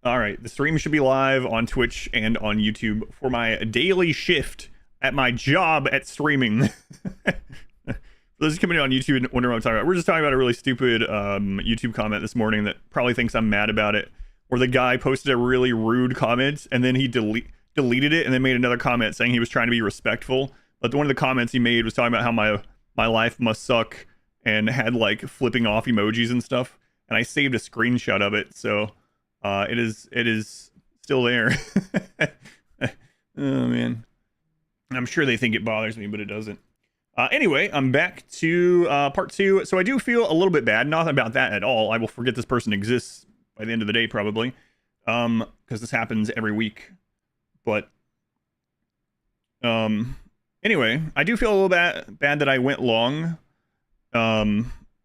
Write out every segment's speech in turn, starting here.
All right, the stream should be live on Twitch and on YouTube for my daily shift at my job at streaming. For those coming in on YouTube and wondering what I'm talking about, we're just talking about a really stupid YouTube comment this morning that probably thinks I'm mad about it, where the guy posted a really rude comment and then he deleted it and then made another comment saying he was trying to be respectful. But one of the comments he made was talking about how my life must suck and had like flipping off emojis and stuff. And I saved a screenshot of it, so it is still there. Oh man, I'm sure they think it bothers me, but it doesn't. Anyway, I'm back to part 2. So I do feel a little bit bad. Not about that at all. I will forget this person exists by the end of the day probably, because this happens every week. But anyway, I do feel a little bad that I went long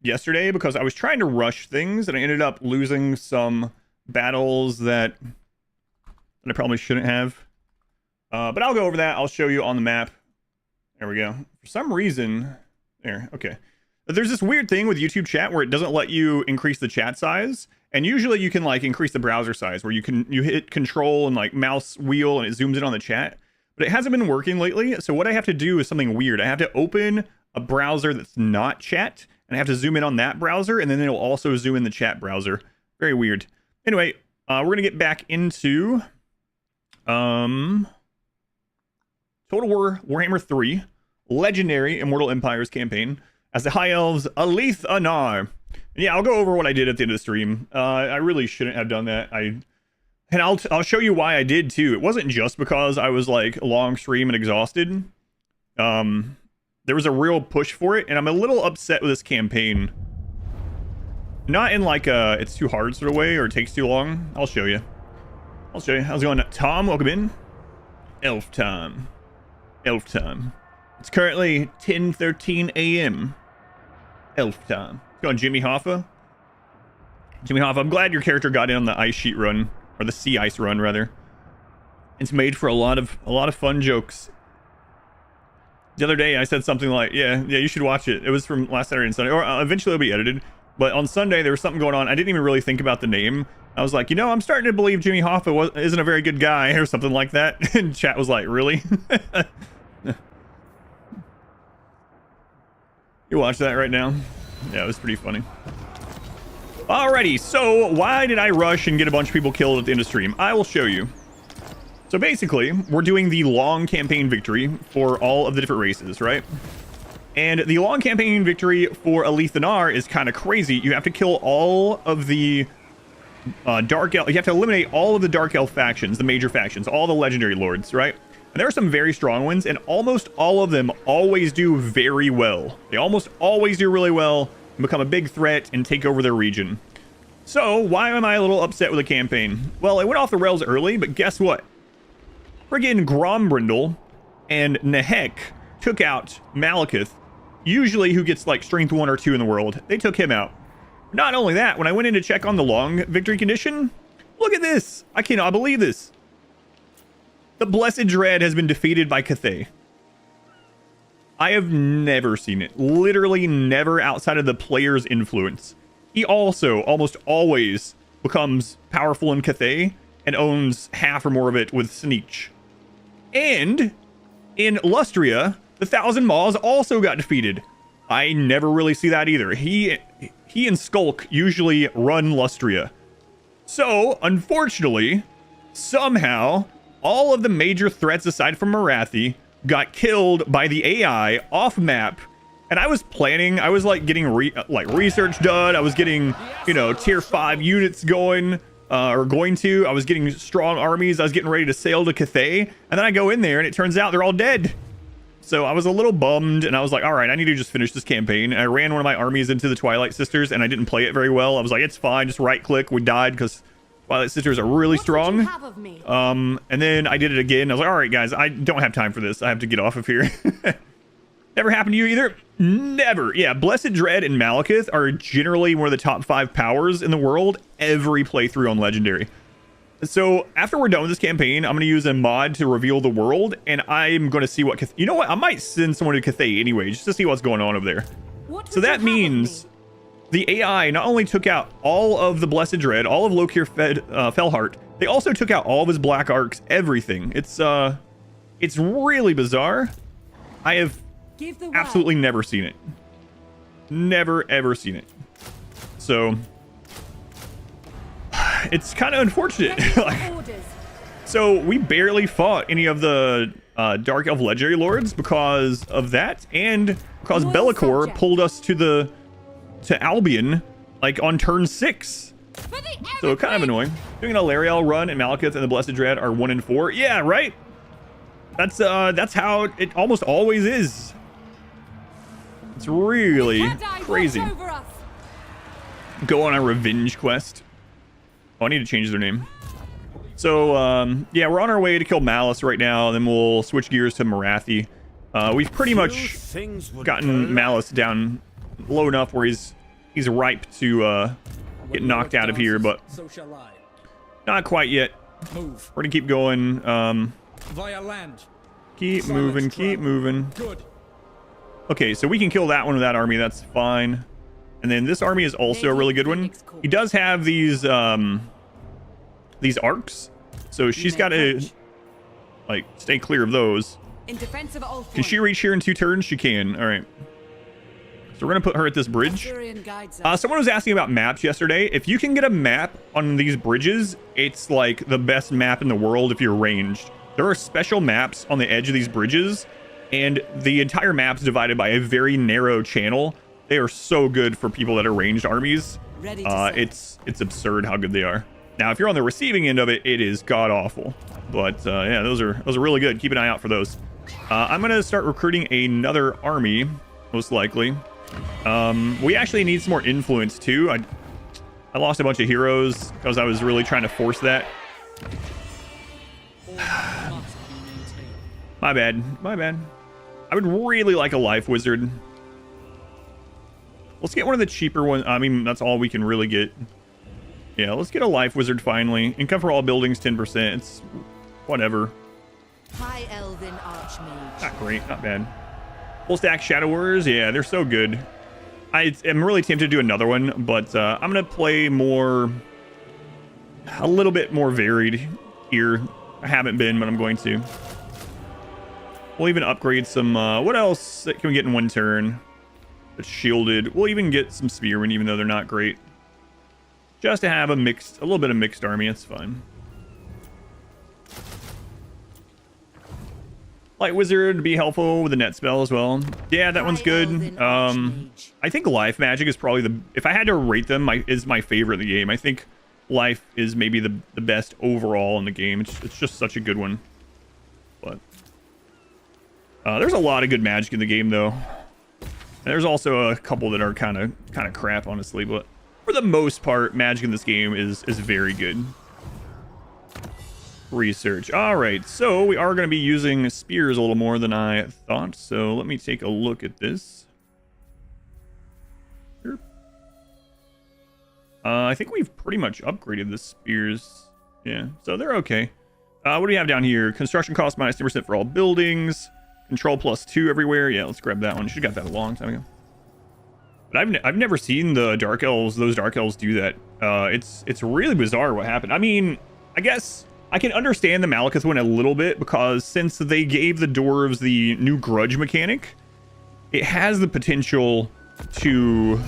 yesterday because I was trying to rush things and I ended up losing some battles that I probably shouldn't have. But I'll go over that. I'll show you on the map. There we go. For some reason, there, okay. But there's this weird thing with YouTube chat where it doesn't let you increase the chat size. And usually you can like increase the browser size where you hit control and like mouse wheel and it zooms in on the chat. But it hasn't been working lately. So what I have to do is something weird. I have to open a browser that's not chat and I have to zoom in on that browser and then it'll also zoom in the chat browser. Very weird. Anyway, we're going to get back into Total War Warhammer 3 Legendary Immortal Empires campaign as the High Elves Alith Anar. And yeah, I'll go over what I did at the end of the stream. I really shouldn't have done that. I'll show you why I did too. It wasn't just because I was like long stream and exhausted. There was a real push for it, and I'm a little upset with this campaign. Not in like a it's too hard sort of way or it takes too long. I'll show you. How's it going? Tom, welcome in. Elf time. It's currently 10:13 a.m. Elf time. It's going Jimmy Hoffa. I'm glad your character got in on the ice sheet run, or the sea ice run rather. It's made for a lot of fun jokes. The other day I said something like, yeah, you should watch it. It was from last Saturday and Sunday, or eventually it'll be edited. But on Sunday there was something going on. I didn't even really think about the name. I was like, I'm starting to believe Jimmy Hoffa isn't a very good guy or something like that. And chat was like, really? You watch that right now? Yeah, it was pretty funny. Alrighty, so why did I rush and get a bunch of people killed at the end of stream? I will show you. So basically, we're doing the long campaign victory for all of the different races, right? And the long campaign victory for Alith Anar is kind of crazy. You have to kill all of the Dark Elf. You have to eliminate all of the Dark Elf factions, the major factions, all the legendary lords, right? And there are some very strong ones, and almost all of them always do very well. They almost always do really well and become a big threat and take over their region. So why am I a little upset with the campaign? Well, it went off the rails early, but guess what? Friggin' Grombrindle and Nehek took out Malekith, usually who gets like strength 1 or 2 in the world. They took him out. Not only that, when I went in to check on the long victory condition, look at this. I cannot believe this. The Blessed Dread has been defeated by Cathay. I have never seen it. Literally never outside of the player's influence. He also almost always becomes powerful in Cathay and owns half or more of it with Sneech. And in Lustria, the Thousand Maws also got defeated. I never really see that either. He and Skulk usually run Lustria. So, unfortunately, somehow, all of the major threats aside from Nagarythe got killed by the AI off map. And I was planning, I was like getting research done. I was getting, tier 5 units going, I was getting strong armies. I was getting ready to sail to Cathay. And then I go in there and it turns out they're all dead. So I was a little bummed and I was like, all right, I need to just finish this campaign. And I ran one of my armies into the Twilight Sisters and I didn't play it very well. I was like, it's fine, just right click. We died because Twilight Sisters are really strong. And then I did it again. I was like, all right, guys, I don't have time for this. I have to get off of here. Never happened to you either? Never. Yeah, Blessed Dread and Malekith are generally one of the top 5 powers in the world every playthrough on Legendary. So after we're done with this campaign, I'm going to use a mod to reveal the world, and I'm going to see what Cathay... You know what? I might send someone to Cathay anyway, just to see what's going on over there. So that means the AI not only took out all of the Blessed Dread, all of Lokir Fellheart, they also took out all of his Black Arcs, everything. It's really bizarre. I have absolutely never seen it. Never, ever seen it. So, it's kind of unfortunate. So, we barely fought any of the Dark Elf Legendary Lords because of that, and because Be'lakor pulled us to Albion, like, on turn 6. So, kind of annoying. Doing an Alariel run and Malekith and the Blessed Dread are 1 and 4. Yeah, right? That's how it almost always is. It's really crazy. Go on a revenge quest. Oh, I need to change their name. So, yeah, we're on our way to kill Malice right now, and then we'll switch gears to Nagarythe. We've pretty much gotten Malice down low enough where he's ripe to get knocked out of here, but not quite yet. We're gonna keep going. Via land. Keep moving, keep moving. Good. Okay, so we can kill that one with that army. That's fine. And then this army is also a really good one. He does have these arcs, so she's got to like stay clear of those. Can she reach here in 2 turns? She can. All right. So we're gonna put her at this bridge. Someone was asking about maps yesterday. If you can get a map on these bridges, it's like the best map in the world if you're ranged. There are special maps on the edge of these bridges, and the entire map's divided by a very narrow channel. They are so good for people that are ranged armies. It's absurd how good they are. Now, if you're on the receiving end of it, it is god awful. But yeah, those are really good. Keep an eye out for those. I'm gonna start recruiting another army, most likely. We actually need some more influence too. I lost a bunch of heroes because I was really trying to force that. My bad. I would really like a life wizard. Let's get one of the cheaper ones. I mean, that's all we can really get. Yeah, let's get a life wizard finally. Income for all buildings 10%. It's whatever. High Elven Archmage. Not great, not bad. Full stack Shadow Warriors, yeah, they're so good. I am really tempted to do another one, but I'm gonna play a little bit more varied here. I haven't been, but I'm going to. We'll even upgrade some. What else can we get in 1 turn? That's shielded. We'll even get some spearmen, even though they're not great. Just to have a little bit of mixed army. It's fine. Light Wizard would be helpful with the net spell as well. Yeah, that one's good. I think Life Magic is probably if I had to rate them, is my favorite in the game. I think Life is maybe the best overall in the game. It's just such a good one. But there's a lot of good magic in the game, though. And there's also a couple that are kind of crap, honestly. But for the most part, magic in this game is very good. Research. All right, so we are going to be using spears a little more than I thought. So let me take a look at this. Sure. I think we've pretty much upgraded the spears. Yeah, so they're okay. What do we have down here? Construction cost minus 10% for all buildings. Control +2 everywhere. Yeah, let's grab that one. Should have got that a long time ago. But I've never seen the Dark Elves, those Dark Elves do that. It's really bizarre what happened. I mean, I guess I can understand the Malekith one a little bit, because since they gave the dwarves the new grudge mechanic, it has the potential to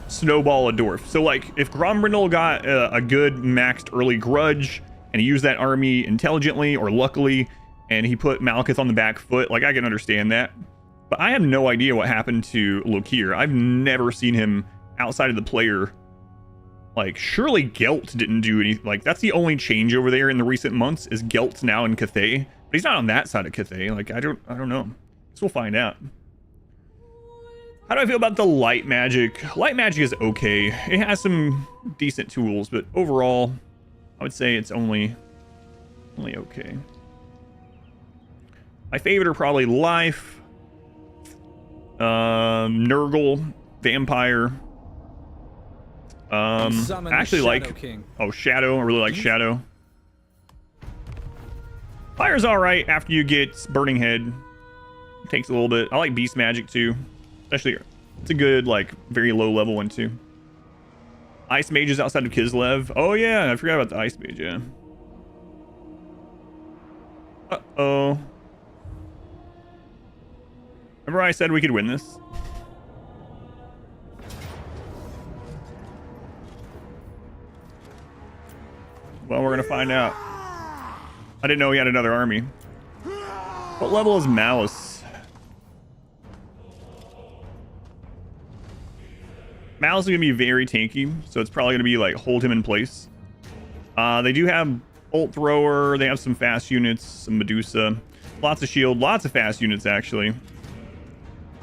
snowball a dwarf. So like if Grombrindal got a good maxed early grudge and he used that army intelligently or luckily, and he put Malekith on the back foot, like I can understand that. But I have no idea what happened to Lokir. I've never seen him outside of the player. Like, surely Gelt didn't do anything. Like, that's the only change over there in the recent months, is Gelt's now in Cathay. But he's not on that side of Cathay. Like, I don't know. Guess we'll find out. How do I feel about the light magic? Light magic is okay. It has some decent tools, but overall, I would say it's only okay. My favorite are probably Life, Nurgle, Vampire. I actually like Shadow. I really like Shadow. Fire's alright after you get Burning Head. It takes a little bit. I like Beast Magic too. Especially, it's a good, like, very low level one too. Ice mages outside of Kislev. Oh yeah, I forgot about the ice mage. Yeah. Uh-oh. Remember I said we could win this? Well, we're gonna find out. I didn't know he had another army. What level is Malice? Malice is gonna be very tanky, so it's probably gonna be like hold him in place. They do have Bolt Thrower, they have some fast units, some Medusa, lots of shield, lots of fast units actually.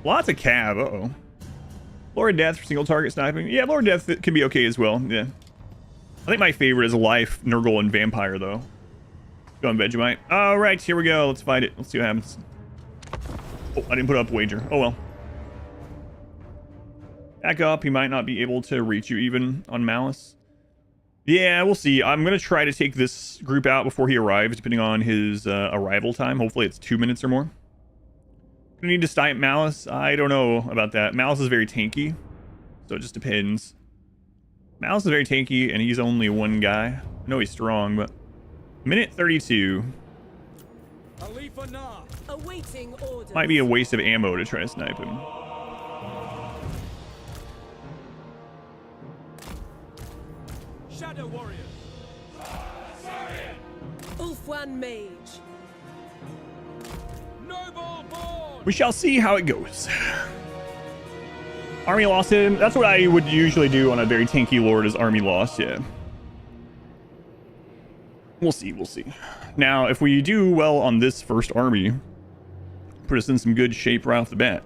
Lots of cab, uh-oh. Lord Death for single target sniping. Yeah, Lord Death can be okay as well, yeah. I think my favorite is Life, Nurgle, and Vampire though. Go on Vegemite. All right, here we go. Let's fight it. Let's see what happens. Oh, I didn't put up a wager. Oh well. Back up. He might not be able to reach you even on Malice. Yeah, we'll see. I'm going to try to take this group out before he arrives, depending on his arrival time. Hopefully it's 2 minutes or more. Gonna need to snipe Malice. I don't know about that. Malice is very tanky, so it just depends. Malice is very tanky, and he's only one guy. I know he's strong, but... Minute 32. Alith Anar. Awaiting orders. Might be a waste of ammo to try to snipe him. Shadow Warrior. Ulfwan Mage. Noble born. We shall see how it goes. Army lost him. That's what I would usually do on a very tanky lord, is army lost, yeah. We'll see, we'll see. Now, if we do well on this first army, put us in some good shape right off the bat.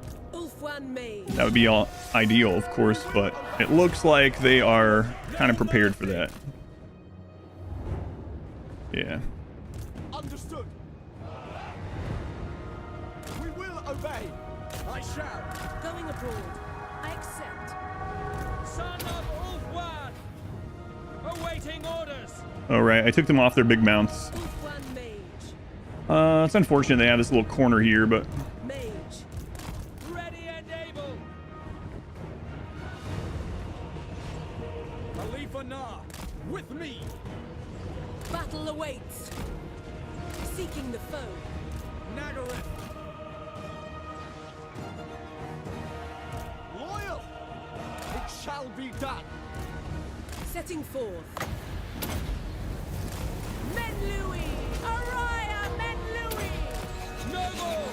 That would be all ideal, of course, but it looks like they are kind of prepared for that. Yeah. Understood. We will obey. I shall. Going abroad. I accept. Son of Ulfwan. Awaiting orders. All right, I took them off their big mounts. Ulfwan Mage. It's unfortunate they have this little corner here, but... Mage. Ready and able. Alith Anar. With me. Battle awaits. Seeking the foe. Nagarythe. Loyal. It shall be done. Setting forth. Men Louis! Araya Men Louis! Noble.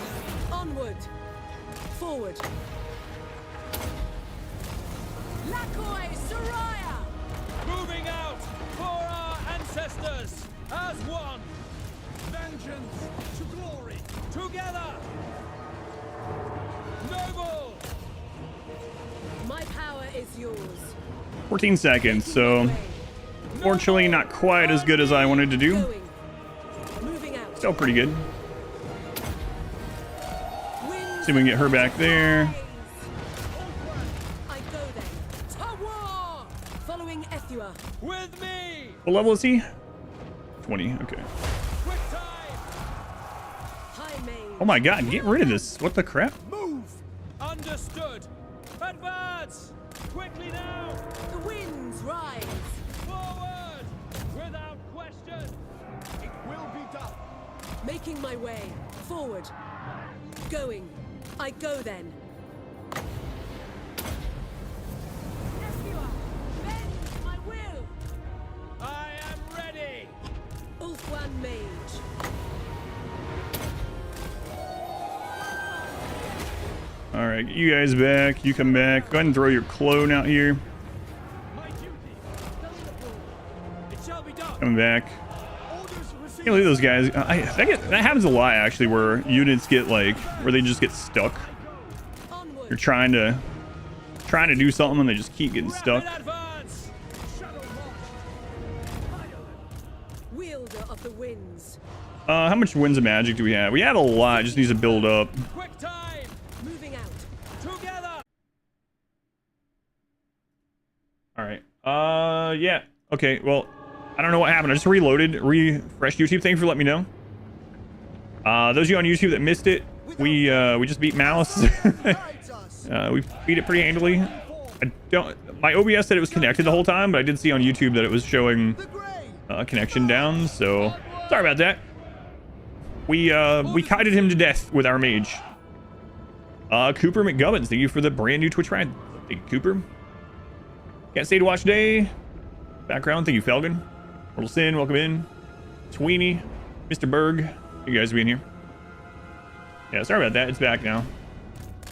Onward. Forward. Lakoi Soraya! Moving out for our ancestors as one. Vengeance to glory. Together. Noble. My power is yours. 14 seconds, so... Fortunately, not quite as good as I wanted to do. Going. Moving out. Still pretty good. Winds See if we can get her back there. I go then. To war! Following Ethua. With me. What level is he? 20, okay. Quick time. High Mage. Oh my god, get rid of this. What the crap? Move. Understood. Advance. Quickly now. The winds rise. Forward. Without question. It will be done. Making my way. Forward. Going. I go then. Ethua, bend my will. I am ready. Ulfwan Mage. All right, get you guys back. You come back. Go ahead and throw your clone out here. My duty. It shall be done. Coming back. Orders received. Can't leave those guys. That happens a lot actually, where units get like, where they just get stuck. Onward. You're trying to do something and they just keep getting stuck. Rapid advance. Shadow march. Wielder of the winds. How much winds of magic do we have? We have a lot. It just needs to build up. Quick time. Moving out. Together. All right. Yeah. Okay. Well, I don't know what happened. I just reloaded, refreshed YouTube. Thank you for letting me know. Those of you on YouTube that missed it, we just beat Malice. We beat it pretty handily. I don't. My OBS said it was connected the whole time, but I did see on YouTube that it was showing connection down. So sorry about that. We kited him to death with our mage. Cooper McGubbins, thank you for the brand new Twitch ride. Thank you, Cooper. Can't stay to watch day. Background, thank you, Felgen. Mortal Sin, welcome in. Sweeney, Mr. Berg, you guys being here. Yeah, sorry about that. It's back now.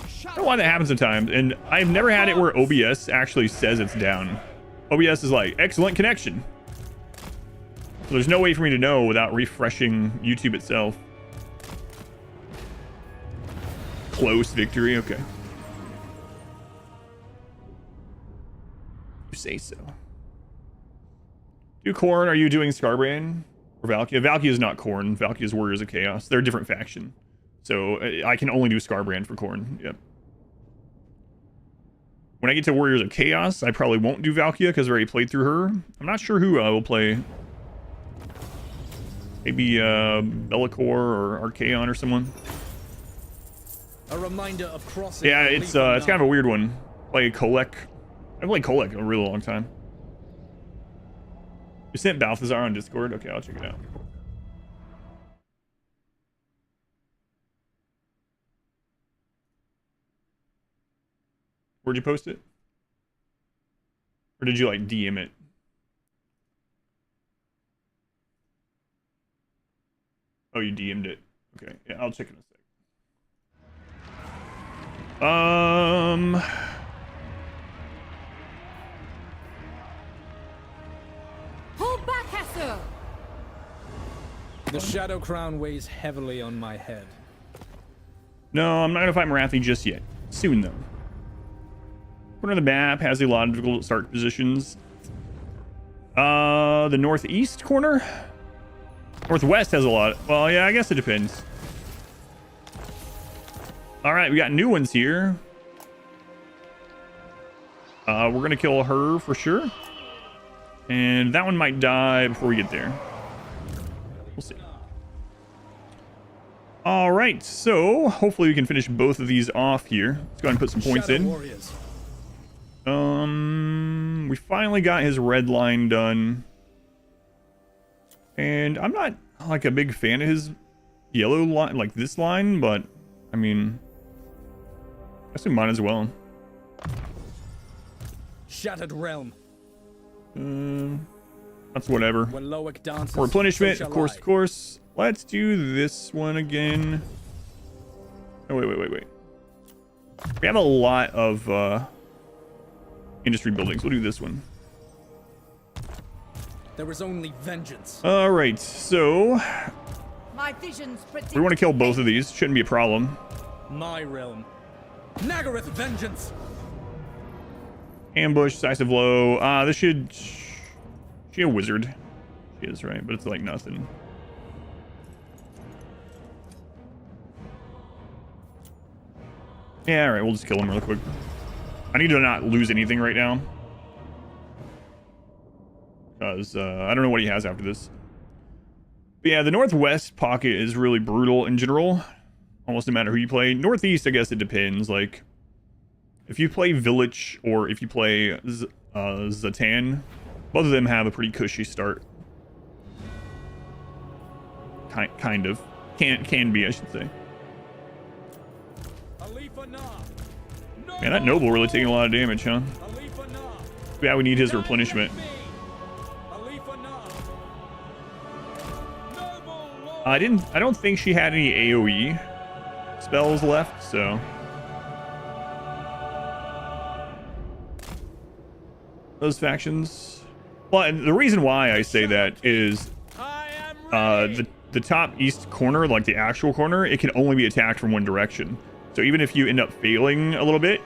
I don't know why that happens sometimes, and I've never had it where OBS actually says it's down. OBS is like, excellent connection. So there's no way for me to know without refreshing YouTube itself. Close victory, okay. You say so. Do Khorne, are you doing Scarbrand or Valkia? Valkia is not Khorne. Valkia is Warriors of Chaos. They're a different faction. So I can only do Scarbrand for Khorne, yep. When I get to Warriors of Chaos, I probably won't do Valkia because I already played through her. I'm not sure who I will play. Maybe Be'lakor or Archaon or someone. A reminder of crossing. Yeah, it's kind of a weird one. Play Kolek. I've played Kolek in a really long time. You sent Balthazar on Discord? Okay, I'll check it out. Where'd you post it? Or did you like DM it? Oh, you DM'd it. Okay, yeah, I'll check in a sec. Hold back, Hesser! The Shadow Crown weighs heavily on my head. No, I'm not gonna fight Nagarythe just yet. Soon though. Corner of the map has a lot of difficult start positions. The northeast corner? Northwest has a lot. Well, yeah, I guess it depends. All right, we got new ones here. We're gonna kill her for sure. And that one might die before we get there. We'll see. All right, so hopefully we can finish both of these off here. Let's go ahead and put some points in. Warriors. We finally got his red line done. And I'm not like a big fan of his yellow line, like this line, but I mean, I guess we might as well. Shattered Realm. That's whatever. When Loic dances, For replenishment, so of shall I. course. Let's do this one again. Oh, wait. We have a lot of industry buildings. We'll do this one. There is only vengeance. All right, so My visions predict we want to kill both of these. Shouldn't be a problem. My realm. Nagarythe vengeance. Ambush, decisive blow. This should. She a wizard? She is, right? But it's like nothing. Yeah, all right. We'll just kill him real quick. I need to not lose anything right now. Because I don't know what he has after this. But yeah, the northwest pocket is really brutal in general. Almost no matter who you play. Northeast, I guess it depends. Like, if you play Village or if you play Zatan, both of them have a pretty cushy start. Kind of. Can be, I should say. Alith Anar. Man, that noble really taking a lot of damage, huh? Alith Anar. Yeah, we need his replenishment. Alith Anar. Noble Lord. I don't think she had any AoE spells left, so those factions. Well, and the reason why I say that is I am ready. the top east corner, like the actual corner, it can only be attacked from one direction. So even if you end up failing a little bit,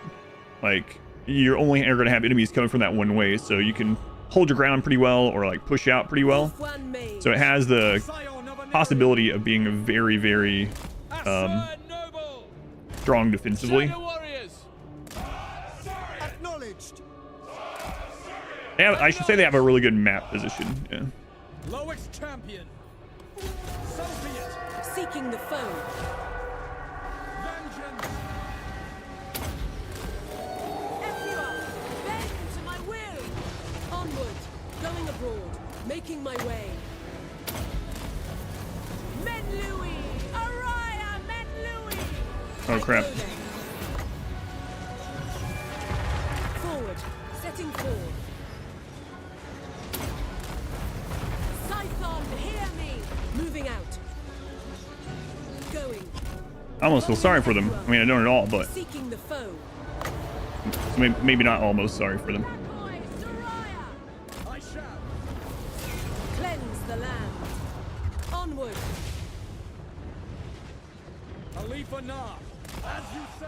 like, you're only ever gonna have enemies coming from that one way, so you can hold your ground pretty well or like push out pretty well. So it has the possibility of being very, very strong defensively. Acknowledged. They have, I should say they have a really good map position. Yeah. Loic's champion. So be it. Seeking the foe. Vengeance. Everyone. Going abroad. Making my way. Men Louis! Araya Men Louis! Oh crap. I go then. Forward. Setting forward. Scython, hear me! Moving out. Going. I almost feel sorry for them. I mean, I don't at all, but Seeking the foe. maybe not almost sorry for them. Boy, Soraya! I shall. Cleanse the land. Onward. Alith Anar, as you say,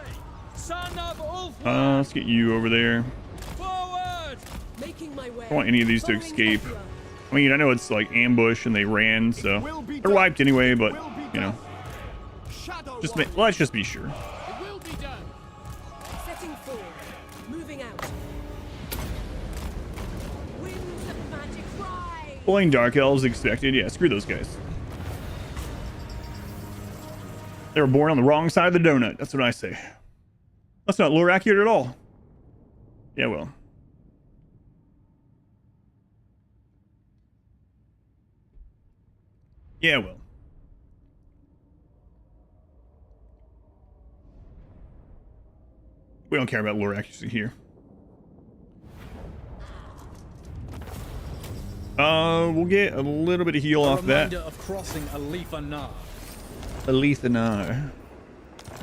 son of Ulf. Let's get you over there. Forward! Making my way. I don't want any of these to Following escape. Ezra. I mean, I know it's like ambush and they ran, so they're wiped anyway, but you know, let's just be sure. It will be done. Setting forward. Moving out. Winds of magic rise. Pulling Dark Elves expected. Yeah, screw those guys. They were born on the wrong side of the donut. That's what I say. That's not lore accurate at all. Yeah, well. Yeah, well. We don't care about lore accuracy here. We'll get a little bit of heal off that. Reminder of crossing Alith Anar. Alith Anar.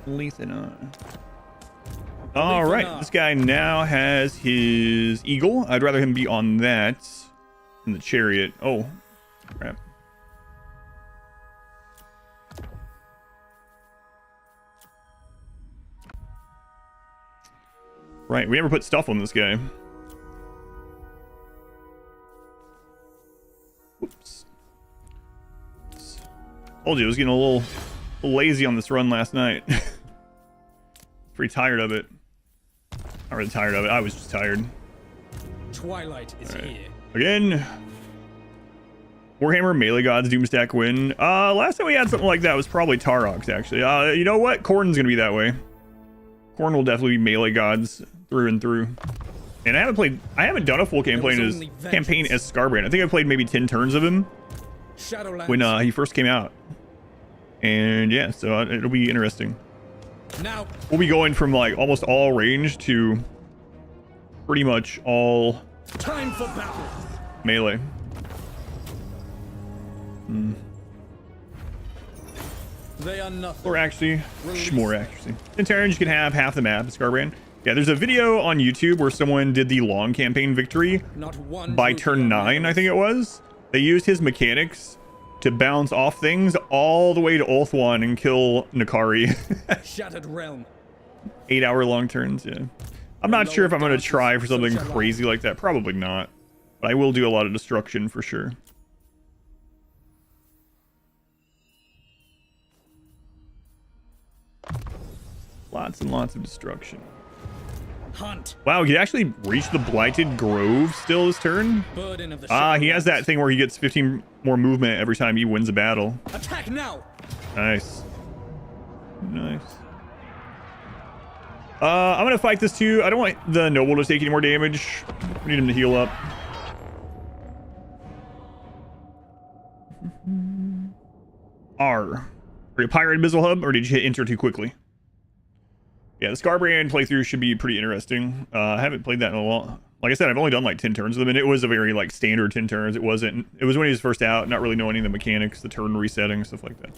Alith Anar. All right, this guy now has his eagle. I'd rather him be on that than the chariot. Oh, crap. Right, we never put stuff on this guy. Whoops. Told you I was getting a little lazy on this run last night. Pretty tired of it. Not really tired of it. I was just tired. Twilight is here. Again. Warhammer Melee Gods Doomstack win. Last time we had something like that was probably Tarox, actually. You know what? Khorne's gonna be that way. Khorne will definitely be Melee Gods through and through. And I haven't done a full campaign as Scarbrand. I think I played maybe 10 turns of him when he first came out. And yeah, so it'll be interesting. Now we'll be going from like almost all range to pretty much all time for battle. Melee. They are nothing. Or actually, more accuracy. In turn, you can have half the map, Scarbrand. Yeah, there's a video on YouTube where someone did the long campaign victory by turn 9, I think it was. They used his mechanics to bounce off things all the way to Ulthuan and kill Nagarythe. Shattered realm. 8-hour long turns, yeah. I'm not sure if I'm going to try for something crazy like that. Probably not. But I will do a lot of destruction for sure. Lots and lots of destruction. Hunt. Wow, he actually reached the Blighted Grove still this turn? He has that thing where he gets 15 more movement every time he wins a battle. Attack now. Nice. Nice. I'm gonna fight this too. I don't want the noble to take any more damage. We need him to heal up. Are you a Pirate Abyssal Hub, or did you hit enter too quickly? Yeah, the Scarbrand playthrough should be pretty interesting. I haven't played that in a while. Like I said, I've only done like 10 turns of them, and it was a very like standard 10 turns. It was when he was first out, not really knowing any of the mechanics, the turn resetting, stuff like that.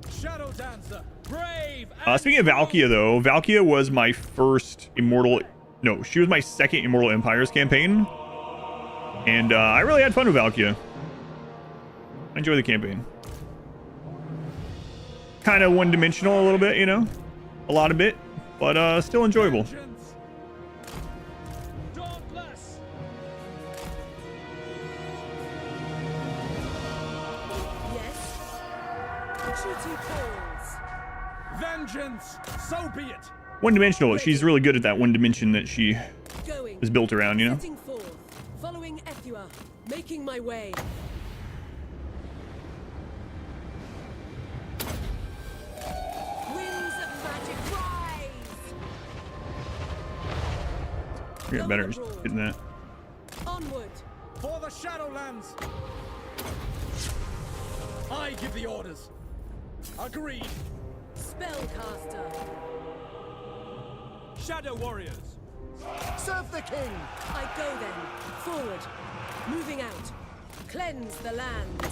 Shadow Dancer, brave. Speaking of Valkia, though, Valkia was my first Immortal... No, she was my second Immortal Empires campaign. And I really had fun with Valkia. I enjoyed the campaign. Kind of one-dimensional a little bit, you know? A lot of it. But still enjoyable. Vengeance, so be it. One-dimensional. She's really good at that one dimension that she is built around, you know? Following Ethua, making my way. Winds of magic rise. Yeah, better hitting that. Onward. For the the Shadowlands! I give the orders. Agreed. Spellcaster. Shadow Warriors. Serve the king! I go then. Forward. Moving out. Cleanse the land.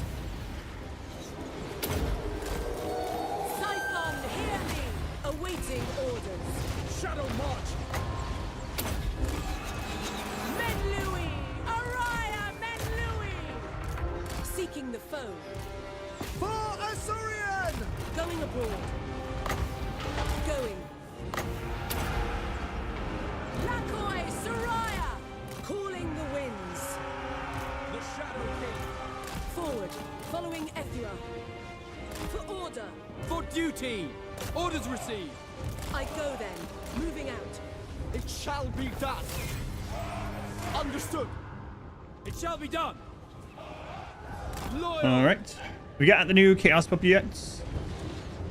Scython, hear me. Awaiting orders. Shadow March. Menlui! Araya Menlui! Seeking the foe. For Azurian! Going abroad. Going. Lakoi Soraya! Calling the winds. The Shadow King. Forward. Following Ethra. For order. For duty. Orders received. I go then. Moving out. It shall be done! Understood! It shall be done. Loyal. All right. We got the new Chaos Puppy yet?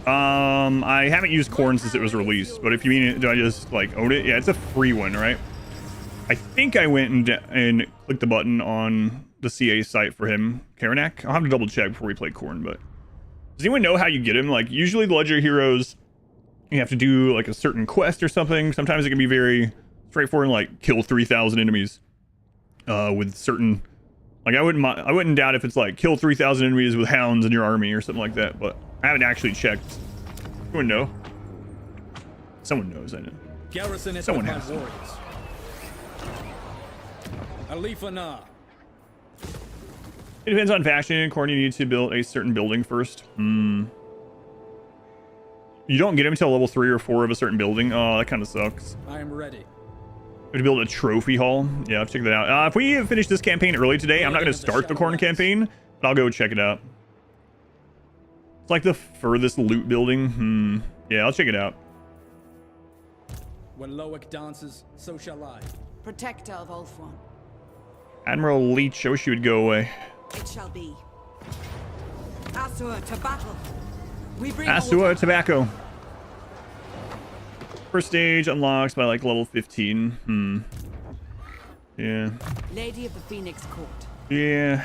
I haven't used Corn since it was released, but if you mean, do I just like own it? Yeah, it's a free one, right? I think I went and clicked the button on the CA site for him, Karanak. I'll have to double check before we play Corn, but does anyone know how you get him? Like, usually the legendary heroes, you have to do like a certain quest or something. Sometimes it can be very straightforward, like kill 3,000 enemies with certain. Like, I wouldn't doubt if it's like kill 3,000 enemies with hounds in your army or something like that, but I haven't actually checked. Anyone know? Someone knows, I know. Garrison it Someone with my has to. warriors. Alith Anar. It depends on faction. Corn, you need to build a certain building first. You don't get them until level 3 or 4 of a certain building. Oh, that kind of sucks. I am ready. We have to build a trophy hall. Yeah, I've checked that out. If we finish this campaign early today, I'm not going to start the Corn campaign, but I'll go check it out. It's like the furthest loot building. Yeah, I'll check it out. When Loic dances, so shall I. Protector of Ulthuan. Admiral Leech, I wish you would go away. It shall be. Asur to battle. We bring Asua Tobacco. First stage unlocks by like level 15. Yeah. Lady of the Phoenix Court. Yeah.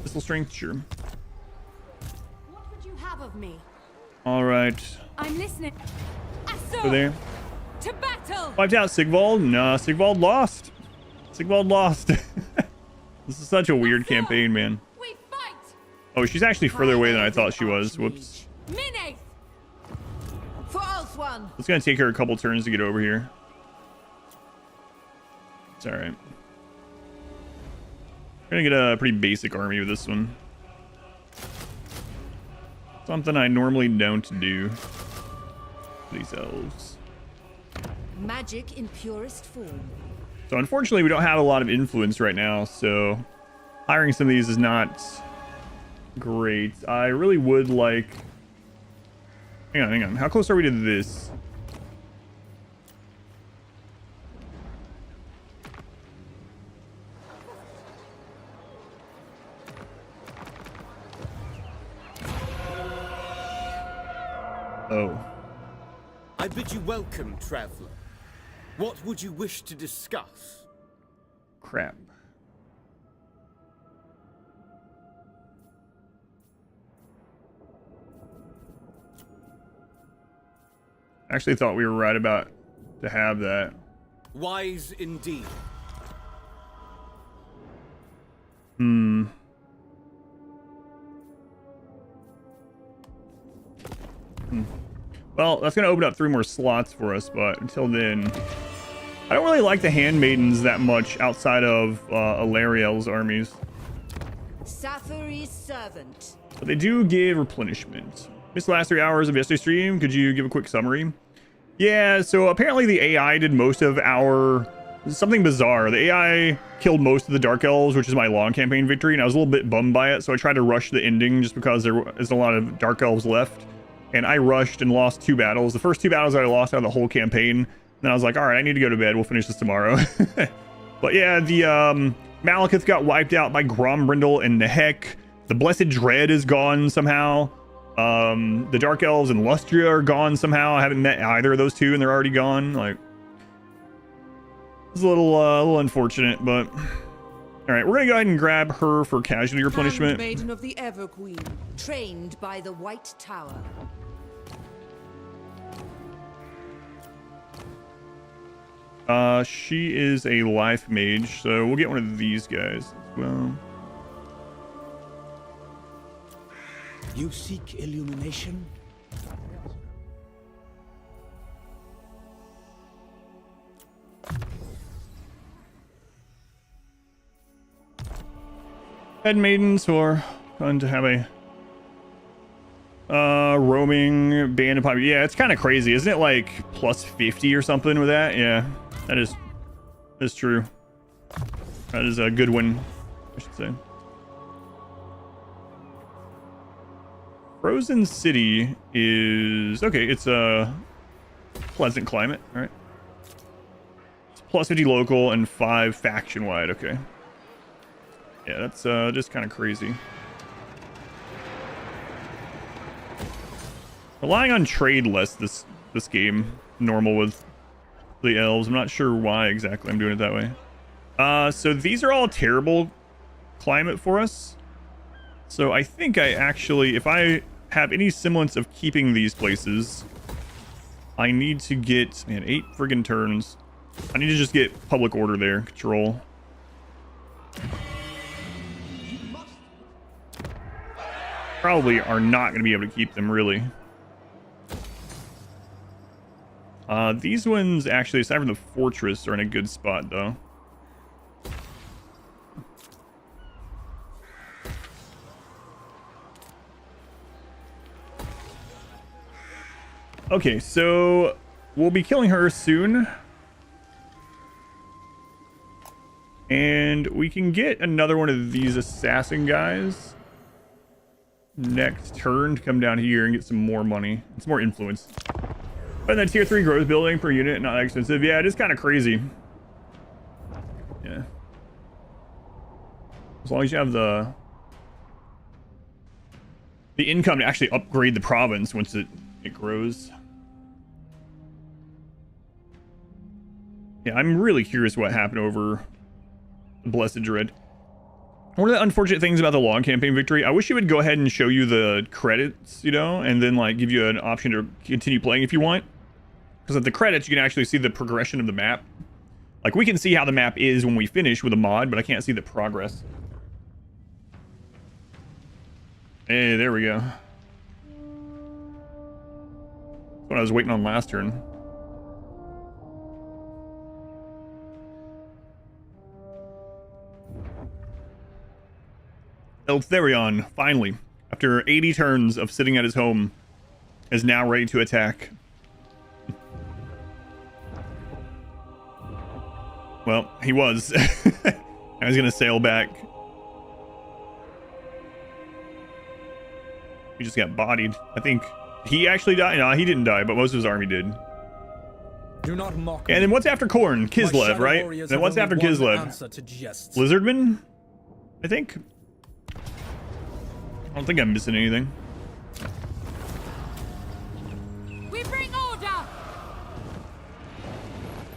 Missile strength, sure. What would you have of me? All right. I'm listening. Asur Go there. to battle. Wiped out Sigvald. No, Sigvald lost. Sigvald lost. This is such a weird campaign, man. We fight. Oh, she's actually further away than I thought she was. Whoops. Minaith. For Ulthuan. It's gonna take her a couple turns to get over here. It's all right. We're gonna get a pretty basic army with this one. Something I normally don't do. These elves. Magic in purest form. So unfortunately, we don't have a lot of influence right now, so hiring some of these is not great. I really would like... Hang on. How close are we to this? Oh. I bid you welcome, traveler. What would you wish to discuss? Crap. I actually thought we were right about to have that. Wise indeed. Well, that's going to open up 3 more slots for us, but until then... I don't really like the handmaidens that much outside of Alariel's armies. Sathuri's servant. But they do give replenishment. Missed the last 3 hours of yesterday's stream. Could you give a quick summary? Yeah, so apparently the AI did most of our... Something bizarre. The AI killed most of the Dark Elves, which is my long campaign victory, and I was a little bit bummed by it, so I tried to rush the ending just because there is a lot of Dark Elves left. And I rushed and lost 2 battles. The first 2 battles I lost out of the whole campaign. Then I was like, all right, I need to go to bed. We'll finish this tomorrow. But yeah, the Malekith got wiped out by Grombrindle and Nehek. The Blessed Dread is gone somehow. The Dark Elves and Lustria are gone somehow. I haven't met either of those 2, and they're already gone. Like, It's a little unfortunate, but all right, we're gonna go ahead and grab her for casualty replenishment. Maiden of the Ever Queen, trained by the White Tower. She is a life mage, so we'll get one of these guys as well. You seek illumination? Head maidens who are fun to have a roaming band of pop. Yeah, it's kind of crazy, isn't it? Like plus 50 or something with that. Yeah, that's true. That is a good one, I should say. Frozen City is okay. It's a pleasant climate. All right. It's plus 50 local and 5 faction wide. Okay. Yeah, that's just kind of crazy. Relying on trade less this game, normal with the elves. I'm not sure why exactly I'm doing it that way. So these are all terrible climate for us. So I think I actually, if I have any semblance of keeping these places, I need to get, man, 8 friggin' turns. I need to just get public order there, control. Probably are not going to be able to keep them, really. These ones, actually, aside from the fortress, are in a good spot, though. Okay, so we'll be killing her soon. And we can get another one of these assassin guys next turn to come down here and get some more money. It's more influence. But then tier 3 growth building per unit, not that expensive. Yeah, it is kind of crazy. Yeah. As long as you have the income to actually upgrade the province once it grows. Yeah, I'm really curious what happened over the Blessed Dread. One of the unfortunate things about the long campaign victory, I wish it would go ahead and show you the credits, you know, and then like give you an option to continue playing if you want. Because at the credits, you can actually see the progression of the map. Like, we can see how the map is when we finish with a mod, but I can't see the progress. Hey, there we go. That's what I was waiting on last turn. Eltharion, finally, after 80 turns of sitting at his home, is now ready to attack. Well, he was. I was gonna sail back. He just got bodied. I think he actually died. No, he didn't die, but most of his army did. Do not mock and then what's after Khorne? Kislev, right? Then what's after Kislev? Lizardman? I think. I don't think I'm missing anything. We bring order.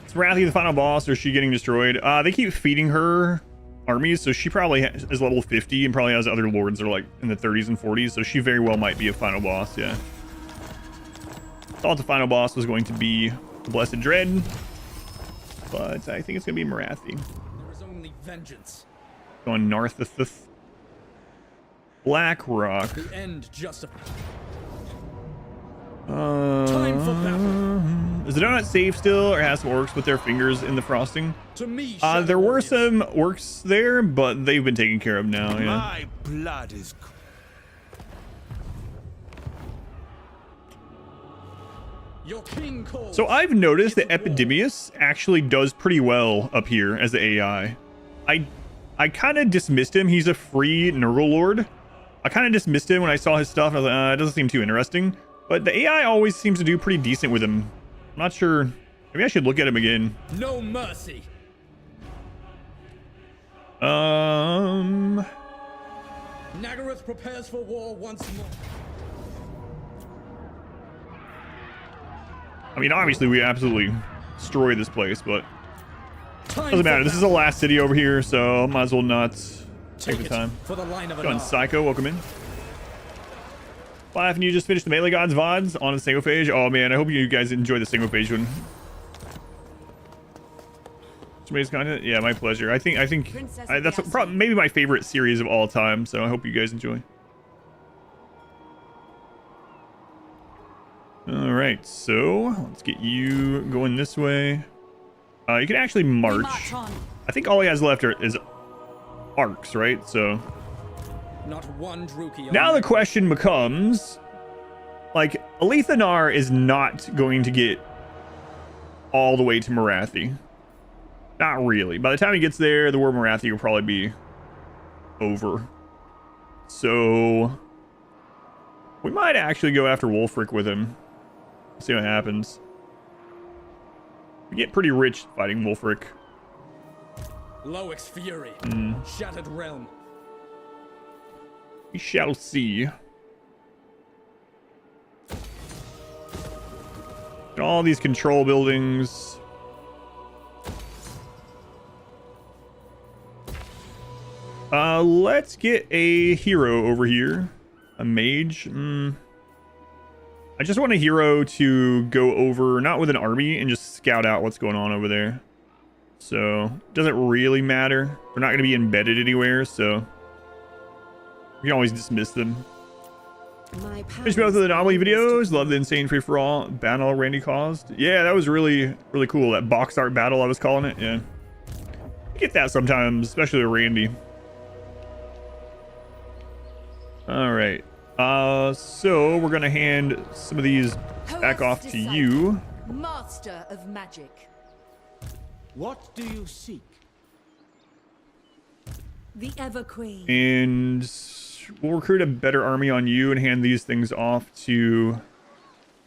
Is Nagarythe the final boss, or is she getting destroyed? They keep feeding her armies, so she probably is level 50 and probably has other lords that are like in the 30s and 40s, so she very well might be a final boss, yeah. Thought the final boss was going to be the Blessed Dread, but I think it's going to be Nagarythe. There is only vengeance. Going Narthith. Black Rock. The end justifies. Time for battle. Is the donut safe still, or has some orcs with their fingers in the frosting? To me, there were some orcs there, but they've been taken care of now. Yeah. My blood is cold. Your king calls. So I've noticed that Epidemius actually does pretty well up here as the AI. I kind of dismissed him. He's a free Nurgle Lord. I kind of dismissed him when I saw his stuff. I was like, it doesn't seem too interesting. But the AI always seems to do pretty decent with him. I'm not sure. Maybe I should look at him again. No mercy. Nagarythe prepares for war once more. I mean, obviously we absolutely destroy this place, but Doesn't matter. This is the last city over here, so might as well not take the it time. for the line of Go on, Anar. Psycho. Welcome in. Laugh, and you just finished the Melee Gods VODs on a single phase. Oh man, I hope you guys enjoy the single phase one. Somebody's content? Yeah, my pleasure. I think that's probably maybe my favorite series of all time. So I hope you guys enjoy. All right, so let's get you going this way. You can actually march. I think all he has left is arcs, right? So Not one Druki. now the question becomes, like, Alith Anar is not going to get all the way to Nagarythe. Not really. By the time he gets there, the war of Nagarythe will probably be over. So we might actually go after Wulfric with him. See what happens. We get pretty rich fighting Wulfric. Loic's fury. Shattered realm. We shall see. And all these control buildings. Let's get a hero over here. A mage. I just want a hero to go over, not with an army, and just scout out what's going on over there. So, it doesn't really matter. They're not going to be embedded anywhere, so we can always dismiss them. Finished both of the anomaly videos. Love the insane free-for-all battle Randy caused. Yeah, that was really, really cool. That box art battle I was calling it. Yeah. You get that sometimes, especially with Randy. All right. So we're gonna hand some of these back off to you. Master of magic. What do you seek? The Ever Queen. And we'll recruit a better army on you and hand these things off to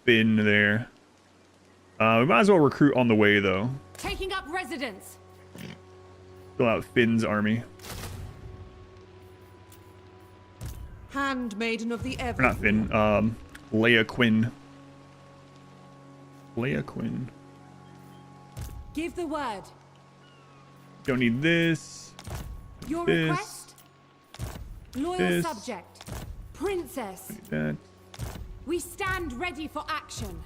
Finn there. We might as well recruit on the way though. Taking up residence. Fill out Finn's army. Handmaiden of the Or Ever. not Finn. Leia Quinn. Leia Quinn. Give the word. Don't need this. Your This. request? Loyal This. subject. Princess. That. We stand ready for action.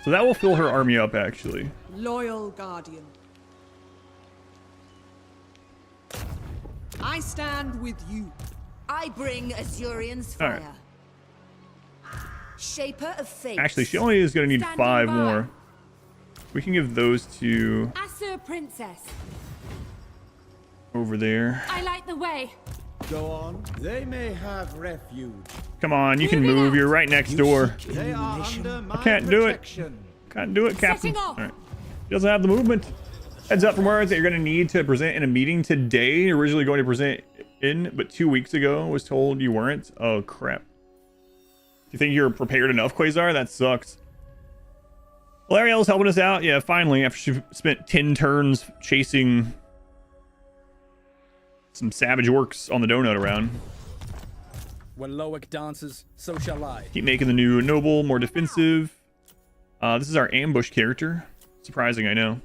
So that will fill her army up actually. Loyal Guardian. I stand with you. I bring Azurian's All fire. right. Shaper of fate. Actually, she only is going to need Standing 5 by. more. We can give those to Asur Princess. over there. I light the way. Go on. They may have refuge. Come on, you can Moving move. out. You're right next You door. seek They are illumination? under my can't do it. protection. Can't do it, Captain. Setting off. All right. He doesn't have the movement. Heads up from where that you're going to need to present in a meeting today. Originally going to present in, but 2 weeks ago was told you weren't. Oh, crap. Do you think you're prepared enough, Quasar? That sucks. Well, Ariel's helping us out. Yeah, finally, after she spent 10 turns chasing some savage orcs on the donut around. When Loic dances, so shall I. Keep making the new noble more defensive. This is our ambush character. Surprising, I know.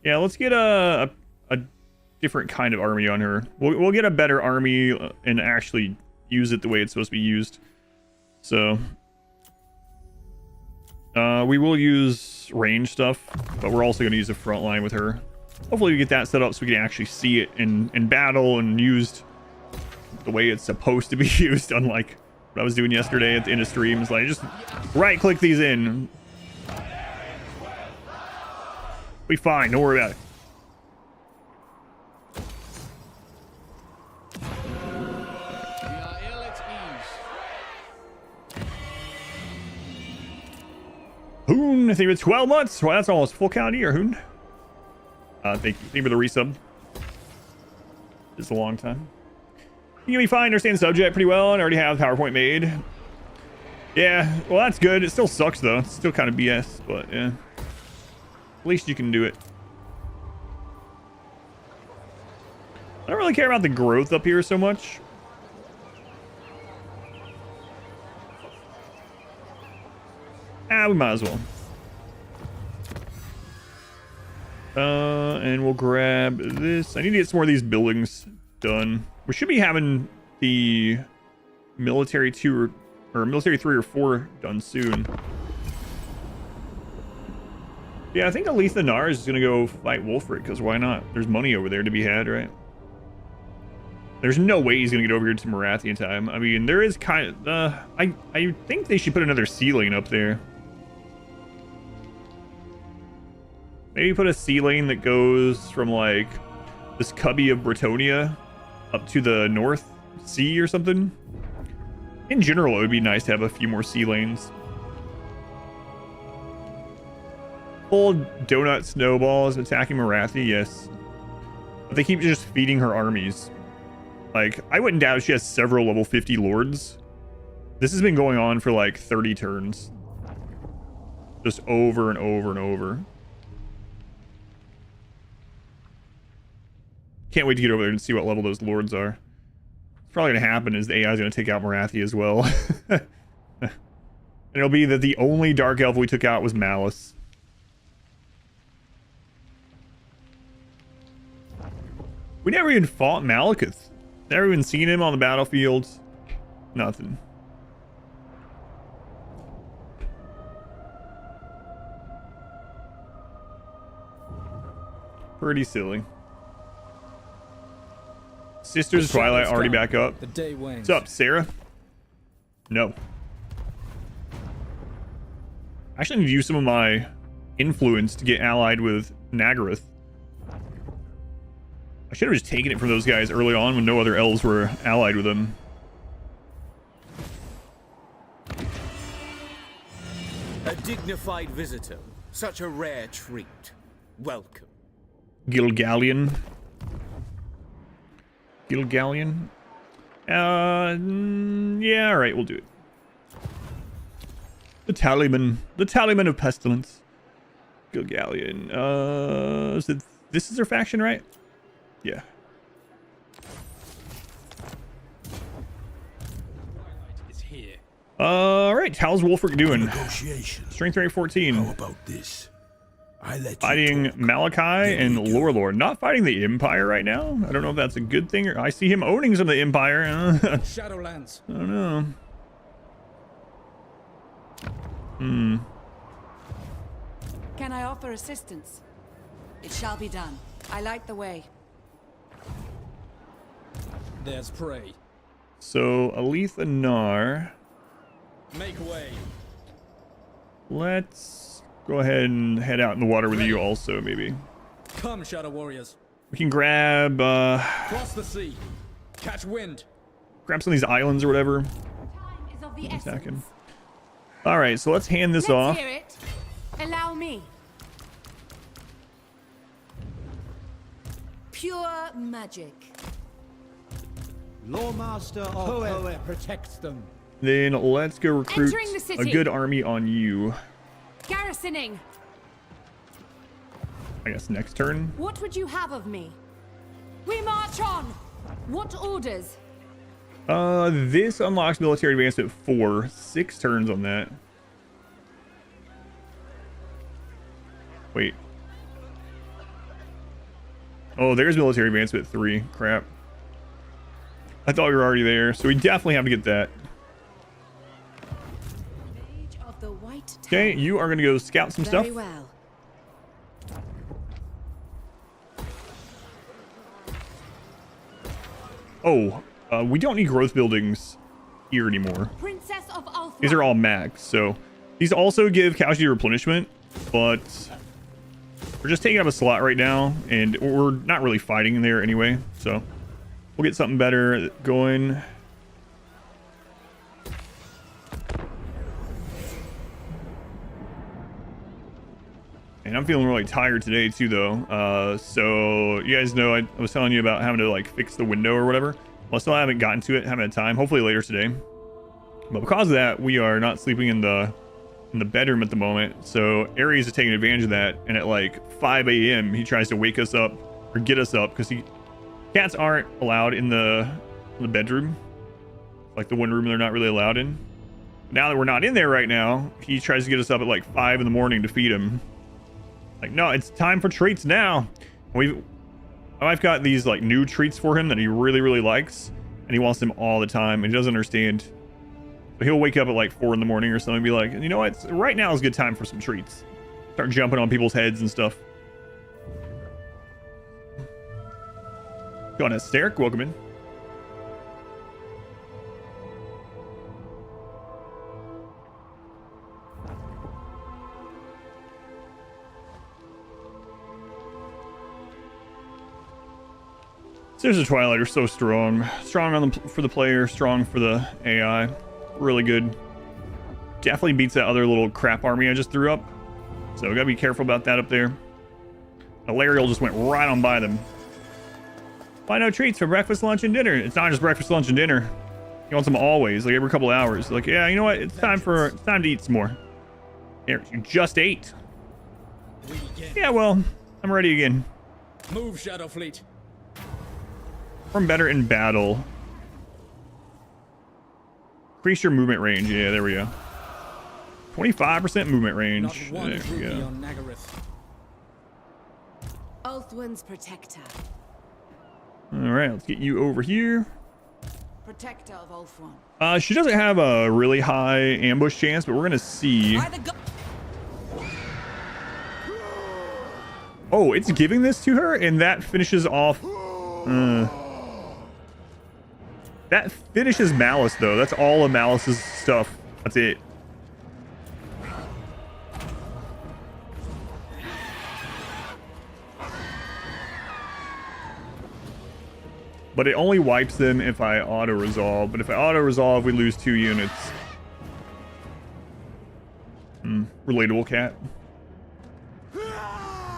Yeah, let's get a different kind of army on her. We'll get a better army and actually use it the way it's supposed to be used. So we will use range stuff, but we're also going to use the front line with her. Hopefully we get that set up so we can actually see it in battle and used the way it's supposed to be used, unlike what I was doing yesterday at the end of stream. It's like, just right click these in. Be fine, don't worry about it. We are ill at ease. Hoon, I think it's 12 months. Well, that's almost full calendar year, Hoon. Thank you. Thank you for the resub. It's a long time. You'll be fine. Understand the subject pretty well and already have PowerPoint made. Yeah, well, that's good. It still sucks, though. It's still kind of BS, but yeah. At least you can do it. I don't really care about the growth up here so much. Yeah, we might as well. And we'll grab this. I need to get some more of these buildings done. We should be having the military 2 or military 3 or 4 done soon. Yeah, I think Alith Anar is gonna go fight Wolfric, because why not? There's money over there to be had, right? There's no way he's gonna get over here to Nagarythe in time. I mean, there is kind of I think they should put another sea lane up there. Maybe put a sea lane that goes from like this cubby of Bretonia up to the North Sea or something. In general, it would be nice to have a few more sea lanes. Full donut snowballs attacking Nagarythe, yes. But they keep just feeding her armies. Like, I wouldn't doubt she has several level 50 lords. This has been going on for like 30 turns. Just over and over and over. Can't wait to get over there and see what level those lords are. What's probably going to happen is the AI is going to take out Nagarythe as well. And it'll be that the only Dark Elf we took out was Malice. We never even fought Malekith. Never even seen him on the battlefield. Nothing. Pretty silly. Sisters of Twilight already back up. The day wanes. What's up, Sarah? No. I actually need to use some of my influence to get allied with Nagarythe. I should have just taken it from those guys early on when no other elves were allied with them. A dignified visitor. Such a rare treat. Welcome. Gilgallion. Gilgallion? Yeah, alright, we'll do it. The Tallyman. The Tallyman of Pestilence. Gilgallion. This is their faction, right? Yeah. It's here. Alright, how's Wolfric doing? Negotiation. Strength rate 14. How about this? I let you Fighting talk. Malachi Then and we go. Lorelor. Not fighting the Empire right now. I don't know if that's a good thing, or I see him owning some of the Empire. Shadowlands. I don't know. Can I offer assistance? It shall be done. I light the way. There's prey. So, Alith Anar. Make way. Let's go ahead and head out in the water with you also, maybe. Come, Shadow Warriors. We can grab, Cross the sea. Catch wind. grab some of these islands or whatever. Time is of the Attacking. Alright, so let's hand this Let's off. hear it. Allow me. Pure magic. Lawmaster of Poe protects them. Then let's go recruit Entering the a city. good army on you. Garrisoning. I guess next turn. What would you have of me? We march on. What orders? This unlocks military advancement 4. 6 turns on that. Wait. Oh, there's military advancement 3. Crap. I thought we were already there, so we definitely have to get that. Mage of the White Okay, Tower. you are going to go scout some Very stuff. well. Oh, we don't need growth buildings here anymore. Princess of Althra. These are all max, so these also give casualty replenishment, but we're just taking up a slot right now, and we're not really fighting in there anyway, so we'll get something better going. And I'm feeling really tired today too, though. So you guys know I was telling you about having to like fix the window or whatever. Well, I still haven't gotten to it, haven't had time. Hopefully later today. But because of that, we are not sleeping in the bedroom at the moment. So Ares is taking advantage of that, and at like 5 a.m. he tries to wake us up or get us up because cats aren't allowed in the bedroom, like the one room they're not really allowed in. Now that we're not in there right now, he tries to get us up at like 5 in the morning to feed him. Like, no, it's time for treats now. I've got these like new treats for him that he really, really likes, and he wants them all the time, and he doesn't understand. So he'll wake up at like 4 in the morning or something and be like, you know what? Right now is a good time for some treats. Start jumping on people's heads and stuff. Go on, Esteric, welcome in. There's a Twilight are so strong. Strong on for the player, strong for the AI. Really good. Definitely beats that other little crap army I just threw up. So we gotta be careful about that up there. Alariel just went right on by them. Why no treats for breakfast, lunch, and dinner? It's not just breakfast, lunch, and dinner. He wants them always, like every couple hours. Like, yeah, you know what? It's time to eat some more. Here, you just ate. Yeah, well, I'm ready again. Move, Shadow Fleet. Perform better in battle. Increase your movement range. Yeah, there we go. 25% movement range. Not one There we rupee go. on Nagarythe. Ulthuan's protector. All right, let's get you over here. Protector of Ulthuan. She doesn't have a really high ambush chance, but we're gonna see. By the go- Oh, it's giving this to her, and that finishes off. That finishes Malice, though. That's all of Malice's stuff. That's it. But it only wipes them if I auto-resolve. But if I auto-resolve, we lose 2 units. Relatable cat.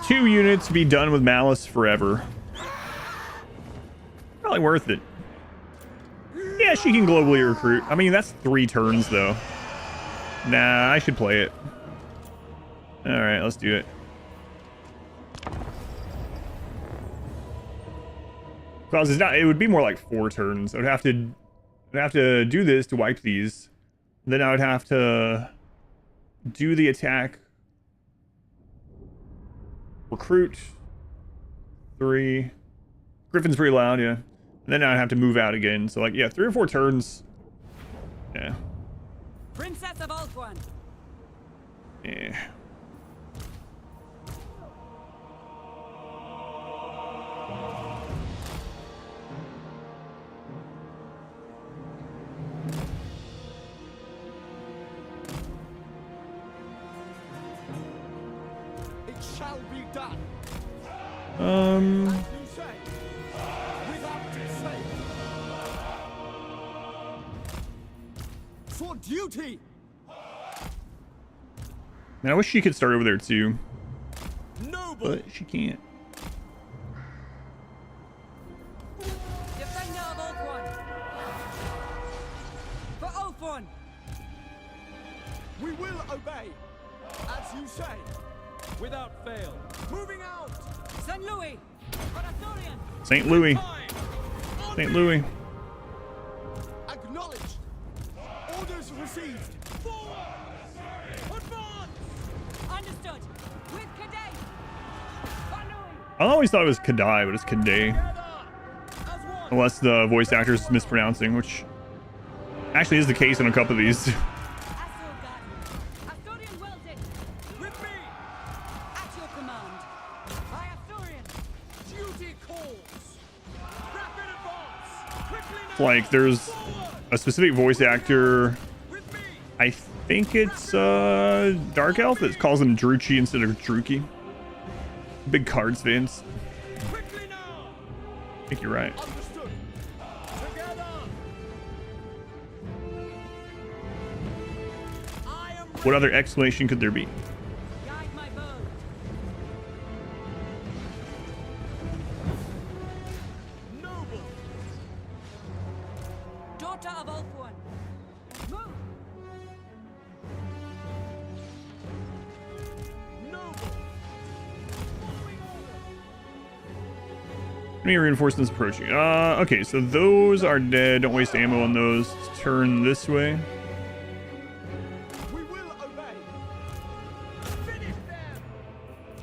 2 units to be done with Malice forever. Probably worth it. Yeah, she can globally recruit. I mean, that's 3 turns, though. Nah, I should play it. Alright, let's do it. Because it's not, it would be more like 4 turns. I'd have to do this to wipe these. Then I would have to do the attack. Recruit. 3. Griffin's pretty loud, yeah. And then I'd have to move out again. So like, yeah, 3 or 4 turns. Yeah. Princess of Ulthuan. Yeah. It shall be done. Um. As you say, without delay. For duty. Man, I wish she could start over there too, Noble. but she can't. Defender of Ulthuan. For Ulthuan. We will obey. As you say. Without fail. Moving out. St. Louis. For Arthurian. St. Louis. Time. On St. me. Louis. Acknowledged. Orders received. Forward. Advance. Understood. With Cadet. For Louis. I always thought it was Kadai, but it's Kadai. As one. Unless the voice actor is mispronouncing, which actually is the case on a couple of these. Arthurian wills it. With me. At your command. By Arthurian. Duty calls. Rapid advance. Quickly now. Like, there's a specific voice actor. With me. I think it's Dark Elf that calls him Druchi instead of Druki. Big Cards fans. Quickly now. I think you're right. Understood. Together. I am What other explanation could there be? Guide my bow. noble. Daughter of Ulthuan. Move. Noble. Enemy reinforcements approaching. Okay, so those are dead. Don't waste ammo on those. Let's turn this way.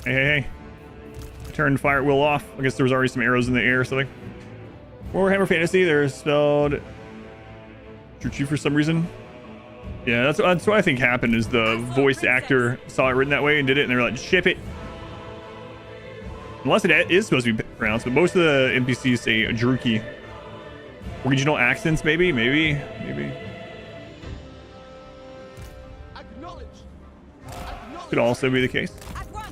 Hey, hey, hey. Turn fire at will off. I guess there was already some arrows in the air or something. Warhammer Fantasy, they're spelled Chuchi for some reason. Yeah, that's what I think happened is the voice actor saw it written that way and did it, and they were like, ship it. Unless it is supposed to be pronounced, but most of the NPCs say Druki. Regional accents, maybe? Maybe. Acknowledge. Could also be the case. At once.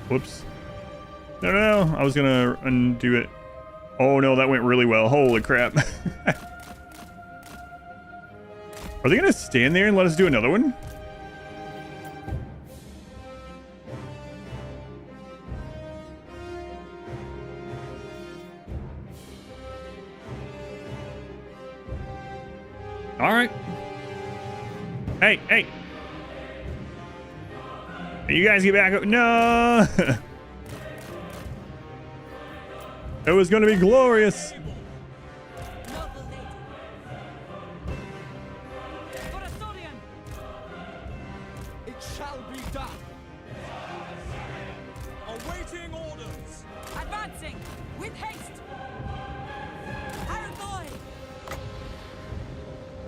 Whoops. No. I was gonna undo it. Oh no, that went really well. Holy crap. Are they gonna stand there and let us do another one? All right. Hey. You guys get back up. No. It was going to be glorious. Noble lady. For Asturian. It shall be done. Awaiting orders. Advancing with haste. Arathoi.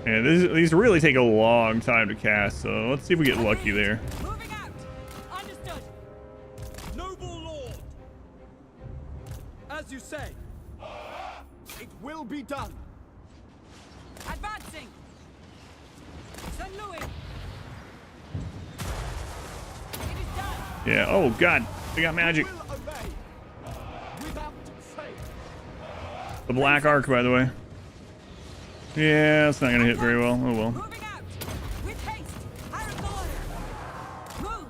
Yeah, these really take a long time to cast, so let's see if we get lucky there. Moving out. Understood. Noble lord. As you say. It will be done. Advancing. St. Louis. It is done. Yeah, oh god, they got magic. Will obey. Without fail. The black arc, by the way. Yeah, it's not gonna hit very well. Oh well. Moving out. With haste. Arathoi. Move.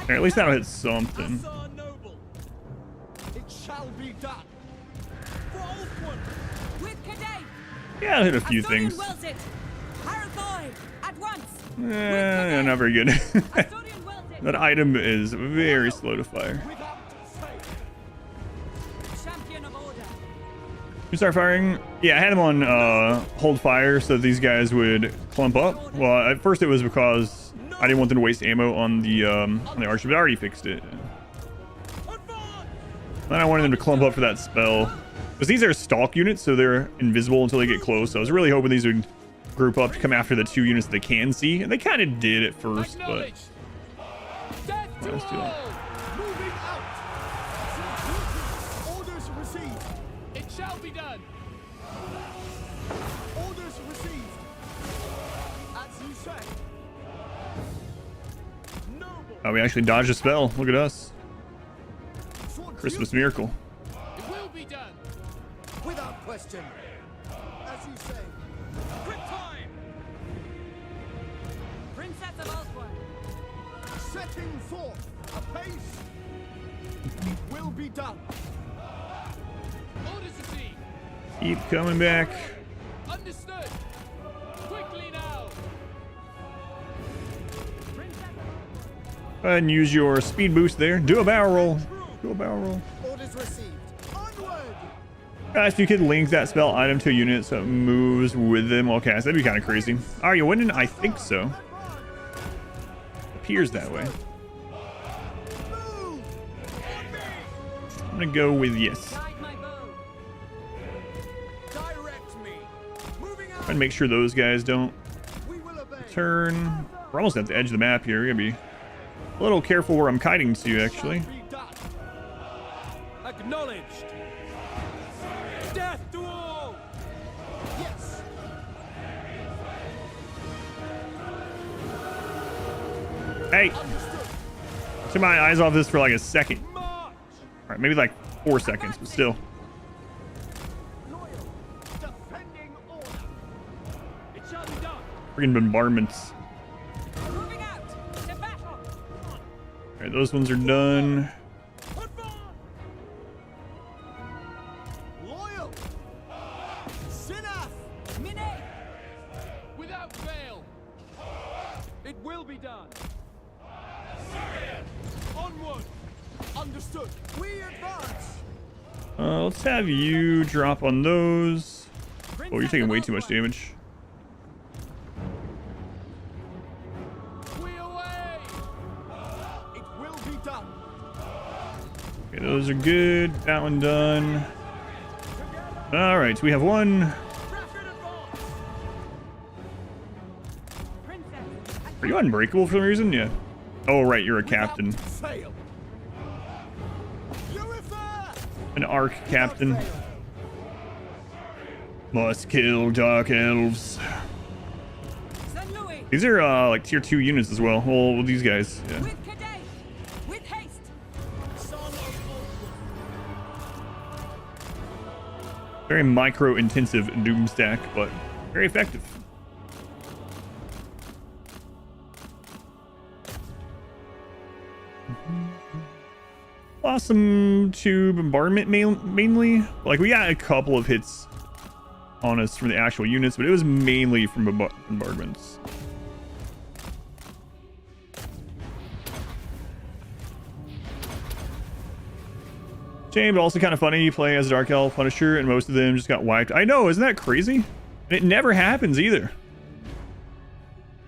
Or at least that'll hit something. Assar noble. It shall be done. For Ulfward. With Cadave. Yeah, it'll hit a few Asturian things. wills it. Arathoi. At once. Not very good. Asturian wills it. That item is very slow to fire. Without fail. Champion of order. You start firing? Yeah, I had him on hold fire so these guys would clump up. Well, at first it was because I didn't want them to waste ammo on the archer, but I already fixed it. Then I wanted them to clump up for that spell. Because these are stalk units, so they're invisible until they get close. So I was really hoping these would group up to come after the two units that they can see. And they kind of did at first, but... Death to That's too long. all. Moving out. Orders received. It shall be done. Orders received. As you say. Noble. Oh, we actually dodged a spell. Look at us. Christmas miracle. It will be done. Without question. As you say. Quick time. Princess of Osborne. Setting forth apace. It will be done. Orders received. Keep coming back. Understood. Quickly now. Go ahead and use your speed boost there. Do a barrel roll. Do a barrel roll. Orders received. Onward. Guys, if you could link that spell item to a unit so it moves with them while cast, that'd be kind of crazy. Are you winning? I think so. Appears that way. Move. I'm gonna go with yes. Guide my bow. Direct me. Moving out. And make sure those guys don't We will obey. turn. We're almost at the edge of the map here. We're gonna be a little careful where I'm kiting to, actually. Be done. Acknowledged. Death to all. Yes. Hey, Understood. took my eyes off this for like a second. March. All right, maybe like 4 seconds, but still. Loyal. Defending order. It shall be done. Freaking bombardments. Moving out. To battle. All right, those ones are done. Advance. Loyal. Sinaf. Minay. Without fail. It will be done. Onward. Understood. We advance. Let's have you drop on those. Oh, you're taking way too much damage. We away! It will be done. Okay, those are good. That one done. All right, so we have one. Are you unbreakable for some reason? Yeah. Oh, right, you're a captain. Fail. An arc captain. Must kill dark elves. These are like tier 2 units as well. Well, these guys. Yeah. With Cadet! With haste! Very micro-intensive doom stack, but very effective. Awesome to bombardment mainly. Like, we got a couple of hits on us from the actual units, but it was mainly from bombardments. Shame, but also kind of funny. You play as a Dark Elf Punisher, and most of them just got wiped. I know, isn't that crazy? And it never happens either.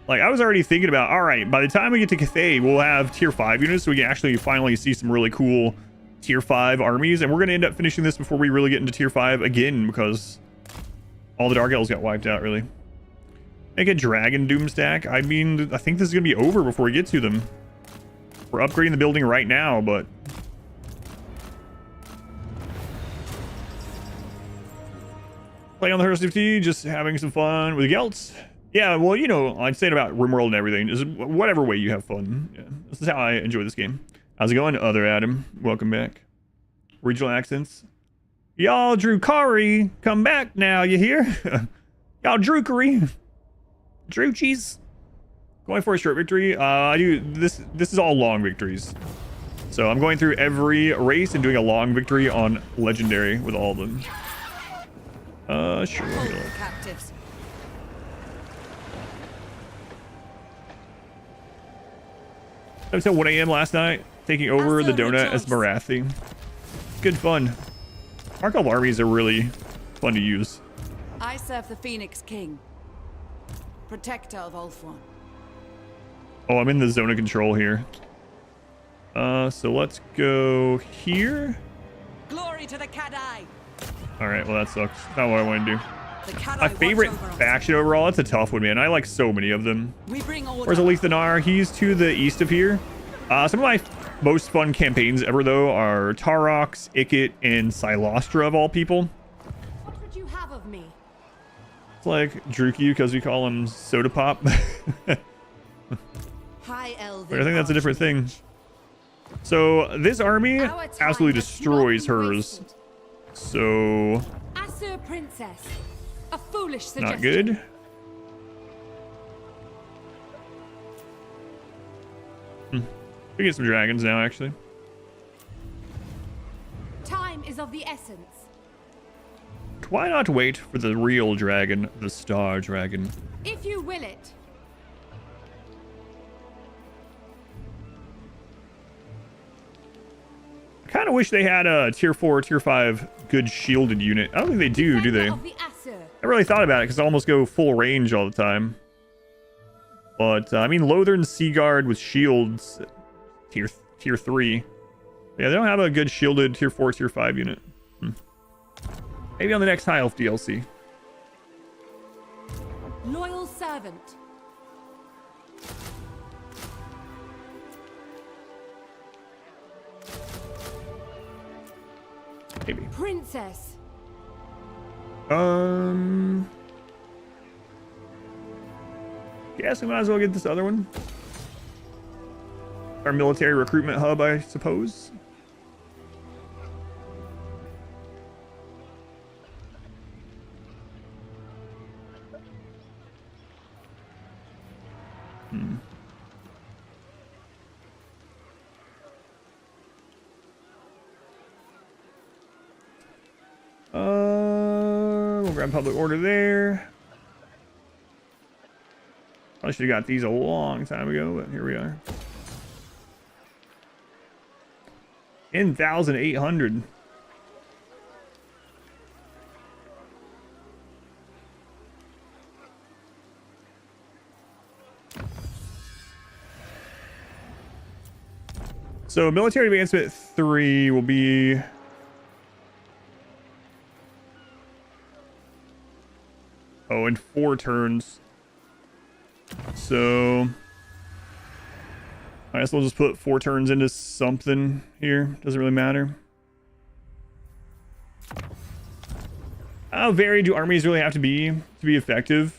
Like, I was already thinking about, all right, by the time we get to Cathay, we'll have tier 5 units, so we can actually finally see some really cool tier 5 armies, and we're going to end up finishing this before we really get into tier 5 again, because all the Dark Elves got wiped out, really. Make a Dragon Doom stack. I mean, I think this is going to be over before we get to them. We're upgrading the building right now, but... Play on the Hearst of Tea, just having some fun with Gelts. Yeah, well, you know, I'd say it about RimWorld and everything. Is whatever way you have fun. Yeah, this is how I enjoy this game. How's it going, Other Adam? Welcome back. Regional accents. Y'all Drukari, come back now, you hear? Y'all Drukari. Druchies. Going for a short victory. I do this is all long victories. So I'm going through every race and doing a long victory on legendary with all of them. Sure. Captives. Until 1 a.m. last night, taking over the donut as Nagarythe. Good fun. Dark Elf armies are really fun to use. I serve the Phoenix King, protector of Ulthuan. Oh, I'm in the zone of control here. So let's go here. Glory to the Kadai. All right, well, that sucks. Not what I want to do. The Kadai My favorite watch over us. faction overall, it's a tough one, man. I like so many of them. We bring order. Where's Alith Anar? He's to the east of here. Some of my most fun campaigns ever, though, are Tarox, Ikit, and Silostra, of all people. What would you have of me? It's like Druki, because we call him Soda Pop. High Elven. But I think that's a different thing. So this army Our time absolutely has destroys not been hers. wasted. So Asur Princess. A foolish suggestion. not good. We get some dragons now, actually. Time is of the essence. Why not wait for the real dragon, the Star Dragon? If you will it. I kind of wish they had a tier 4, tier 5 good shielded unit. I don't think they do they? Defender of the Asur. I really thought about it because I almost go full range all the time. But, I mean, Lothern Seaguard with shields, tier 3. Yeah, they don't have a good shielded tier 4, tier 5 unit. Maybe on the next High Elf DLC. Loyal servant. Maybe. Princess. Guess we might as well get this other one. Our military recruitment hub, I suppose. We'll grab public order there. I should have got these a long time ago, but here we are. 10,800. So military advancement 3 will be... Oh, in 4 turns. So... I guess we'll just put 4 turns into something here. Doesn't really matter. How varied do armies really have to be effective?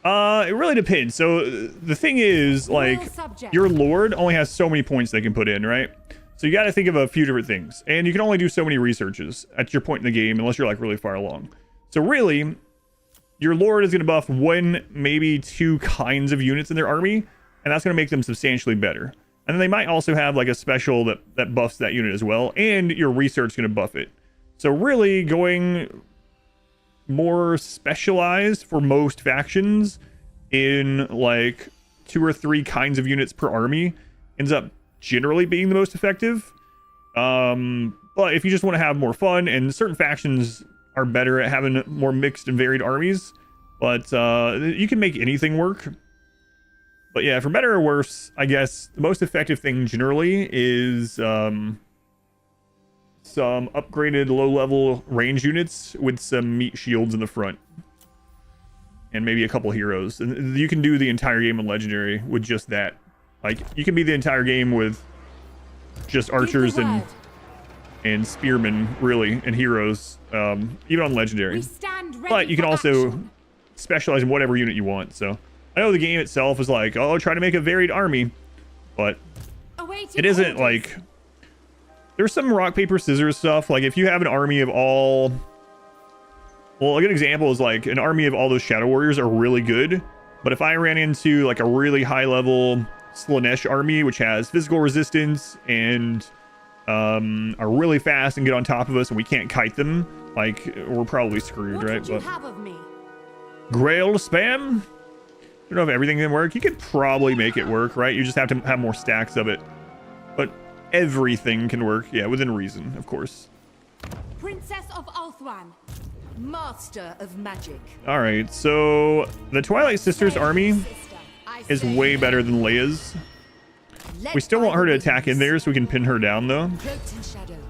It really depends. So the thing is, like, your lord only has so many points they can put in, right? So you got to think of a few different things, and you can only do so many researches at your point in the game unless you're like really far along. So really, your lord is going to buff 1, maybe 2 kinds of units in their army, and that's going to make them substantially better. And then they might also have like a special that buffs that unit as well, and your research is going to buff it. So really going more specialized for most factions in like 2 or 3 kinds of units per army ends up generally being the most effective. But if you just want to have more fun, and certain factions are better at having more mixed and varied armies, but you can make anything work. But yeah, for better or worse, I guess the most effective thing generally is some upgraded low-level range units with some meat shields in the front. And maybe a couple heroes. And you can do the entire game on Legendary with just that. Like, you can be the entire game with just archers and spearmen, really, and heroes, even on Legendary. But you can also specialize in whatever unit you want. So I know the game itself is like, oh, try to make a varied army. But it isn't like... There's some rock, paper, scissors stuff. Like, if you have an army of all... Well, a good example is, like, an army of all those Shadow Warriors are really good. But if I ran into, like, a really high-level Slanesh army, which has physical resistance and are really fast and get on top of us, and we can't kite them, like, we're probably screwed, right? But Grail spam? I don't know if everything can work. You could probably make it work, right? You just have to have more stacks of it. But... everything can work, yeah, within reason, of course. Princess of Althwan, master of magic. All right, so the Twilight Sisters army is way better than Leia's. We still want her to attack in there so we can pin her down, though.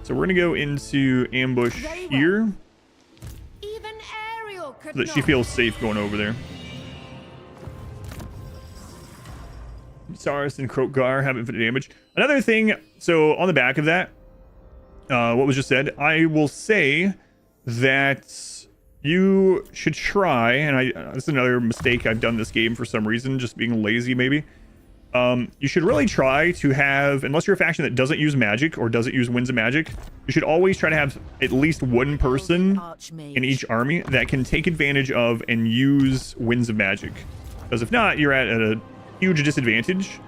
So we're gonna go into ambush here so that she feels safe going over there. Saurus and Krokgar have infinite damage. Another thing, so on the back of that, what was just said, I will say that you should try, and this is another mistake I've done this game for some reason, just being lazy maybe. You should really try to have, unless you're a faction that doesn't use magic or doesn't use Winds of Magic, you should always try to have at least 1 person in each army that can take advantage of and use Winds of Magic. Because if not, you're at a huge disadvantage.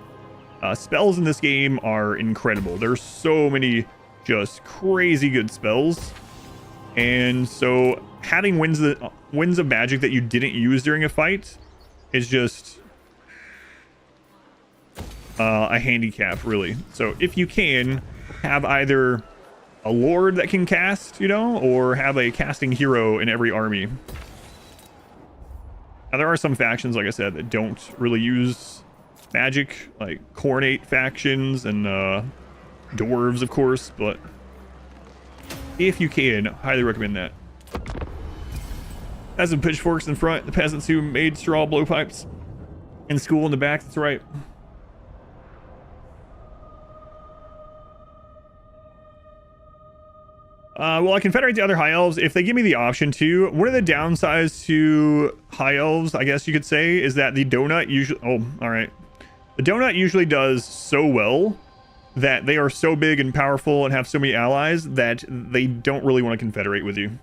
Spells in this game are incredible. There's so many just crazy good spells, and so having winds of magic that you didn't use during a fight is just a handicap, really. So if you can have either a lord that can cast, you know, or have a casting hero in every army. Now there are some factions, like I said, that don't really use magic, like Cornate factions and dwarves, of course, but if you can, highly recommend that. Has some pitchforks in front, the peasants who made straw blowpipes. In school in the back, that's right. Well, I confederate the other high elves if they give me the option to. One of the downsides to high elves, I guess you could say, is that the donut usually... Oh, all right. The donut usually does so well that they are so big and powerful and have so many allies that they don't really want to confederate with you.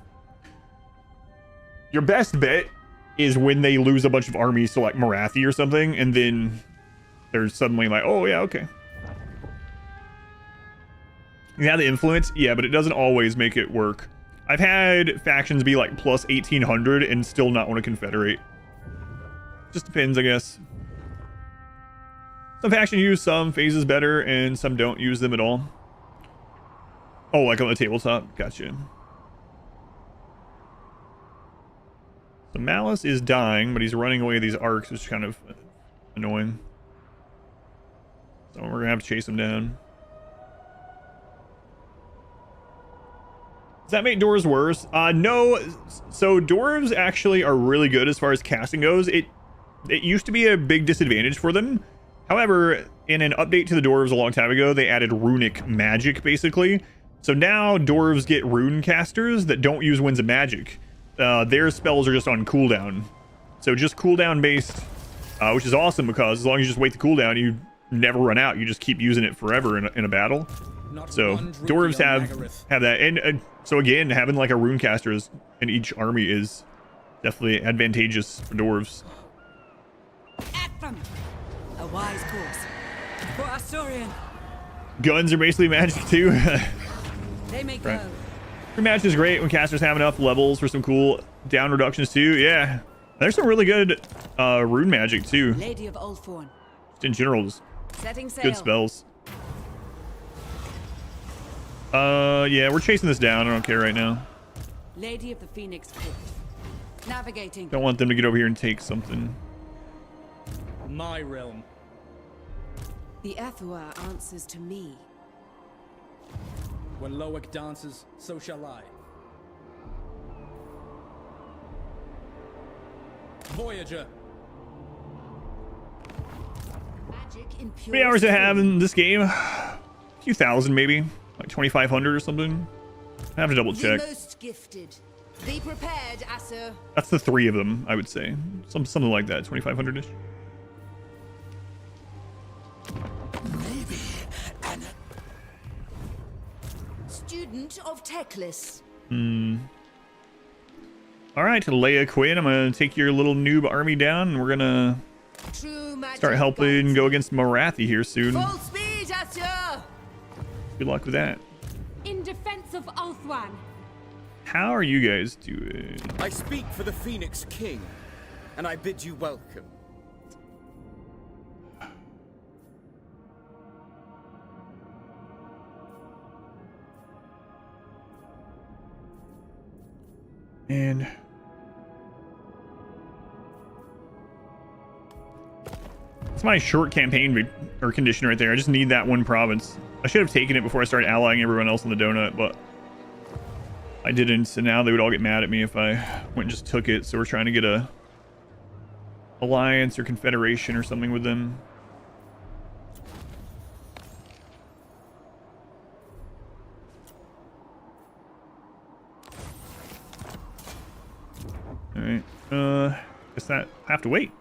Your best bet is when they lose a bunch of armies to like Nagarythe or something, and then they're suddenly like, oh yeah, okay. Yeah, the influence, yeah, but it doesn't always make it work. I've had factions be like plus 1800 and still not want to confederate. Just depends, I guess. Some factions use some phases better and some don't use them at all. Oh, like on the tabletop? Gotcha. So Malice is dying, but he's running away with these arcs, which is kind of annoying. So we're gonna have to chase him down. Does that make dwarves worse? No. So dwarves actually are really good as far as casting goes. It used to be a big disadvantage for them. However, in an update to the dwarves a long time ago, they added runic magic, basically. So now dwarves get rune casters that don't use winds of magic. Their spells are just on cooldown. So just cooldown based, which is awesome because as long as you just wait the cooldown, you never run out. You just keep using it forever in a battle. So dwarves have that. And so again, having like a rune caster in each army is definitely advantageous for dwarves. At them! A wise course. For Asturian. Guns are basically magic too. They may go. Right. Rematch is great when casters have enough levels for some cool down reductions too. Yeah. There's some really good rune magic too. Lady of Ulthorn. Just in general, just Setting sail. good spells. Yeah, we're chasing this down. I don't care right now. Lady of the Phoenix Court. Navigating. Don't want them to get over here and take something. My realm. The Ethuar answers to me. When Loic dances, so shall I. Voyager. Magic in pure 3 hours to have stone. in this game. A few thousand maybe. Like 2,500 or something. I have to double check. The most gifted. Be prepared, Asur. That's the 3 of them, I would say. Something like that, 2,500-ish. Maybe an Student of Teclis. All right, Leia Quinn, I'm gonna take your little noob army down, and we're gonna True magic. start helping go against Nagarythe here soon. Full speed, Asur. Good luck with that. In defense of Ulthwan. How are you guys doing? I speak for the Phoenix King, and I bid you welcome. And it's my short campaign or condition right there. I just need that one province. I should have taken it before I started allying everyone else in the donut, but I didn't. And now they would all get mad at me if I went and just took it. So we're trying to get a alliance or confederation or something with them. All right. Guess that I have to wait.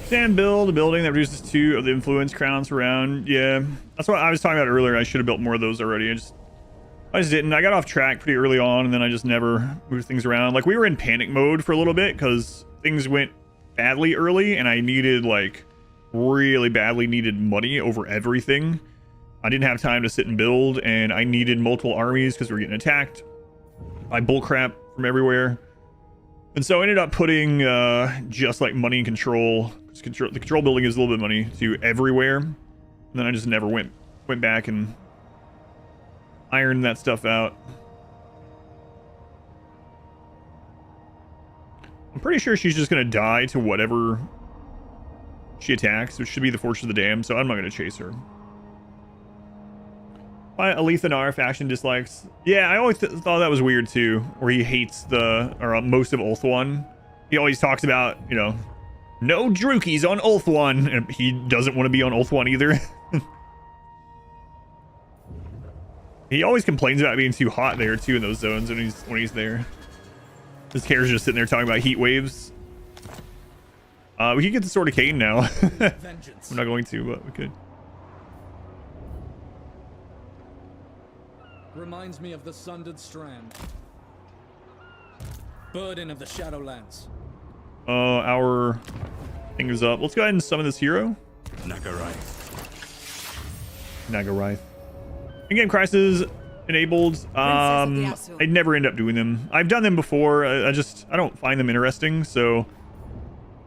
Stand build a building that reduces 2 of the influence crowns around. Yeah, that's what I was talking about earlier. I should have built more of those already. I just didn't. I got off track pretty early on, and then I just never moved things around. Like, we were in panic mode for a little bit because things went badly early, and I needed, like, really badly needed money over everything. I didn't have time to sit and build, and I needed multiple armies because we were getting attacked by bullcrap from everywhere. And so I ended up putting just like money and control. The control building is a little bit of money to everywhere. And then I just never went back and ironed that stuff out. I'm pretty sure she's just gonna die to whatever she attacks, which should be the Fortress of the Damned, so I'm not gonna chase her. Alith Anar faction dislikes. Yeah, I always thought that was weird too, where he hates most of Ulthuan. He always talks about, you know, no Drukis on Ulthuan, and he doesn't want to be on Ulthuan either. He always complains about being too hot there too in those zones when he's there. His character's just sitting there talking about heat waves. We could get the Sword of Cain now. I'm not going to, but we could. Reminds me of the Sundered Strand. Burden of the Shadowlands. Our thing is up. Let's go ahead and summon this hero. Nagarythe. In-game crisis enabled. I never end up doing them. I've done them before. I don't find them interesting, so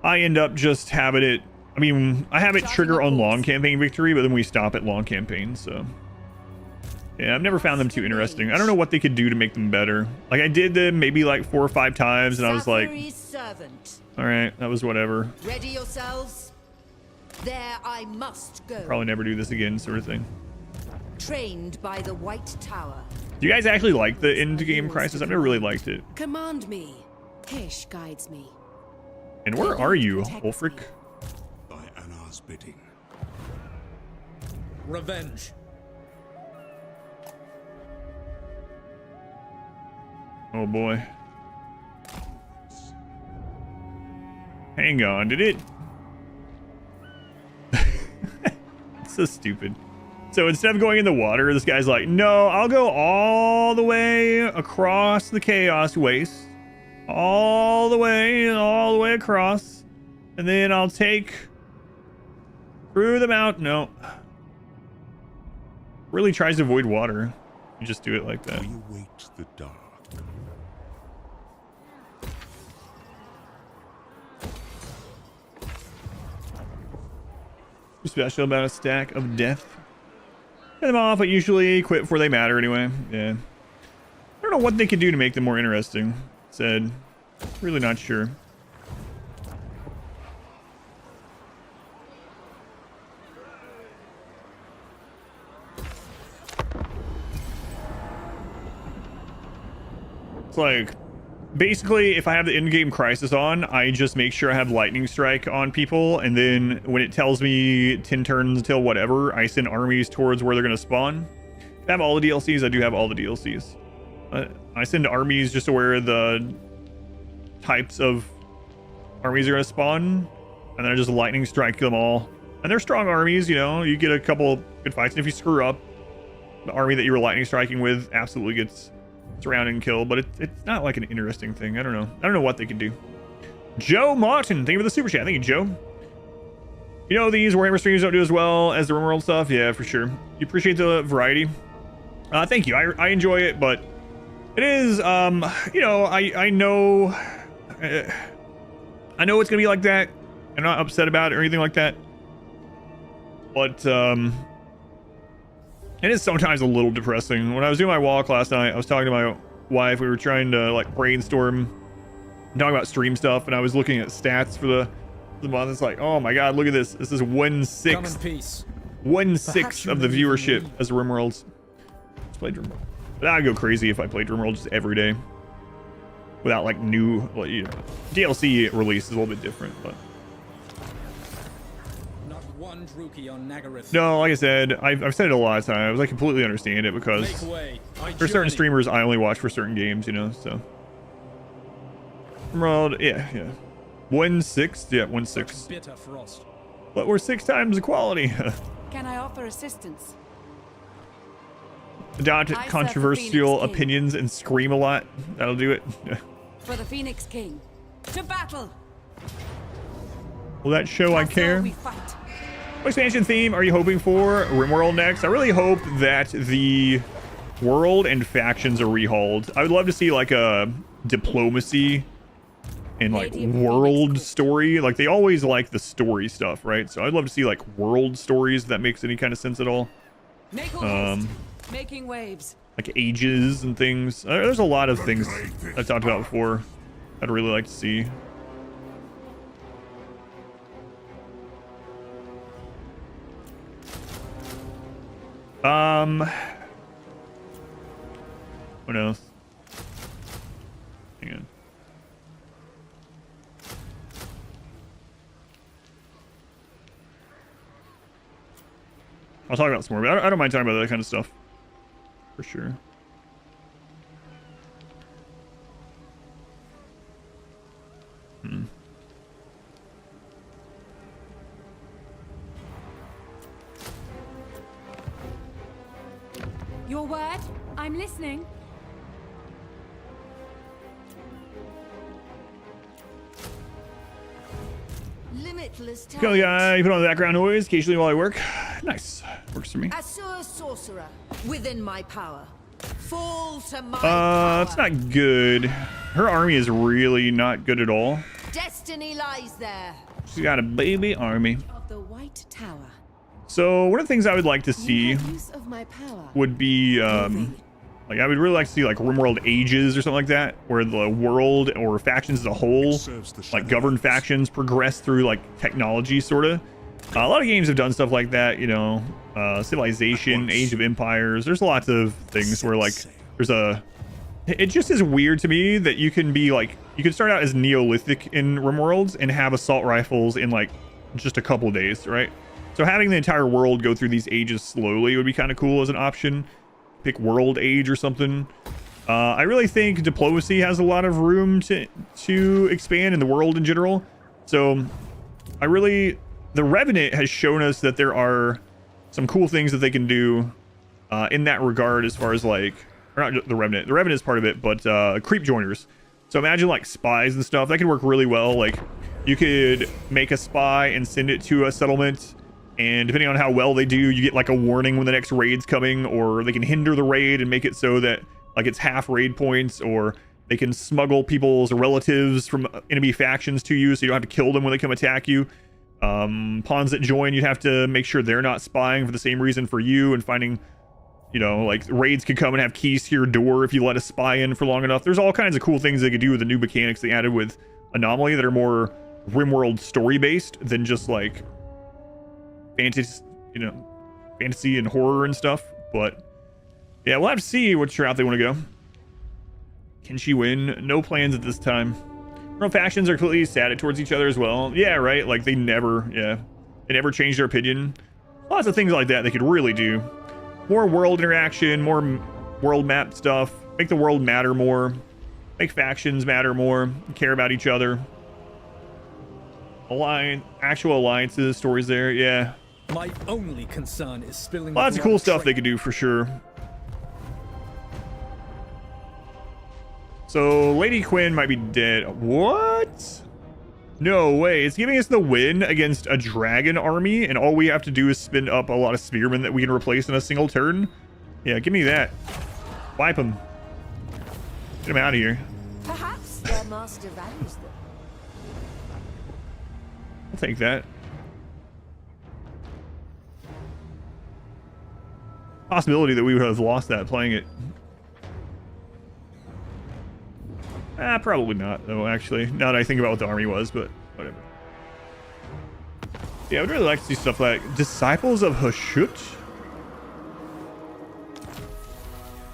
I end up just having it I mean, I have it trigger on long campaign victory, but then we stop at long campaign, so. Yeah, I've never found them too interesting. I don't know what they could do to make them better. Like, I did them maybe like 4 or 5 times, and I was like, all right, that was whatever. Ready yourselves. There I must go. Probably never do this again, sort of thing. Trained by the White Tower. Do you guys actually like the end-game crisis? I've never really liked it. Command me. Hish guides me. And where are you, Ulfric? By Anar's bidding. Revenge. Oh boy. Hang on, did it? It's so stupid. So instead of going in the water, this guy's like, no, I'll go all the way across the Chaos Waste. All the way across. And then I'll take through the mountain. No. Really tries to avoid water. You just do it like that. We await the dark. Special about a stack of death. Get them off, but usually quit before they matter anyway. Yeah. I don't know what they could do to make them more interesting. Said, really not sure. It's like, basically, if I have the in-game crisis on, I just make sure I have lightning strike on people, and then when it tells me 10 turns until whatever, I send armies towards where they're going to spawn. If I have all the DLCs, I do have all the DLCs. I send armies just to where the types of armies are going to spawn, and then I just lightning strike them all. And they're strong armies, you know, you get a couple good fights, and if you screw up, the army that you were lightning striking with absolutely gets surrounded and killed, but it's not like an interesting thing. I don't know what they could do. Joe Martin, thank you for the super chat. Thank you, Joe. You know, these Warhammer streams don't do as well as the RimWorld stuff. Yeah, for sure. You appreciate the variety. Thank you. I enjoy it, but it is, you know, I know it's gonna be like that. I'm not upset about it or anything like that, but it is sometimes a little depressing. When I was doing my walk last night, I was talking to my wife. We were trying to like brainstorm, talking about stream stuff, and I was looking at stats for the month. It's like, oh my god, look at this. This is 1/6 of the viewership as RimWorlds. Just played RimWorld. But I'd go crazy if I played RimWorld just every day without like new, well, you know, DLC release is a little bit different, but. On Nagarythe. No, like I said, I've said it a lot of times. I completely understand it because there's certain streamers I only watch for certain games, you know, so. World, yeah. 1/6, yeah, 1/6. Bitter frost. But we're 6 times the quality. Can I offer assistance? Adopt controversial opinions and scream a lot. That'll do it. For the Phoenix King. To battle! Will that show I care? We fight. What expansion theme are you hoping for RimWorld next? I really hope that the world and factions are rehauled. I would love to see like a diplomacy and like world story. Like they always like the story stuff, right? So I'd love to see like world stories, if that makes any kind of sense at all. Making waves. Like ages and things. There's a lot of things I've talked about before I'd really like to see. What else? Hang on. I'll talk about some more, but I don't mind talking about that kind of stuff. For sure. Your word? I'm listening. Limitless talent. Kelly guy, put on the background noise occasionally while I work. Nice. Works for me. Assur sorcerer within my power. Fall to my power. It's not good. Her army is really not good at all. Destiny lies there. She's got a baby army. Of the White Tower. So one of the things I would like to see Use of my power. would be like I would really like to see like RimWorld Ages or something like that, where the world or factions as a whole, Serves the like shadow. governed factions, progress through like technology sort of. A lot of games have done stuff like that, you know, Civilization, Age of Empires. There's lots of things where like there's a. It just is weird to me that you can be like, you can start out as Neolithic in RimWorlds and have assault rifles in like just a couple days, right? So having the entire world go through these ages slowly would be kind of cool as an option. Pick World Age or something. I really think diplomacy has a lot of room to expand in the world in general. So the Revenant has shown us that there are some cool things that they can do in that regard, as far as like, or not the Revenant. The Revenant is part of it, but creep joiners. So imagine like spies and stuff. That could work really well. Like you could make a spy and send it to a settlement, and depending on how well they do, you get like a warning when the next raid's coming, or they can hinder the raid and make it so that like it's half raid points, or they can smuggle people's relatives from enemy factions to you so you don't have to kill them when they come attack you. Pawns that join, you'd have to make sure they're not spying for the same reason for you, and finding, you know, like raids could come and have keys to your door if you let a spy in for long enough. There's all kinds of cool things they could do with the new mechanics they added with Anomaly that are more RimWorld story based than just like fantasy, you know, fantasy and horror and stuff. But yeah, we'll have to see which route they want to go. Can she win? No plans at this time. Real factions are completely static towards each other as well. Yeah, right. Like they never change their opinion. Lots of things like that they could really do. More world interaction, more world map stuff. Make the world matter more. Make factions matter more. Care about each other. Actual alliances, stories there. Yeah. My only concern is spilling. Lots of cool stuff they could do for sure. So Lady Quinn might be dead. What? No way. It's giving us the win against a dragon army, and all we have to do is spin up a lot of spearmen that we can replace in a single turn. Yeah, give me that. Wipe them. Get them out of here. Perhaps their master values them. I'll take that. Possibility that we would have lost that playing it. Probably not, though, actually. Now that I think about what the army was, but whatever. Yeah, I would really like to see stuff like Disciples of Hashut?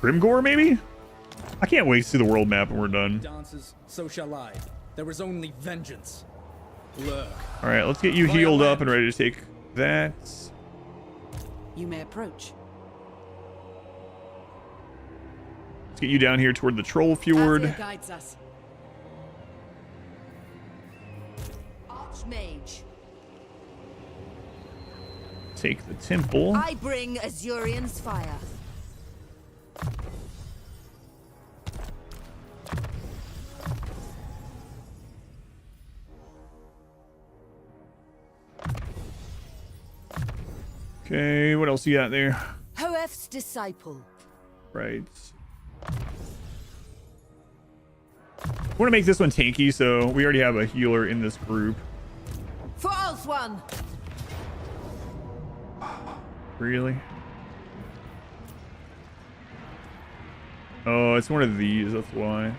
Grimgore, maybe? I can't wait to see the world map when we're done. Dances, so shall I. There is only vengeance. Lurk. Alright, let's get you healed up and ready to take that. You may approach. Let's get you down here toward the Troll Fjord. Althea guides us. Archmage. Take the temple. I bring Azurian's fire. Okay, what else you got there? Hoef's disciple. Right. I want to make this one tanky, so we already have a healer in this group. False one. Really? Oh, it's one of these, that's why.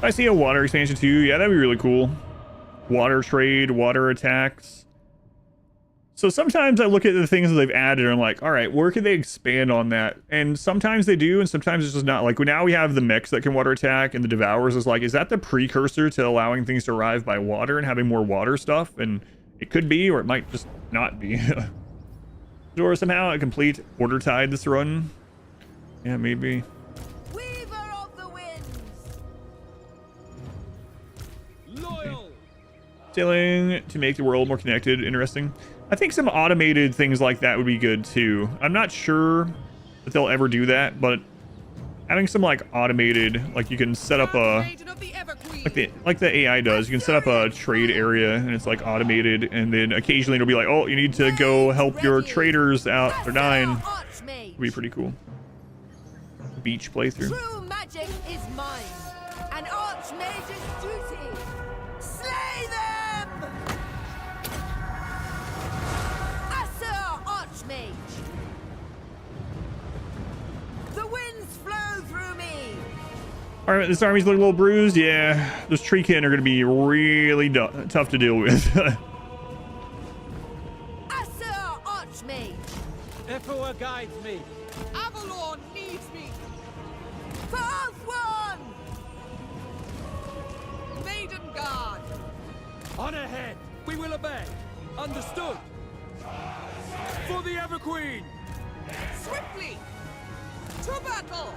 I see a water expansion too. Yeah, that'd be really cool. Water trade, water attacks. So sometimes I look at the things that they've added and I'm like, all right, where can they expand on that? And sometimes they do, and sometimes it's just not. Like now we have the mechs that can water attack, and the Devourers is like, is that the precursor to allowing things to arrive by water and having more water stuff? And it could be, or it might just not be. Or somehow a complete order tide this run. Yeah, maybe. Weaver of the winds. Loyal. Sailing to make the world more connected. Interesting. I think some automated things like that would be good too. I'm not sure that they'll ever do that, but having some like automated, like you can set up a like the AI does, you can set up a trade area and it's like automated, and then occasionally it'll be like, oh, you need to go help your traders out, they're dying. It'd be pretty cool. Beach playthrough. True magic is mine. An archmage Archmage's duty! Slay them! Assur, Archmage! The winds flow through me! All right, this army's looking a little bruised. Yeah, those tree kin are going to be really tough to deal with. Assur, Archmage! Ifua guides me. Avalon needs me. For Ulthuan! Maiden Guard. On ahead. We will obey. Understood. For the Everqueen. Swiftly. To battle.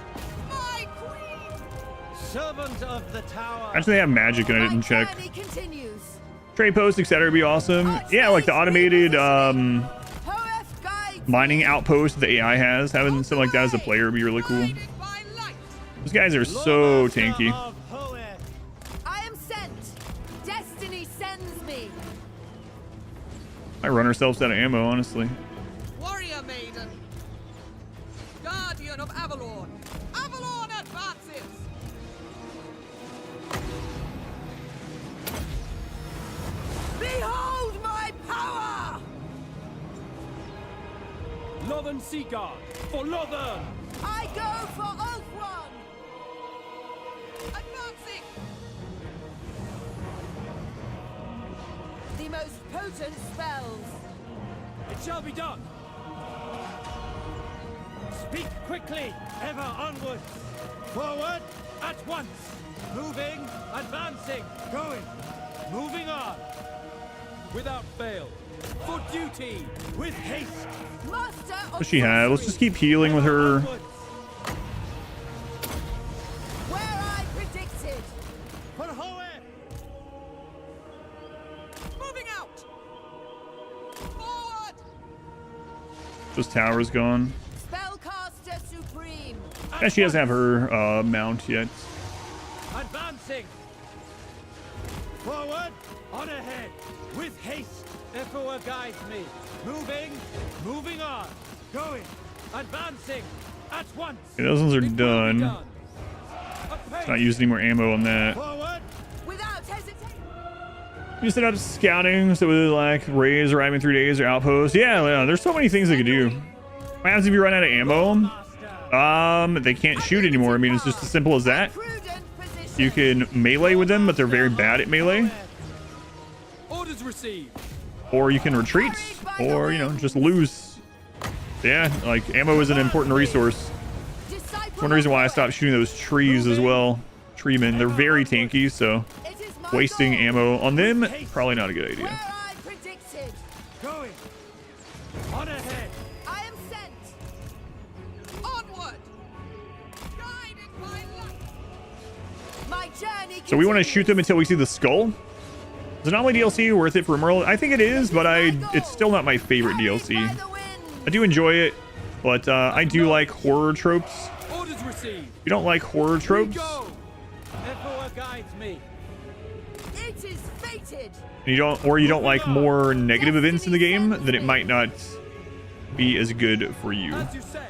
My queen. Servant of the tower. Actually, they have magic and I didn't check. journey continues. Trade posts, etc. would be awesome. Yeah, like the automated Hoeth guides mining outpost the AI has. Having something like that as a player would be really cool. Guided by light. Those guys are so tanky. Of Hoeth. I am sent. Destiny sends me. Might run ourselves out of ammo, honestly. Warrior maiden. Guardian of Avalon. Avalon advances. Behold my power! Lothern Seaguard. For Lothern. I go for Ulthuan! Advancing. The most potent spells. It shall be done. Speak quickly. Ever onward. Forward. At once. Moving. Advancing. Going. Moving on. Without fail. For duty. With haste. Master of What she had. Let's just keep healing with her. Onwards. where I predicted. For Hoeth. Moving out. Forward. This tower's gone. Spellcaster supreme. Yeah, she doesn't have her mount yet. Advancing. Forward. On ahead. With haste. Ifua guides me. Moving. Moving on. Going. Advancing. At once. Okay, those ones are It will be done. Apace. Not using any more ammo on that. Forward. Without hesitation. You set up scouting, so with like raids arriving in 3 days or outposts. Yeah, there's so many things they could do. What happens if you run out of ammo? Master. They can't shoot anymore. I mean, it's just as simple as that. Prudent position. You can melee with them, but they're very bad at melee. Orders received. Or you can retreat, or, you know, just lose. Yeah, like ammo is an important resource. Disciple One reason why I of stopped shooting those trees as well. Treemen, they're very tanky, so It is my wasting goal. ammo on them, probably not a good Where idea. I predicted. Going. On ahead. I am sent. Onward. Guided by light. My journey. So we want to shoot them until we see the skull. Is Anomaly DLC worth it for Immortal? I think it is, but it's still not my favorite DLC. I do enjoy it, but I do like horror tropes. Orders received. If you don't like horror tropes, Go. Ifua guides me. It is fated. and you don't like more negative events in the game, then it might not be as good for you. As you say.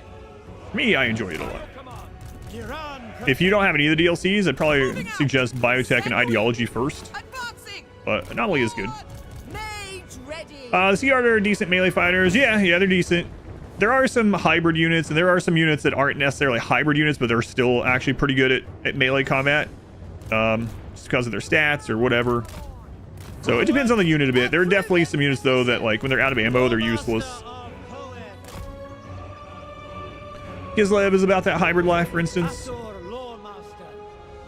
For me, I enjoy it a lot. Come on. Giran. If you don't have any of the DLCs, I'd probably suggest Biotech and Ideology first, Advancing. but Anomaly is good. Mage ready. The Sea Art are decent melee fighters. Yeah, they're decent. There are some hybrid units, and there are some units that aren't necessarily hybrid units, but they're still actually pretty good at melee combat, just because of their stats or whatever. So it depends on the unit a bit. There are definitely some units, though, that like when they're out of ammo, they're useless. Kislev is about that hybrid life, for instance.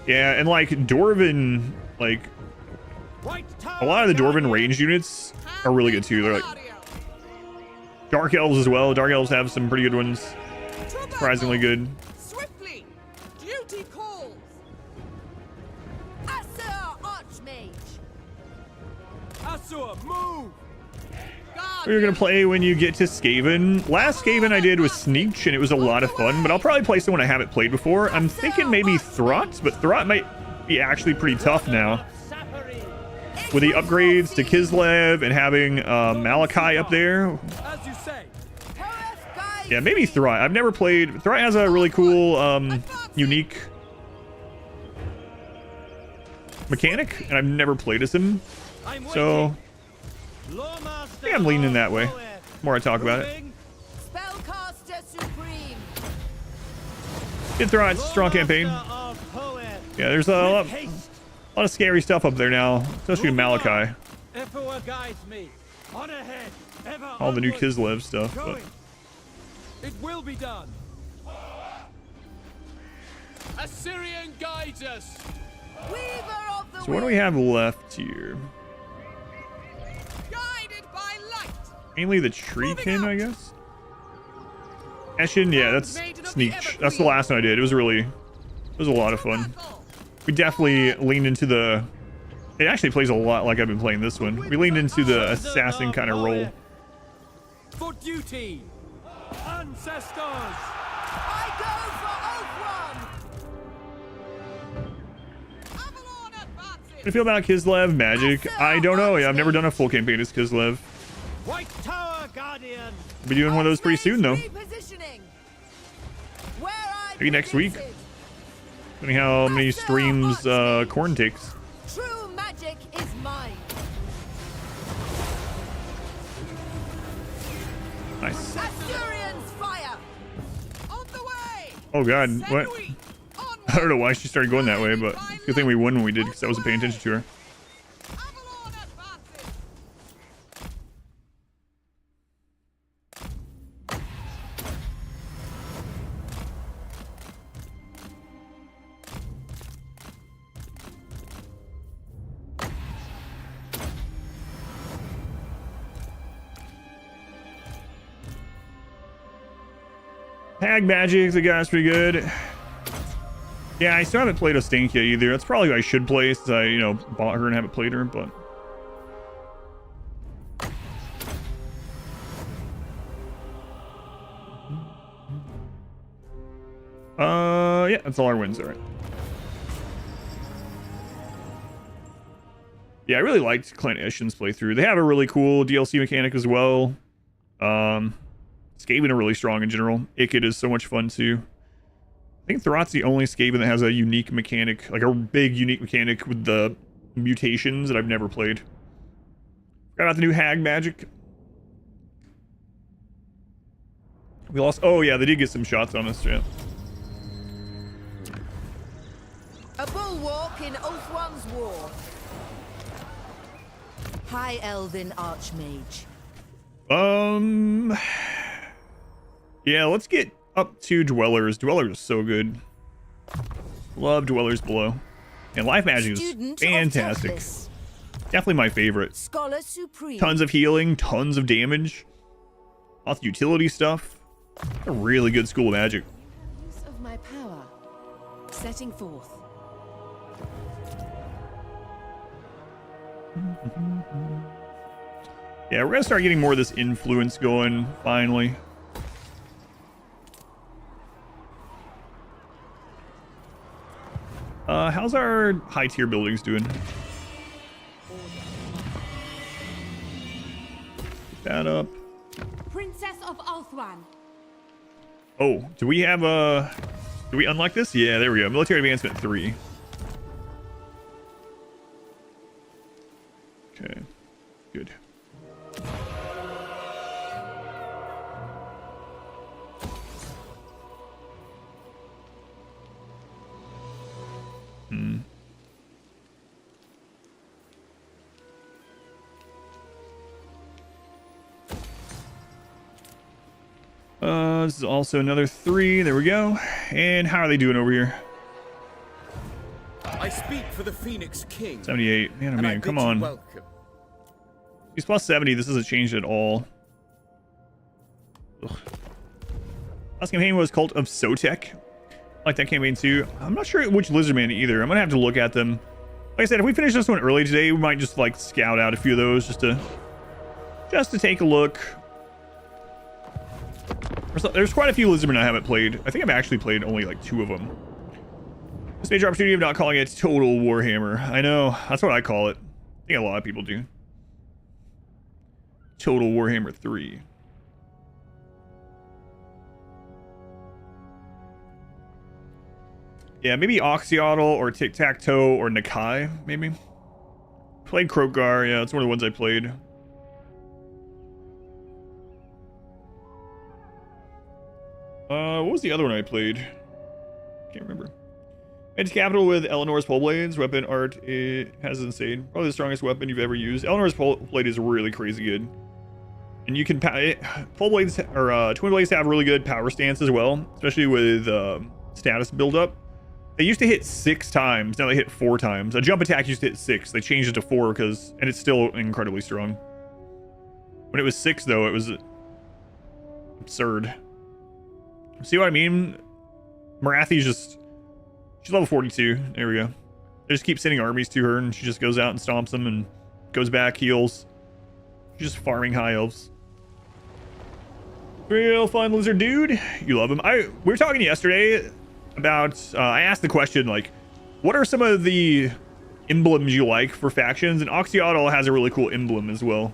Yeah, and like Dwarven, like a lot of the Dwarven range units are really good too. They're like Dark Elves as well. Dark Elves have some pretty good ones. Surprisingly good. Swiftly. Duty calls. Assur Archmage. Assur, move. We're gonna play when you get to Skaven. Last Skaven I did was Sneech, and it was a lot of fun, but I'll probably play someone I haven't played before. I'm thinking maybe Throt, but Throt might be actually pretty tough now. With the upgrades to Kislev and having Malachi up there. As you say. Hoeth guides. Yeah, maybe Throt. I've never played. Throt has a really cool, unique mechanic, and I've never played as him, I'm so waiting. I think I'm leaning that way. The more I talk about it. Moving. Spellcaster Supreme. Get through it. Strong campaign. Lawmaster of Poet. Yeah, there's a With lot, haste. a lot of scary stuff up there now, especially in Moving Malachi. on. Emperor guides me. On ahead. Ever All the new onward. Kislev stuff. But Going. It will be done. Assyrian guides us. Weaver of the so what do we have left here? Guided by light. Mainly the Treekin, I guess. Eshin, yeah, that's Sneak. That's the last one I did. It was a lot of fun. We definitely leaned into the. It actually plays a lot like I've been playing this one. We leaned into the assassin kind of role. For duty. Ancestors. I go for Oath One. Avalon advances. How do you feel about Kislev magic? I don't know. Yeah, I've never done a full campaign as Kislev. White Tower Guardian. We'll be doing one of those pretty soon, though. Repositioning. Where I Maybe next week. predicted. Depending how many streams Corn takes. True magic is mine. Nice. Assyrians fire. On the way. Oh god, what? Onward. I don't know why she started going that way, but it's a good thing we won when we did because I wasn't paying attention to her. Avalon advances. Hag magic, the guy's pretty good. Yeah, I still haven't played Ostankia either. That's probably who I should play since I, bought her and haven't played her, but. Yeah, that's all our wins, alright. Yeah, I really liked Clint Eshin's playthrough. They have a really cool DLC mechanic as well. Skaven are really strong in general. Ikid is so much fun too. I think Thurot's the only Skaven that has a unique mechanic, like a big unique mechanic with the mutations that I've never played. Forgot about the new Hag magic. We lost. Oh yeah, they did get some shots on us. Yeah. A bulwark in Oath One's war. High Elven Archmage. Yeah, let's get up to Dwellers. Dwellers is so good. Love Dwellers Below. And Life Magic is Student of fantastic. Tethys. Definitely my favorite. Scholar Supreme. Tons of healing, tons of damage. Lots of utility stuff. A really good school of magic. Use of my power. Setting forth. Yeah, we're gonna start getting more of this influence going, finally. How's our high tier buildings doing? Pick that up. Princess of Oathwan. Oh, do we have a... Do we unlock this? Yeah, there we go. Military Advancement 3. Okay, good. This is also another 3. There we go. And how are they doing over here? I speak for the Phoenix King. 78. Man, oh and I man, bid come you on. welcome. He's plus 70. This hasn't changed at all. Ugh. Last campaign was Cult of Sotek. I like that campaign too. I'm not sure which Lizardman either. I'm gonna have to look at them. Like I said, if we finish this one early today, we might just like scout out a few of those just to take a look. There's quite a few Lizardmen I haven't played. I think I've actually played only like 2 of them. This major opportunity of not calling it Total Warhammer. I know, that's what I call it. I think a lot of people do. Total Warhammer 3. Yeah, maybe Oxyotl or Tic-Tac-Toe or Nakai, maybe. Played Krogar, yeah, it's one of the ones I played. What was the other one I played? Can't remember. Edge Capital with Eleanor's Pole Blades. Weapon art, it has insane. Probably the strongest weapon you've ever used. Eleanor's Pole Blade is really crazy good. And you can... Pole Blades, or Twin Blades have really good power stance as well. Especially with status build-up. They used to hit 6 times. Now they hit 4 times. A jump attack used to hit 6. They changed it to 4 because... And it's still incredibly strong. When it was 6, though, it was... absurd. See what I mean? Marathi's just... She's level 42. There we go. They just keep sending armies to her, and she just goes out and stomps them and goes back, heals. She's just farming high elves. Real fun lizard dude. You love him. We were talking yesterday about... I asked the question, like, what are some of the emblems you like for factions? And Oxyotl has a really cool emblem as well.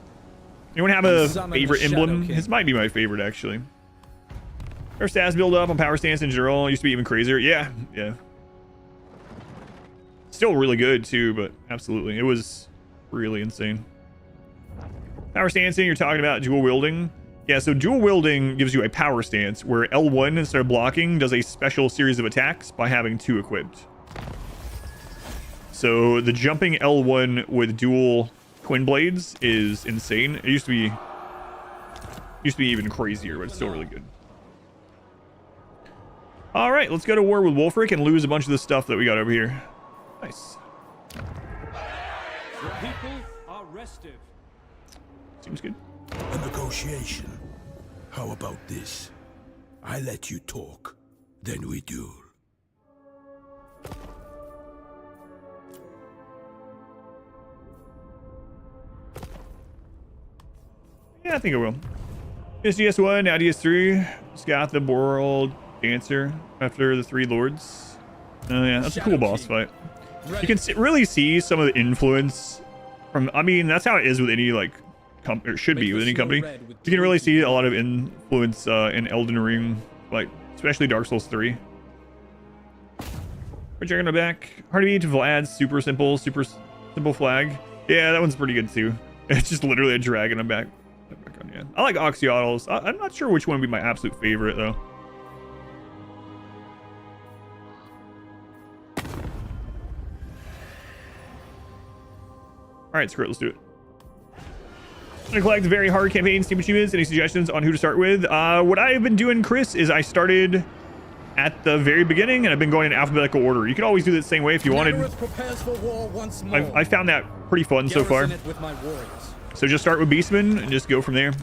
Anyone have a favorite emblem? His might be my favorite, actually. Our stats build up on power stance in general. It used to be even crazier. Yeah, yeah. Still really good too, but absolutely. It was really insane. Power stancing, you're talking about dual wielding. Yeah, so dual wielding gives you a power stance where L1 instead of blocking does a special series of attacks by having 2 equipped. So the jumping L1 with dual twin blades is insane. It used to be even crazier, but it's still really good. All right, let's go to war with Wolfric and lose a bunch of the stuff that we got over here. Nice. The people are restive. Seems good. A negotiation. How about this? I let you talk, then we duel. Yeah, I think I will. It's DS1, now DS3. Just got the World Dancer after the 3 Lords. Oh yeah, that's a cool boss fight. You can really see some of the influence from... I mean, that's how it is with any, like... Or should be with any company. You can really see a lot of influence in Elden Ring, like, especially Dark Souls 3. We're checking the back. Hard to beat Vlad's super simple flag. Yeah, that one's pretty good too. It's just literally a dragon on back. Yeah. I like Oxyotls. I'm not sure which one would be my absolute favorite though. Alright, screw it, let's do it. I'm gonna collect very hard campaigns, team achievements. Any suggestions on who to start with? What I've been doing, Chris, is I started at the very beginning and I've been going in alphabetical order. You could always do it the same way if you wanted. I found that pretty fun so far. So just start with Beastman and just go from there. If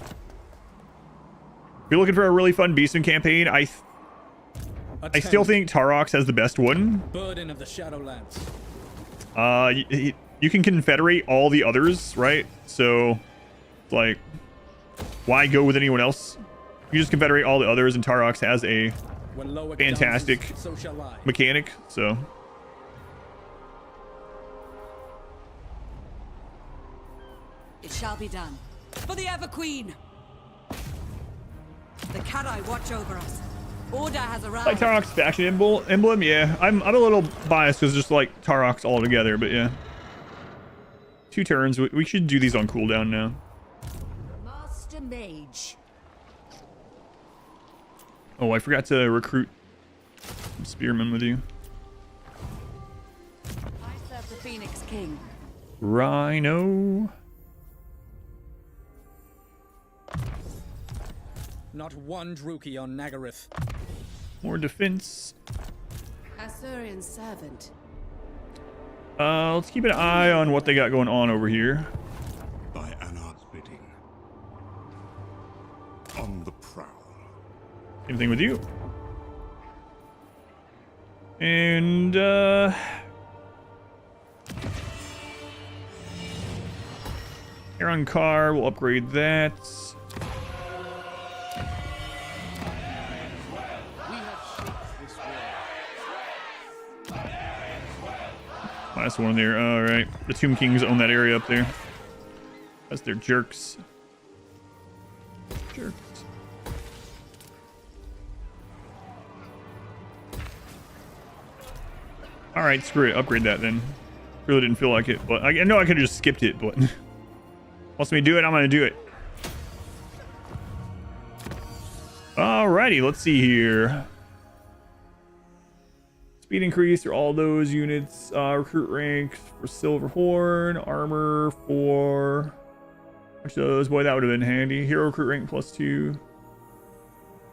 you're looking for a really fun Beastman campaign, I still think Tarox has the best one. Burden of the Shadowlands. You can confederate all the others, right? So, like, why go with anyone else? You just confederate all the others, and Tarox has a fantastic mechanic, so. It shall be done. For the Ever Queen! The Kadai watch over us. Order has arrived. Like Tarox faction emblem, yeah. I'm a little biased because just like Tarox all together, but yeah. 2 turns. We should do these on cooldown now. Master Mage. Oh, I forgot to recruit some spearmen with you. I serve the Phoenix King. Rhino. Not one Druki on Nagarythe. More defense. Assyrian servant. Let's keep an eye on what they got going on over here. By Anar's bidding. On the prowl. Same thing with you. And Heron car, we'll upgrade that. Last one there. All right, the Tomb Kings own that area up there. That's their jerks. Jerks. All right, screw it. Upgrade that then. Really didn't feel like it, but I know I could have just skipped it, but wants me to do it, I'm going to do it. Alrighty, let's see here. Speed increase for all those units. Recruit rank for Silverhorn. Armor for... Which those? Boy, that would have been handy. Hero recruit rank +2.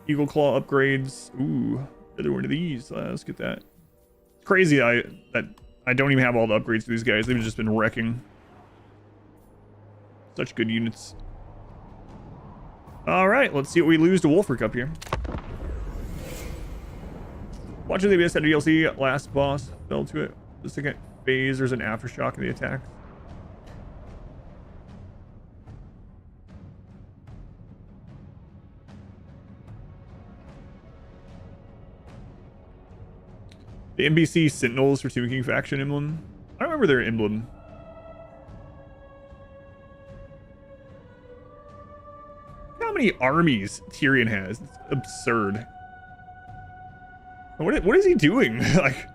Eagle Claw upgrades. Ooh, another one of these. Let's get that. It's crazy that I don't even have all the upgrades for these guys. They've just been wrecking. Such good units. Alright, let's see what we lose to Wolfric up here. Watching the Abyss at DLC, last boss fell to it. The second phase, there's an aftershock of the attack. The NBC Sentinels for Tomb King faction emblem. I don't remember their emblem. How many armies Tyrion has? It's absurd. What is he doing? Like,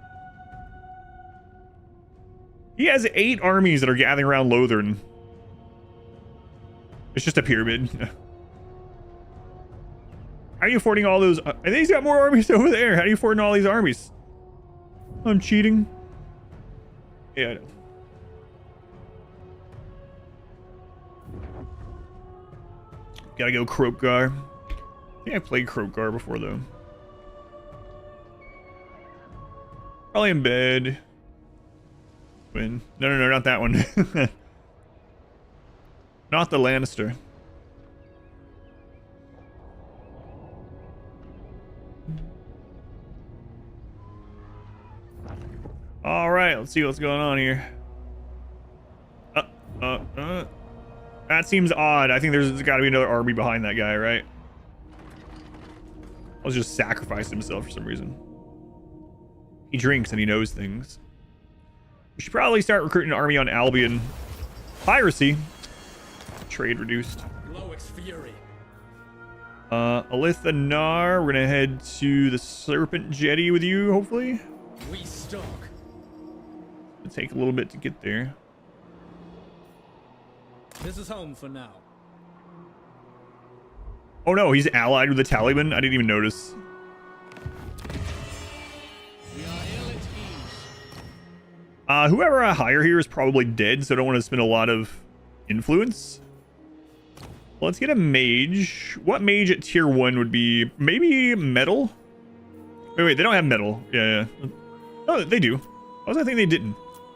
he has 8 armies that are gathering around Lothern. It's just a pyramid. How are you affording all those? I think he's got more armies over there. How are you affording all these armies? I'm cheating. Yeah, I know. Gotta go Krokgar. I think I played Krokgar before though. Probably in bed. When? No, not that one. Not the Lannister. All right, let's see what's going on here. That seems odd. I think there's got to be another army behind that guy, right? I'll just sacrifice himself for some reason. He drinks and he knows things. We should probably start recruiting an army on Albion. Piracy. Trade reduced. Fury. Alith Anar. We're gonna head to the Serpent Jetty with you, hopefully. We stalk. It'll take a little bit to get there. This is home for now. Oh no, he's allied with the Taliban. I didn't even notice. We are ill at ease. Whoever I hire here is probably dead, so I don't want to spend a lot of influence. Let's get a mage. What mage at tier 1 would be? Maybe metal? Wait, they don't have metal. Yeah. Oh, they do. I was thinking they didn't.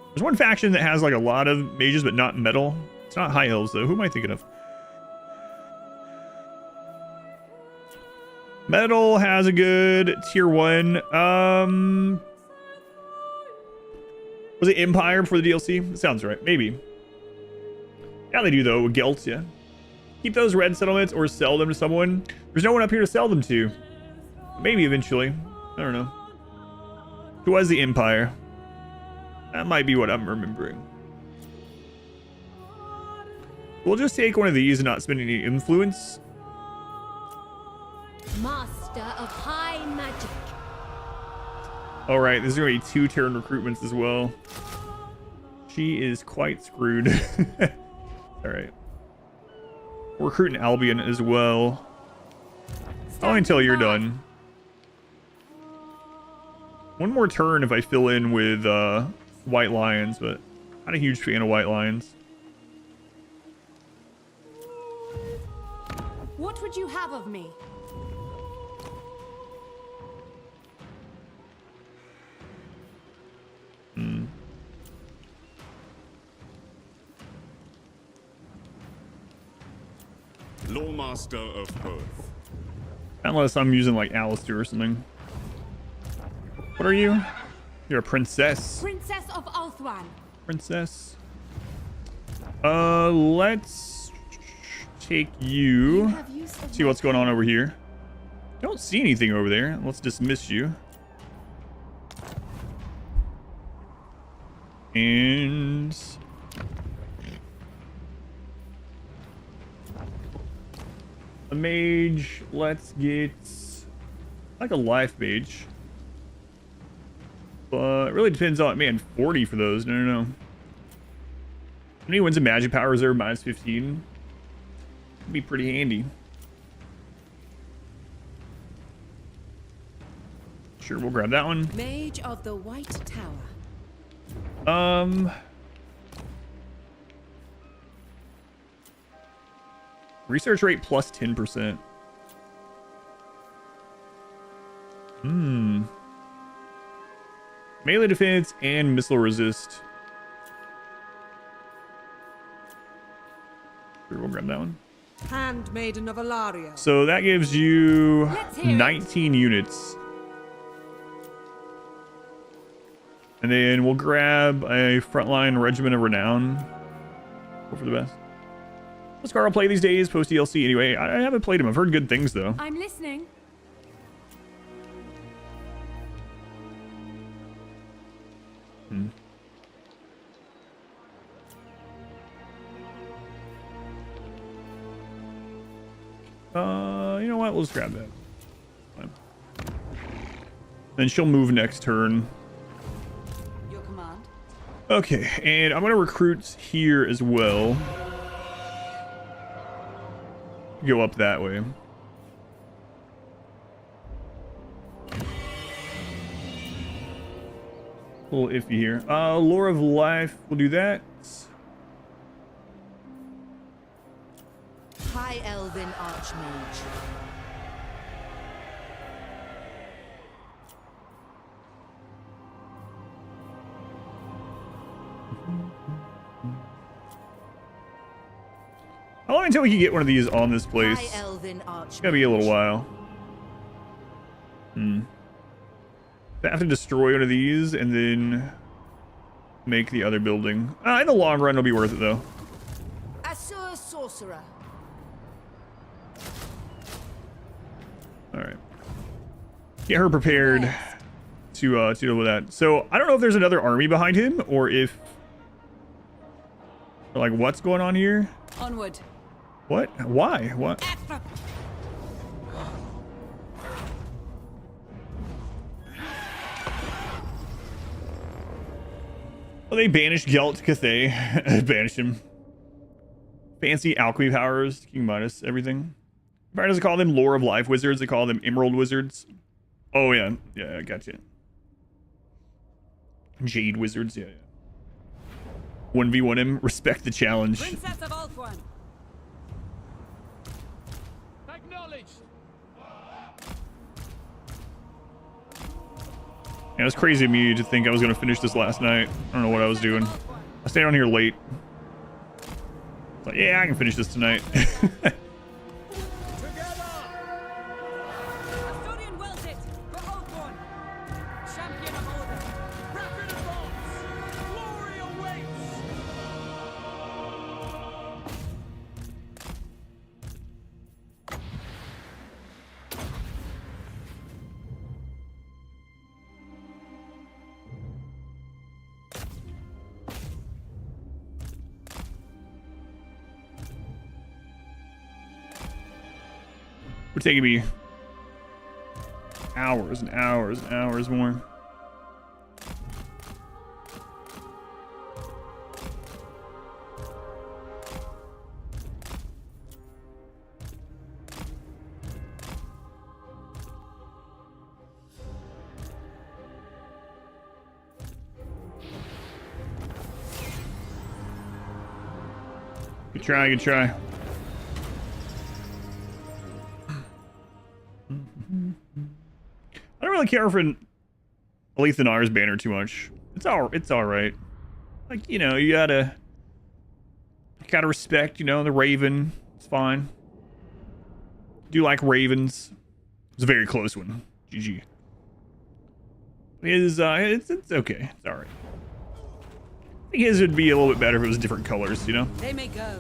There's one faction that has like a lot of mages, but not metal. It's not high elves though. Who am I thinking of? Metal has a good tier 1. Was it Empire before the DLC? That sounds right. Maybe. Yeah, they do though. Gelt, yeah. Keep those red settlements or sell them to someone. There's no one up here to sell them to. Maybe eventually. I don't know. Who was the Empire? That might be what I'm remembering. We'll just take one of these and not spend any influence. Master of high magic. All right, this is going to be 2 turn recruitments as well. She is quite screwed. All right. We're recruiting Albion as well. I'll until you're done. One more turn if I fill in with White Lions, but not a huge fan of White Lions. What would you have of me? Lawmaster of Earth. Unless I'm using like Alistair or something. What are you? You're a princess. Princess of Althwan. Princess. Let's take you. See what's going on over here. Don't see anything over there. Let's dismiss you. And a mage. Let's get like a life mage. But it really depends on, man, 40 for those. No. How many wins of magic power reserve? Minus 15. Would be pretty handy. Sure, we'll grab that one. Mage of the White Tower. Research rate plus 10%. Melee defense and missile resist. Sure, we'll grab that one. Handmaiden of Alaria. So that gives you Let's hear it. 19 units. And then we'll grab a frontline regiment of renown. Hope for the best. What's Carl play these days? Post DLC anyway. I haven't played him. I've heard good things though. I'm listening. You know what? We'll just grab that. Fine. Then she'll move next turn. Your command. Okay, and I'm gonna recruit here as well. Go up that way. A little iffy here. Lore of Life, we'll do that. High Elven Archmage. How long until we can get one of these on this place? High Elven Archmage. It's gonna be a little while. I have to destroy one of these and then make the other building. In the long run, it'll be worth it though. Assur Sorcerer. All right. Get her prepared to deal with that. So I don't know if there's another army behind him or if, like, what's going on here? Onward. What? Why? What? Well, they banished Gelt to Cathay. Banished him. Fancy alchemy powers. King minus everything. Why does it call them Lore of Life wizards? They call them Emerald wizards. Oh, yeah. Yeah, I gotcha. Jade wizards. Yeah. 1v1 him. Respect the challenge. Princess of Ulthuan. Acknowledged. Yeah, it was crazy of me to think I was going to finish this last night. I don't know what I was doing. I stayed on here late. It's like, yeah, I can finish this tonight. Asturian wills it for Ulthuan. Champion of Order. Rapid advance. Glory awaits. We're taking me hours and hours and hours more. Good try, good try. I don't really care for Alith Anar's banner too much. It's all right. Like, you know, you gotta respect, you know, the Raven. It's fine. Do like Ravens. It's a very close one. GG. It's okay. It's all right. I think his would be a little bit better if it was different colors, you know? They may go.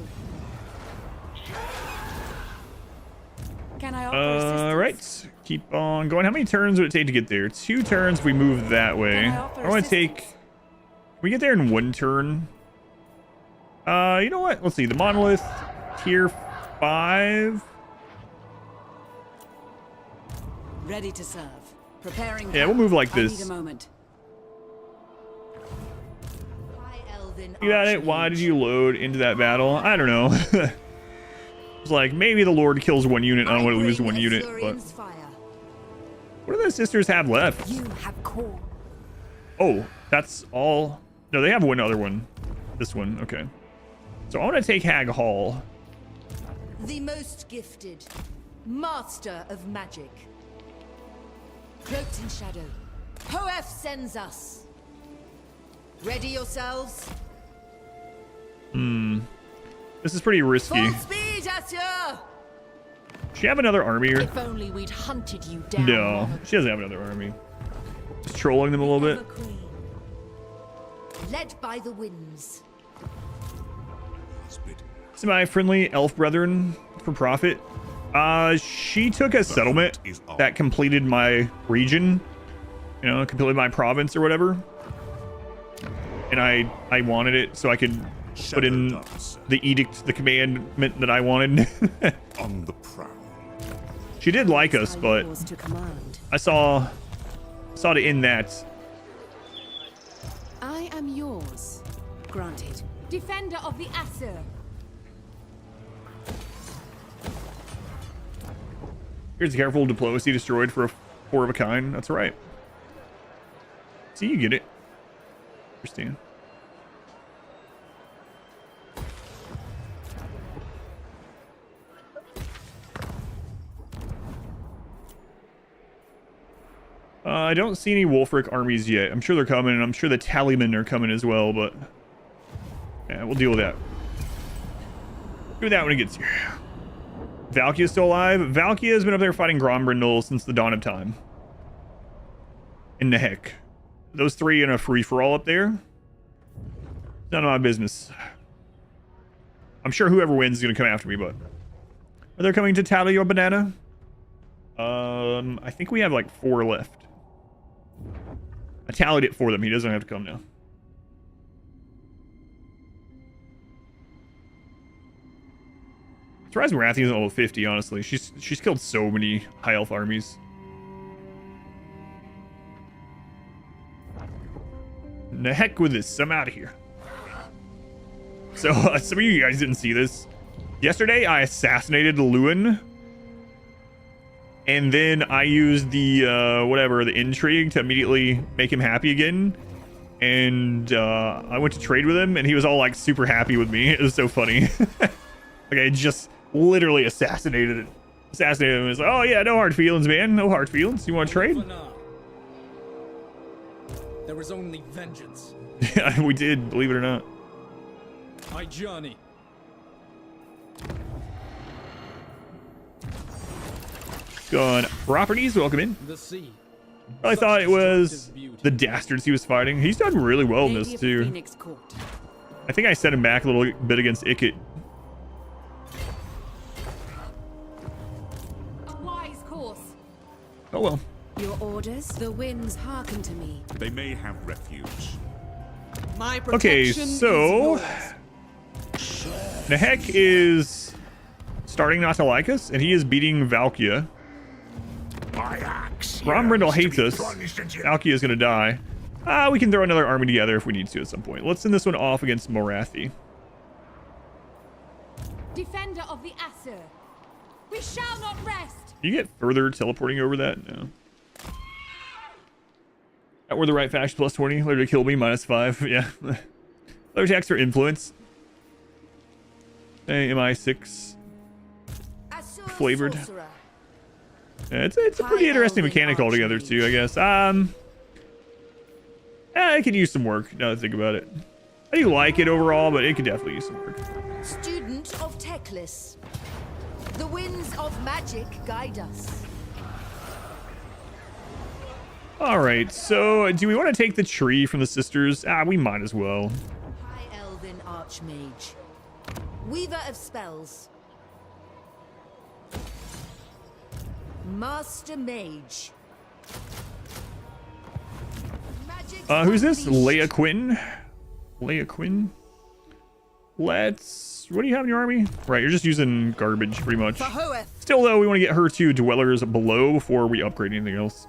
Can I offer assistance? Right. Keep on going. How many turns would it take to get there? 2 turns if we move that way. Can I offer I want to take... assistance? We get there in 1 turn. You know what? Let's see. The monolith, tier 5. Ready to serve. Preparing. Yeah, we'll move like I this. need a moment. Elven You got it? Why Archmage. did you load into that battle? I don't know. It's like, maybe the Lord kills one unit. I don't want to lose one unit, but... What do the sisters have left? You have core. Oh, that's all... No, they have one other one. This one, okay. So I want to take Hag Hall. The most gifted. Master of magic. Cloaked in shadow. Hoef sends us. Ready yourselves. This is pretty risky. Full speed, Asher! She have another army? Or... If only we'd hunted you down. No, she doesn't have another army. Just trolling them a little bit. Queen. Led by the winds. Semi-friendly elf brethren for profit. She took a settlement that completed my region. You know, completed my province or whatever. And I wanted it so I could put in the edict, the commandment that I wanted. On the prowl. She did like us, but I saw it in that. I am yours. Granted. Defender of the Asur. Here's careful diplomacy destroyed for a 4 of a kind. That's right. See, you get it. Understand. I don't see any Wolfric armies yet. I'm sure they're coming, and I'm sure the Tallymen are coming as well, but... Yeah, we'll deal with that. Do that when it gets here. Valkia's still alive. Valkia has been up there fighting Grombrindle since the dawn of time. In the heck. Those three in a free-for-all up there. None of my business. I'm sure whoever wins is going to come after me, but... Are they coming to tally your banana? I think we have like 4 left. I tallied it for them. He doesn't have to come now. Surprised Nagarythe isn't level 50, honestly. She's killed so many high elf armies. The heck with this. I'm out of here. So, some of you guys didn't see this. Yesterday, I assassinated Lewin. And then I used the, the intrigue to immediately make him happy again. And I went to trade with him, and he was all, like, super happy with me. It was so funny. Like, I just literally assassinated him. He was like, oh, yeah, no hard feelings, man. No hard feelings. You want to trade? There was only vengeance. Yeah, we did, believe it or not. Hi, Johnny. Gone. Properties, welcome in. The sea. I thought it was the dastards he was fighting. He's done really well in this, too. I think I sent him back a little bit against Ikit. A wise course. Oh, well. Your orders? The winds hearken to me. They may have refuge. My Okay, protection so... is yours. Nehek is starting not to like us, and he is beating Valkia. Grombrindle hates us. Valkia is going to die. We can throw another army together if we need to at some point. Let's send this one off against Nagarythe. Defender of the Asur. We shall not rest. You get further teleporting over that? No. That were the right faction plus 20. Literally kill me -5. Yeah. Other attacks for influence. Hey, MI6. Asur Flavored. sorcerer. Yeah, it's a pretty interesting mechanic altogether too, I guess. It could use some work now that I think about it. I do like it overall, but it could definitely use some work. Student of Teclis. The winds of magic guide us. All right, so do we want to take the tree from the sisters? We might as well. High Elven Archmage. Weaver of spells. Master Mage. Who's this? Leia Quinn? Leia Quinn? What do you have in your army? Right, you're just using garbage pretty much. Still though, we want to get her to Dwellers below before we upgrade anything else.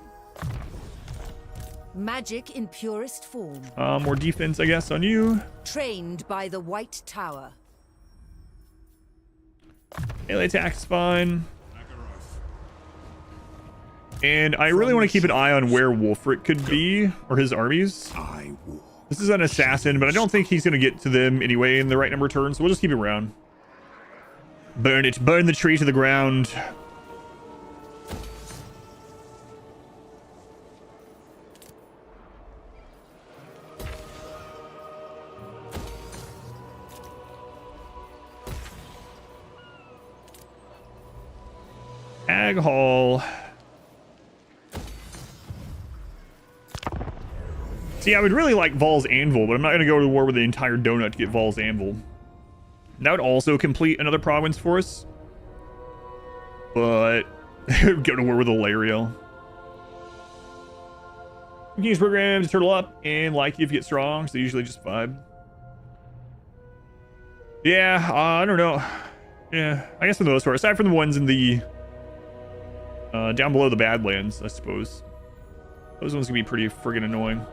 Magic in purest form. More defense, I guess, on you. Trained by the White Tower. Melee attack's fine. And I really want to keep an eye on where Wulfric could be, or his armies. This is an assassin, but I don't think he's going to get to them anyway in the right number of turns, so we'll just keep it around. Burn it. Burn the tree to the ground. Ag Hall. See, I would really like Vol's Anvil, but I'm not going to go to war with the entire donut to get Vol's Anvil. That would also complete another province for us. But go to war with Ilariel. Use programs to turtle up and like you if you get strong, so usually just vibe. Yeah, I don't know. Yeah, I guess for the most part, aside from the ones in the down below the Badlands, I suppose. Those ones can be pretty friggin' annoying.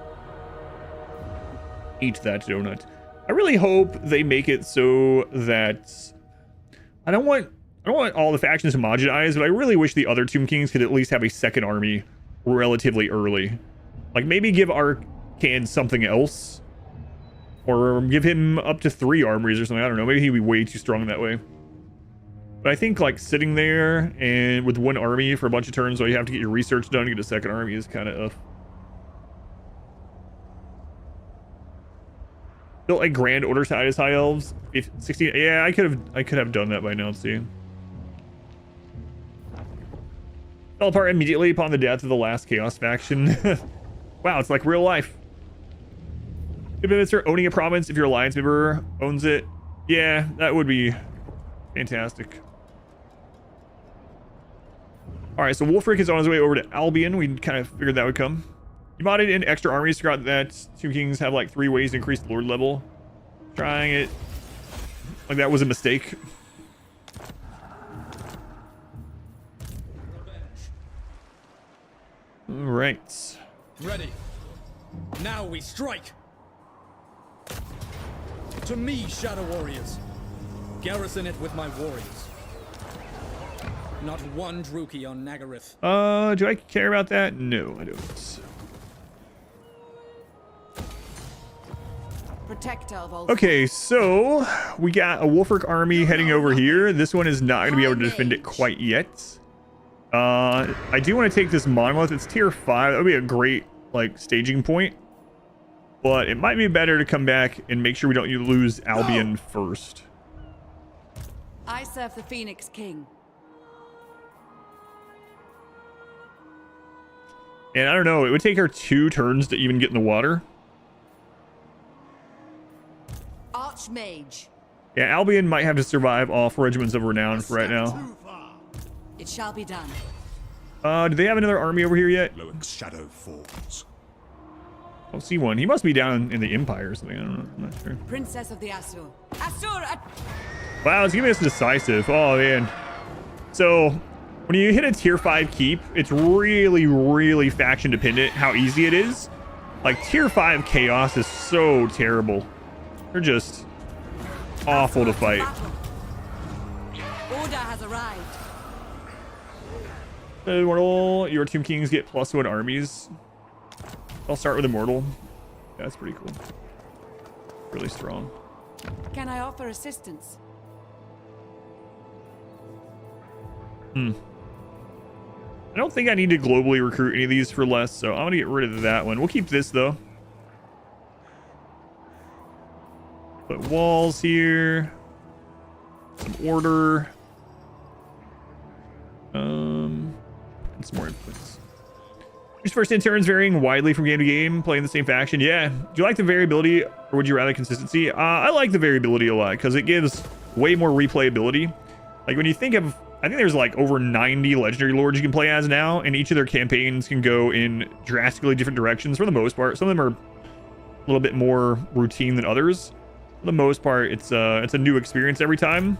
Eat that donut. I really hope they make it so that I don't want all the factions homogenized, but I really wish the other Tomb Kings could at least have a second army relatively early. Like maybe give Arcan something else, or give him up to 3 armories or something. I don't know. Maybe he'd be way too strong that way. But I think like sitting there and with 1 army for a bunch of turns while you have to get your research done to get a second army is kind of built a grand order side as high elves. 16. Yeah, I could have done that by now. See, fell apart immediately upon the death of the last Chaos faction. Wow, it's like real life. Good benefits for owning a province if your alliance member owns it. Yeah, that would be fantastic. All right, so Wulfric is on his way over to Albion. We kind of figured that would come. You modded in extra armies. Forgot that Tomb Kings have like 3 ways to increase the lord level. Trying it like that was a mistake. All right. Ready. Now we strike. To me, Shadow Warriors. Garrison it with my warriors. Not one Druki on Nagarythe. Do I care about that? No, I don't. Protect Elves. Okay, so we got a Wulfric army heading over here. This one is not going to be able to defend it quite yet. I do want to take this monolith. It's tier 5. That would be a great like staging point. But it might be better to come back and make sure we don't lose Albion first. I serve the Phoenix King. And I don't know, it would take her 2 turns to even get in the water. Archmage. Yeah, Albion might have to survive off Regiments of Renown for right now. It shall be done. Do they have another army over here yet? Shadow falls. I don't see one. He must be down in the Empire or something. I don't know. I'm not sure. Princess of the Asur. Wow, it's giving us decisive. Oh, man. So, when you hit a tier 5 keep, it's really, really faction dependent how easy it is. Like, tier 5 chaos is so terrible. They're just awful to fight. Order has arrived. Immortal, your Tomb Kings get +1 armies. I'll start with Immortal. Yeah, that's pretty cool. Really strong. Can I offer assistance? I don't think I need to globally recruit any of these for less, so I'm gonna get rid of that one. We'll keep this though. Put walls here. Some order. And some more inputs. Your first interns varying widely from game to game, playing the same faction. Yeah. Do you like the variability or would you rather consistency? I like the variability a lot because it gives way more replayability. Like when you think of, I think there's like over 90 legendary lords you can play as now, and each of their campaigns can go in drastically different directions for the most part. Some of them are a little bit more routine than others. For the most part, it's a new experience every time,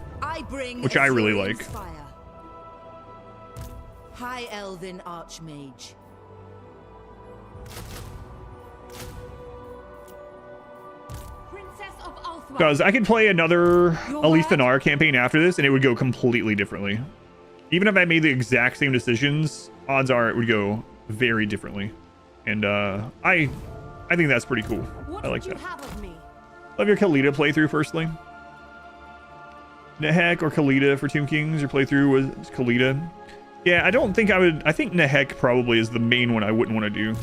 which I really like. Fire. High Elven Archmage. Because I could play another Alith Anar campaign after this, and it would go completely differently. Even if I made the exact same decisions, odds are it would go very differently. And I think that's pretty cool. I like that. Love your Khalida playthrough, personally. Nehek or Khalida for Tomb Kings. Your playthrough was Khalida. Yeah, I don't think I would. I think Nehek probably is the main one I wouldn't want to do.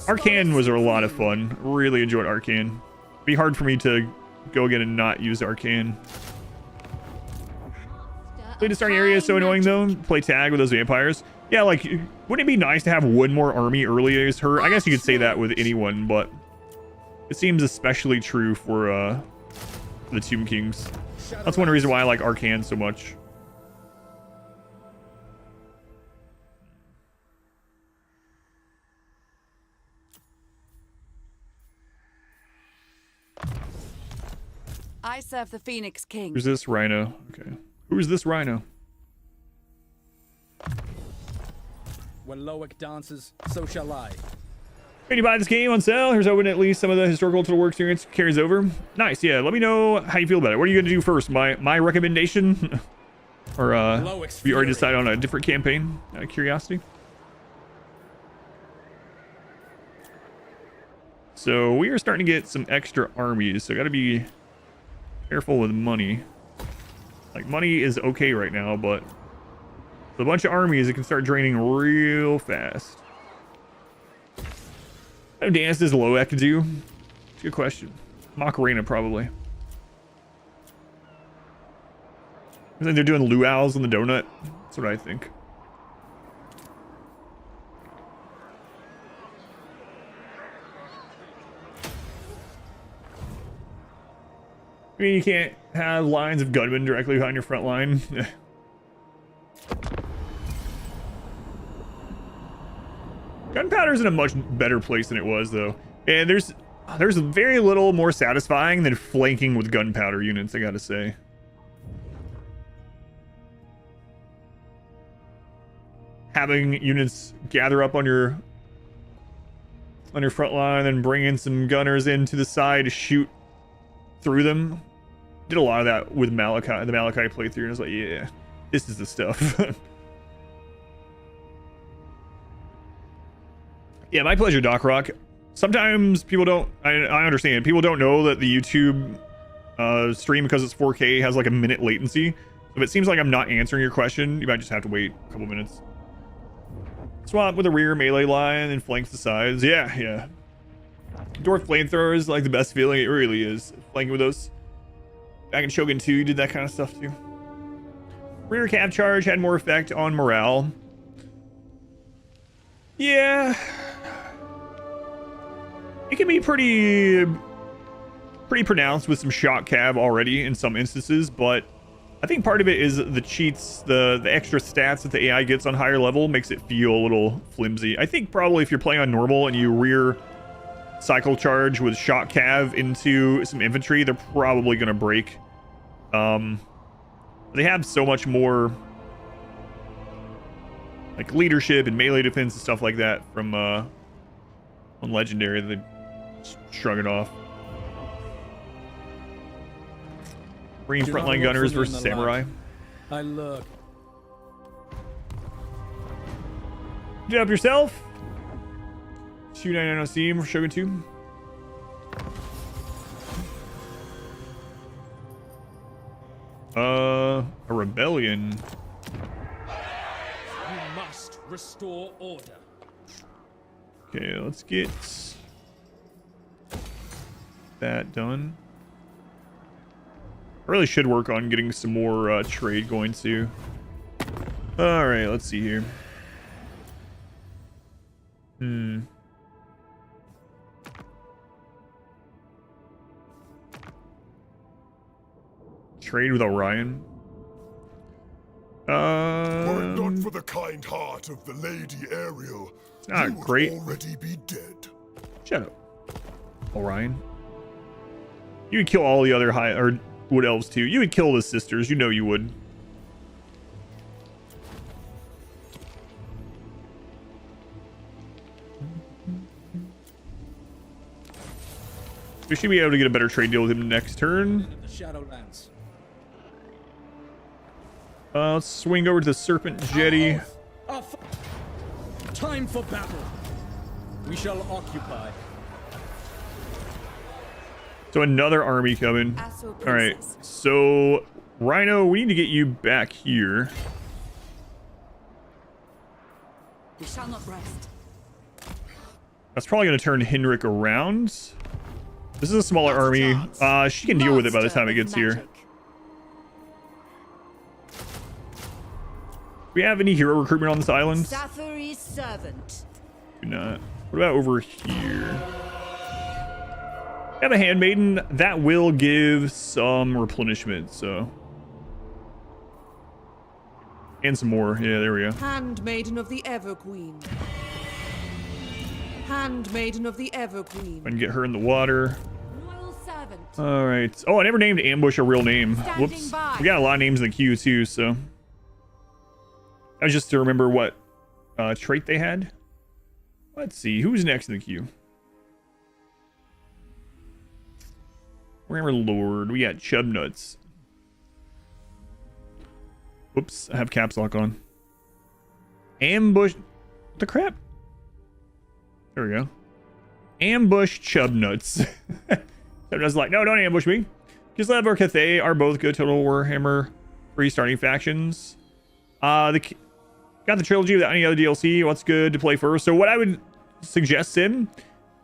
Arcane was a lot of fun. Really enjoyed Arcane. It'd be hard for me to go again and not use Arcane. Play to starting area is so annoying though. Play tag with those vampires. Yeah, like, wouldn't it be nice to have one more army early as her? I guess you could say that with anyone, but it seems especially true for the Tomb Kings. That's one reason why I like Arcane so much. I serve the Phoenix King. Who's this rhino? Okay. Who's this rhino? When Loic dances, so shall I. Can you buy this game on sale? Here's hoping at least some of the historical Total War experience carries over. Nice, yeah. Let me know how you feel about it. What are you going to do first? My recommendation? Or you already decided on a different campaign? Out of curiosity. So we are starting to get some extra armies. So got to be careful with money. Like, money is okay right now, but with a bunch of armies, it can start draining real fast. How dance does Loic do? It's a good question. Macarena, probably. I think they're doing luau's on the donut. That's what I think. I mean, you can't have lines of gunmen directly behind your front line. Gunpowder's in a much better place than it was, though. And there's very little more satisfying than flanking with gunpowder units, I gotta say. Having units gather up on your front line and bring in some gunners in to the side to shoot through them. Did a lot of that with Malachi, the Malachi playthrough, and I was like, yeah, this is the stuff. Yeah, my pleasure, Doc Rock. Sometimes people don't, I understand, people don't know that the YouTube stream, because it's 4K, has like a minute latency. If it seems like I'm not answering your question, you might just have to wait a couple minutes. Swap with a rear melee line and flanks the sides. Yeah, yeah. Dwarf flamethrower is like the best feeling. It really is. Flanking with those. Back in Shogun 2, you did that kind of stuff too. Rear cav charge had more effect on morale. Yeah. It can be pretty pronounced with some shock cav already in some instances, but I think part of it is the cheats, the extra stats that the AI gets on higher level makes it feel a little flimsy. I think probably if you're playing on normal and you rear cycle charge with shock cav into some infantry, they're probably going to break. They have so much more like leadership and melee defense and stuff like that from on legendary that they shrug it off. Green frontline gunners versus samurai. I look. Good job yourself. 299 on Steam for Shogun 2. A rebellion. You must restore order. Okay, let's get that done. I really should work on getting some more trade going too. All right, let's see here. Trade with Orion. Were it not for the kind heart of the Lady Ariel, not you would great. already be dead. Shut up, Orion. You would kill all the other high or wood elves too. You would kill the sisters. You know you would. We should be able to get a better trade deal with him next turn. The Shadowlands. Let's swing over to the Serpent Jetty. Time for battle. We shall occupy. So another army coming. All right. So Rhino, we need to get you back here. We shall not rest. That's probably going to turn Henrik around. This is a smaller army. She can deal with it by the time it gets here. Do we have any hero recruitment on this island? Sathari's servant. Do not. What about over here? We have a handmaiden that will give some replenishment, so. And some more. Yeah, there we go. Handmaiden of the Everqueen. Handmaiden of the Everqueen. I can get her in the water. Loyal servant. All right. Oh, I never named Ambush a real name. Whoops. We got a lot of names in the queue too, so. That was just to remember what trait they had. Let's see. Who's next in the queue? Warhammer Lord. We got Chubnuts. Whoops. I have caps lock on. Ambush. What the crap? There we go. Ambush Chubnuts. Chubnuts like, no, don't ambush me. Kislev or Cathay are both good Total Warhammer free starting factions. Got the trilogy without any other DLC. What's good to play first? So what I would suggest, Sim,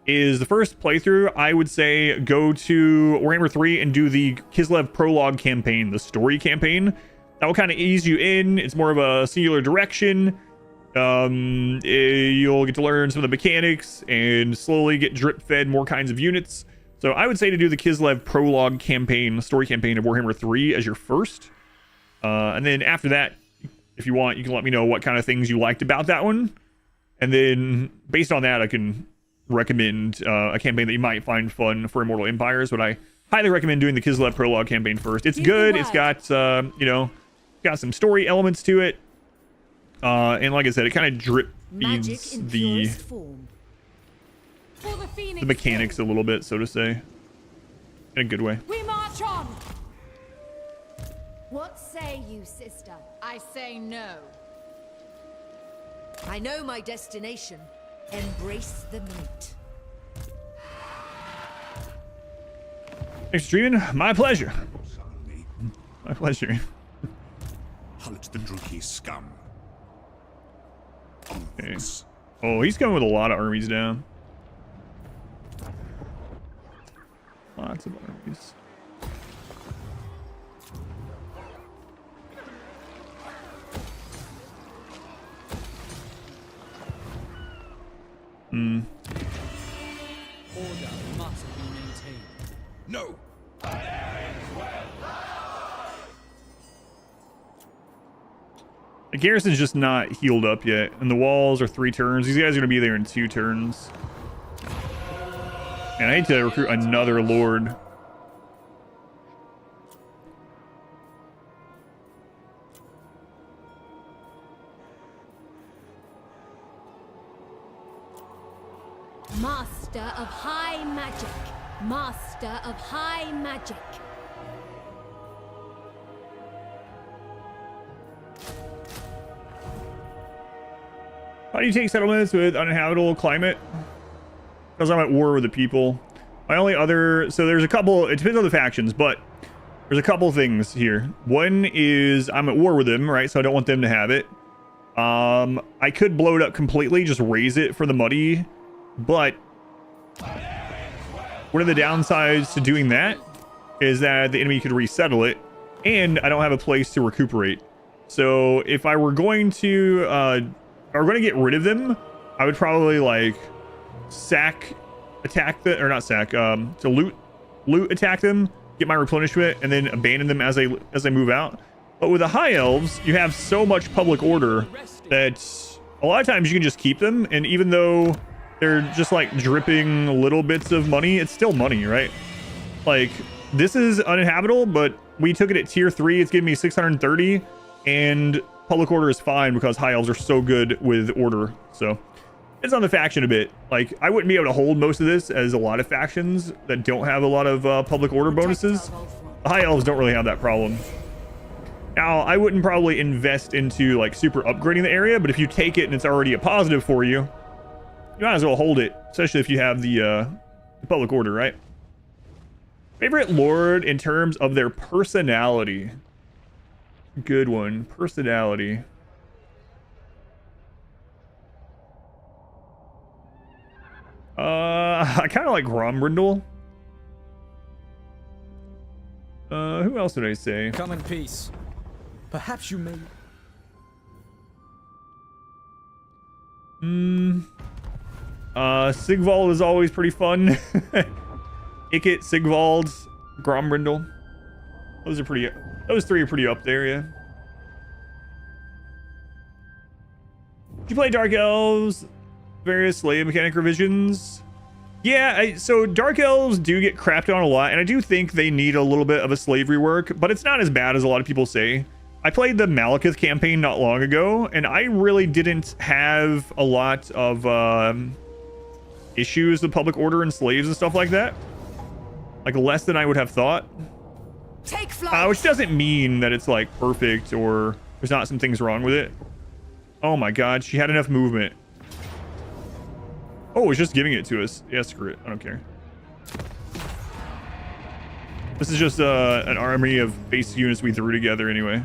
is the first playthrough, I would say go to Warhammer 3 and do the Kislev prologue campaign, the story campaign. That will kind of ease you in. It's more of a singular direction. You'll get to learn some of the mechanics and slowly get drip fed more kinds of units. So I would say to do the Kislev prologue campaign, story campaign of Warhammer 3 as your first. And then after that, if you want, you can let me know what kind of things you liked about that one. And then based on that, I can recommend a campaign that you might find fun for Immortal Empires. But I highly recommend doing the Kislev prologue campaign first. It's good. It's got, you know, got some story elements to it. And like I said, it kind of drip feeds the mechanics a little bit, so to say. In a good way. We march on. What say you, sister? I say no. I know my destination. Embrace the night. Thanks for streaming. My pleasure. My pleasure. Hunt the Druki scum. Okay. Oh, he's coming with a lot of armies down. Lots of armies. Order must be maintained. No. The garrison's just not healed up yet, and the walls are 3 turns. These guys are going to be there in 2 turns. And I need to recruit another lord. Master of high magic. Master of high magic. How do you take settlements with uninhabitable climate? Because I'm at war with the people. My only other... So there's a couple... It depends on the factions, but there's a couple things here. One is I'm at war with them, right? So I don't want them to have it. I could blow it up completely, just raise it for the muddy. But one of the downsides to doing that is that the enemy could resettle it. And I don't have a place to recuperate. So if I were going to... are going to get rid of them, I would probably like attack the, or not sack, to loot attack them, get my replenishment, and then abandon them as they move out. But with the high elves, you have so much public order that a lot of times you can just keep them, and even though they're just like dripping little bits of money, it's still money, right? Like this is uninhabitable, but we took it at tier 3. It's giving me 630, and public order is fine because high elves are so good with order. So It's on the faction a bit. Like, I wouldn't be able to hold most of this, as a lot of factions that don't have a lot of public order bonuses. The High Elves don't really have that problem. Now, I wouldn't probably invest into like super upgrading the area, but if you take it and it's already a positive for you, you might as well hold it, especially if you have the public order, right? Favorite lord in terms of their personality. Good one. Personality. I kind of like Grombrindle. Who else did I say? Come in peace. Perhaps you may. Sigvald is always pretty fun. Ikit, Sigvald, Grombrindle. Those three are pretty up there, yeah. Did you play Dark Elves? Various slave mechanic revisions? Yeah, so Dark Elves do get crapped on a lot, and I do think they need a little bit of a slavery work, but it's not as bad as a lot of people say. I played the Malekith campaign not long ago, and I really didn't have a lot of issues with public order and slaves and stuff like that. Like less than I would have thought. Take flight. Which doesn't mean that it's like perfect or there's not some things wrong with it. Oh my god, she had enough movement. Oh, it's just giving it to us. Yeah, screw it. I don't care. This is just an army of basic units we threw together anyway.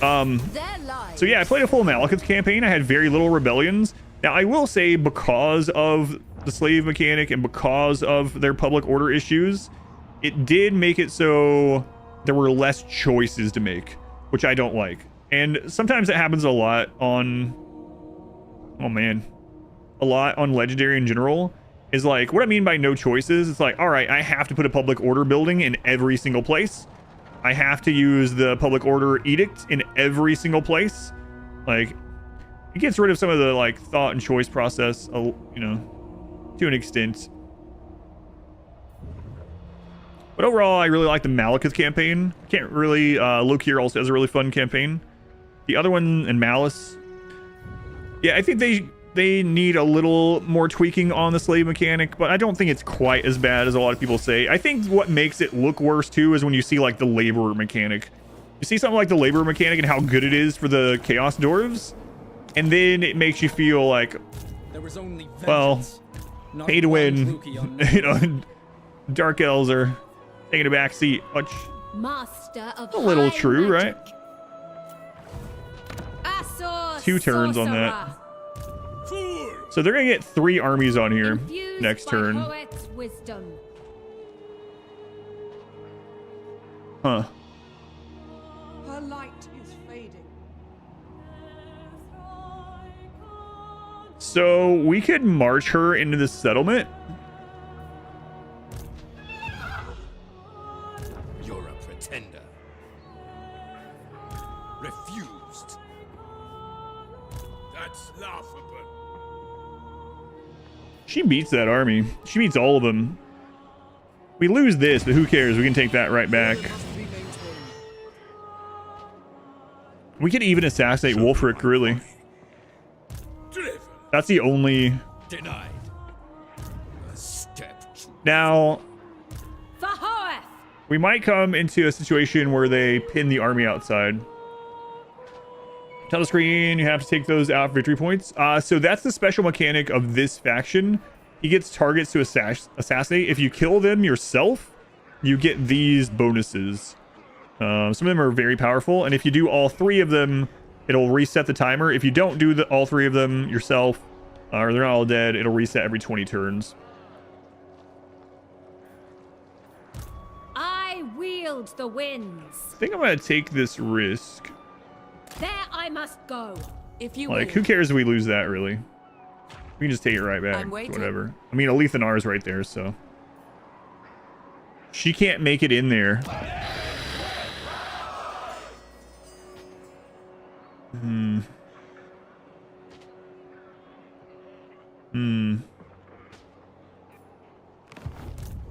So yeah, I played a full Malekith campaign. I had very little rebellions. Now, I will say, because of the slave mechanic and because of their public order issues, it did make it so there were less choices to make, which I don't like. And sometimes it happens a lot on... Oh, man. A lot on Legendary in general. Is like, what I mean by no choices, it's like, all right, I have to put a public order building in every single place. I have to use the public order edict in every single place. Like, it gets rid of some of the like thought and choice process, you know, to an extent. But overall, I really like the Malekith campaign. Can't really, Lokir also has a really fun campaign. The other one in Malice, yeah, I think they need a little more tweaking on the slave mechanic, but I don't think it's quite as bad as a lot of people say. I think what makes it look worse too is when you see like the laborer mechanic. You see something like the laborer mechanic and how good it is for the Chaos Dwarves, and then it makes you feel like, there was only well, pay to win. You know, Dark Elves are taking a back seat, which Master of a little high true, magic. Right? Asor 2 turns on that. So they're gonna get 3 armies on here Infused next by turn. Hoet's wisdom. Huh. Her light is fading. So we could march her into the settlement. You're a pretender. Refused. That's laughable. She beats that army. She beats all of them. We lose this, but who cares? We can take that right back. We could even assassinate Wulfric, really. That's the only... Denied. A step. Now, For Hoeth! we might come into a situation where they pin the army outside. Telescreen, you have to take those out for victory points. So that's the special mechanic of this faction. He gets targets to assassinate. If you kill them yourself, you get these bonuses. Some of them are very powerful, and if you do all 3 of them, it'll reset the timer. If you don't do all 3 of them yourself, or they're not all dead, it'll reset every 20 turns. I wield the winds. I think I'm gonna take this risk. There I must go. If you Like, will. who cares if we lose that, really? We can just take it right back. I'm waiting. Whatever. I mean, Alith Anar is right there, so... She can't make it in there.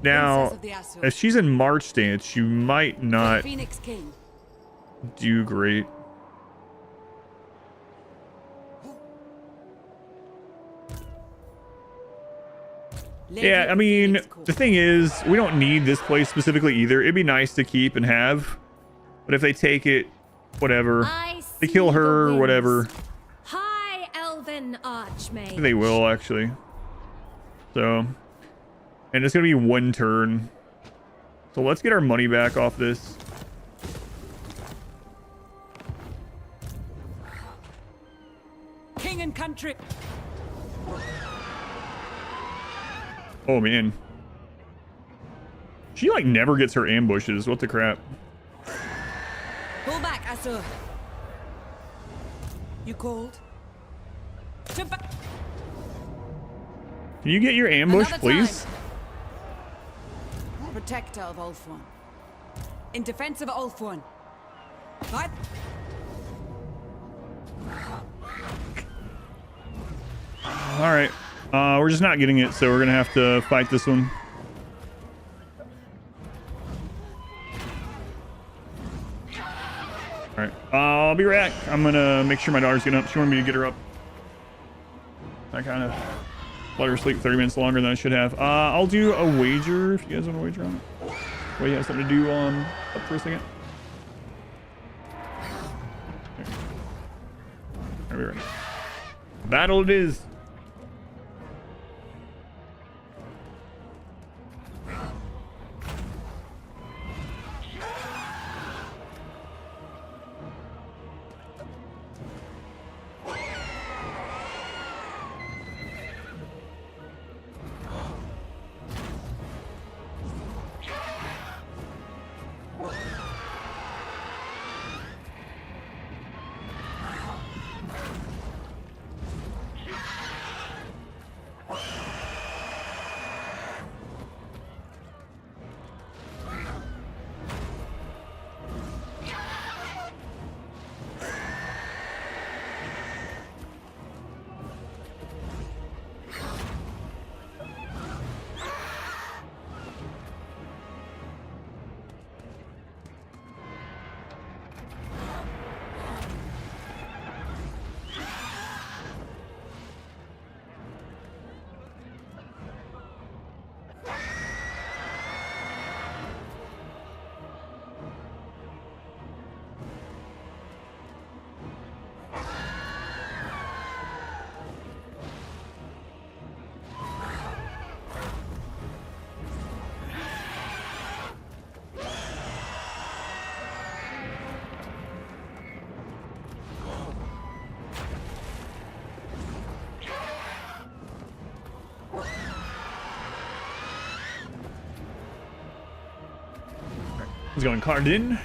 Now, Princess of the Asur. if she's in March stance, you might not Phoenix King. do great. Yeah, I mean, the thing is, we don't need this place specifically either. It'd be nice to keep and have, but if they take it, whatever. They kill her or whatever. High Elven Archmage. They will, actually. So, and it's gonna be one turn. So let's get our money back off this. King and country. Oh man, she like never gets her ambushes. What the crap? Pull back, Asur. You called? Can you get your ambush, please? Protector of Ulthuan. In defense of Ulthuan. What? All right, we're just not getting it, so we're gonna have to fight this one. All right, I'll be right back. I'm gonna make sure my daughter's getting up. She wanted me to get her up. I kind of let her sleep 30 minutes longer than I should have. I'll do a wager if you guys want to wager on it. Wait, you have something to do up for a second. I'll be right back. Battle it is. He's going Cardin.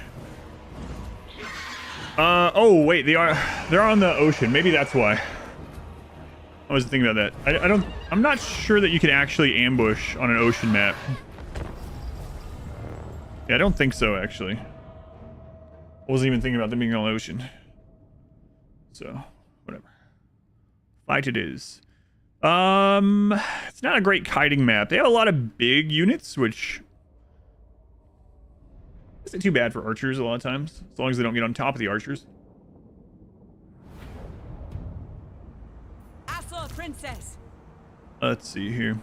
Oh wait, they're on the ocean. Maybe that's why. I was thinking about that. I'm not sure that you can actually ambush on an ocean map. Yeah, I don't think so actually. I wasn't even thinking about them being on the ocean. So, whatever. Fight it is. It's not a great kiting map. They have a lot of big units, which isn't too bad for archers a lot of times, as long as they don't get on top of the archers. Asur, princess. Let's see here.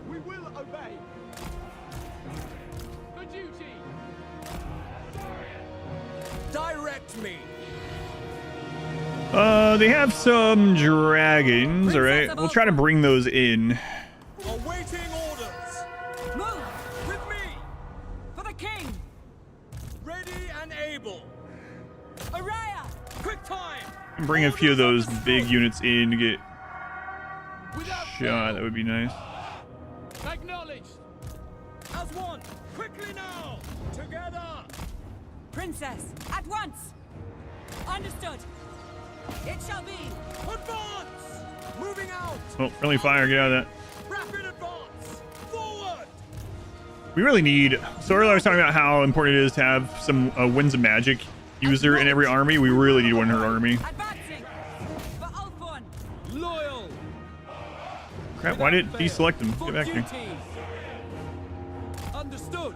We will obey. For duty. Direct me. They have some dragons, all right. We'll try to bring those in. Awaiting orders. Move with me for the king. Ready and able. Araya, Quick time. Bring a few of those big units in to get Without shot. That would be nice. Acknowledged. As one. Quickly now. Together. princess, at once. Understood. It shall be. Advance. Moving out. Oh, friendly fire. Get out of that. Rapid advance. Forward. We really need. So earlier I was talking about how important it is to have some Winds of Magic user in every army. We really need one in her army. Advancing. For Ulthuan. Loyal. Crap, why did it deselect them? Get back here. Understood.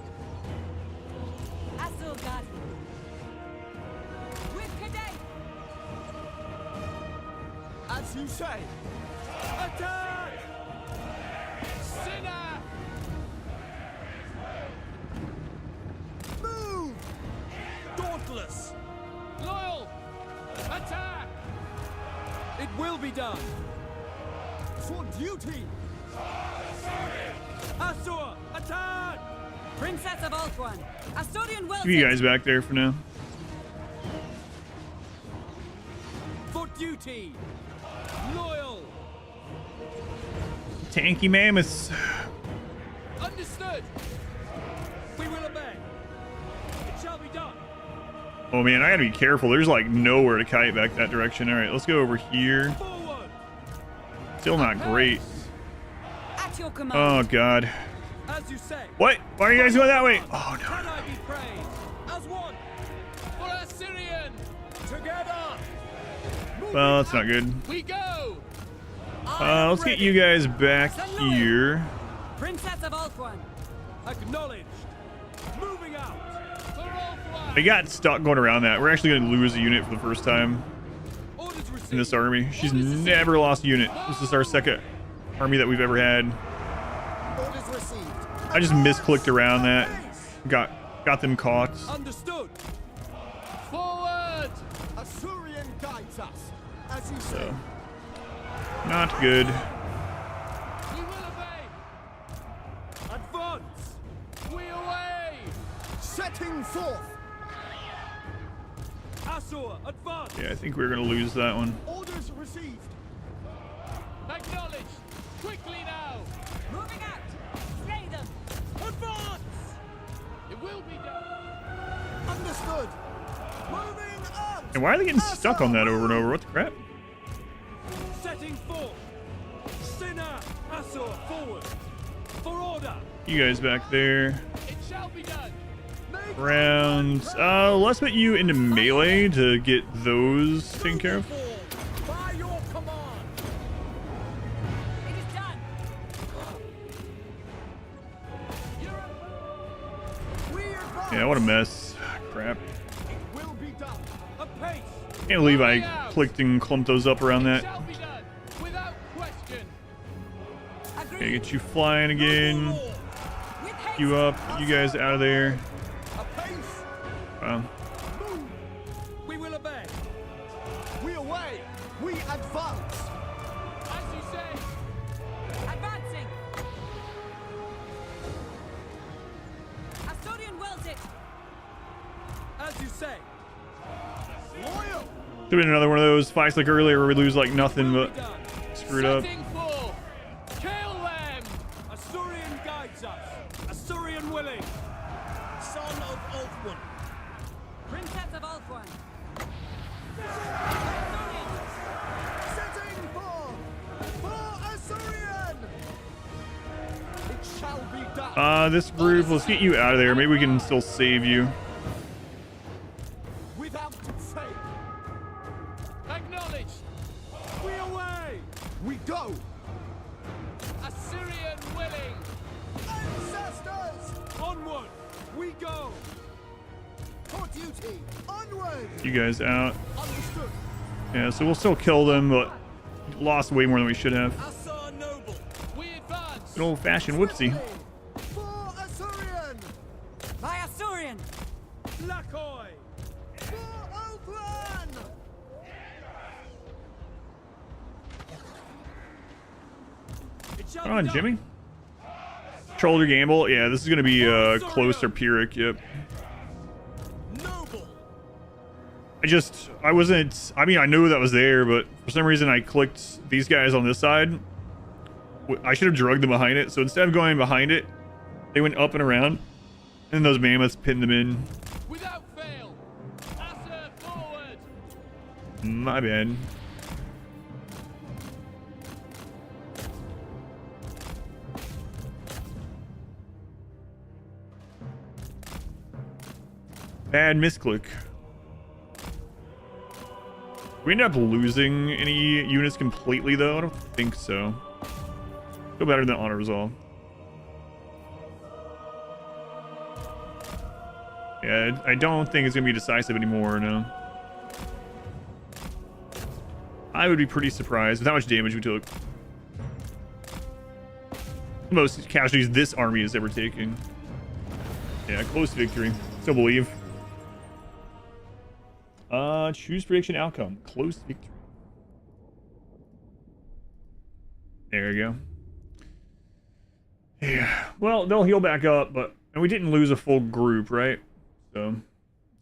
that. With Cadet. As you say. Attack! Sinner! Move! Dauntless! Loyal! Attack! It will be done! For duty! Asur! Attack! Princess of Ulthuan. Asturian will. Give you guys back there for now. For duty! Loyal! Tanky mammoths. Understood! We will obey! It shall be done! Oh man, I gotta be careful. There's like nowhere to kite back that direction. All right, let's go over here. Forward! Still not great. At your command. Oh god. As you say! What? Why are you guys going that way? Oh no. Can I be praised? As one! For Assyrian! Together! Well, that's not good. We go! Let's get you guys back here. Princess of Ulthuan. Acknowledged! Moving out! For Ulthuan! I got stuck going around that. We're actually going to lose a unit for the first time Orders received! in this army. She's never lost a unit. This is our second army that we've ever had. Orders received! I just misclicked around that. Got them caught. Understood! Forward! Assyrian guides us! As you say! So, not good. We will obey! Advance! We away! Setting forth! Asur, advance! Yeah, I think we're going to lose that one. Orders received! Acknowledged! Quickly now! Moving out. Slay them. Advance! It will be done! Understood! Moving out! And why are they getting stuck on that over and over? What the crap? Setting forth! Sinner! Asur, forward! For order! You guys back there. It shall be done! Round. Let's put you into melee to get those taken care of. By your command! It is done. We advance! Yeah, what a mess. Crap. It will be done! Apace! Can't believe I clicked and clumped those up around It that. shall be done! Without question! Okay, get you flying again. With haste. You up. You guys out of there. Apace! Wow. Move! We will obey! We away! We advance! As you say! Advancing. Asturian wills it. As you say! Loyal! Could have been another one of those fights like earlier where we lose like nothing Will but be done! screwed up. Setting forth! Kill them! Assyrian guides us! Assyrian willing! Son of Ulthuan! Princess of Ulthuan. Setting forth! For Assyrian! It shall be done! This group, let's get you out of there. Maybe we can still save you. Without fail! Acknowledged! We away! We go! Assyrian willing! Ancestors! Onward! We go! For duty! Onward! You guys out. Understood! Yeah, so we'll still kill them, but lost way more than we should have. Asur noble! We advance! Good old-fashioned whoopsie. For Assyrian! By Asturian. Lakoi! For Ulthuan! It shall Come be on, done. Jimmy. Troller Gamble. Yeah, this is going to be close or Pyrrhic. Yep. Noble! I wasn't, I mean, I knew that was there, but for some reason I clicked these guys on this side. I should have drugged them behind it. So instead of going behind it, they went up and around. And those mammoths pinned them in. Without fail! Asser forward! My bad. Bad misclick. We ended up losing any units completely, though? I don't think so. Go better than auto resolve. Yeah, I don't think it's gonna be decisive anymore, no. I would be pretty surprised with how much damage we took. Most casualties this army has ever taken. Yeah, close to victory. Still believe. Choose prediction outcome. Close to victory. There you go. Yeah. Well, they'll heal back up, but and we didn't lose a full group, right? So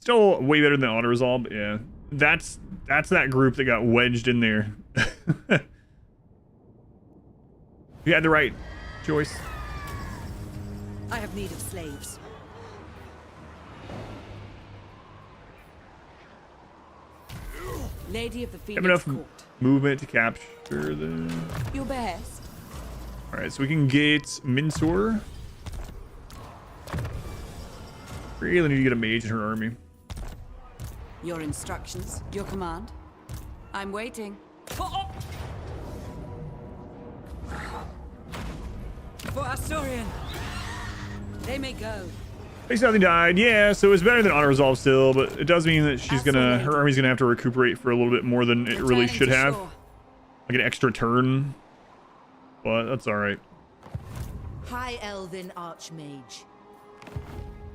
still way better than auto resolve. But yeah, that's that group that got wedged in there. You had the right choice. I have need of slaves. Lady of the Phoenix Have enough Court. movement to capture the. Your best. All right, so we can get Minsor. Really need to get a mage in her army. Your instructions. Your command. I'm waiting. For Asturian. They may go. Thanks, nothing died. Yeah, so it's better than auto resolve still, but it does mean that her army's gonna have to recuperate for a little bit more than it really should have. Like an extra turn. But that's alright. High Elven Archmage.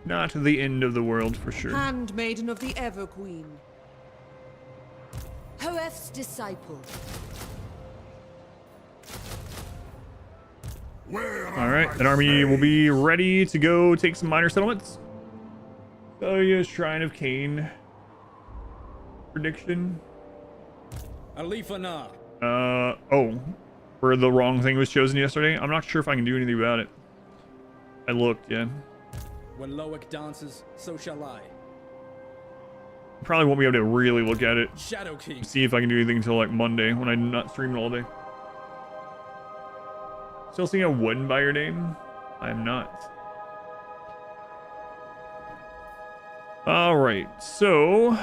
Not the end of the world for sure. Handmaiden of the Everqueen. Hoef's disciple. Alright, that army will be ready to go take some minor settlements. So yeah, Shrine of Cain. Prediction. Alith Anar. Oh. Where the wrong thing was chosen yesterday. I'm not sure if I can do anything about it. I looked, yeah. When Loic dances, so shall I. Probably won't be able to really look at it. Shadow King. See if I can do anything until like Monday when I'm not streaming all day. Still seeing a one by your name? I am not. Alright, so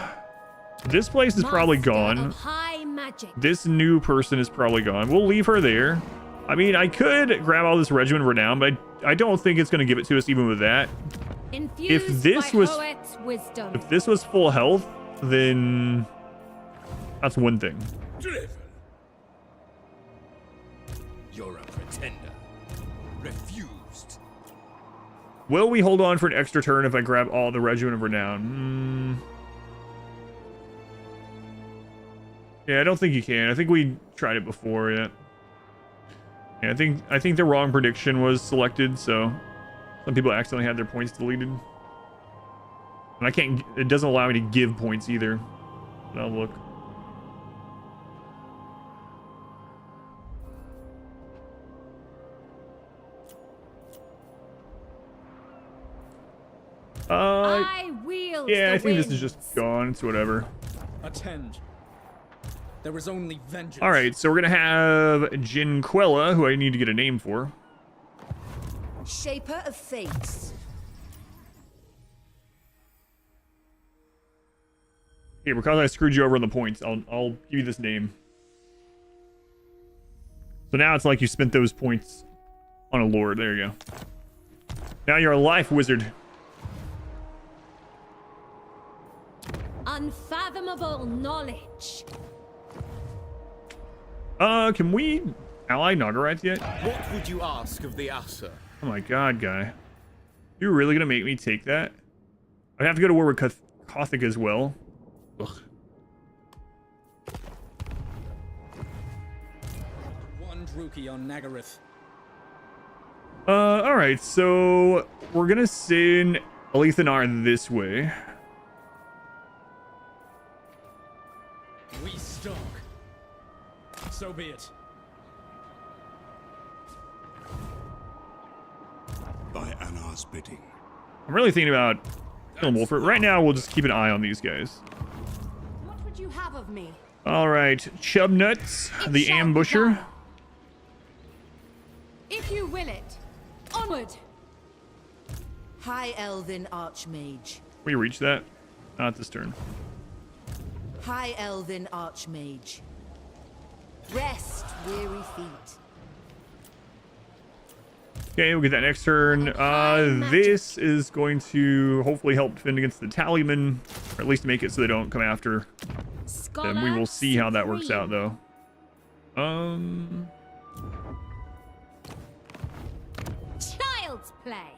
this place is probably gone. High magic. This new person is probably gone. We'll leave her there. I mean, I could grab all this regiment renown, but I don't think it's going to give it to us even with that. Infused If this by was Hoet's wisdom. if this was full health, then that's one thing. Driven. You're a pretender. Refused. Will we hold on for an extra turn if I grab all the regiment of renown? Yeah, I don't think you can. I think we tried it before, yeah. Yeah, I think the wrong prediction was selected, so some people accidentally had their points deleted. And I can't, it doesn't allow me to give points either. But I'll look. I wield yeah, the I think this is winds. just gone. It's whatever. Attend. There is only vengeance. All right, so we're gonna have Jinquella, who I need to get a name for. Shaper of Fates. Here, because I screwed you over on the points, I'll give you this name. So now it's like you spent those points on a lord. There you go. Now you're a life wizard. Unfathomable knowledge. Can we ally Nagarythe yet? What would you ask of the Asa? Oh my god, guy. You're really gonna make me take that? I'd have to go to war with Kothic as well. Ugh. One Druki on Nagarythe. Alright, so we're gonna send Alith Anar this way. We stalk. So be it. By Anar's bidding. I'm really thinking about killing Wolfert. Right now, we'll just keep an eye on these guys. What would you have of me? Alright, Chubnuts, the shall be ambusher. done. If you will it, onward. High Elven Archmage. We reach that? Not this turn. High Elven Archmage. Rest, weary feet. Okay, we'll get that next turn. This is going to hopefully help defend against the Tallyman, or at least make it so they don't come after them. We will see how that works out, though. Child's play.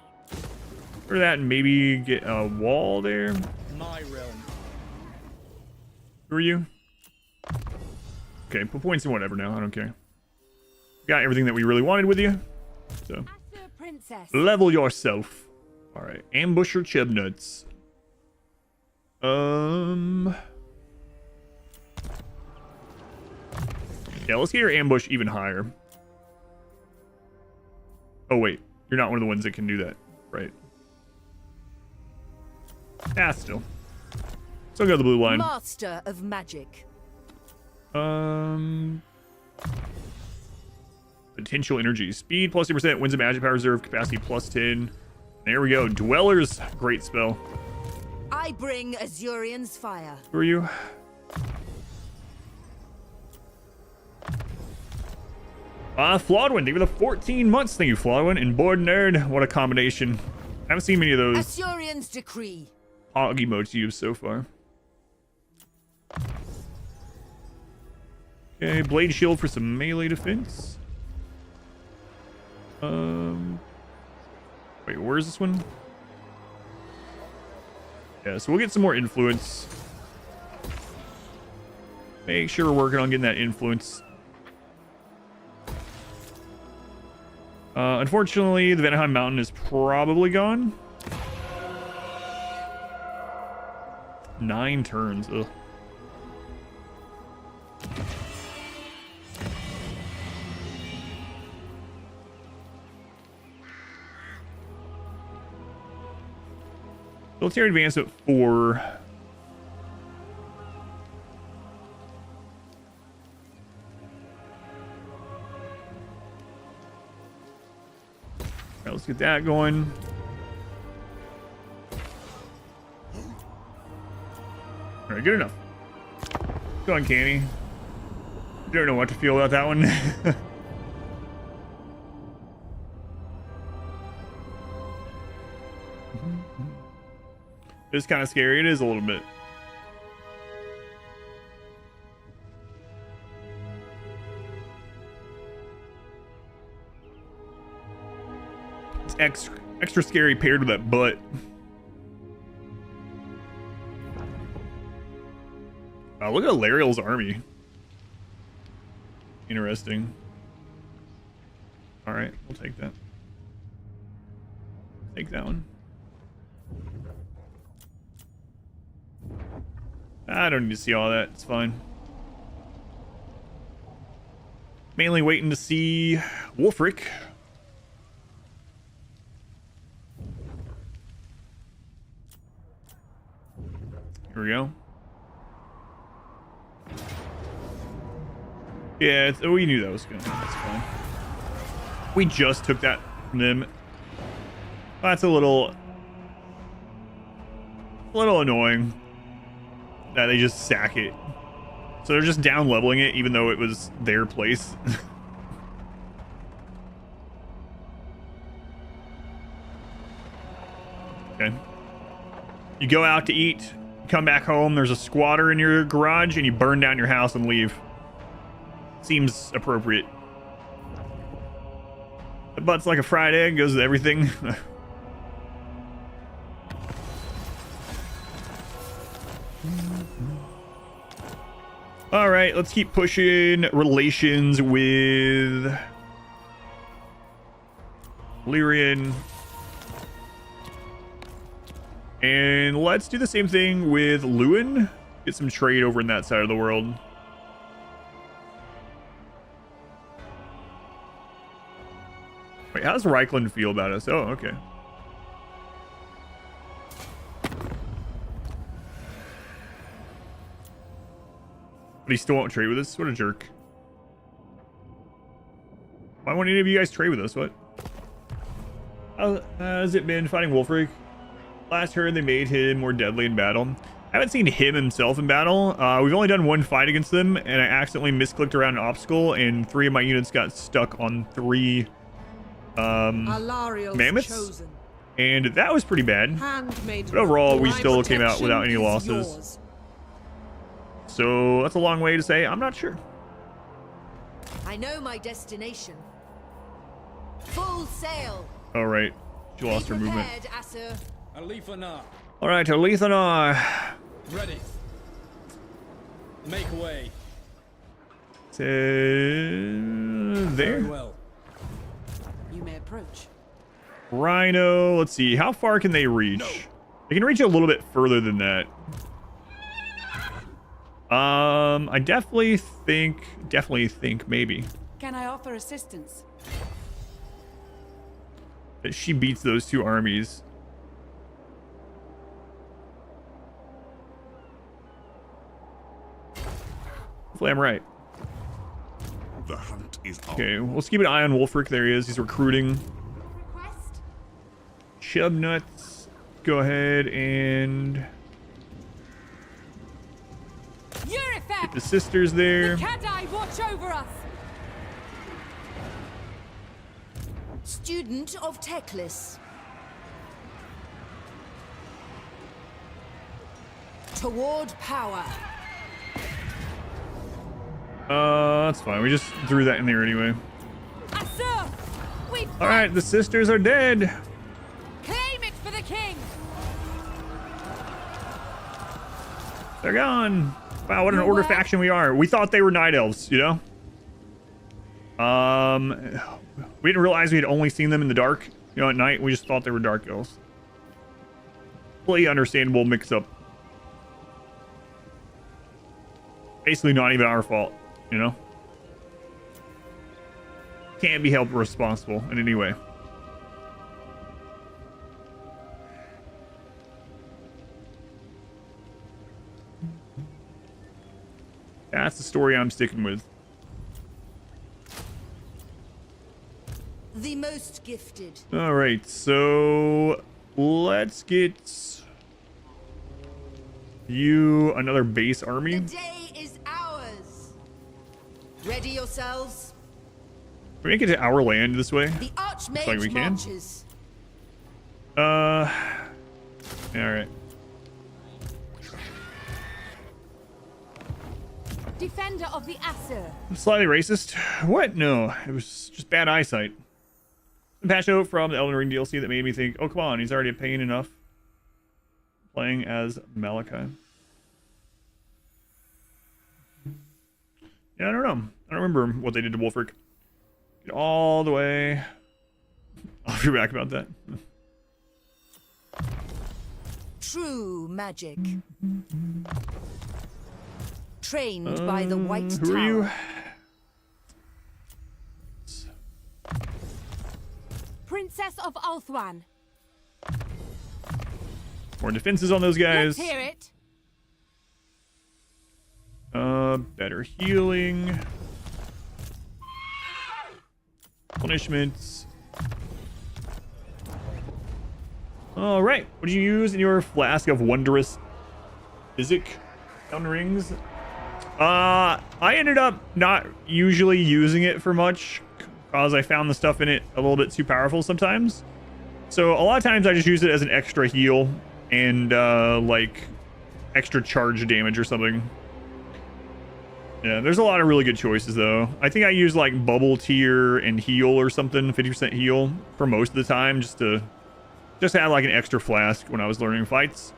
For that, and maybe get a wall there. My realm. Who are you? Okay, put points in whatever now. I don't care. Got everything that we really wanted with you. So, Princess. level yourself. All right, ambusher chibnuts. Yeah, let's get your ambush even higher. Oh wait, you're not one of the ones that can do that, right? Ah, still. Still got the blue line. Master of magic. Potential energy. Speed plus 10%. Wins a magic power reserve. Capacity plus 10. There we go. Dwellers. Great spell. I bring Azurian's fire. Who are you? Flawed One. Thank you for the 14 months. Thank you, Flawed One. And Bored Nerd. What a combination. I haven't seen many of those Azurian's decree. hog emotes used so far. Okay, Blade Shield for some melee defense. Wait, where's this one? Yeah, so we'll get some more influence. Make sure we're working on getting that influence. Unfortunately, the Vanaheim Mountain is probably gone. 9 turns. Ugh. Military advancement 4. Right, let's get that going. All right, good enough. Go on, Canny. Don't know what to feel about that one. It's kind of scary. It is a little bit. It's extra scary paired with that butt. Look at Lariel's army. Interesting. All right, we'll take that. Take that one. I don't need to see all that. It's fine. Mainly waiting to see Wolfric. Here we go. Yeah, we knew that was gonna happen. That's fine. We just took that from them. That's a little annoying that they just sack it. So they're just down leveling it even though it was their place. Okay. You go out to eat, you come back home, there's a squatter in your garage, and you burn down your house and leave. Seems appropriate. The butt's like a fried egg, goes with everything. All right, let's keep pushing relations with Lyrian. And let's do the same thing with Lewin. Get some trade over in that side of the world. Wait, how does Reichland feel about us? Oh, okay. But he still won't trade with us? What a jerk. Why won't any of you guys trade with us? What? How has it been fighting Wolfric? Last heard they made him more deadly in battle. I haven't seen him himself in battle. We've only done one fight against them, and I accidentally misclicked around an obstacle, and 3 of my units got stuck on 3 mammoths, chosen. and that was pretty bad. Handmade. But overall, we My still came out protection without any is losses. yours. So that's a long way to say I'm not sure. I know my destination. Full sail. All right, she lost her movement. Asur. Alith Anar. All right, Alith Anar. Ready. Make way. There. Very well. You may approach. Rhino. Let's see. How far can they reach? No. They can reach a little bit further than that. I definitely think maybe Can I offer assistance? that she beats those two armies. Hopefully I'm right. The hunt is on. Okay, let's keep an eye on Wolfric. There he is. He's recruiting. Request? Chubnuts. Go ahead and Your effect! the sisters there. Kadai, watch over us! Student of Teclis. Toward power. That's fine. We just threw that in there anyway. Asur! We All right, the sisters are dead. claim it for the king! They're gone. Wow, what an order faction we are. We thought they were night elves, you know? We didn't realize we had only seen them in the dark. You know, at night, we just thought they were dark elves. Completely understandable mix-up. Basically not even our fault, you know? Can't be held responsible in any way. That's the story I'm sticking with. The most gifted. All right, so let's get you another base army. The day is ours. Ready yourselves. Can we make it to our land this way? The Archmage like we can. marches. All right. Defender of the Asur. Slightly racist. What? No, it was just bad eyesight. A patch note from the Elden Ring DLC that made me think, oh, come on, he's already a pain enough playing as Malachi. Yeah, I don't know. I don't remember what they did to Wolfric. Get all the way. I'll be back about that. True magic. Trained by the White Who Tower. are you? Princess of Ulthuan. More defenses on those guys. Let's hear it. Better healing. Punishments. All right. What did you use in your flask of wondrous physic down rings? I ended up not usually using it for much because I found the stuff in it a little bit too powerful sometimes. So a lot of times I just use it as an extra heal and like extra charge damage or something. Yeah, there's a lot of really good choices though. I think I use like bubble tier and heal or something, 50% heal for most of the time, just to have like an extra flask when I was learning fights.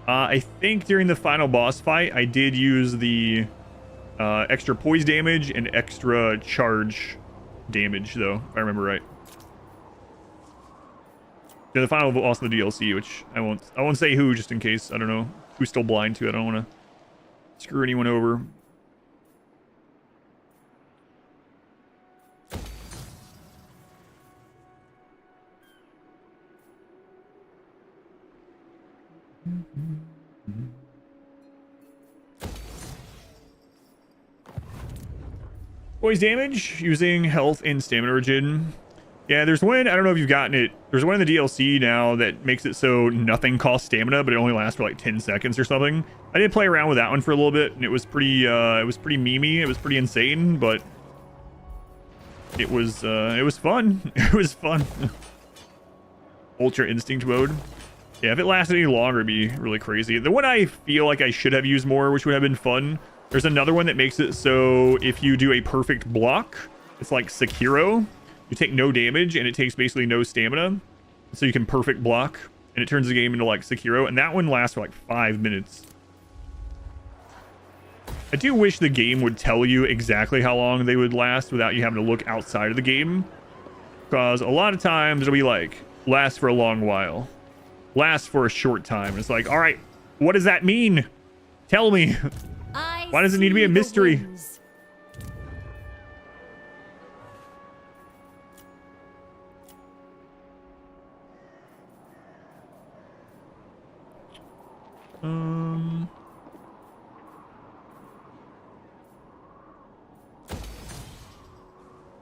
I think during the final boss fight, I did use the extra poise damage and extra charge damage though, if I remember right. Yeah, the final boss of the DLC, which I won't say who, just in case. I don't know who's still blind to it. I don't want to screw anyone over. Poise damage using health and stamina regen. Yeah, there's one, I don't know if you've gotten it. There's one in the DLC now that makes it so nothing costs stamina, but it only lasts for like 10 seconds or something. I did play around with that one for a little bit, and it was pretty memey. It was pretty insane, but it was fun. It was fun. Ultra Instinct mode. Yeah, if it lasted any longer, it'd be really crazy. The one I feel like I should have used more, which would have been fun, there's another one that makes it so if you do a perfect block, it's like Sekiro. You take no damage, and it takes basically no stamina. So you can perfect block, and it turns the game into like Sekiro. And that one lasts for like 5 minutes. I do wish the game would tell you exactly how long they would last without you having to look outside of the game. Because a lot of times it'll be like, last for a long while. Last for a short time. And it's like, all right, what does that mean? Tell me. Why does it need to be a mystery?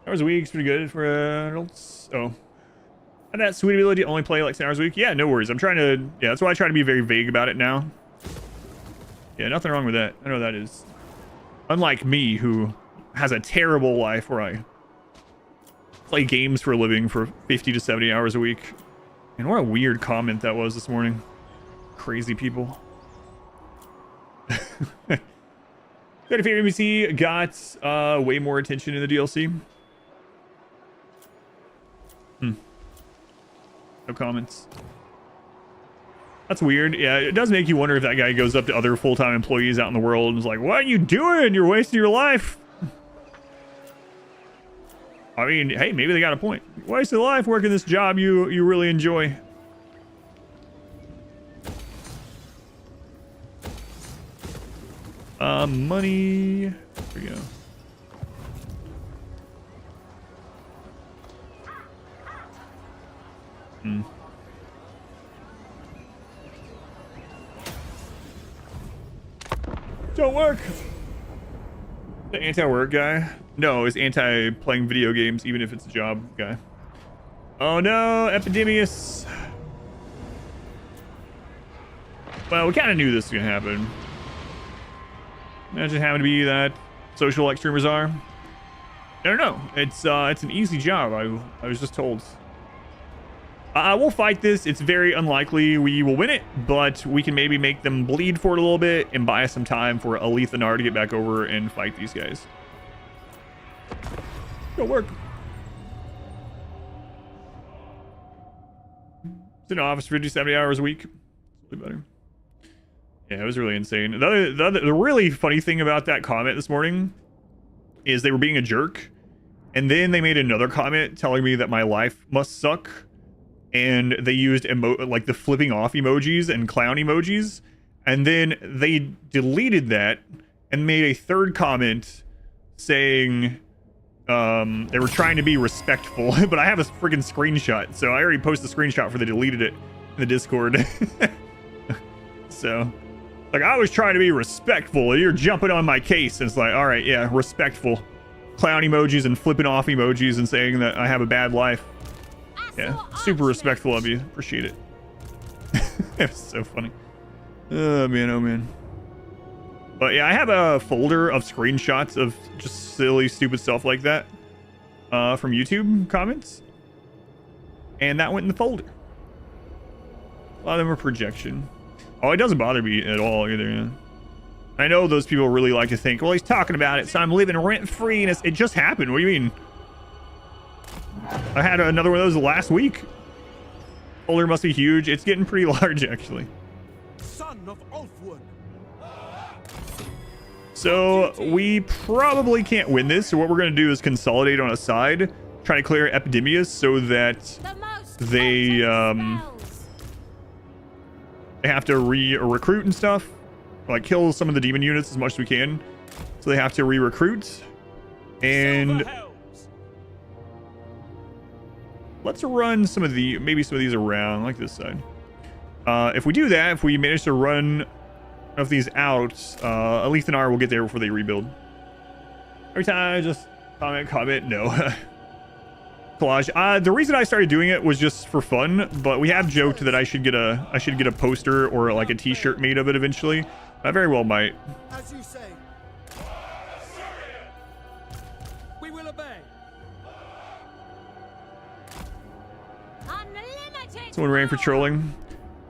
Hours a week's pretty good for adults. Oh. And that sweet ability to only play like 10 hours a week. Yeah, no worries. I'm trying to, yeah, that's why I try to be very vague about it now. Yeah, nothing wrong with that. I know that is. Unlike me, who has a terrible life where I play games for a living for 50 to 70 hours a week. And what a weird comment that was this morning. Crazy people. Good if NBC got way more attention in the DLC. No comments. That's weird. Yeah, it does make you wonder if that guy goes up to other full-time employees out in the world and is like, what are you doing? You're wasting your life. I mean, hey, maybe they got a point. Wasting life working this job you really enjoy. Money. There we go. Don't work. The anti-work guy? No, it's anti-playing video games, even if it's a job guy. Oh no, Epidemius. Well, we kind of knew this was gonna happen. Imagine having to be that social like streamers are. I don't know. It's an easy job. I was just told. We'll fight this. It's very unlikely we will win it, but we can maybe make them bleed for it a little bit and buy us some time for Alith Anar to get back over and fight these guys. Go work. It's in office 50, 70 hours a week. It's really better. Yeah, it was really insane. The really funny thing about that comment this morning is they were being a jerk, and then they made another comment telling me that my life must suck. And they used like the flipping off emojis and clown emojis. And then they deleted that and made a third comment saying they were trying to be respectful. But I have a freaking screenshot. So I already posted the screenshot for they deleted it in the Discord. So, like, I was trying to be respectful. You're jumping on my case. And it's like, all right, yeah, respectful. Clown emojis and flipping off emojis and saying that I have a bad life. Yeah, super respectful of you. Appreciate it. It's so funny. Oh man, oh man. But yeah, I have a folder of screenshots of just silly, stupid stuff like that from YouTube comments. And that went in the folder. A lot of them are projection. Oh, it doesn't bother me at all either. Yeah. I know those people really like to think, well, he's talking about it, so I'm living rent-free, and it just happened. What do you mean? I had another one of those last week. Folder must be huge. It's getting pretty large, actually. Son of Ulfwood. So we probably can't win this. So what we're going to do is consolidate on a side, try to clear Epidemius so that they have to recruit and stuff, like kill some of the demon units as much as we can. So they have to re-recruit. And let's run maybe some of these around, like this side. If we do that, if we manage to run of these out, Alith Anar will get there before they rebuild. Every time I just comment, no. Collage. The reason I started doing it was just for fun, but we have joked that I should get a poster or like a t-shirt made of it eventually. I very well might. As you say. We will obey. Someone ran for trolling.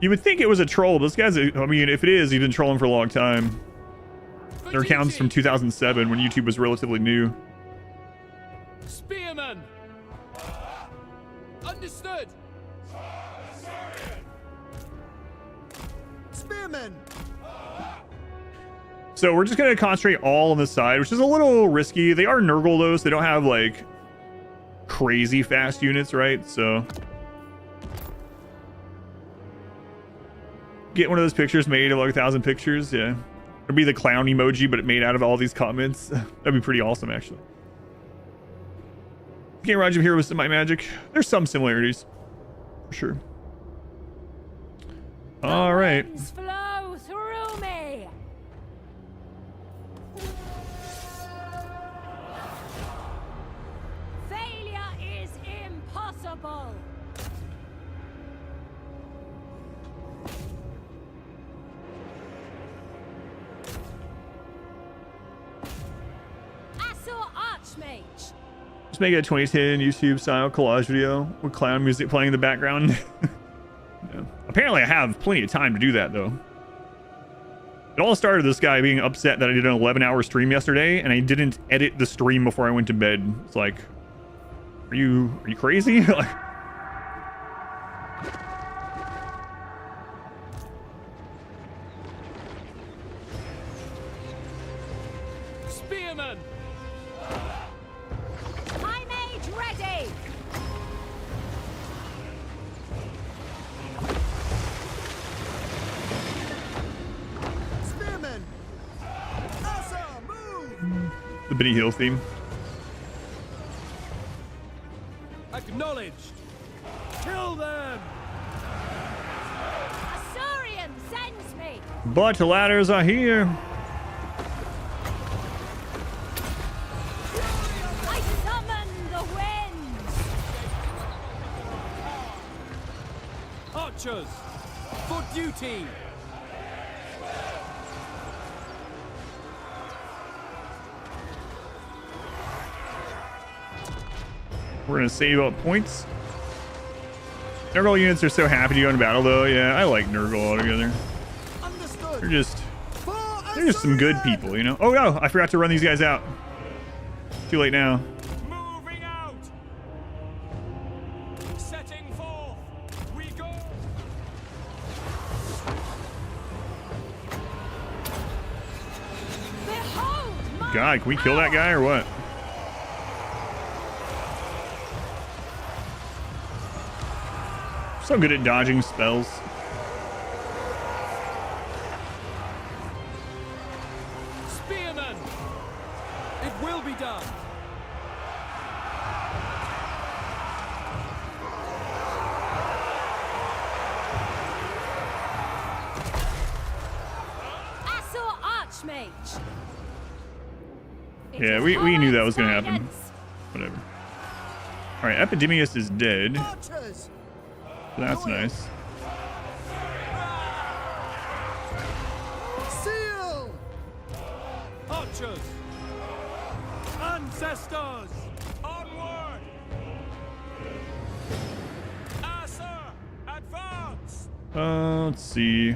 You would think it was a troll, but this guy's, I mean, if it is, he's been trolling for a long time. Their account's from 2007 when YouTube was relatively new. Spearman. Understood. Spearmen. So we're just going to concentrate all on this side, which is a little risky. They are Nurgle though, so they don't have like crazy fast units, right? So get one of those pictures made of like 1,000 pictures. Yeah, it'd be the clown emoji, but it made out of all these comments. That'd be pretty awesome, actually. Can't Raj of Hero with my magic. There's some similarities, for sure. All right. Flow through me. Failure is impossible. Assault Archmage. Just make it a 2010 YouTube style collage video with clown music playing in the background. Yeah. Apparently I have plenty of time to do that though. It all started with this guy being upset that I did an 11-hour stream yesterday and I didn't edit the stream before I went to bed. It's like, are you crazy? Like, Spearman. High Mage ready. Spearmen. Asa, move. the Benny Hill theme. Acknowledged. Kill them. Asaurian sends me. But the ladders are here. I summon the winds. Archers, for duty. We're gonna save up points. Nurgle units are so happy to go in battle though. Yeah, I like Nurgle altogether. Understood. They're just some good people, you know. Oh no, I forgot to run these guys out. Too late now. Moving out. Setting forth. We go. Behold my God, can we kill that guy or what? So good at dodging spells. Spearmen. It will be done. Assault Archmage. Yeah, we knew that was gonna happen. Whatever. All right, Epidemius is dead. Archers. That's nice. Seal. Archers. Ancestors. Onward. Asa, advance. Let's see.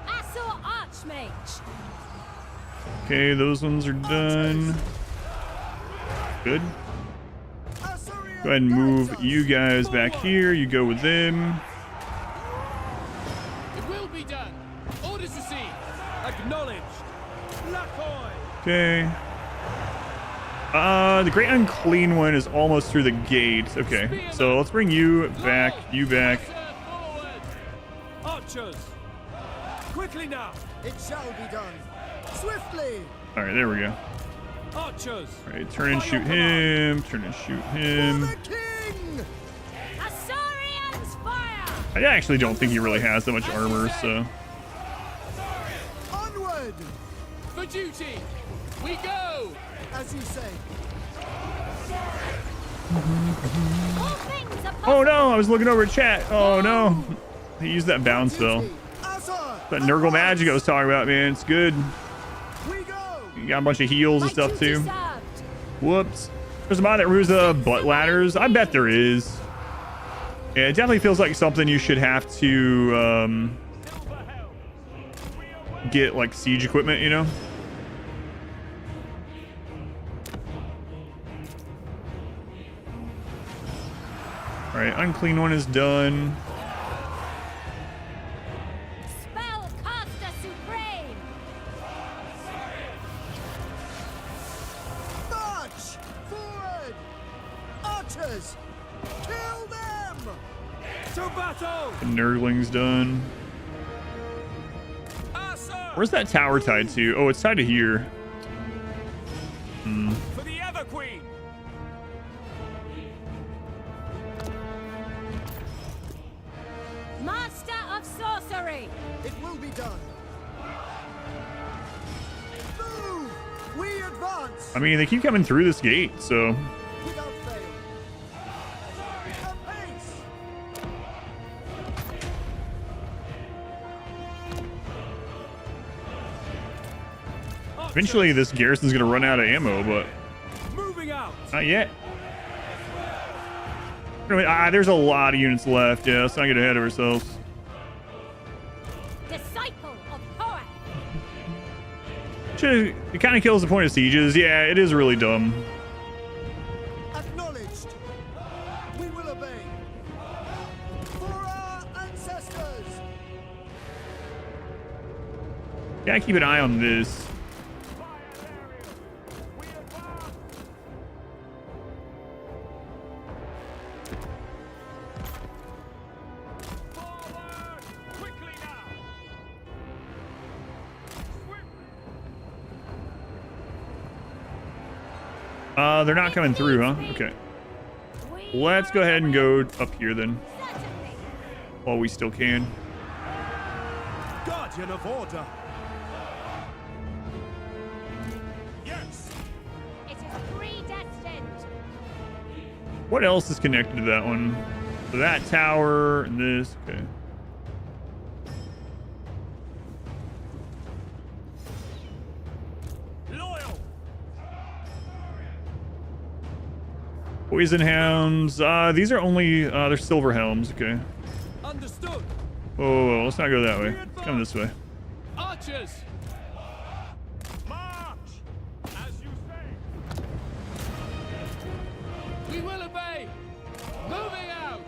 Assault Archmage. Okay, those ones are done. Good. Go ahead and move you guys back here. You go with them. It will be done. Orders received. Acknowledged. Lacoy. Okay. The Great Unclean One is almost through the gate. Okay, so let's bring you back. You back. Forward. Archers. Quickly now. It shall be done. Swiftly. All right, there we go. Archers. All right, turn and shoot him. Turn and shoot him. For the king. Asaurians fire. I actually don't think he really has that much armor, so. Onward. For duty. We go. As you say. All things are Oh no, I was looking over chat. Oh no. He used that bounce though. Asa. That Nurgle magic I was talking about, man. It's good. We go. You got a bunch of heals and My stuff duty too. served. Whoops. There's a mod that removes butt ladders. I bet there is. Yeah, it definitely feels like something you should have to get like siege equipment, you know? All right, unclean one is done. Spellcaster supreme. March! Forward! Archers! Kill them! To battle! The nerdling's done. Where's that tower tied to? Oh, it's tied to here. For the Ever Queen! Master of sorcery. It will be done. Move! We advance! I mean, they keep coming through this gate, so Without fail. Apace! eventually this garrison's gonna run out of ammo, but Moving out! not yet. There's a lot of units left. Yeah, let's not get ahead of ourselves. Disciple of Horus. It kind of kills the point of sieges. Yeah, it is really dumb. Acknowledged. We will obey. For our ancestors. Gotta keep an eye on this. They're not coming through, huh? Okay. Let's go ahead and go up here then, while we still can. Guardian of order. Yes. It is predestined. What else is connected to that one? So that tower and this. Okay. Loyal. Poison hounds. These are only they're silver helms. Okay. Understood. Oh, let's not go that way. Let's come this way. Archers! March! As you say. We will obey! Moving out!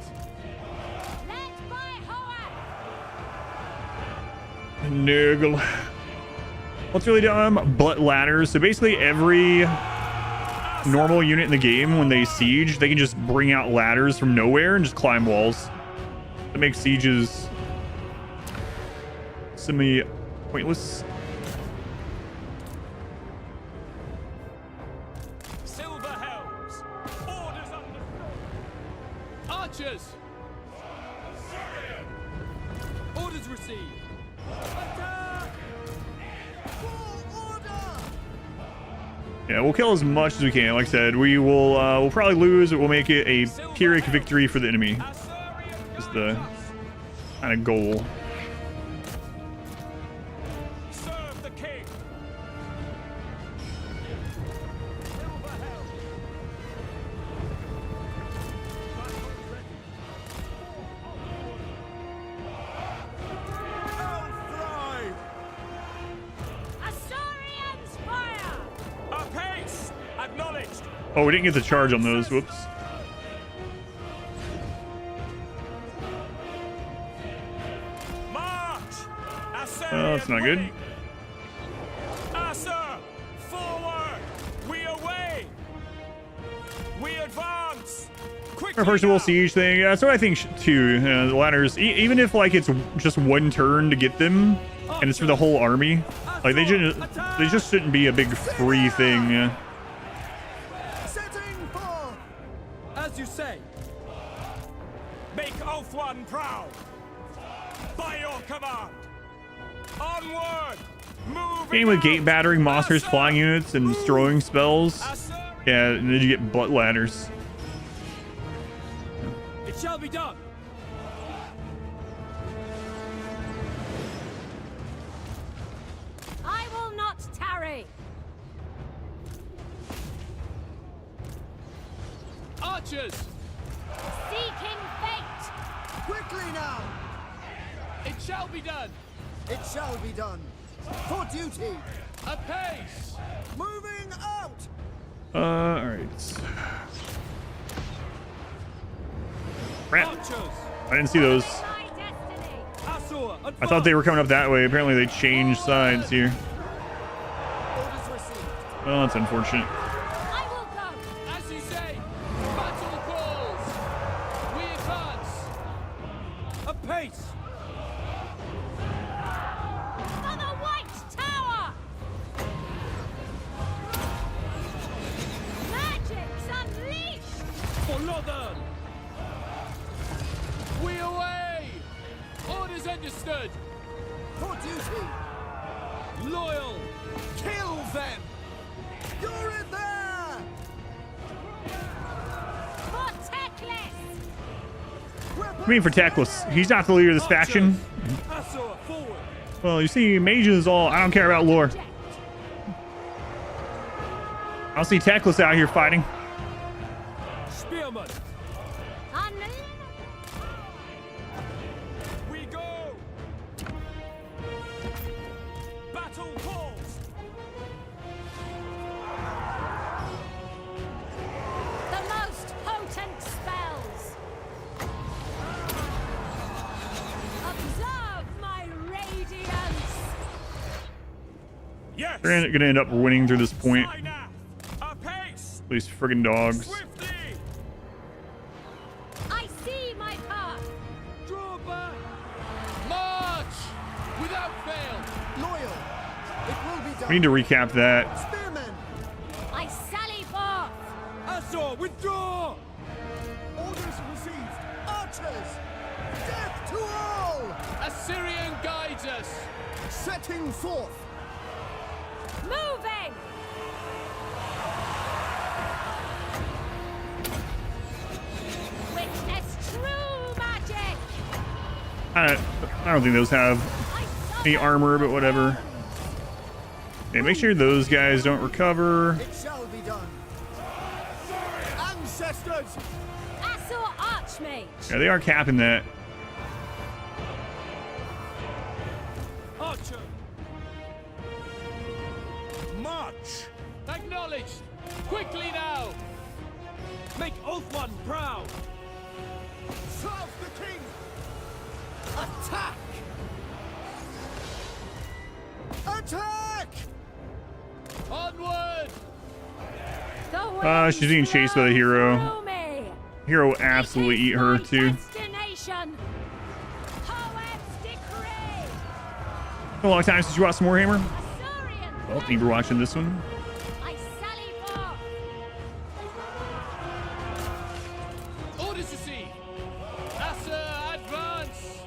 Led by Horus. Nurgle. What's really dumb? Butt ladders. So basically every normal unit in the game, when they siege, they can just bring out ladders from nowhere and just climb walls. That makes sieges semi-pointless. Silver helms. Orders understood. Archers! Orders received. Attack! Full order! Yeah, we'll kill as much as we can. Like I said, we will we'll probably lose, but we'll make it a Pyrrhic victory for the enemy. Is the kind of goal. Serve the king. Silver helm. Thrive. Assyrians fire. Apace. Acknowledged. Oh, we didn't get the charge on those. Whoops. March. Oh, that's not good. Asa, forward. We away. We advance. Quickly. First of all, now. siege thing. That's what I think too. The ladders, even if like it's just one turn to get them, and it's for the whole army, like they just shouldn't be a big free thing. Yeah. Setting forth. As you say. Make Ulthuan proud. By your command. Onward. Move. Game with gate battering monsters, flying units, and destroying spells. Yeah, and then you get butt ladders. It shall be done. I will not tarry. Archers! Seeking fate. Quickly now! It shall be done! It shall be done. For duty. Apace! Moving out! All right. Crap. Archers! I didn't see those. My destiny. Asur, advance! I thought they were coming up that way. Apparently they changed sides here. Orders received. Well, that's unfortunate. I will go. As you say, battle calls! We advance! Apace! For the White Tower. Magic's unleashed. For Northern! We away! Orders understood! For duty! Loyal! Kill them! You're in there! For Teclis. I mean, for Teclis, he's not the leader of this faction. Asur, forward! Well, you see, mages all. I don't care about lore. I'll see Teclis out here fighting. Spearman! We go! Battle calls! The most potent spells. Observe my radiance. Yes! They're gonna end up winning through this point. Now! Apace! These friggin' dogs. Swiftly! I see my path. Draw back! March! Without fail! Loyal! It will be done! We need to recap that. Spearmen! I sally forth. Asur, withdraw! Orders received! Archers! Death to all! Assyrian guides us! Setting forth! Moving. Witness true magic. I don't think those have any armor, but whatever. Okay, make sure those guys don't recover. It shall be done! Ancestors! Asur Archmage. Yeah, they are capping that. Archer! March! Acknowledged! Quickly now! Make Oathman proud! Serve the king! Attack! Attack! Onward! She's being chased by the hero. Through me. Hero will absolutely eat her too. Destination. Poet's decree. A long time since you watched some Warhammer. Assyrian. Well, thank you for watching this one. I sally forth. Orders received! Asur, advance!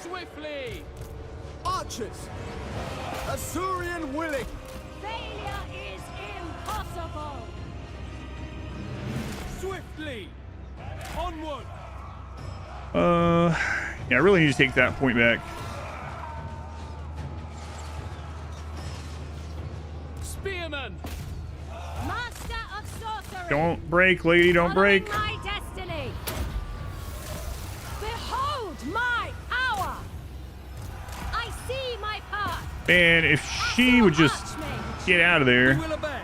Swiftly! Archers! Assyrian willing! Failure is impossible. Swiftly! Onward! Yeah, I really need to take that point back. Spearman! Master of sorcery. Don't break, lady, don't Following break. my destiny. Behold my hour. I see my path. Man, if she would just get out of there, Will obey!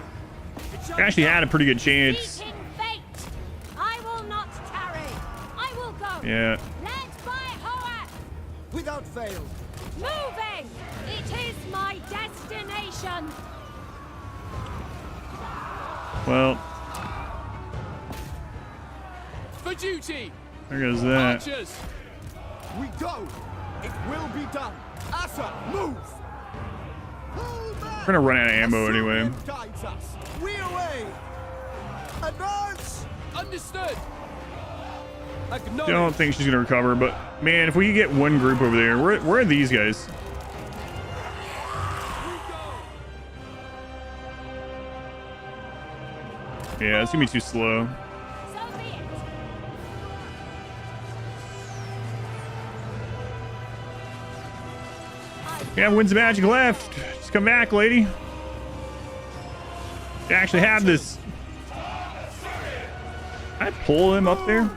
It shall she actually be had a done. pretty good chance. Seeking fate. I will not tarry. I will go. Yeah. Led by Hoath. Without fail! Moving. It is my destination. Well, For duty! there goes that. Archers! We go! It will be done! Asa, move! Pull back! We're gonna run out of ammo Assyrian anyway. guides us! We away! Advance! Understood! Acknowledge! Don't think she's gonna recover, but man, if we could get one group over there, where are these guys? We go! Yeah, it's gonna be too slow. So be it. Yeah, wins the magic left. Just come back, lady. You actually have this. I pull him up there.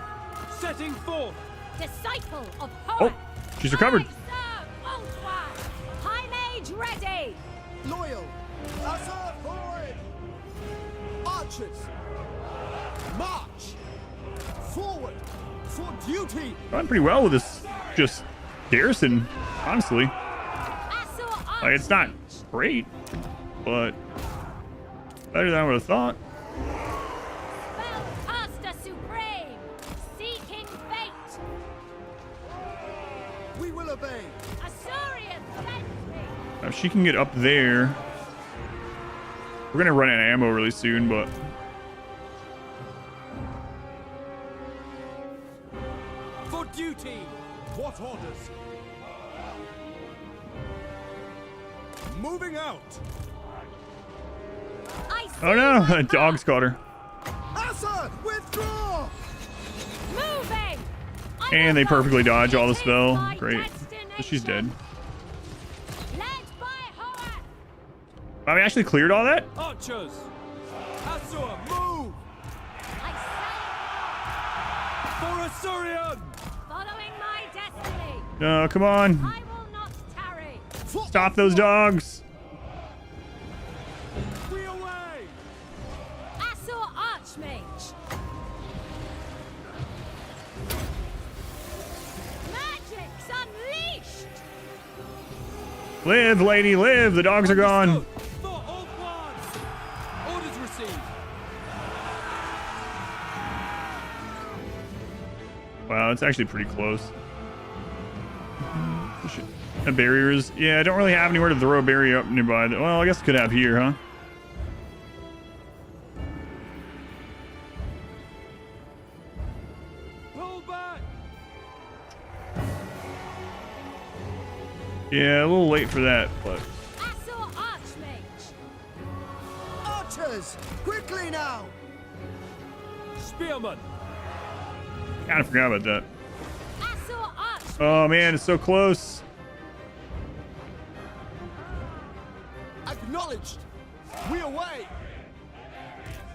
Setting forth. Disciple of Horus. Oh, she's recovered. I serve Old One. High Mage ready. Loyal. Assert forward. Archers. March. Forward. For duty. Done pretty well with this just garrison, honestly. Like, it's not great, but better than I would have thought. Spellcaster Supreme. Seeking fate. We will obey. Assyrian sentry. Now, if she can get up there, we're gonna run out of ammo really soon, but For duty. What orders? Moving out. oh no, a dog's caught her. Asa, withdraw. Moving. And they perfectly dodge all the spell. Great. So she's dead. Led by Horus. I mean, actually cleared all that? Archers. Asur, move. For Assyrian. Following my destiny. No, come on. I will not tarry. Stop those dogs. We away. Asur Archmage. Magic's unleashed. Live, lady, live. The dogs are gone. For Old One. Orders received. Wow, it's actually pretty close. Barriers. Yeah, I don't really have anywhere to throw a barrier up nearby. Well, I guess I could have here, huh? Pull back. Yeah, a little late for that, but Asur Archmage. Archers, quickly now. Spearmen. kind of forgot about that. Asur Archmage. Oh man, it's so close. Acknowledged. We away.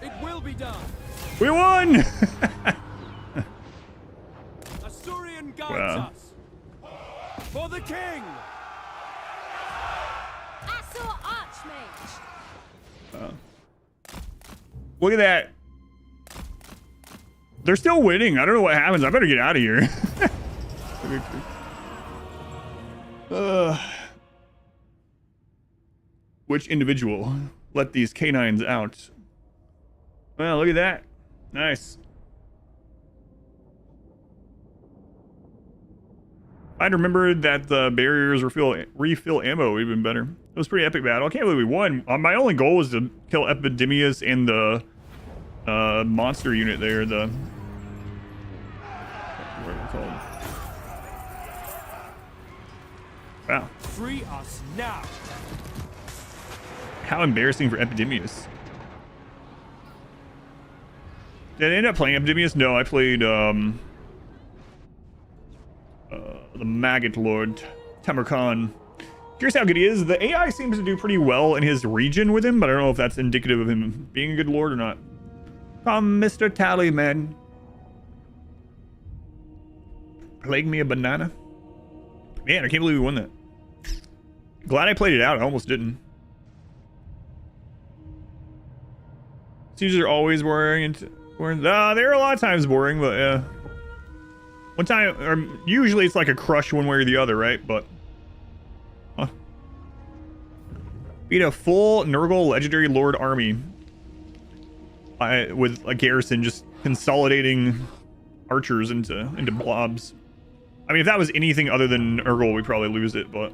It will be done. We won! Asturian guides Wow. us. For the king. Asur Archmage. Look at that. They're still winning. I don't know what happens. I better get out of here. Which individual let these canines out? Well, look at that. Nice. I'd remembered that the barriers refill ammo would have been better. It was a pretty epic battle. I can't believe we won. My only goal was to kill Epidemius and the monster unit there. The what are they called? Wow. Free us now. How embarrassing for Epidemius. Did I end up playing Epidemius? No, I played the Maggot Lord, Tamarkan. Here's how good he is. The AI seems to do pretty well in his region with him, but I don't know if that's indicative of him being a good lord or not. Come, Mr. Tallyman. Plague me a banana. Man, I can't believe we won that. Glad I played it out. I almost didn't. Sieges are always boring. They're a lot of times boring, but yeah. One time, or usually it's like a crush one way or the other, right? But beat a full Nurgle Legendary Lord army with a garrison just consolidating archers into blobs. I mean, if that was anything other than Nurgle, we'd probably lose it, but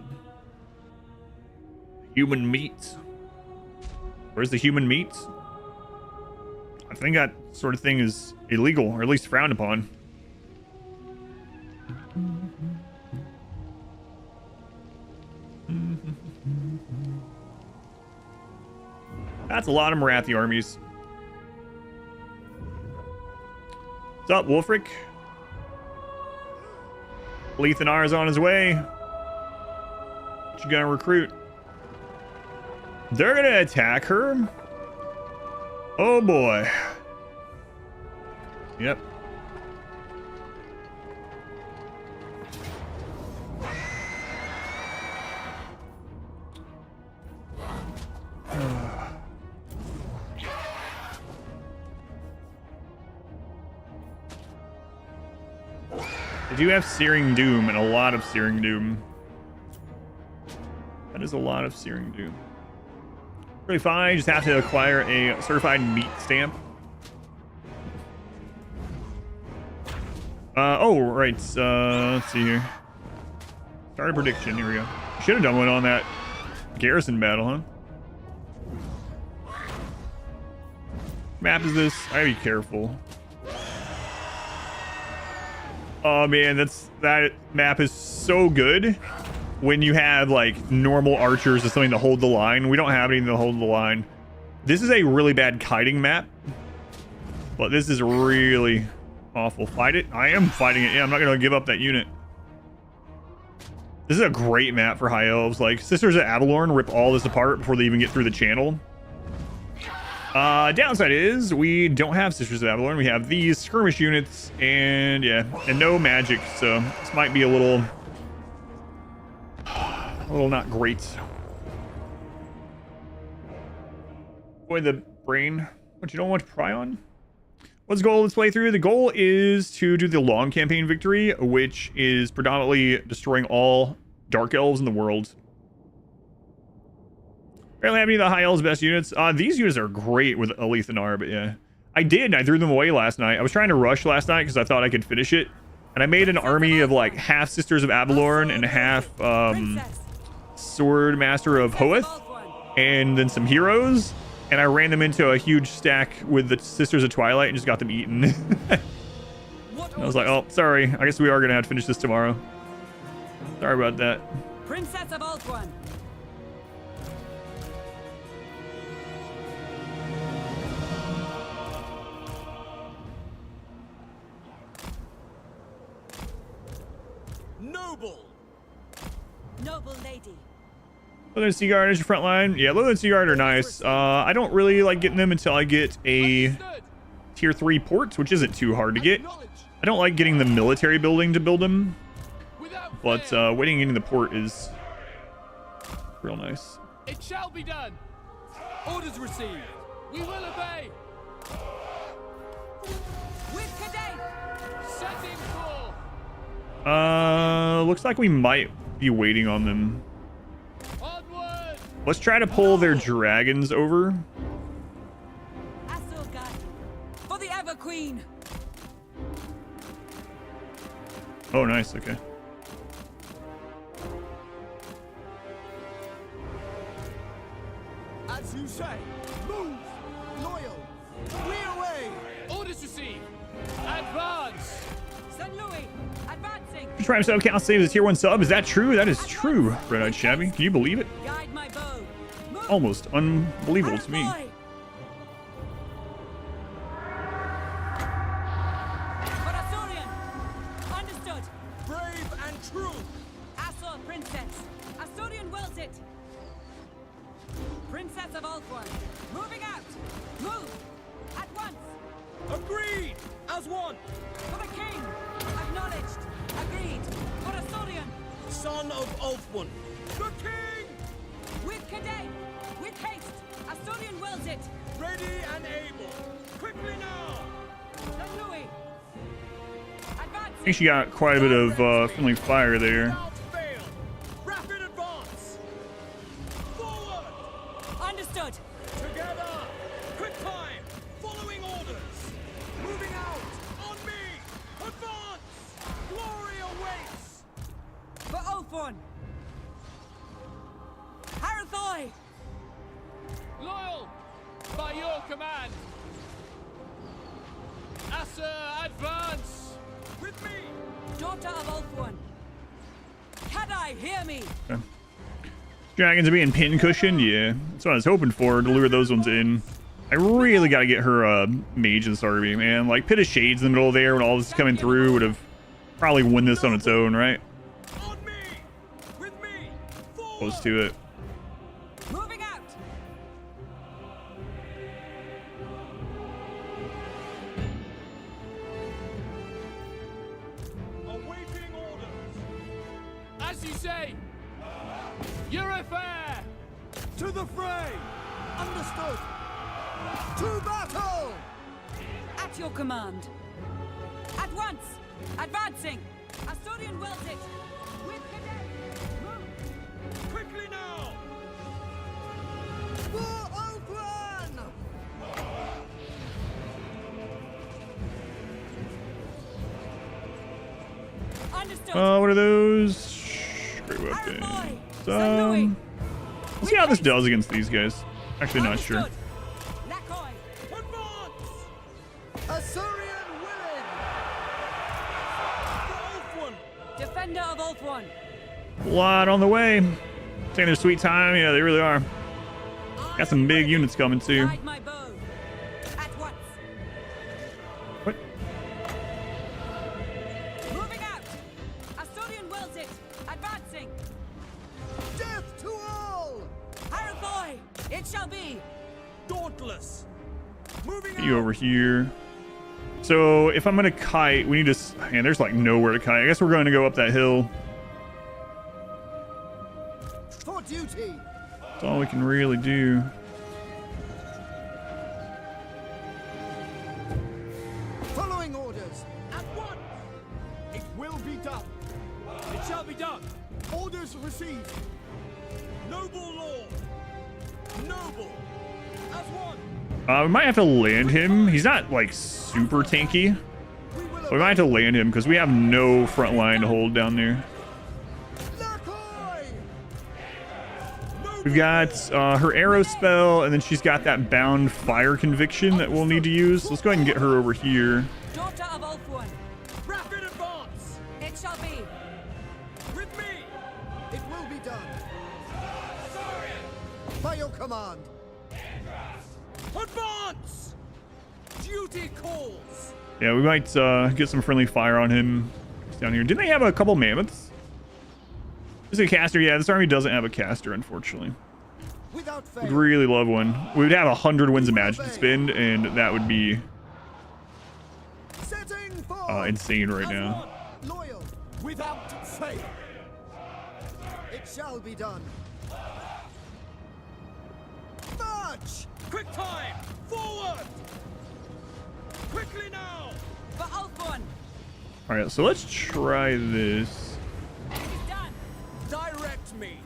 human meat. Where's the human meat? I think that sort of thing is illegal, or at least frowned upon. That's a lot of Marathi armies. What's up, Wolfric? Alith Anar is on his way. What you gonna recruit? They're gonna attack her? Oh boy. Yep. They do have Searing Doom, and a lot of Searing Doom. That is a lot of Searing Doom. Really fine, you just have to acquire a certified meat stamp. Oh, right. Let's see here. Start a prediction. Here we go. Should have done one on that garrison battle, huh? Map is this? I gotta be careful. Oh man, that map is so good when you have like normal archers or something to hold the line. We don't have anything to hold the line. This is a really bad kiting map, but this is really awful. Fight it? I am fighting it. Yeah, I'm not gonna give up that unit. This is a great map for high elves. Like Sisters of Avalorn rip all this apart before they even get through the channel. Downside is we don't have Sisters of Avalorn. We have these skirmish units and yeah, and no magic. So this might be a little not great. Boy, the brain. What, you don't want to pry on? What's the goal of this playthrough? The goal is to do the long campaign victory, which is predominantly destroying all dark elves in the world. Apparently having the high elves best units. These units are great with Alith Anar, but yeah. I threw them away last night. I was trying to rush last night because I thought I could finish it. And I made an army of like half Sisters of Avalorn and half Sword Master of Hoeth. And then some heroes. And I ran them into a huge stack with the Sisters of Twilight and just got them eaten. I was like, oh, sorry. I guess we are going to have to finish this tomorrow. Sorry about that. Princess of Ulthuan. Noble lady. Lothern Seaguard is your front line. Yeah, Lothern Seaguard are nice. I don't really like getting them until I get a tier 3 port, which isn't too hard to get. I don't like getting the military building to build them, but waiting into the port is real nice. It shall be done. Orders received. We will obey. With Cadet. Setting for. Looks like we might be waiting on them. Onward. Let's try to pull their dragons over. For the Ever Queen. Oh, nice. Okay. As you say, move, loyal, we away. Orders received. Advance. St. Louis, advancing. Prime sub count saves a tier 1 sub. Is that true? That is true, Red-Eyed Shabby. Can you believe it? Guide my bow. Move. Almost unbelievable to me. Understood. Brave and true. Asor Princess. Asturian wills it. Princess of Ulthuan. Moving out. Move. At once. Agreed. As one. For the king. Acknowledged. Agreed. For Asturian. Son of Ulthuan. The king. With Cadet. With haste. Asturian wills it. Ready and able. Quickly now. St. Louis. Advancing. I think she got quite a bit of friendly fire there. Without fail. Rapid advance. Forward. Understood. Together. Quick time. Following orders. Moving out. On me. Advance. Glory awaits. For Ulthuan. Harathoi. Loyal. By your command. Asa, advance. With me. Daughter of Ulthuan. Kadai, hear me. Okay. Dragons are being pin cushioned. Yeah, that's what I was hoping for, to lure those ones in. I really got to get her mage in this army, man. Like Pit of Shades in the middle there when all this is coming through would have probably won this on its own, right? On me. With me. Forward. Close to it. Moving out. As you say. You're a fair. To the fray! Understood! To battle! At your command. At once! Advancing! Asturian wells it! With cadets! Move! Quickly now! For Oakland! Understood! What are those? Great weapons. Let's see how this does against these guys. Actually, not sure. Assyrian willing! Defender of Ulthuan. A lot on the way. Taking their sweet time. Yeah, they really are. Got some big units coming too. Guide my bow. At once. What? Moving out. Asturian wells it. Advancing. Death to all! Harathoy, it shall be. Dauntless! Moving You over here. So if I'm gonna kite, we need to. Man, there's like nowhere to kite. I guess we're going to go up that hill. for duty! That's all we can really do. Following orders! At once! It will be done! It shall be done! Orders received! Noble lord! Noble! As one! We might have to land him. He's not like super tanky. But we might have to land him because we have no front line to hold down there. We've got her arrow spell, and then she's got that bound fire conviction that we'll need to use. Let's go ahead and get her over here. Daughter of Ulthuan. Rapid advance! It shall be. With me! It will be done. By your command. Advance! Duty calls. Yeah, we might get some friendly fire on him down here. Didn't they have a couple mammoths? Is it a caster? Yeah, this army doesn't have a caster, unfortunately. Without fail. Would really love one. We would have 100 winds of magic to spend, and that would be insane right now. Loyal, without fail. It shall be done. March! Quick time! Forward! Quickly now! For Ulthuan. All right, so let's try this. Direct me.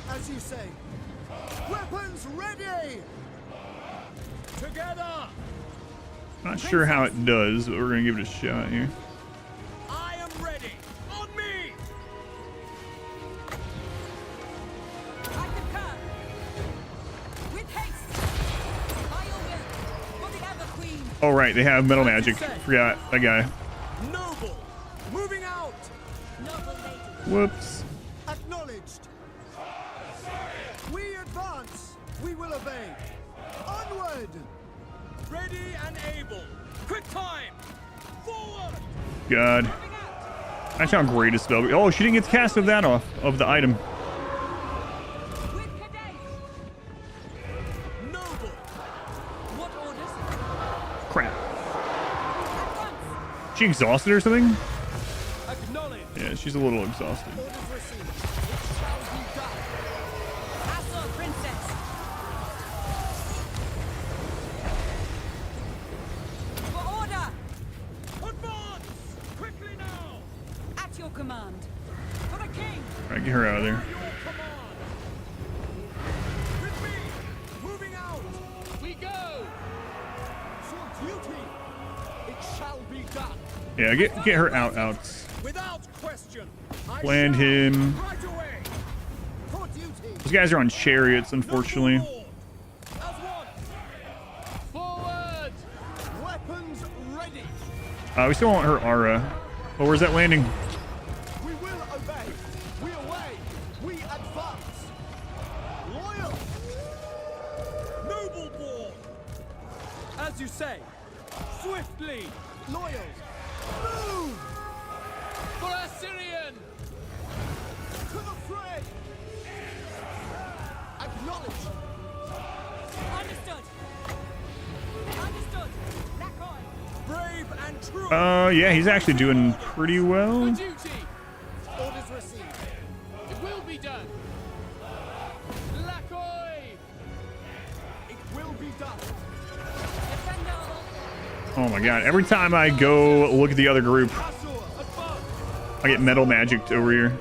As you say. Weapons ready. Together. Not sure how it does, but we're gonna give it a shot here. I am ready. On me. I concur. With haste. By your will. For the Ever Queen. Oh right, they have metal magic. Forgot that guy. Noble. Moving out. Noble lady. Whoops. Acknowledged. We advance. We will obey. Onward. Ready and able. Quick time. Forward. God. That's how great a spell. Oh, she didn't get the cast of that off of the item. With cadets. Noble. What orders? Crap. At once. She exhausted or something? Acknowledge. Yeah, she's a little exhausted. Orders received. It shall be done. Asor Princess. For order. Advance. Quickly now. At your command. For the king. All right, get her out of there. Your command. With me. Moving out. We go. For duty. It shall be done. Yeah, get her out. Without question. I Land shall. him. Right away. For duty. Those guys are on chariots, unfortunately. Noble lord. As one. Forward. Weapons ready. We still want her aura. Oh, where's that landing? We will obey. We away. We advance. Loyal. Noble born. As you say. Swiftly. Loyal. Move. For Assyrian. To the fray. Acknowledge. Understood. Understood. Lakoi. Brave and true. Yeah, he's actually doing pretty well. For duty. be done. Oh my god, every time I go look at the other group, I get metal magicked over here.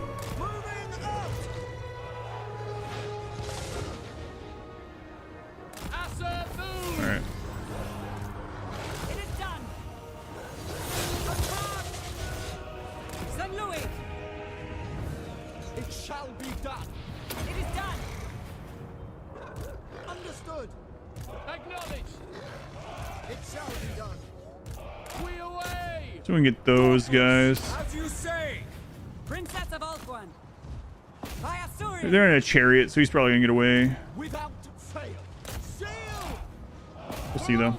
Alright. It is done. St. Louis. It shall be done. It is done. Understood. Acknowledged. It shall be done. We away. So we can get those guys. As you say. Princess of Alquan. By Asuri. They're in a chariot, so he's probably gonna get away. Without fail. Sail. We'll see though.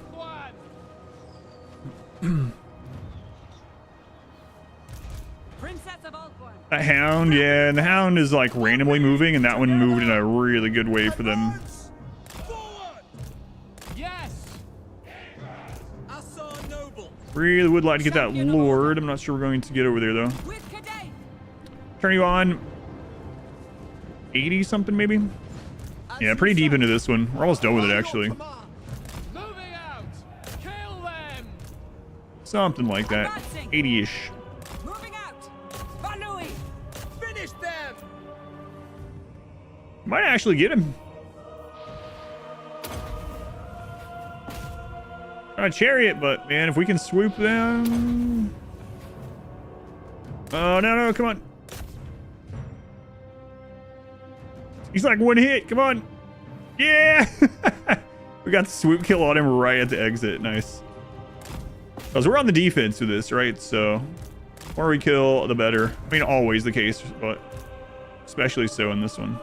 Princess of Alquan. That hound, yeah, and the hound is like randomly moving, and that one moved in a really good way for them. Yes. Assar noble. Really would like to get that lord. I'm not sure we're going to get over there though. With Cadet. Turn you on 80 something maybe. Yeah, pretty deep into this one. We're almost done with it actually. Moving out. Kill them. Something like that. 80-ish. Moving out. Valui. Finish them. Might actually get him. Not a chariot, but man, if we can swoop them. Oh no, come on. He's like one hit. Come on. Yeah. We got the swoop kill on him right at the exit. Nice. Because we're on the defense with this, right? So the more we kill, the better. I mean, always the case, but especially so in this one.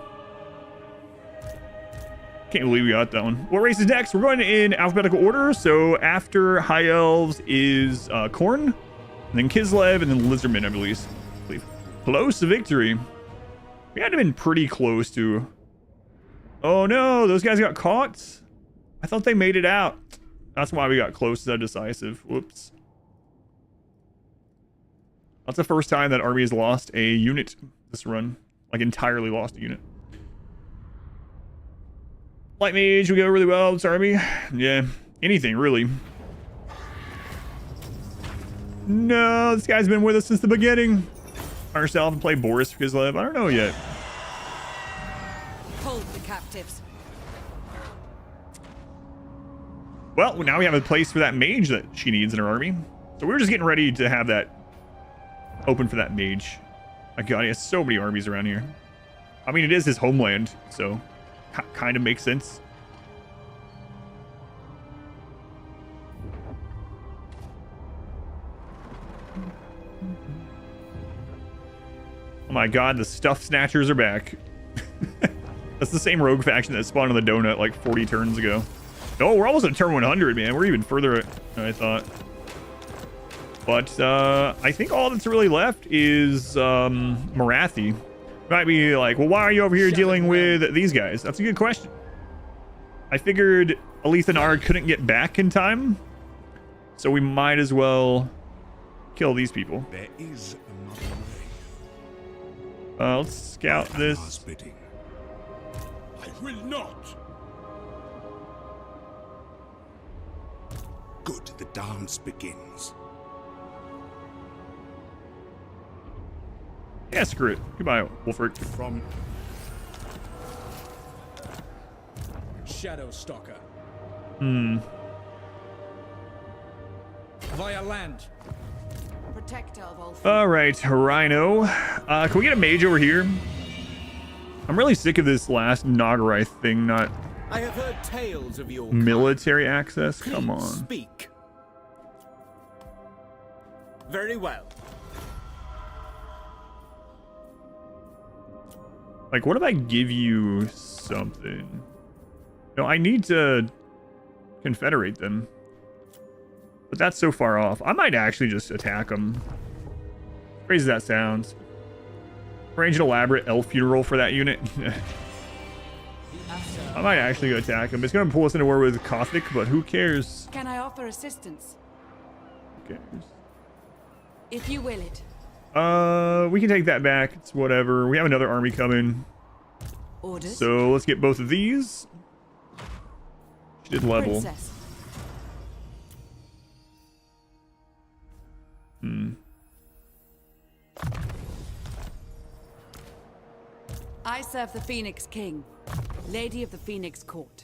Can't believe we got that one. What race is next? We're going in alphabetical order. So after High Elves is Khorne, and then Kislev, and then Lizardmen, I believe. Close to victory. We had to have been pretty close to. Oh no, those guys got caught. I thought they made it out. That's why we got close to that decisive. Whoops. That's the first time that army has lost a unit this run. Like entirely lost a unit. Light mage, we go really well. This army. Yeah, anything really. No, this guy's been with us since the beginning. Ourselves and play Boris for Kislev. I don't know yet. Hold the captives. Well, now we have a place for that mage that she needs in her army. So we're just getting ready to have that open for that mage. My god, he has so many armies around here. I mean, it is his homeland, so kind of makes sense. Oh my god, the Stuff Snatchers are back. That's the same rogue faction that spawned on the donut like 40 turns ago. Oh, we're almost at turn 100, man. We're even further than I thought. But I think all that's really left is Nagarythe. Might be like, well, why are you over here dealing with these guys? That's a good question. I figured Alith Anar couldn't get back in time, so we might as well kill these people. There is another way. Let's scout this. I will not. Good, the dance begins. Yeah, screw it. Goodbye, Wolfric. From Shadow Stalker. Via land. Protector of all. All right, Rhino. Can we get a mage over here? I'm really sick of this last Nagarythe thing, not I have heard tales of your military access. Come on. Speak. Very well. Like, what if I give you something? No, I need to confederate them. But that's so far off. I might actually just attack them. Crazy that sounds. Arrange an elaborate elf funeral for that unit. I might actually go attack him. It's going to pull us into war with Kothic, but who cares? Can I offer assistance? Who cares? If you will it. We can take that back. It's whatever. We have another army coming. Orders. So let's get both of these. She did level. Princess. I serve the Phoenix King, Lady of the Phoenix Court.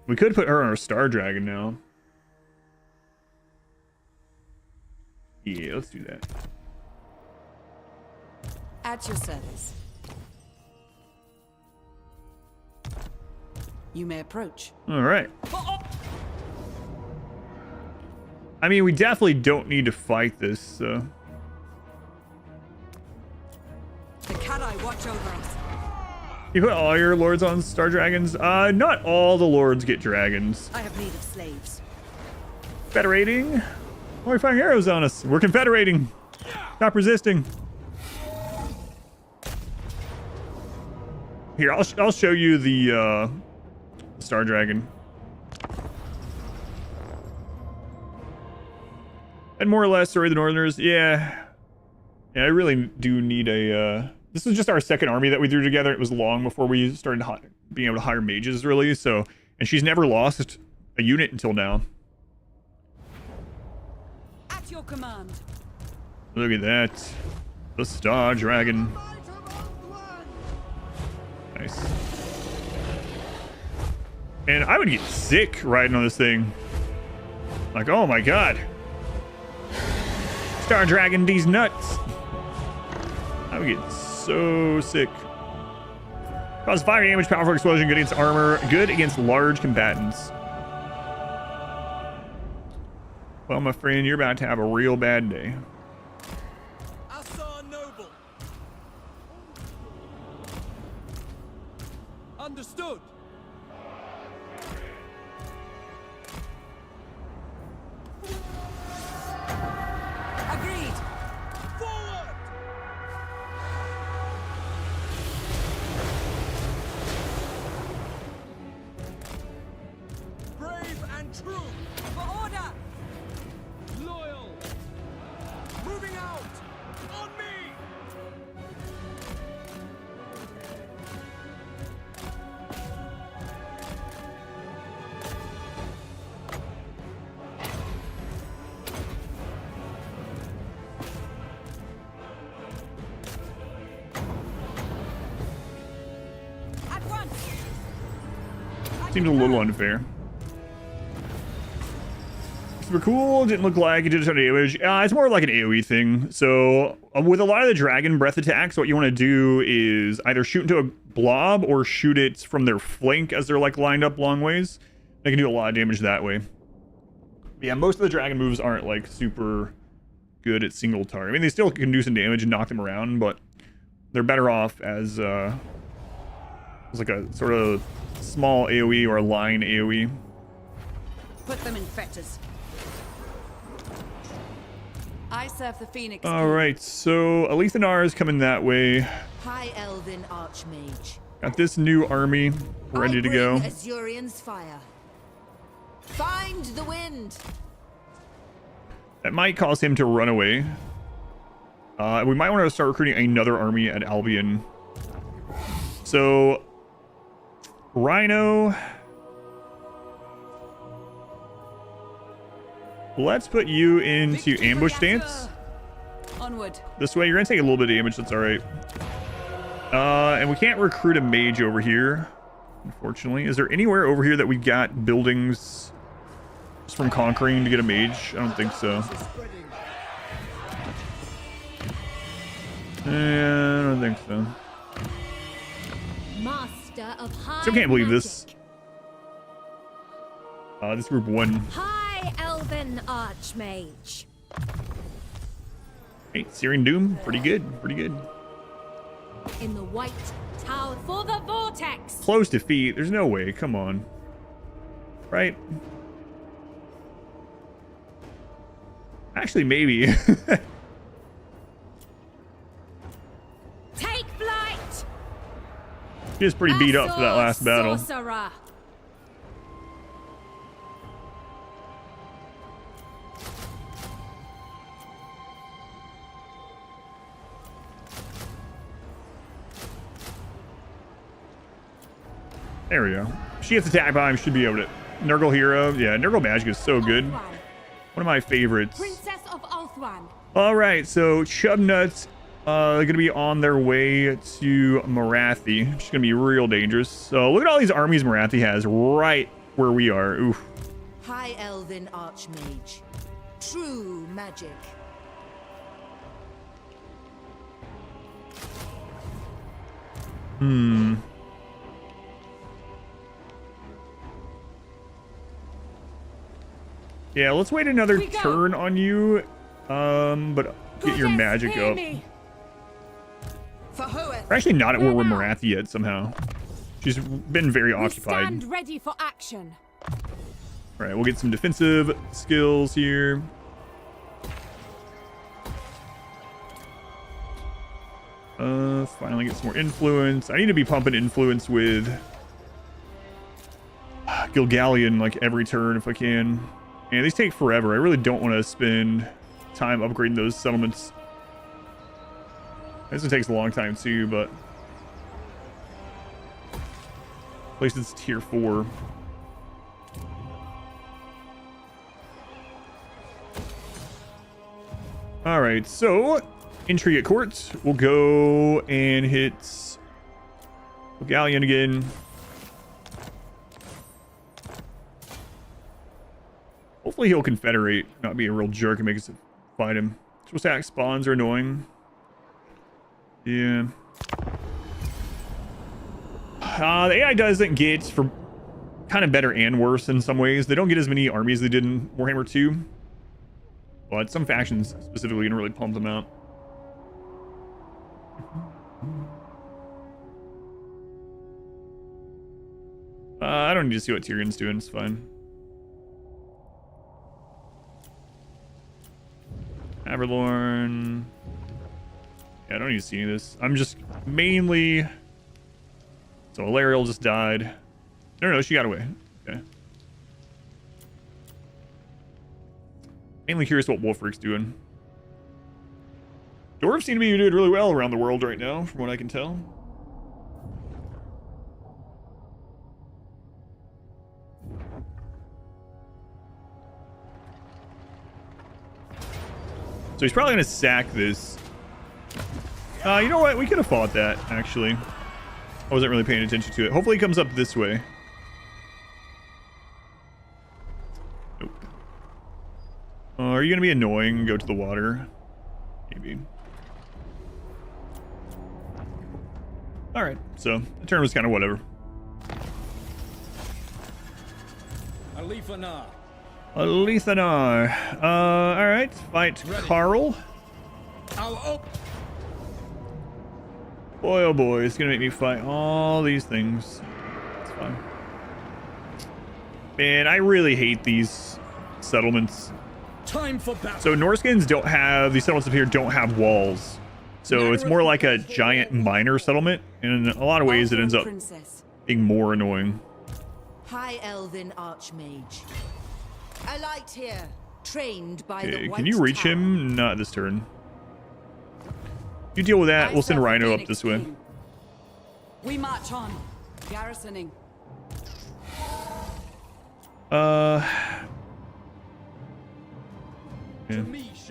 We could put her on our Star Dragon now. Yeah, let's do that. At your service. You may approach. All right. I mean, we definitely don't need to fight this, so. The Kadai watch over us. You put all your lords on Star Dragons? Not all the lords get dragons. I have need of slaves. Federating? Why are we firing arrows on us? We're confederating. Stop resisting. Here, I'll show you the Star Dragon. And more or less, sorry, the Northerners. Yeah, I really do need a... This is just our second army that we threw together. It was long before we started being able to hire mages, really. So, and she's never lost a unit until now. At your command. Look at that. The Star Dragon. Nice. And I would get sick riding on this thing. Like, oh my god. Star Dragon, these nuts. I would get so sick. Cause fire damage, powerful explosion, good against armor, good against large combatants. Well, my friend, you're about to have a real bad day. Assar Noble. Understood. Agreed. Forward. Brave and true. For order. Loyal. Moving out. On me. At once. Seems a little unfair. Super cool. Didn't look like it did a ton of damage. It's more like an AoE thing. So with a lot of the dragon breath attacks, what you want to do is either shoot into a blob or shoot it from their flank as they're like lined up long ways. They can do a lot of damage that way. But yeah, most of the dragon moves aren't like super good at single target. I mean, they still can do some damage and knock them around, but they're better off as like a sort of small AoE or a line AoE. Put them in fetters. I serve the Phoenix. All right, so Alith Anar is coming that way. High Elven Archmage. Got this new army ready to go. Azurian's fire. Find the wind. That might cause him to run away. We might want to start recruiting another army at Albion. So, Rhino. Let's put you into ambush stance. Onward. This way, you're gonna take a little bit of damage. That's all right. And we can't recruit a mage over here, unfortunately. Is there anywhere over here that we got buildings just from conquering to get a mage? I don't think so. Yeah, I don't think so. Master of high Still can't believe magic. this. This group won. High Elven Archmage. Hey, Searing Doom, pretty good, pretty good. In the White Tower for the Vortex. Close defeat. There's no way. Come on. Right? Actually, maybe. Take flight. She was pretty beat up for that last battle. Sorcerer. There we go. She gets attack time, should be able to. Nurgle hero. Yeah, Nurgle magic is so good. One of my favorites. Princess of Althwan. All right, so Chubnuts going to be on their way to Nagarythe. She's going to be real dangerous. So look at all these armies Nagarythe has right where we are. Oof. High Elven Archmage. True magic. Yeah, let's wait another turn on you. But get your magic up. We're actually not at war with Nagarythe yet somehow. She's been very occupied. Stand ready for action. All right, we'll get some defensive skills here. Finally get some more influence. I need to be pumping influence with Gilgallion like every turn if I can. And these take forever. I really don't want to spend time upgrading those settlements. This one takes a long time too, but at least it's tier 4. All right, so intrigue at court. We'll go and hit Galleon again. Hopefully he'll confederate, not be a real jerk and make us fight him. Triple stack spawns are annoying. Yeah. The AI doesn't get for kind of better and worse in some ways. They don't get as many armies as they did in Warhammer 2. But some factions specifically can really pump them out. I don't need to see what Tyrion's doing. It's fine. Aberlorn. Yeah, I don't need to see any of this. I'm just mainly... So Alariel just died. No, she got away. Okay. Mainly curious what Wolfric's doing. Dwarves seem to be doing really well around the world right now, from what I can tell. So he's probably going to sack this. You know what? We could have fought that, actually. I wasn't really paying attention to it. Hopefully he comes up this way. Nope. Are you going to be annoying and go to the water? Maybe. Alright, so the turn was kind of whatever. Alith Anar. Alith Anar. Alright, fight Carl. Boy, oh boy, it's gonna make me fight all these things. It's fine. Man, I really hate these settlements. Time for battle. So Norskins don't have, these settlements up here don't have walls. So it's more like a giant minor settlement. And in a lot of ways it ends up being more annoying. High Elven Archmage. A light here, trained by Okay, the White can you reach Tower. him? Not this turn. You deal with that. We'll send Rhino up this way. We march on, garrisoning. Yeah,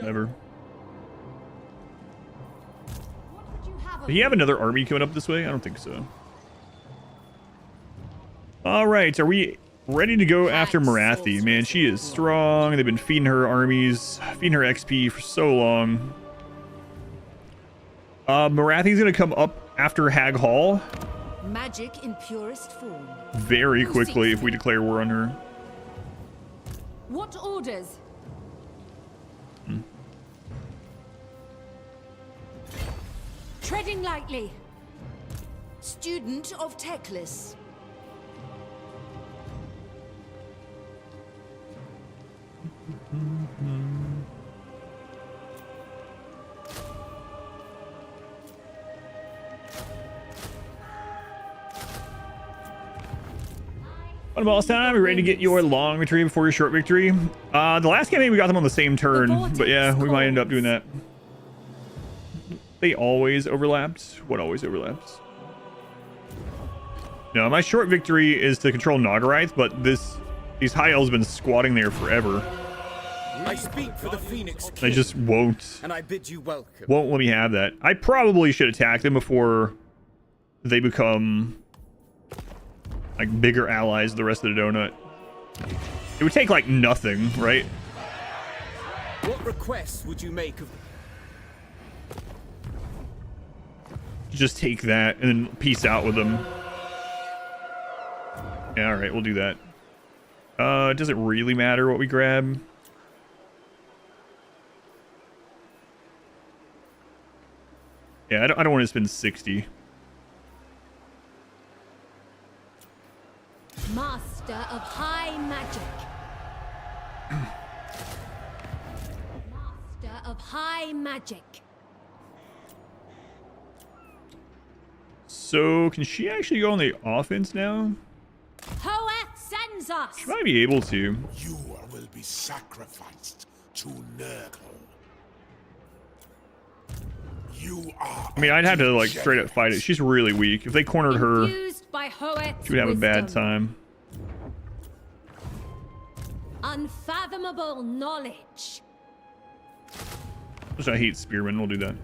never. Do you have another army coming up this way? I don't think so. All right, are we ready to go after Nagarythe? Man, she is strong. They've been feeding her armies, feeding her XP for so long. Nagaryethe's gonna come up after Hag Hall Magic in purest form. very quickly if we declare war on her. What orders? Treading lightly. Student of Teclis. What about time? Are you ready to get your long victory before your short victory? The last campaign we got them on the same turn, but yeah, we might end up doing that. They always overlapped. What always overlaps? No, my short victory is to control Nagarythe, but these high elves have been squatting there forever. I speak for the Phoenix King, They just won't and I bid you welcome. let me have that. I probably should attack them before they become like bigger allies of the rest of the donut. It would take like nothing, right? What requests would you make of... Just take that and then peace out with them. Yeah, all right, we'll do that. Does it really matter what we grab? Yeah, I don't want to spend 60. Master of high magic. Master of high magic. So, can she actually go on the offense now? Hoeth sends us. She might be able to. You will be sacrificed to Nurgle. You are. I mean, I'd have to like straight up fight it. She's really weak. If they cornered her, Infused by Hoeth's she would have a bad wisdom. time. Unfathomable knowledge. Which I hate spearmen. We'll do that.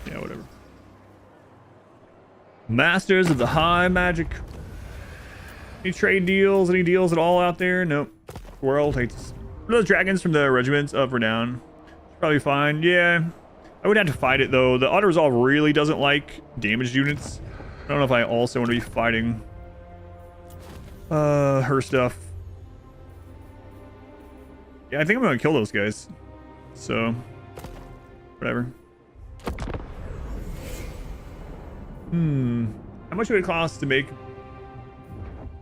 Yeah, whatever. Masters of the high magic. Any trade deals? Any deals at all out there? Nope. World hates those dragons from the regiments up or down. Probably fine. Yeah. I would have to fight it though. The auto resolve really doesn't like damaged units. I don't know if I also want to be fighting her stuff. Yeah, I think I'm gonna kill those guys. So whatever. How much would it cost to make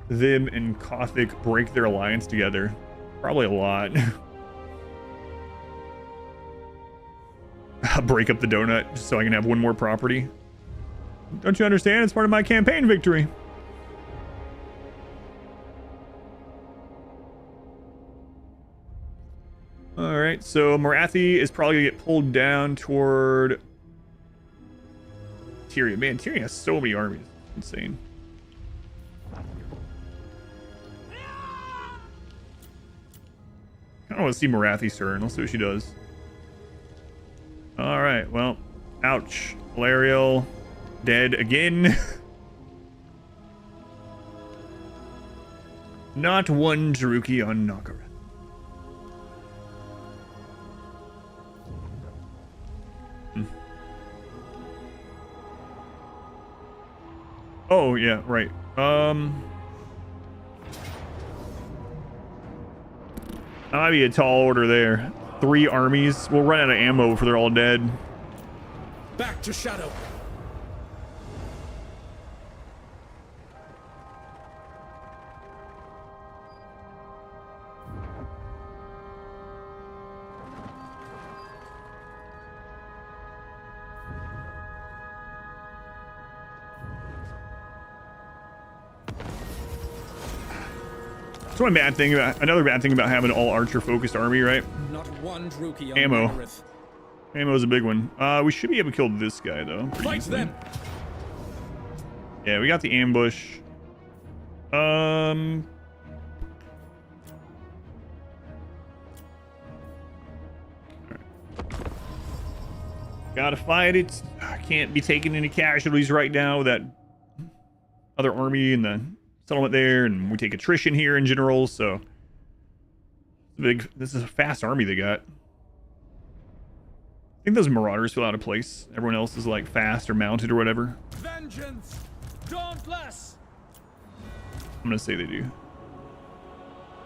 them and Kothic break their alliance together? Probably a lot. Break up the donut just so I can have one more property. Don't you understand? It's part of my campaign victory. All right, so Nagarythe is probably gonna get pulled down toward Tyrion. Man, Tyrion has so many armies. Insane. I don't want to see Nagarythe's turn. Let's see what she does. All right, well, ouch. Valerial dead again. Not one Druki on Nagarythe. Oh, yeah, right. That might be a tall order there. 3 armies. We'll run out of ammo before they're all dead. Back to Shadow. That's one bad thing about another bad thing about having an all archer focused army, right? Not one Druki on Ammo. Nagarythe. Ammo is a big one. We should be able to kill this guy though. pretty Fight easily. them. Yeah, we got the ambush. Gotta fight it. I can't be taking any casualties right now with that other army and the settlement there, and we take attrition here in general, so this is a fast army they got. I think those marauders feel out of place. Everyone else is like fast or mounted or whatever. Vengeance, dauntless. I'm gonna say they do.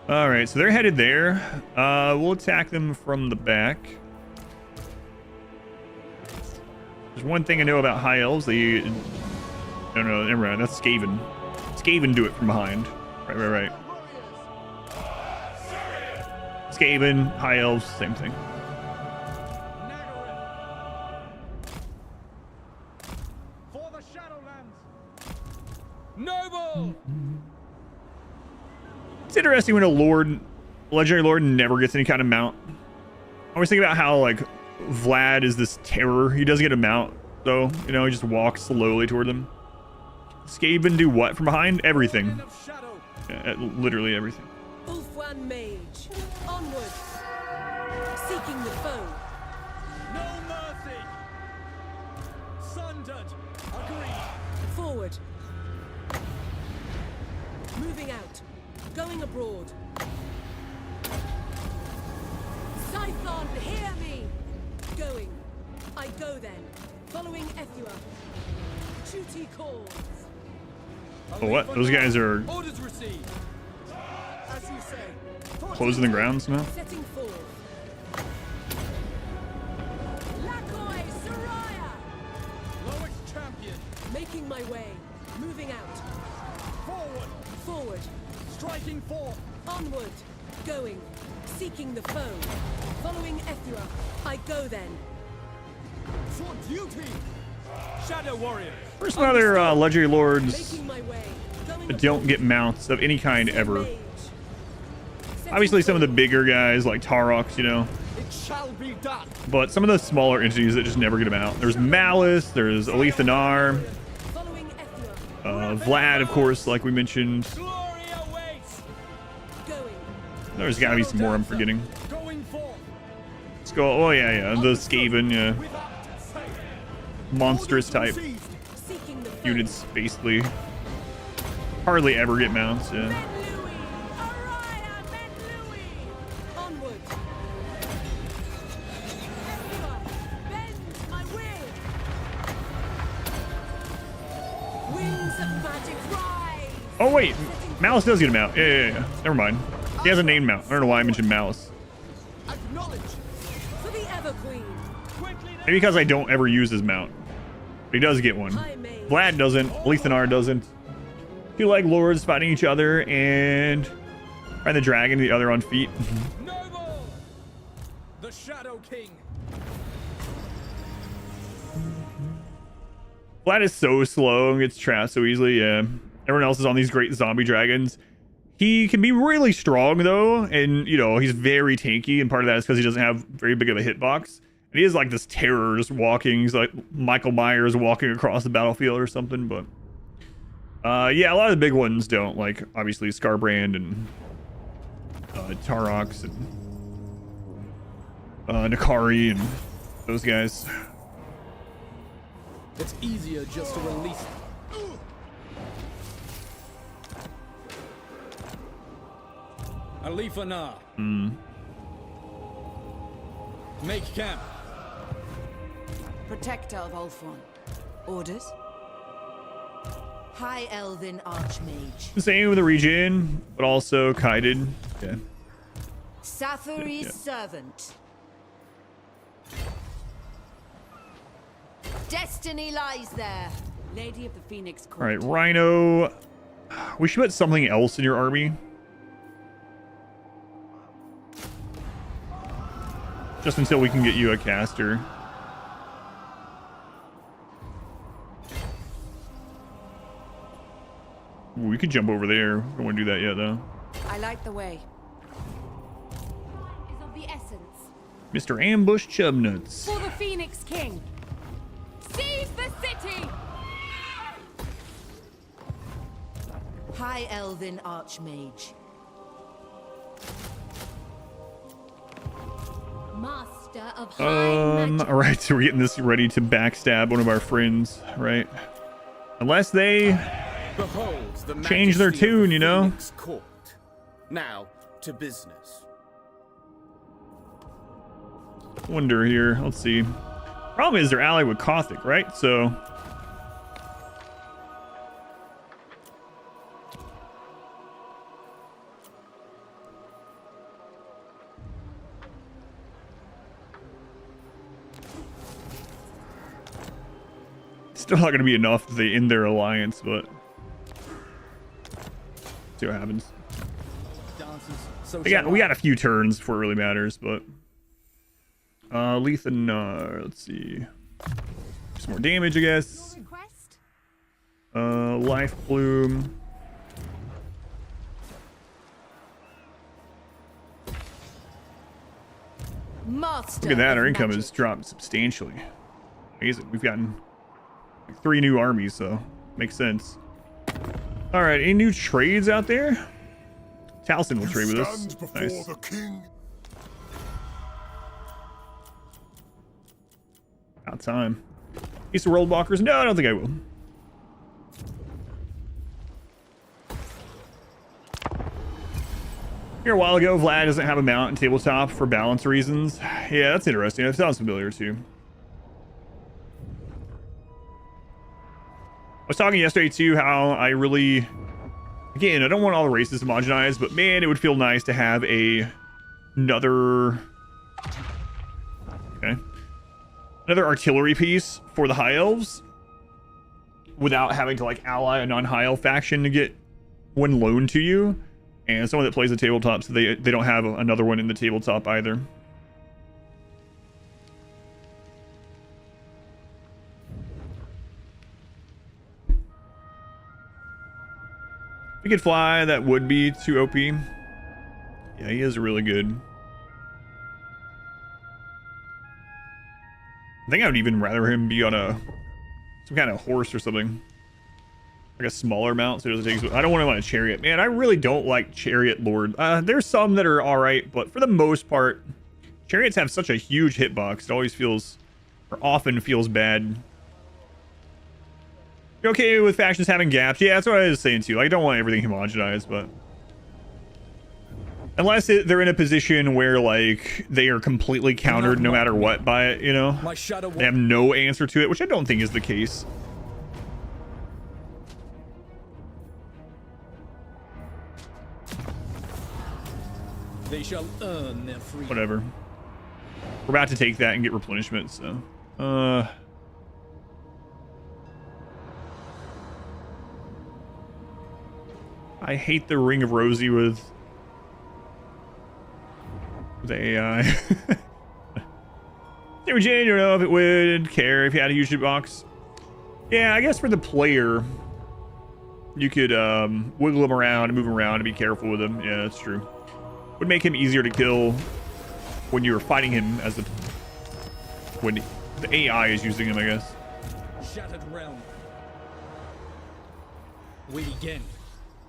All right, so they're headed there. We'll attack them from the back. There's one thing I know about high elves. They, no, never mind. That's Skaven. Skaven do it from behind. Right. Skaven, high elves, same thing. For the Shadowlands. Noble. It's interesting when a legendary lord never gets any kind of mount. I always think about how like Vlad is this terror. He does get a mount, though. You know, he just walks slowly toward them. Skaven do what from behind? Everything. Yeah, literally everything. Ulfwan Mage, onward. Seeking the foe. No mercy. Sundered. Agreed. Forward. Moving out. Going abroad. Scython, hear me! Going. I go then. Following Ethua. Duty calls. Oh, what? Those guys are Orders received. As you say. closing the grounds now? Setting forth. Lakoi, Soraya! Lowest champion. Making my way. Moving out. Forward. Forward. Striking forth. Onward. Going. Seeking the foe. Following Ethua. I go then. For duty. Shadow warriors. There's some other legendary lords Making my way. Going that don't get mounts of any kind ever. Mage. Setting Obviously, some of the forth. bigger guys like Tarox, you know. It shall be done. But some of the smaller entities that just never get them out. There's Malice, there's Alith Anar, Following Ethua. Vlad, of course, like we mentioned. Glory awaits. Going. There's gotta be some more I'm forgetting. Going forth. Let's go. Oh, yeah. The Skaven, yeah. Without fail. Monstrous type Orders received. Seeking the foe. units, basically. Hardly ever get mounts, yeah. Ben Louis! Araya, Ben Louis! Onward! Ethua, bend my will! Winds of magic rise! Oh, wait. Malice does get a mount. Yeah. Never mind. He has a named mount. I don't know why I mentioned Malice. Acknowledge. For the Ever Queen! Maybe because I don't ever use his mount. But he does get one. High Mage. Vlad doesn't. Alith Anar doesn't. Two like lords fighting each other and the dragon, the other on feet. Noble. The Shadow King. Vlad is so slow and gets trapped so easily. Yeah. Everyone else is on these great zombie dragons. He can be really strong though, and you know he's very tanky, and part of that is because he doesn't have very big of a hitbox. And he is like this terror just walking. He's like Michael Myers walking across the battlefield or something. But yeah, a lot of the big ones don't. Like obviously Scarbrand and Tarox and Nakari and those guys. It's easier just to release them. Alith Anar. Make camp. Protector of Ulfwan. Orders? High Elven Archmage. Same with the region, but also kited. Yeah. Sathari's Yeah. servant. Destiny lies there. Lady of the Phoenix Court. All right, Rhino. We should put something else in your army. Just until we can get you a caster. Ooh, we could jump over there. Don't want to do that yet, though. I light the way. Is of the essence. Mr. Ambush Chubnuts. For the Phoenix King. Seize the city! High Elven Archmage. Master of high magic. All right, so we're getting this ready to backstab one of our friends, right? Unless they Behold the change their majesty of the tune, you know? Phoenix Court. Now to business. Wonder here. Let's see. Problem is they're allied with Caustic, right? So still not going to be enough to end their alliance, but see what happens. We got a few turns before it really matters, but Alith Anar, let's see. Some more damage, I guess. Request? Life Bloom. Master Look at that, our of income magic. has dropped substantially. Amazing. We've gotten like 3 new armies, so makes sense. All right, any new trades out there? Taliesin will trade with us. Stand before Nice. the king. About time. Piece of world walkers? No, I don't think I will. Here a while ago, Vlad doesn't have a mount in tabletop for balance reasons. Yeah, that's interesting. That sounds familiar too. I was talking yesterday too how I really, again, I don't want all the races homogenized, but man, it would feel nice to have another artillery piece for the High Elves without having to like ally a non-High Elf faction to get one loaned to you, and someone that plays the tabletop so they don't have another one in the tabletop either. If he could fly, that would be too OP. Yeah, he is really good. I think I would even rather him be on some kind of horse or something, like a smaller mount, so it doesn't take. I don't want him on a chariot, man. I really don't like chariot lord. There's some that are all right, but for the most part, chariots have such a huge hitbox. It always feels, or often feels bad. You're okay with factions having gaps? Yeah, that's what I was saying too. Like, I don't want everything homogenized, but unless they're in a position where like they are completely countered no matter what by it, you know, they have no answer to it, which I don't think is the case. They shall earn their freedom. Whatever. We're about to take that and get replenishment, so I hate the Ring of Rosie with the AI. Hey, Virginia, I don't know if it would care if you had a huge box. Yeah, I guess for the player, you could wiggle him around and move him around and be careful with him. Yeah, that's true. Would make him easier to kill when you're fighting him as when the AI is using him, I guess. Shattered realm. We begin.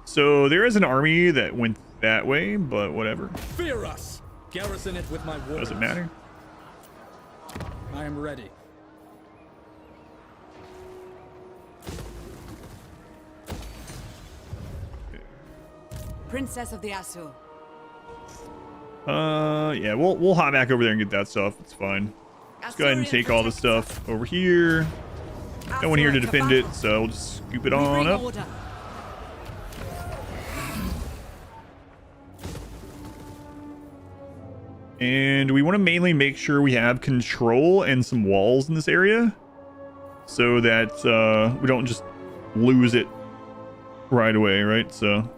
So there is an army that went that way, but whatever. Fear us. Garrison it with my warriors. Doesn't matter. I am ready. Princess of the Asur. Yeah, we'll hop back over there and get that stuff. It's fine. Let's go ahead and take all the stuff over here. No one here to defend it, so we'll just scoop it on up. Order. And we want to mainly make sure we have control and some walls in this area so that we don't just lose it right away, right? So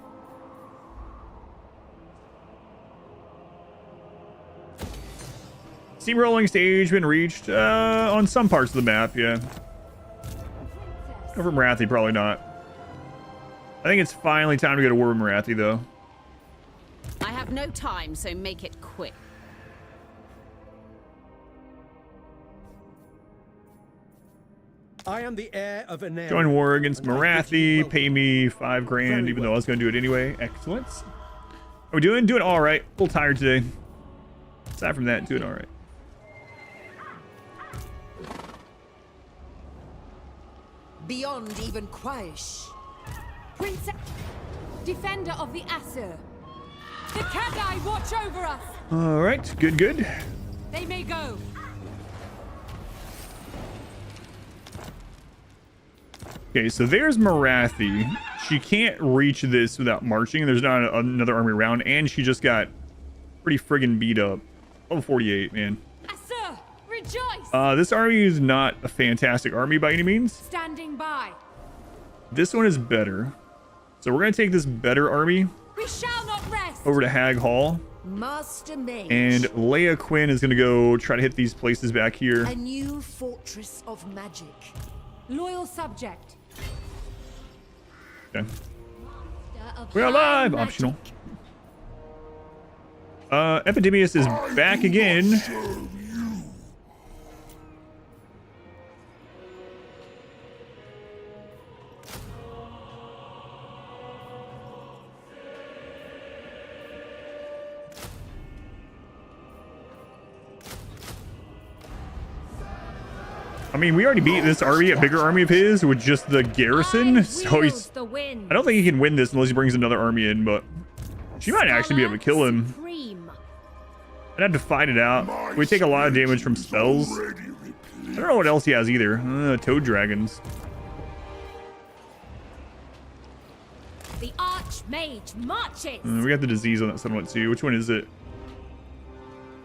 steamrolling stage been reached on some parts of the map, yeah. Over Nagarythe, probably not. I think it's finally time to go to war with Nagarythe, though. I have no time, so make it quick. I am the heir of Anar. Join war against Nagarythe. Pay me 5 grand, even though I was going to do it anyway. Excellent. How we doing? Doing all right. A little tired today. Aside from that, doing all right. Beyond even Quaish. Princess, defender of the Asur. The Kadai watch over us. All right. Good, good. They may go. Okay, so there's Nagarythe. She can't reach this without marching. There's not another army around, and she just got pretty friggin' beat up. Level 48, man. Asur, rejoice! This army is not a fantastic army by any means. Standing by. This one is better. So we're going to take this better army We shall not rest. over to Hag Hall. Master Mage. And Leia Quinn is going to go try to hit these places back here. A new fortress of magic. Loyal subject. Okay. Master of We're high alive! magic. Optional. Epidemius is back again. I mean, we already beat this army, a bigger army of his, with just the garrison. So he's... I don't think he can win this unless he brings another army in, but she might actually be able to kill him. I'd have to find it out. We take a lot of damage from spells. I don't know what else he has either. Toad dragons. The Archmage marches. We got the disease on that somewhat too. Which one is it?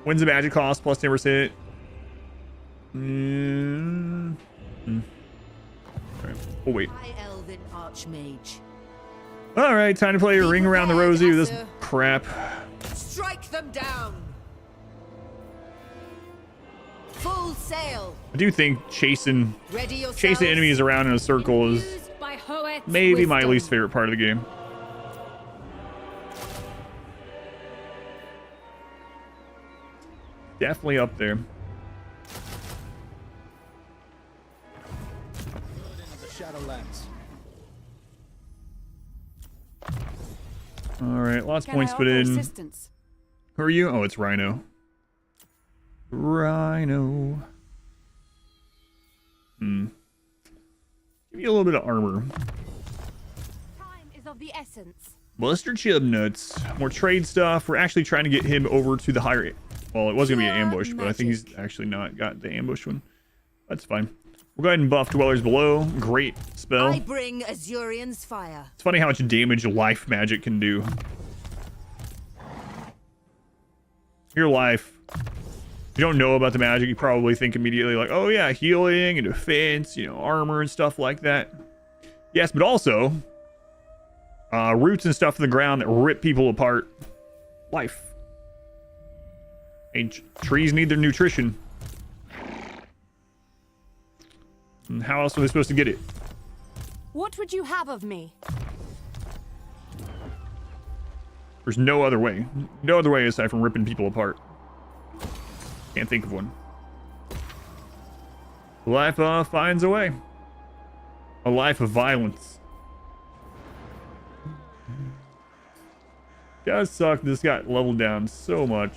Wins the magic cost plus 10%. Right. Oh wait. Elven Archmage. All right, time to play a ring around the rosy with this crap. Strike them down. Full sail. I do think chasing enemies around in a circle is maybe my least favorite part of the game. Definitely up there. All right, lots of points put in. Who are you? Oh, it's Rhino. Rhino. Give you a little bit of armor. Time is of the essence. Buster Chibnuts. More trade stuff. We're actually trying to get him over to the higher... Well, it was going to be an ambush, but I think he's actually not got the ambush one. That's fine. We'll go ahead and buff Dwellers Below. Great spell. I bring Azurian's fire. It's funny how much damage life magic can do. Your life. If you don't know about the magic, you probably think immediately like, oh yeah, healing and defense, you know, armor and stuff like that. Yes, but also roots and stuff in the ground that rip people apart. Life. And trees need their nutrition. And how else are they supposed to get it? What would you have of me? There's no other way. No other way aside from ripping people apart. Can't think of one. Life finds a way. A life of violence. Does suck. This got leveled down so much.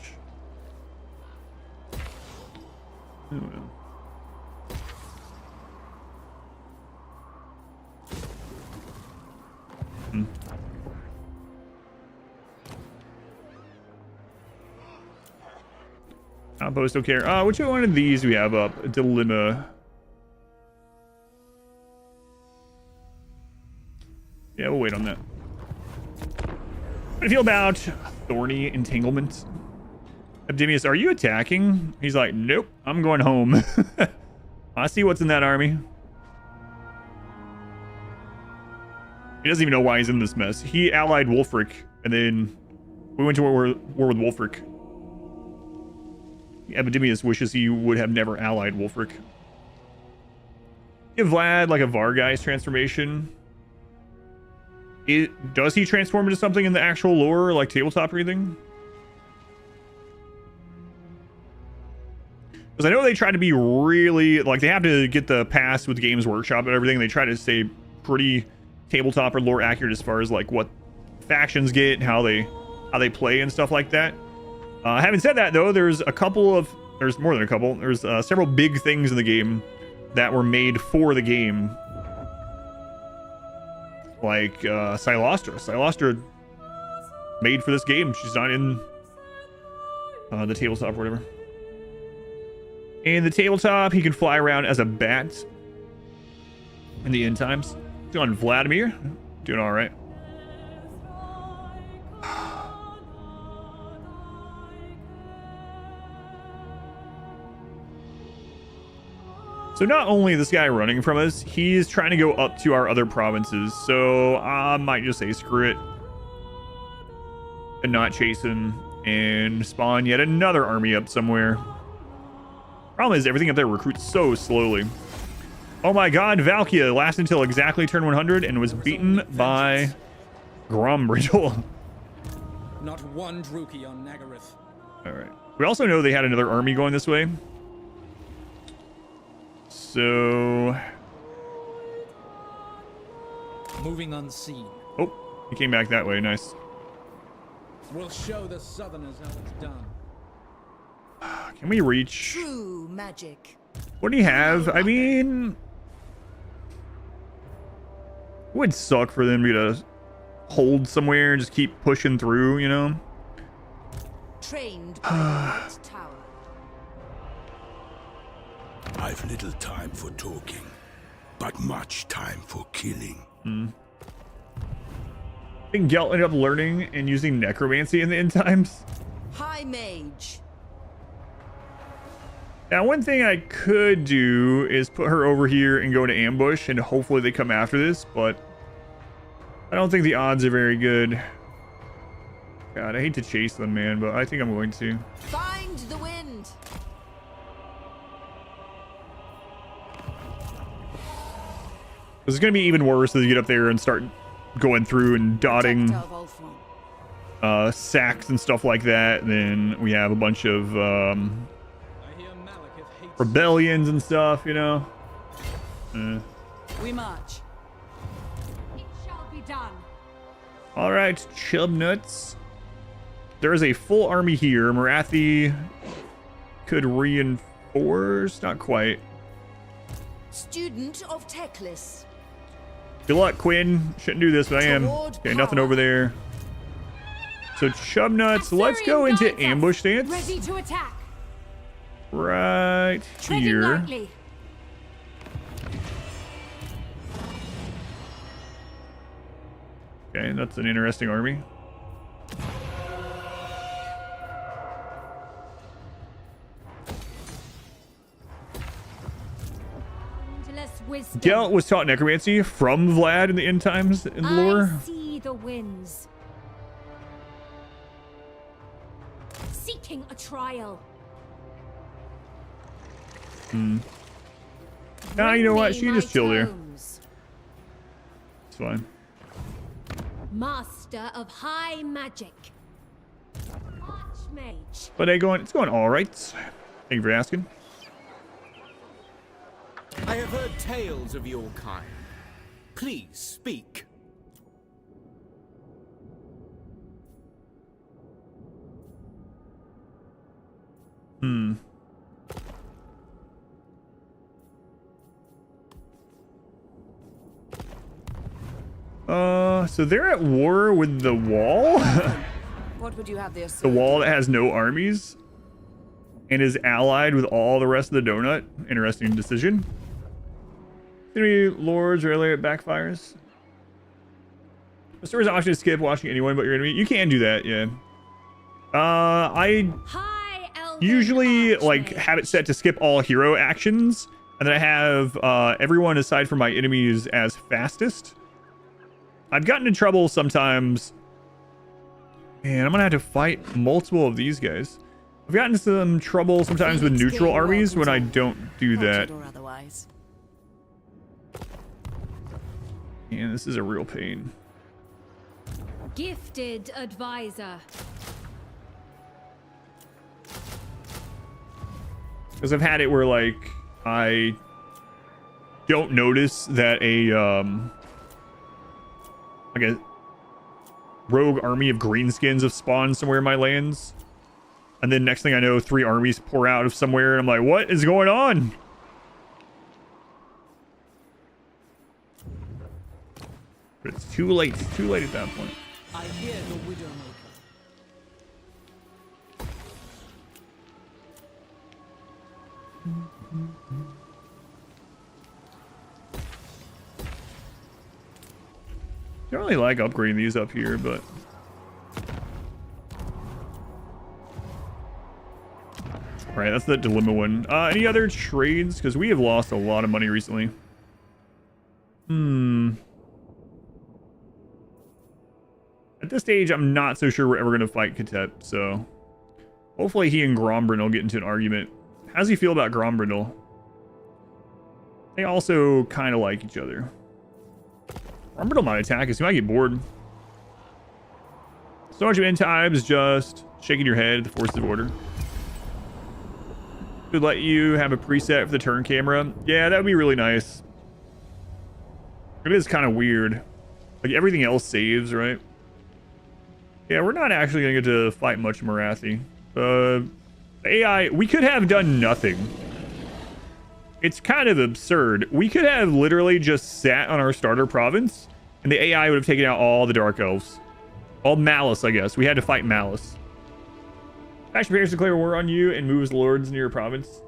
Oh, well. Outpost don't care. Which one of these we have up? A dilemma. Yeah, we'll wait on that. How do you feel about thorny entanglement? Abdemius, are you attacking? He's like, nope, I'm going home. I see what's in that army. He doesn't even know why he's in this mess. He allied Wulfric, and then we went to war with Wulfric. Epidemius wishes he would have never allied Wulfric. Give Vlad like a Vargeist transformation. Does he transform into something in the actual lore, like tabletop or anything? Because I know they try to be really, like, they have to get the pass with Games Workshop and everything. They try to stay pretty tabletop or lore accurate as far as like what factions get, how they play and stuff like that. Having said that, though, there's more than a couple. There's several big things in the game that were made for the game. Like Silostra. Silostra made for this game. She's not in the tabletop or whatever. In the tabletop, he can fly around as a bat in the end times. What's going on, Vladimir? Doing all right. So not only is this guy running from us, he's trying to go up to our other provinces. So I might just say screw it and not chase him and spawn yet another army up somewhere. Problem is everything up there recruits so slowly. Oh my god, Valkia lasted until exactly turn 100 and was beaten by Grombridle. Not one Druki on Nagarythe. All right. We also know they had another army going this way. So... Moving unseen. Oh, he came back that way. Nice. We'll show the Southerners how it's done. Can we reach? True magic. What do you have? I mean, it would suck for them to hold somewhere and just keep pushing through, you know? Trained by the White Tower. I've little time for talking, but much time for killing. I think Gelt ended up learning and using necromancy in the end times. High mage. Now, one thing I could do is put her over here and go into ambush, and hopefully they come after this, but I don't think the odds are very good. God, I hate to chase them, man, but I think I'm going to. Find the wind. This is going to be even worse as you get up there and start going through and dotting sacks and stuff like that. Then we have a bunch of rebellions and stuff, you know. We march. It shall be done. All right, chub nuts. There is a full army here. Nagarythe could reinforce, not quite. Student of Teclis. Good luck, Quinn. Shouldn't do this, but I am. Okay, nothing over there. So chub nuts, let's go into ambush stance. Ready to attack. Right Treading here. lightly. Okay, that's an interesting army. Wisdom. Gelt was taught necromancy from Vlad in the end times in the lore. I see the winds. Seeking a trial. Nah, you know what? She Bring can me just chill my there. tomes. It's fine. Master of high magic. Archmage. But it's going all right. Thank you for asking. I have heard tales of your kind. Please speak. So they're at war with the wall. What would you have there, The wall that has no armies and is allied with all the rest of the donut. Interesting decision. Three lords rarely it backfires. The story's an option to skip watching anyone but your enemy. You can do that, yeah. I usually like have it set to skip all hero actions, and then I have everyone aside from my enemies as fastest. I've gotten in trouble sometimes. Man, I'm gonna have to fight multiple of these guys. I've gotten into some trouble sometimes with neutral armies when I don't do that. And this is a real pain. Gifted advisor. Because I've had it where like I don't notice that a rogue army of greenskins have spawned somewhere in my lands, and then next thing I know, 3 armies pour out of somewhere, and I'm like, what is going on? But it's too late. It's too late at that point. I hear the Widowmaker. Don't really like upgrading these up here, but right, that's the dilemma one. Any other trades? Because we have lost a lot of money recently. At this stage, I'm not so sure we're ever going to fight Katet, so hopefully he and Grombrindle will get into an argument. How does he feel about Grombrindle? They also kind of like each other. Grombrindle might attack us. He might get bored. So much of end times just shaking your head at the forces of order. Could let you have a preset for the turn camera. Yeah, that would be really nice. It is kind of weird. Like everything else saves, right? Yeah, we're not actually gonna get to fight much Nagarythe. AI, we could have done nothing. It's kind of absurd. We could have literally just sat on our starter province and the AI would have taken out all the Dark Elves. All Malice, I guess. We had to fight Malice. Faction prepares to declare war on you and moves lords near your province.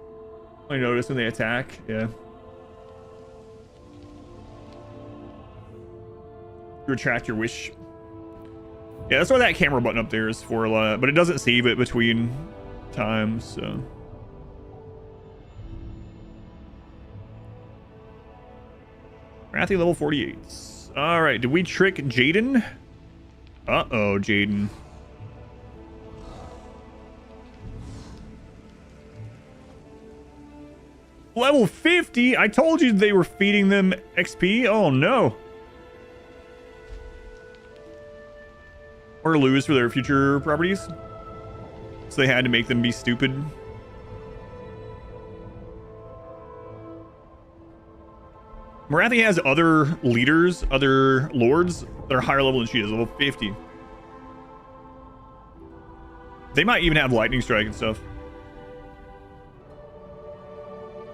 I notice when they attack. Yeah. Retract your wish. Yeah, that's why that camera button up there is for a lot, but it doesn't save it between times, so. Nagarythe level 48. All right, did we trick Jaden? Uh-oh, Jaden. Level 50? I told you they were feeding them XP. Oh, no. Or lose for their future properties. So they had to make them be stupid. Nagarythe has other leaders, other lords that are higher level than she is, level 50. They might even have lightning strike and stuff.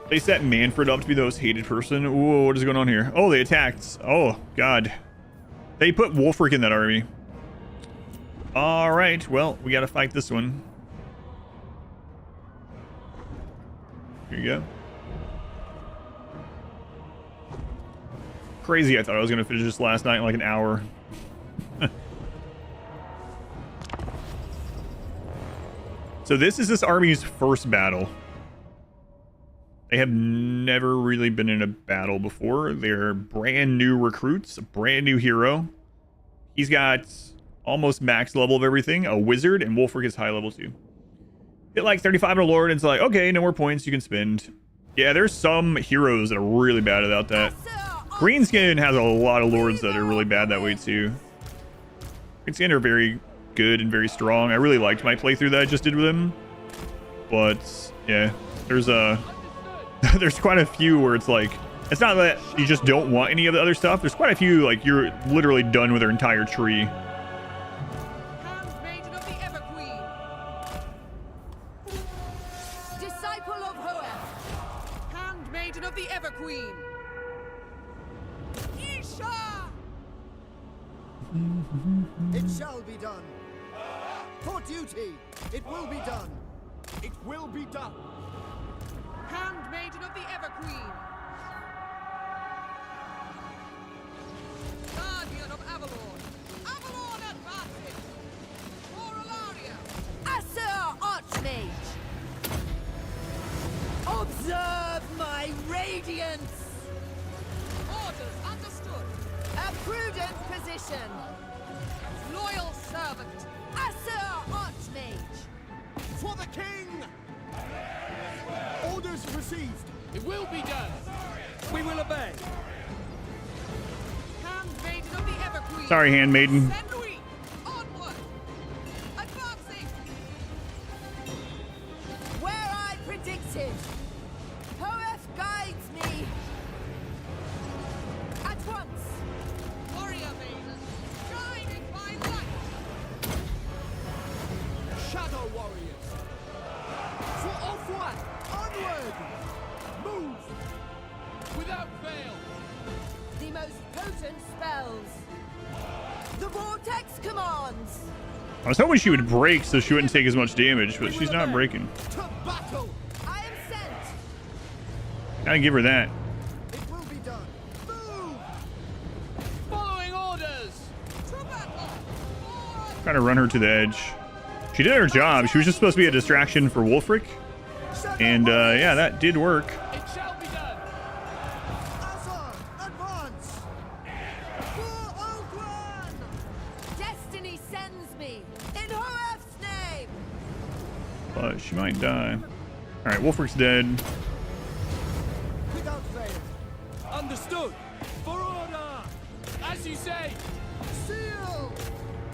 They set Manfred up to be the most hated person. Ooh, what is going on here? Oh, they attacked. Oh, God. They put Wolfric in that army. All right, well, we got to fight this one. Here you go. Crazy, I thought I was going to finish this last night in like an hour. So this is this army's first battle. They have never really been in a battle before. They're brand new recruits, a brand new hero. He's got almost max level of everything, a wizard, and Wolfric is high level too. Hit like 35 on a lord, and it's like, okay, no more points you can spend. Yeah, there's some heroes that are really bad about that. Greenskin has a lot of lords that are really bad that way too. Greenskin are very good and very strong. I really liked my playthrough that I just did with him. But yeah, there's there's quite a few where it's like, it's not that you just don't want any of the other stuff. There's quite a few like you're literally done with their entire tree. Handmaiden of the Everqueen. Disciple of Hoeth. Handmaiden of the Everqueen. Isha! It shall be done. For duty, it will be done. It will be done. Handmaiden of the Everqueen. Guardian of Avalon. Avalon advances. For Alaria. Asur Archmage! Observe my radiance! Orders understood. A prudent position! Loyal servant. Asur Archmage! For the king! Orders received. It will be done. We will obey. Handmaiden of the Everqueen. Sorry, handmaiden. Send we. Onward. Advancing. Where I predicted! Hoeth guides me! At once! Warrior maiden. Guided by light. Shadow warriors. For Offward. Onward. Move. Without fail. The most potent spells! The Vortex commands! I was hoping she would break so she wouldn't take as much damage, but she's not breaking. To battle. I am sent! Gotta give her that. It will be done. Move. Following orders. To battle. Trying to run her to the edge. She did her job. She was just supposed to be a distraction for Wolfric. And yeah, that did work. It shall be done. Azar, advance. For Ogran. Destiny sends me! In Hoeth's name! But she might die. Alright, Wolfric's dead. Without fail. Understood. For order. As you say. Seal.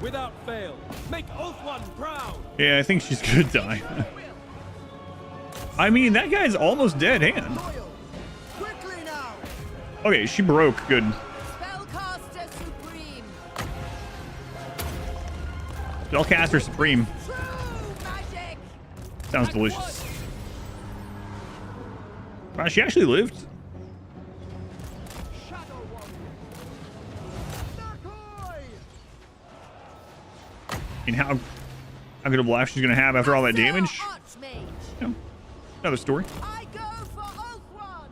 Without fail. Make Oath One proud. Yeah, I think she's gonna die. I mean, that guy's almost dead hand. Quickly now. Okay, she broke. Good. Spellcaster Supreme. Spellcaster Supreme. True magic. Sounds delicious. Wow, she actually lived. Shadow Warrior. Narkoi. And how good of a life she's gonna have after all that damage? Archmage. Yeah. Another story. I go for Oath One.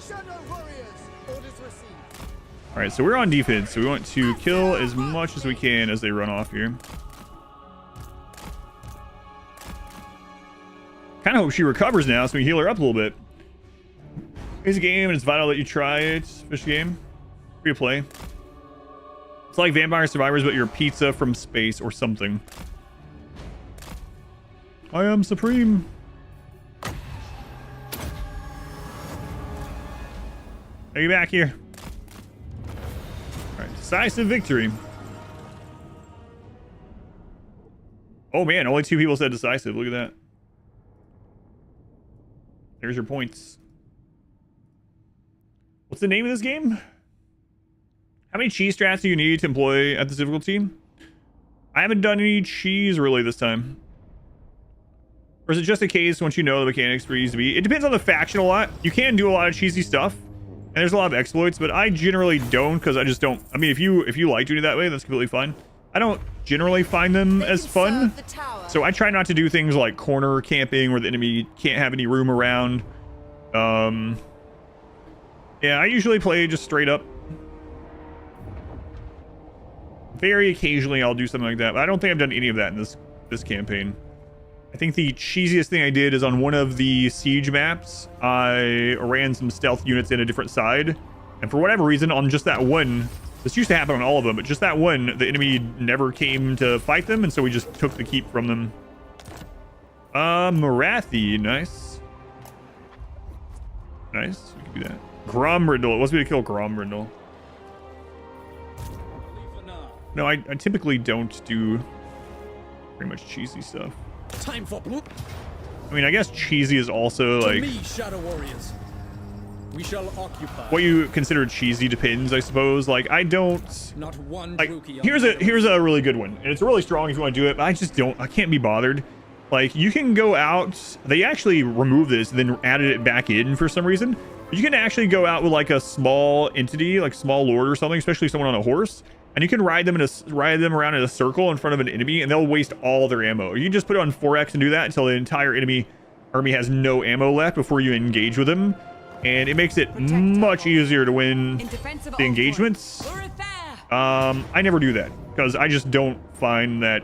Shadow Warriors. Orders received. All right, so we're on defense, so we want to kill as much as we can as they run off here. Kind of hope she recovers now so we heal her up a little bit. It's a game and it's vital that you try it. Fish game. Free to play. It's like Vampire Survivors, but you're pizza from space or something. I am supreme. Are you back here? All right, decisive victory. Oh man, only 2 people said decisive. Look at that. There's your points. What's the name of this game? How many cheese strats do you need to employ at this difficulty? I haven't done any cheese really this time. Or is it just a case once you know the mechanics for easy to be? It depends on the faction a lot. You can do a lot of cheesy stuff, and there's a lot of exploits, but I generally don't because I just don't. I mean, if you like doing it that way, that's completely fine. I don't generally find them as fun, so I try not to do things like corner camping where the enemy can't have any room around. Yeah, I usually play just straight up. Very occasionally I'll do something like that, but I don't think I've done any of that in this campaign. I think the cheesiest thing I did is on one of the siege maps, I ran some stealth units in a different side, and for whatever reason, on just that one, this used to happen on all of them, but just that one, the enemy never came to fight them, and so we just took the keep from them. Nagarythe, nice. Nice, we can do that. Gromrindle, it wants me to kill Gromrindle. Alith Anar. No, I typically don't do pretty much cheesy stuff. Time for blue. I mean, I guess cheesy is also To like me, Shadow Warriors. We shall occupy. what you consider cheesy depends, I suppose. Like, I don't Not one like. Druchii on Here's a really good one, and it's really strong if you want to do it. But I can't be bothered. Like, you can go out. They actually removed this, and then added it back in for some reason. But you can actually go out with like a small entity, like small lord or something, especially someone on a horse, and you can ride them around in a circle in front of an enemy, and they'll waste all their ammo. You can just put it on 4x and do that until the entire enemy army has no ammo left before you engage with them, and it makes it much easier to win the engagements. I never do that because I just don't find that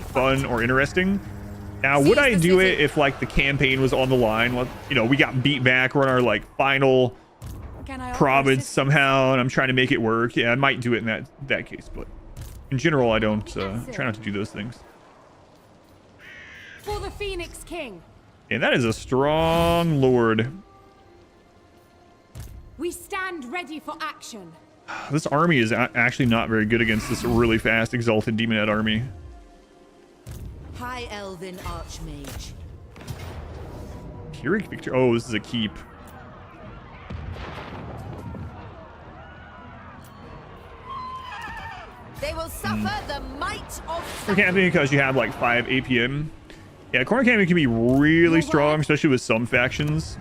fun or interesting. Now, would I do it if like the campaign was on the line? Like, you know, we got beat back, we're on our like final province somehow, and I'm trying to make it work. Yeah, I might do it in that case, but in general, I don't try not to do those things. For the Phoenix King. And that is a strong lord. We stand ready for action. This army is actually not very good against this really fast exalted demonette army. High Elven Archmage. Pyrrhic victory. Oh, this is a keep. They will suffer the might of Corner camping because you have like 5 APM. Yeah, corner camping can be really strong, especially with some factions.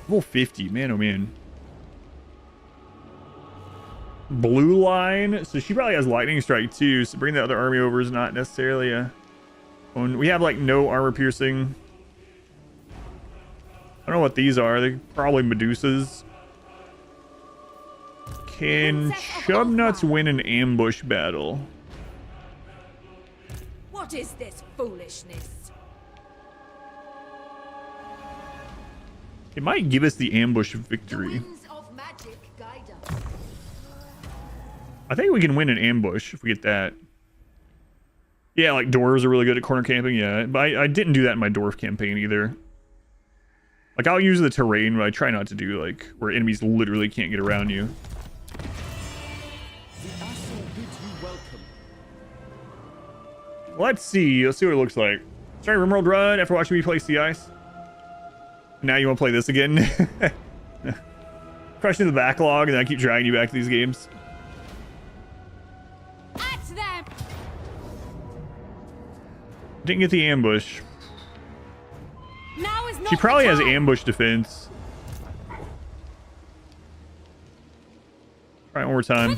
Level 50, man, oh man. Blue line, so she probably has lightning strike too, so bring the other army over is not necessarily a one. We have like no armor piercing. I don't know what these are. They're probably Medusas. Can Chubnuts win an ambush battle? What is this foolishness? It might give us the ambush victory. I think we can win an ambush if we get that. Yeah, like dwarves are really good at corner camping. Yeah, but I didn't do that in my dwarf campaign either. Like, I'll use the terrain, but I try not to do like where enemies literally can't get around you. let's see. Let's see what it looks like. Sorry, Rimworld Run after watching me play Sea Ice. Now you want to play this again? Crushing the backlog, and I keep dragging you back to these games. At them. Didn't get the ambush. Now is not She probably the has time. ambush defense. Try it one more time.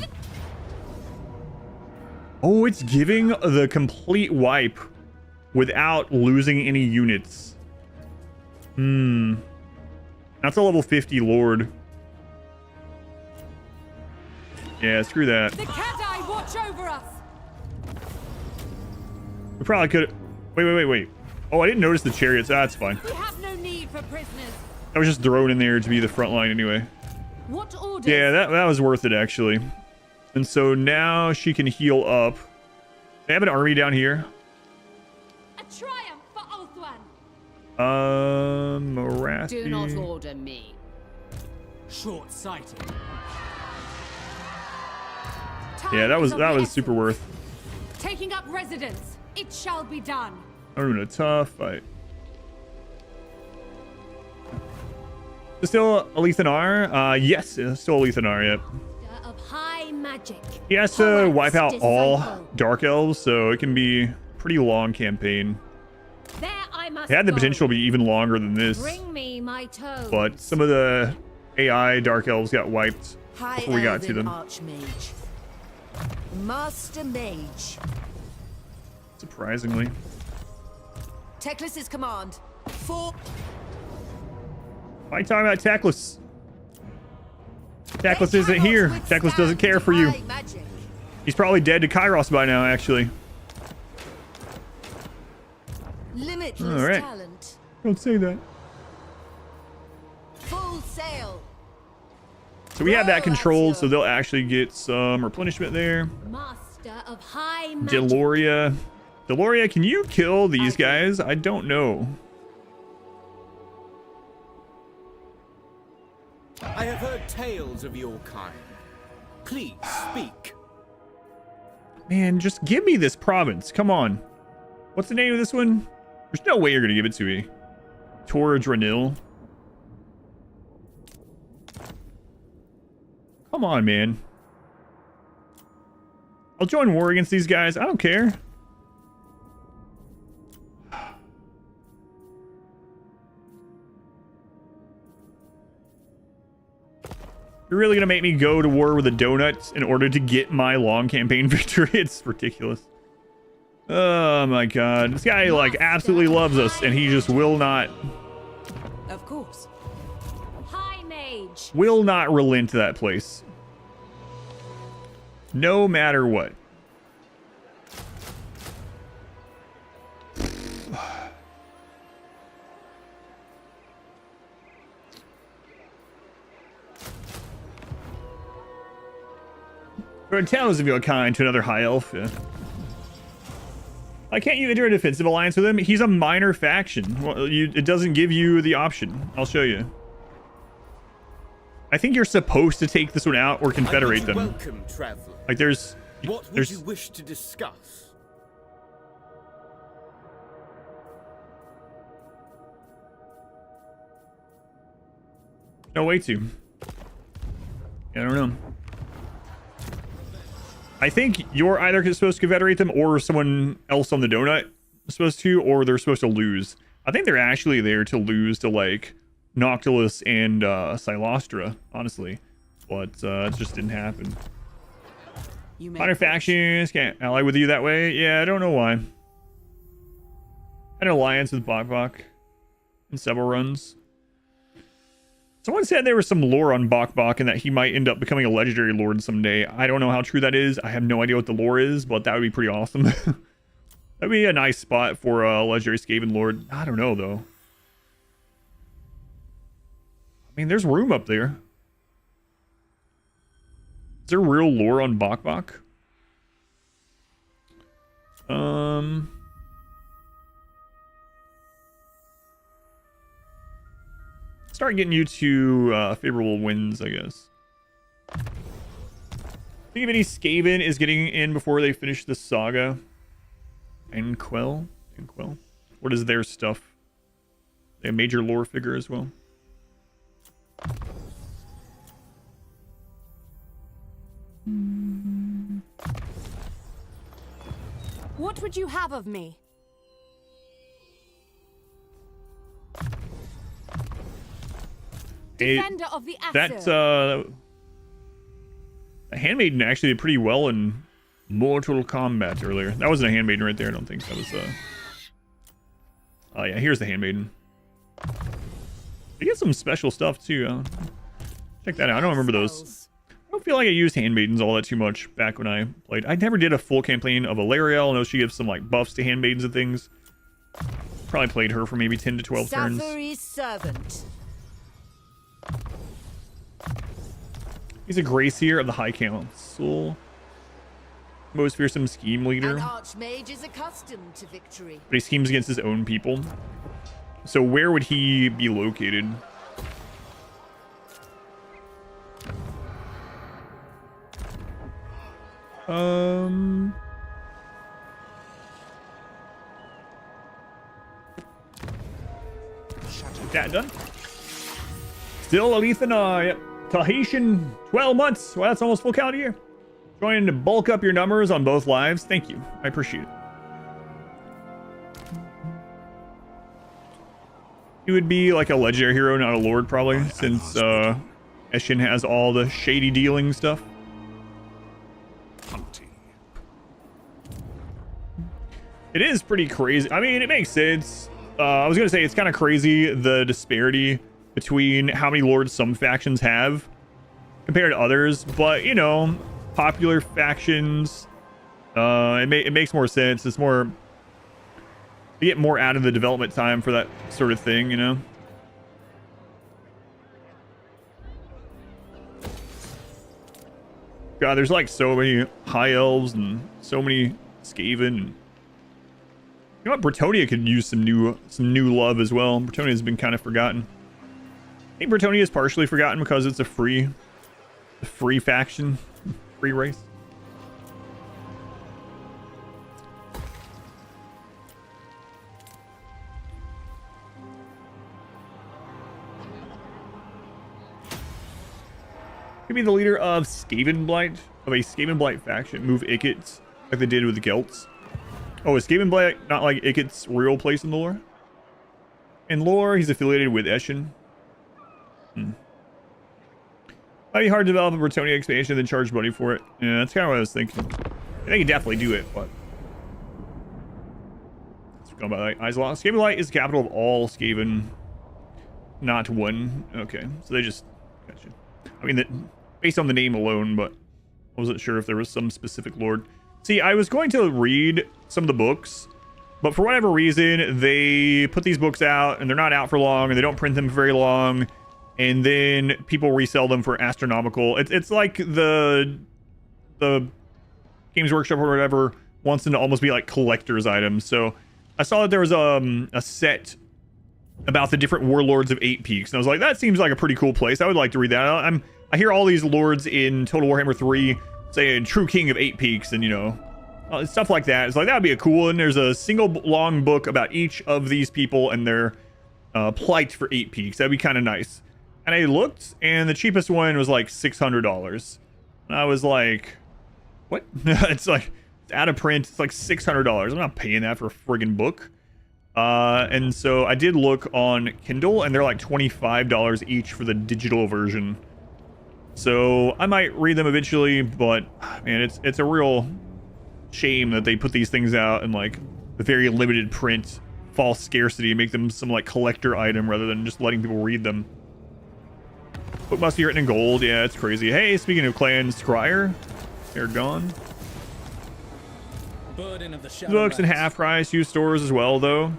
Oh, it's giving the complete wipe without losing any units. That's a level 50 Lord. Yeah, screw that. The Kadai watch over us. We probably could. Wait. Oh, I didn't notice the chariots. That's fine. We have no need for prisoners. I was just thrown in there to be the front line anyway. What orders? Yeah, that was worth it actually. And so now she can heal up. They have an army down here. A triumph for Ulthuan. Marathi. Do not order me. Short-sighted. Yeah, that was super worth. Taking up residence. It shall be done. Aruna, tough fight. Is still Alith Anar? Yes, it's still Alith Anar, yep. Of high magic. He has to wipe out all disciple. Dark Elves, so it can be a pretty long campaign. There I must It had the go. potential to be even longer than this, Bring me my toes. but some of the AI Dark Elves got wiped before we got to them. Archmage. Master Mage. Surprisingly. Teclis's command. For Why are you talking about Teclis? Teclis isn't here. Teclis doesn't care for you. Magic. He's probably dead to Kairos by now, actually. Limitless All right. talent. Don't say that. Full sail. So we have that controlled, so they'll actually get some replenishment there. Master of high magic. Deloria. Deloria, can you kill these guys? I don't know. I have heard tales of your kind. Please speak. Man, just give me this province. Come on. What's the name of this one? There's no way you're going to give it to me. Tora Dranil. Come on, man. I'll join war against these guys. I don't care. You're really going to make me go to war with the donuts in order to get my long campaign victory? It's ridiculous. Oh my god. This guy like absolutely loves us and he just will not Of course. High mage. will not relent to that place. No matter what. Or tales of your kind to another high elf. Yeah. Why can't you enter a defensive alliance with him? He's a minor faction. Well, it doesn't give you the option. I'll show you. I think you're supposed to take this one out or confederate them. Welcome, traveler. Like there's What would you wish to discuss? no way to. I don't know. I think you're either supposed to confederate them or someone else on the donut is supposed to, or they're supposed to lose. I think they're actually there to lose to like Noctilus and Silostra, honestly. But it just didn't happen. Minor factions can't ally with you that way. Yeah, I don't know why. Had an alliance with Bok in several runs. Someone said there was some lore on Bok and that he might end up becoming a legendary lord someday. I don't know how true that is. I have no idea what the lore is, but that would be pretty awesome. That'd be a nice spot for a legendary Skaven lord. I don't know, though. I mean, there's room up there. Is there real lore on Bok? Start getting you to favorable wins, I guess. Think of any Skaven is getting in before they finish this saga. Inquel. What is their stuff? They a major lore figure as well. What would you have of me? Defender of the Aesir. That's a handmaiden actually did pretty well in Mortal Kombat earlier. That wasn't a handmaiden right there. I don't think that was oh yeah, here's the handmaiden. They get some special stuff too. Check that out. I don't remember those. I don't feel like I used handmaidens all that too much back when I played. I never did a full campaign of Alarielle. I know she gives some like buffs to handmaidens and things. Probably played her for maybe 10 to 12 turns. Servant. He's a Gracier of the High Council. Most fearsome scheme leader. An archmage is accustomed to victory. But he schemes against his own people. So where would he be located? That done. Still Alith Anar. Yep. Tahitian 12 months. Well, that's almost full calendar year. Trying to bulk up your numbers on both lives. Thank you. I appreciate it. He would be like a legendary hero, not a lord, probably, since Eshin has all the shady dealing stuff. It is pretty crazy. I mean, it makes sense. I was gonna say it's kind of crazy the disparity between how many lords some factions have compared to others, but you know, popular factions, it makes more sense. It's more, you get more out of the development time for that sort of thing, you know. God, there's like so many high elves and so many Skaven. You know what? Bretonia could use some new love as well. Bretonia has been kind of forgotten. I think Bretonia is partially forgotten because it's a free faction, free race. Could be the leader of Skavenblight, of a Skavenblight faction. Move Ikit like they did with the Celts. Oh, is Skavenblight not like Ikit's real place in the lore? In lore, he's affiliated with Eshin. Might be hard to develop a Bretonia expansion and then charge money for it. Yeah, that's kind of what I was thinking. They can definitely do it, but let's go by like Islot. Skavenblight is the capital of all Skaven, not one. Okay, so they just gotcha. I mean, that based on the name alone, but I wasn't sure if there was some specific lord. See, I was going to read some of the books, but for whatever reason, they put these books out and they're not out for long and they don't print them for very long. And then people resell them for astronomical. It's like the Games Workshop or whatever wants them to almost be like collector's items. So I saw that there was a set about the different warlords of 8 Peaks. And I was like, that seems like a pretty cool place. I would like to read that. I hear all these lords in Total Warhammer 3 saying true king of 8 Peaks and, you know, stuff like that. It's like, that would be a cool one. There's a single long book about each of these people and their plight for 8 Peaks. That'd be kind of nice. And I looked, and the cheapest one was like $600. And I was like, what? It's like, it's out of print. It's like $600. I'm not paying that for a friggin' book. And so I did look on Kindle, and they're like $25 each for the digital version. So I might read them eventually, but man, it's a real shame that they put these things out in like the very limited print, false scarcity, and make them some like collector item rather than just letting people read them. Book must be written in gold. Yeah, it's crazy. Hey, speaking of clans, Scryer, they're gone. Books in half price. Use stores as well, though.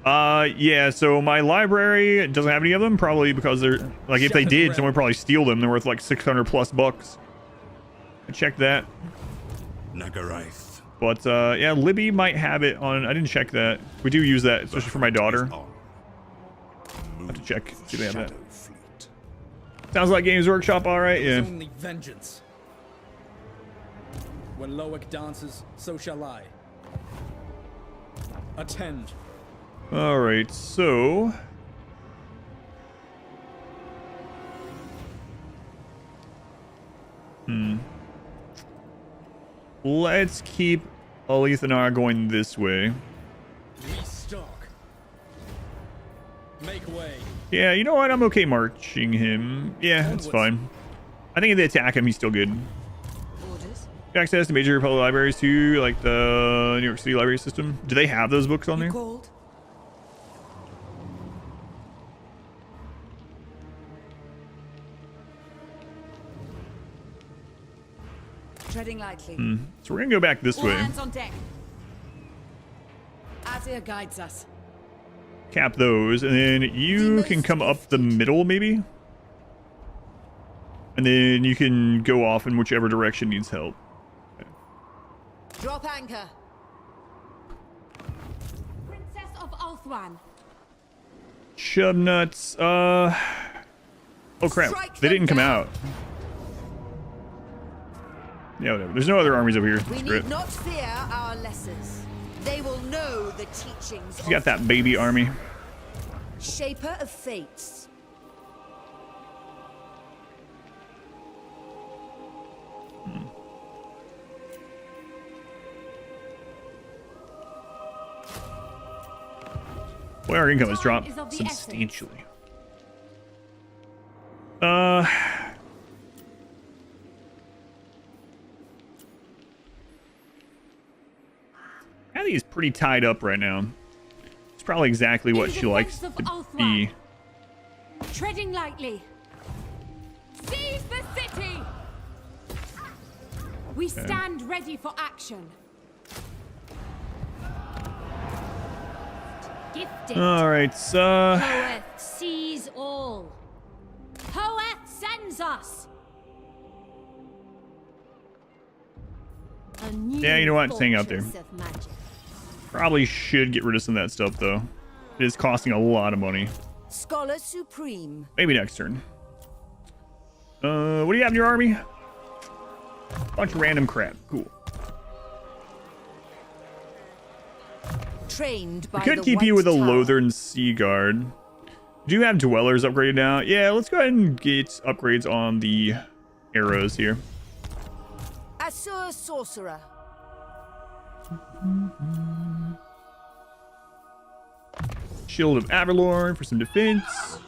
Yeah. So my library doesn't have any of them, probably because they're like, if they did, someone would probably steal them. They're worth like $600+ I checked that. Nagarythe. But yeah, Libby might have it on. I didn't check that. We do use that, especially for my daughter. I have to check. See if they have that. Sounds like Games Workshop, all right. Yeah. Only vengeance. When Loic dances, so shall I. Attend. All right, so let's keep Alith Anar going this way. Restock. Make way. Yeah, you know what? I'm okay marching him. Yeah, that's fine. I think if they attack him, he's still good. Orders. Access to major public libraries too, like the New York City library system. Do they have those books on there? Called. Treading lightly. So we're gonna go back this All way. hands on deck. Azir guides us. Cap those, and then you can come up the middle, maybe? And then you can go off in whichever direction needs help. Drop anchor. Princess of Ulthran. Chub nuts. Oh crap. Strike They them didn't come down. out. Yeah, whatever. There's no other armies over here. We Screw it. need not fear our lessers. They will know the teachings She's of got that baby army. Shaper of Fates. Boy, our income has dropped Time is of the substantially. Kathy is pretty tied up right now. It's probably exactly what In she likes defense to of be. Treading lightly. Seize the city. We stand ready for action. Gifted. All right, so Hoeth sees all. Hoeth sends us. A new Yeah, you know what? Just hang out there. fortress of magic. probably should get rid of some of that stuff though. It is costing a lot of money. Scholar Supreme. Maybe next turn. What do you have in your army? Bunch of random crap. Cool. Trained by I could the keep you White with a Tower. Lothern Sea Guard. Do you have dwellers upgraded now? Yeah, let's go ahead and get upgrades on the arrows here. Assur Sorcerer. Shield of Avalorn for some defense.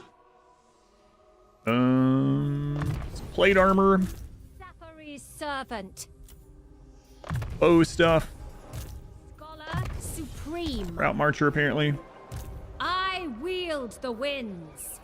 Some plate armor. Safary's servant. Bow stuff. Scholar supreme. Route Marcher apparently. I wield the winds.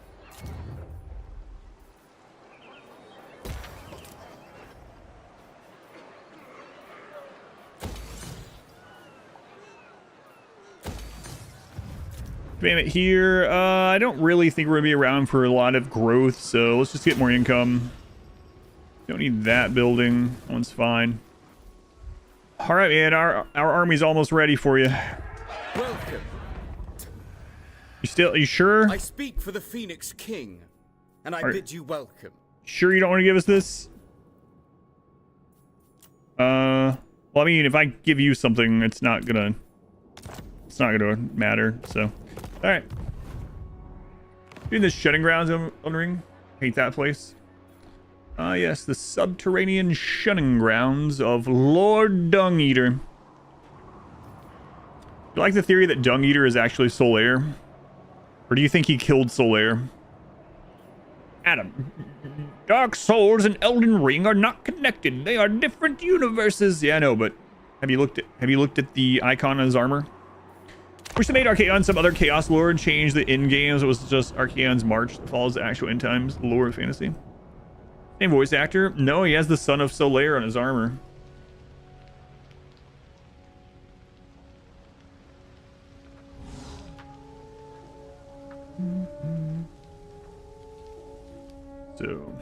Spam it here. I don't really think we're gonna be around for a lot of growth, so let's just get more income. Don't need that building. That one's fine. All right, man. Our army's almost ready for you. Welcome. You sure? I speak for the Phoenix King, and I bid you welcome. Sure you don't want to give us this? Well, I mean, if I give you something, it's not gonna matter. So, all right. Doing the shutting grounds on Ring. Hate that place. Yes, the subterranean shunning grounds of Lord Dung Eater. You like the theory that Dung Eater is actually Solaire? Or do you think he killed Solaire? Adam, Dark Souls and Elden Ring are not connected. They are different universes. Yeah, I know, but have you looked at the icon on his armor? Wish they made Archaon some other Chaos Lord, change the end games. It was just Archaon's March that follows the actual end times lore of fantasy. Same voice actor? No, he has the son of Solaire on his armor. So,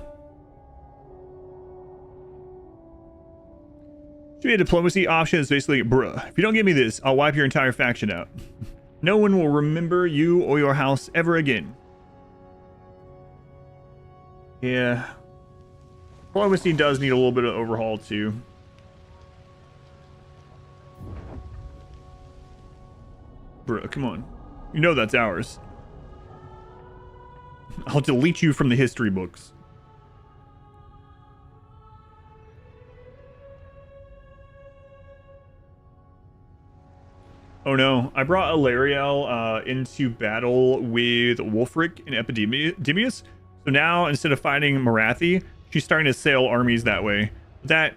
should be a diplomacy option. It's basically, bruh, if you don't give me this, I'll wipe your entire faction out. No one will remember you or your house ever again. Yeah. Diplomacy does need a little bit of overhaul too. Bro, come on. You know that's ours. I'll delete you from the history books. Oh no, I brought Alariel into battle with Wulfric and Epidemius. So now, instead of fighting Nagarythe, she's starting to sail armies that way. That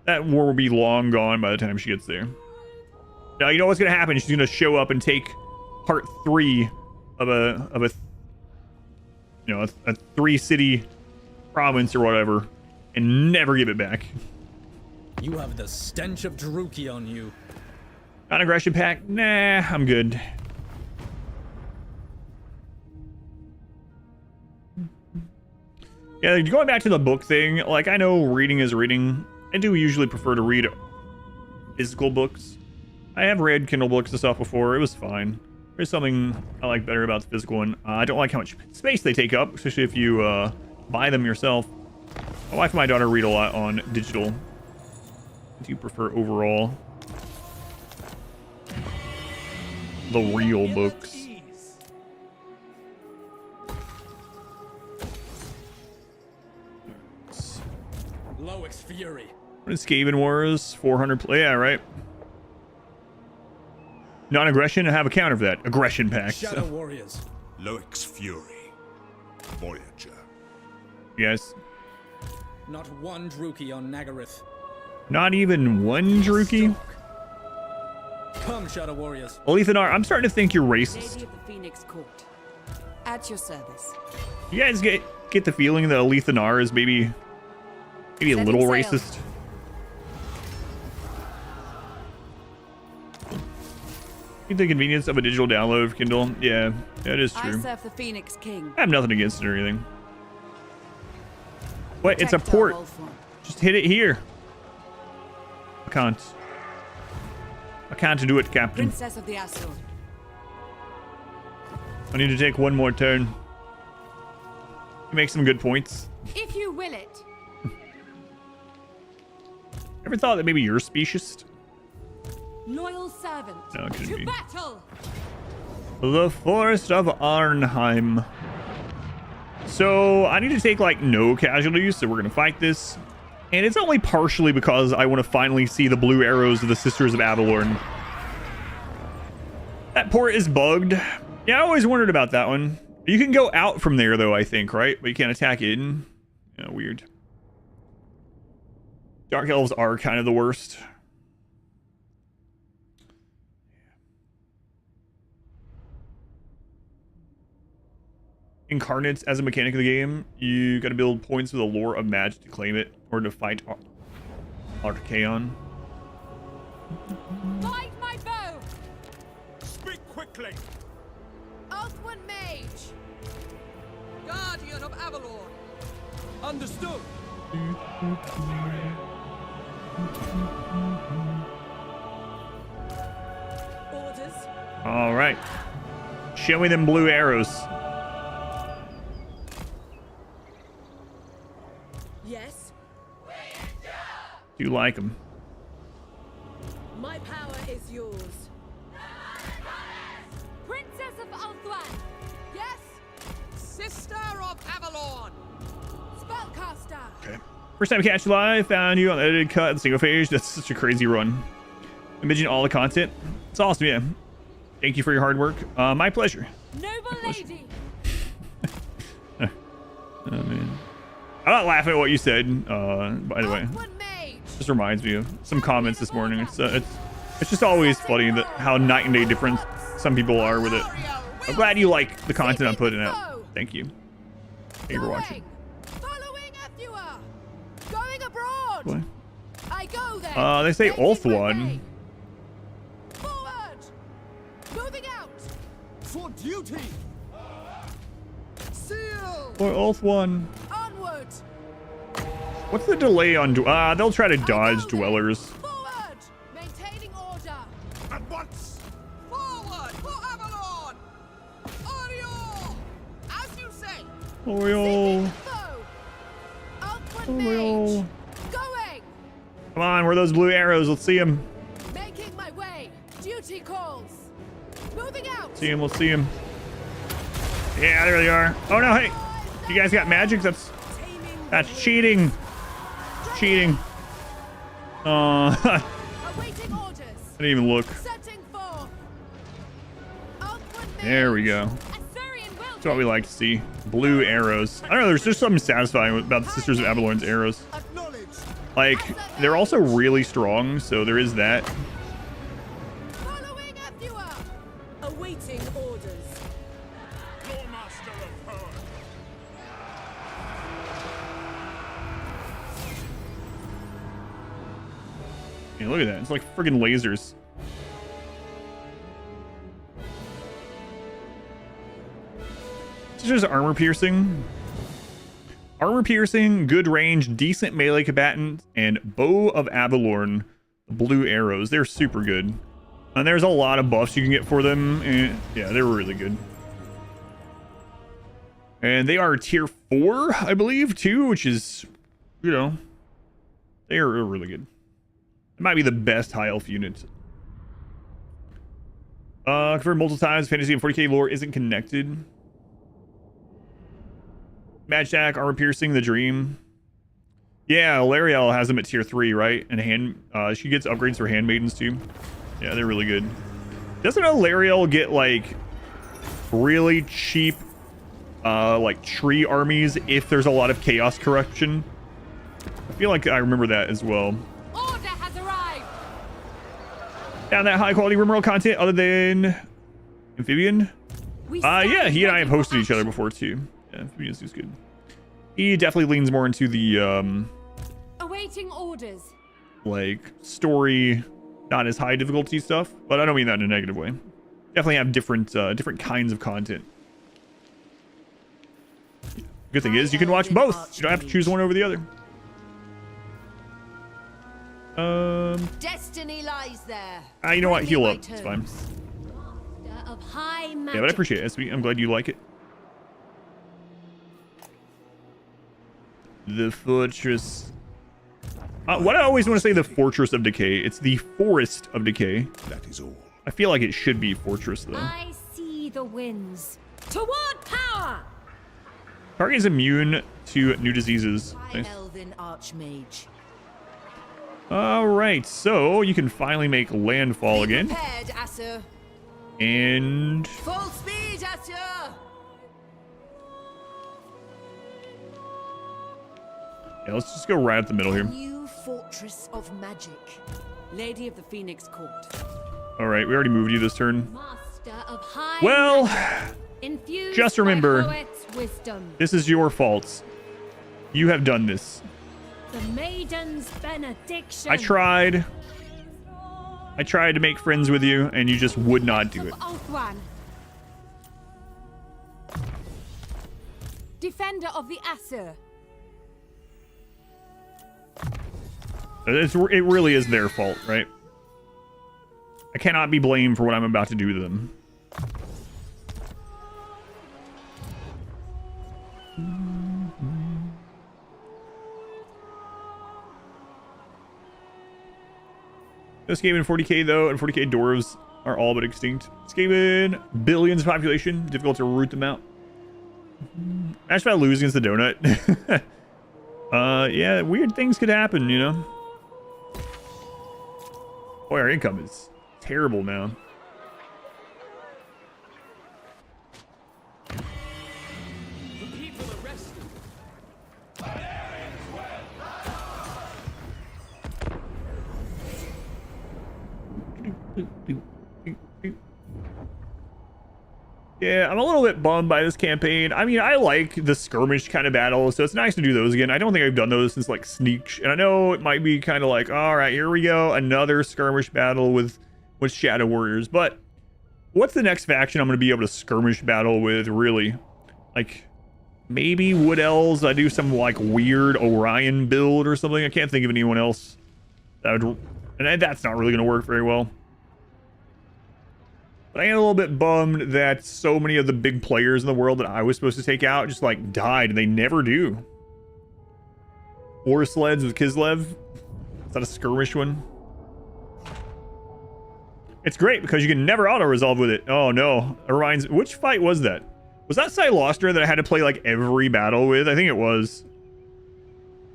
war will be long gone by the time she gets there. Now, you know what's going to happen? She's going to show up and take part 3 of a 3-city province or whatever and never give it back. You have the stench of Druki on you. Non-aggression pack? Nah, I'm good. Yeah, going back to the book thing, like, I know reading is reading. I do usually prefer to read physical books. I have read Kindle books and stuff before. It was fine. There's something I like better about the physical one. I don't like how much space they take up, especially if you buy them yourself. My wife and my daughter read a lot on digital. I do prefer overall the real books. Loix Fury. What is Skaven Wars? 400 play. Yeah, right. Non-aggression, I have a counter for that. Aggression pack. Shadow Warriors. Loix Fury. Voyager. Yes. Not one Druki on Nagarythe. Not even one Druki? Come, Shadow Warriors. Alith Anar, I'm starting to think you're racist. Lady of the Phoenix Court. At your service. You guys get the feeling that Alith Anar is maybe a little racist? The convenience of a digital download of Kindle. Yeah, that is true. I serve the Phoenix King. I have nothing against it or anything. What? It's a port. Just hit it here. I can't do it, Captain. Princess of the Astor. I need to take one more turn. You make some good points. If you will it. Ever thought that maybe you're speciesist? Loyal servant. No, it couldn't to be. battle. The Forest of Arnheim. So I need to take like no casualties, so we're gonna fight this. And it's only partially because I want to finally see the blue arrows of the Sisters of Avalorn. That port is bugged. Yeah, I always wondered about that one. You can go out from there though, I think, right? But you can't attack in. Yeah, weird. Dark Elves are kind of the worst. Incarnates as a mechanic of the game, you got to build points with a lore of magic to claim it or to fight Archaon. Guide my bow. Speak quickly. Earthwind Mage. Guardian of Avalon. Understood. Orders. All right. Show me them blue arrows. Yes. Do you like them? My power is yours. Princess of Althwan. Yes. Sister of Avalon. Spellcaster. Okay. First time catch live, found you on the edited cut and single page. That's such a crazy run. Imagine all the content. It's awesome, yeah. Thank you for your hard work. My pleasure. Noble lady. Oh man. I'm not laughing at what you said, by the way. Just reminds me of some comments this morning. It's just always funny that how night and day different some people are with it. I'm glad you like the content I'm putting out. Thank you. Thank you for watching. Following Ethua. Going abroad. What? I go there. They say Ulthuan. Forward. Moving out. For duty. Seal. Or Ulthuan. Onward. What's the delay on they'll try to dodge dwellers. Forward. Maintaining order. At once. Forward for Avalon. Oriole. As you say. Oriole. Oriole. Going. Come on, where are those blue arrows? Let's see them. Making my way. Duty calls. See him. Let's see him. Yeah, there they are. Oh no, hey, you guys got magic? That's cheating. Cheating. I Awaiting orders. didn't even look. Setting for. There we go. That's what we like to see. Blue arrows. I don't know, there's just something satisfying about the Sisters of Avalorn's arrows. Like, they're also really strong, so there is that. Following up you are. Awaiting orders. Your master of power. Yeah, look at that. It's like friggin' lasers. It's just armor piercing. Armor piercing, good range, decent melee combatant, and Bow of Avalorn, the blue arrows. They're super good. And there's a lot of buffs you can get for them. And yeah, they're really good. And they are tier 4, I believe, too, which is, you know, they are really good. It might be the best high elf unit. Confirmed multiple times, fantasy and 40k lore isn't connected. Match Jack, armor piercing, the dream. Yeah, Lariel has them at tier 3, right? And she gets upgrades for handmaidens too. Yeah, they're really good. Doesn't Lariel get like really cheap like tree armies if there's a lot of chaos corruption? I feel like I remember that as well. Order has arrived. Down that high quality Rimworld content other than Amphibian? Yeah, he and I have hosted each other before too. Yeah, Amphibian's is good. He definitely leans more into the Awaiting orders. like story, not as high difficulty stuff, but I don't mean that in a negative way. Definitely have different kinds of content. Good thing is you can watch both. You don't have to choose one over the other. Destiny lies there. You know what? Heal up. It's fine. Of high Yeah, magic. but I appreciate it, SB. I'm glad you like it. The fortress. What I always want to say, the Fortress of Decay. It's the Forest of Decay. That is all. I feel like it should be Fortress, though. I see the winds. Toward power. Target is immune to new diseases. Nice. Elven Archmage. All right, so you can finally make landfall again. Prepared, Asur. And Full speed, Asur. yeah, let's just go right up the middle here. New fortress of magic. Lady of the Phoenix Court. All right, we already moved you this turn. Master of high Well, magic. Infused just by remember, poet's wisdom. this is your fault. You have done this. The maiden's benediction. I tried to make friends with you, and you just would not do it. Ulthwan. Defender of the Asur. It really is their fault, right? I cannot be blamed for what I'm about to do to them. This game in 40k though, and 40k dwarves are all but extinct. This game in billions of population, difficult to root them out. Match about losing against the donut. Yeah, weird things could happen, you know. Boy, our income is terrible now. The people arrested. Yeah, I'm a little bit bummed by this campaign. I mean, I like the skirmish kind of battles, so it's nice to do those again. I don't think I've done those since like Sneak, and I know it might be kind of like, all right, here we go, another skirmish battle with Shadow Warriors. But what's the next faction I'm going to be able to skirmish battle with? Really, like maybe Wood Elves. I do some like weird Orion build or something. I can't think of anyone else that would, and that's not really going to work very well. But I am a little bit bummed that so many of the big players in the world that I was supposed to take out just like died, and they never do. War Sleds with Kislev. Is that a skirmish one? It's great because you can never auto-resolve with it. Oh no. It reminds... Which fight was that? Was that Silostra that I had to play like every battle with? I think it was.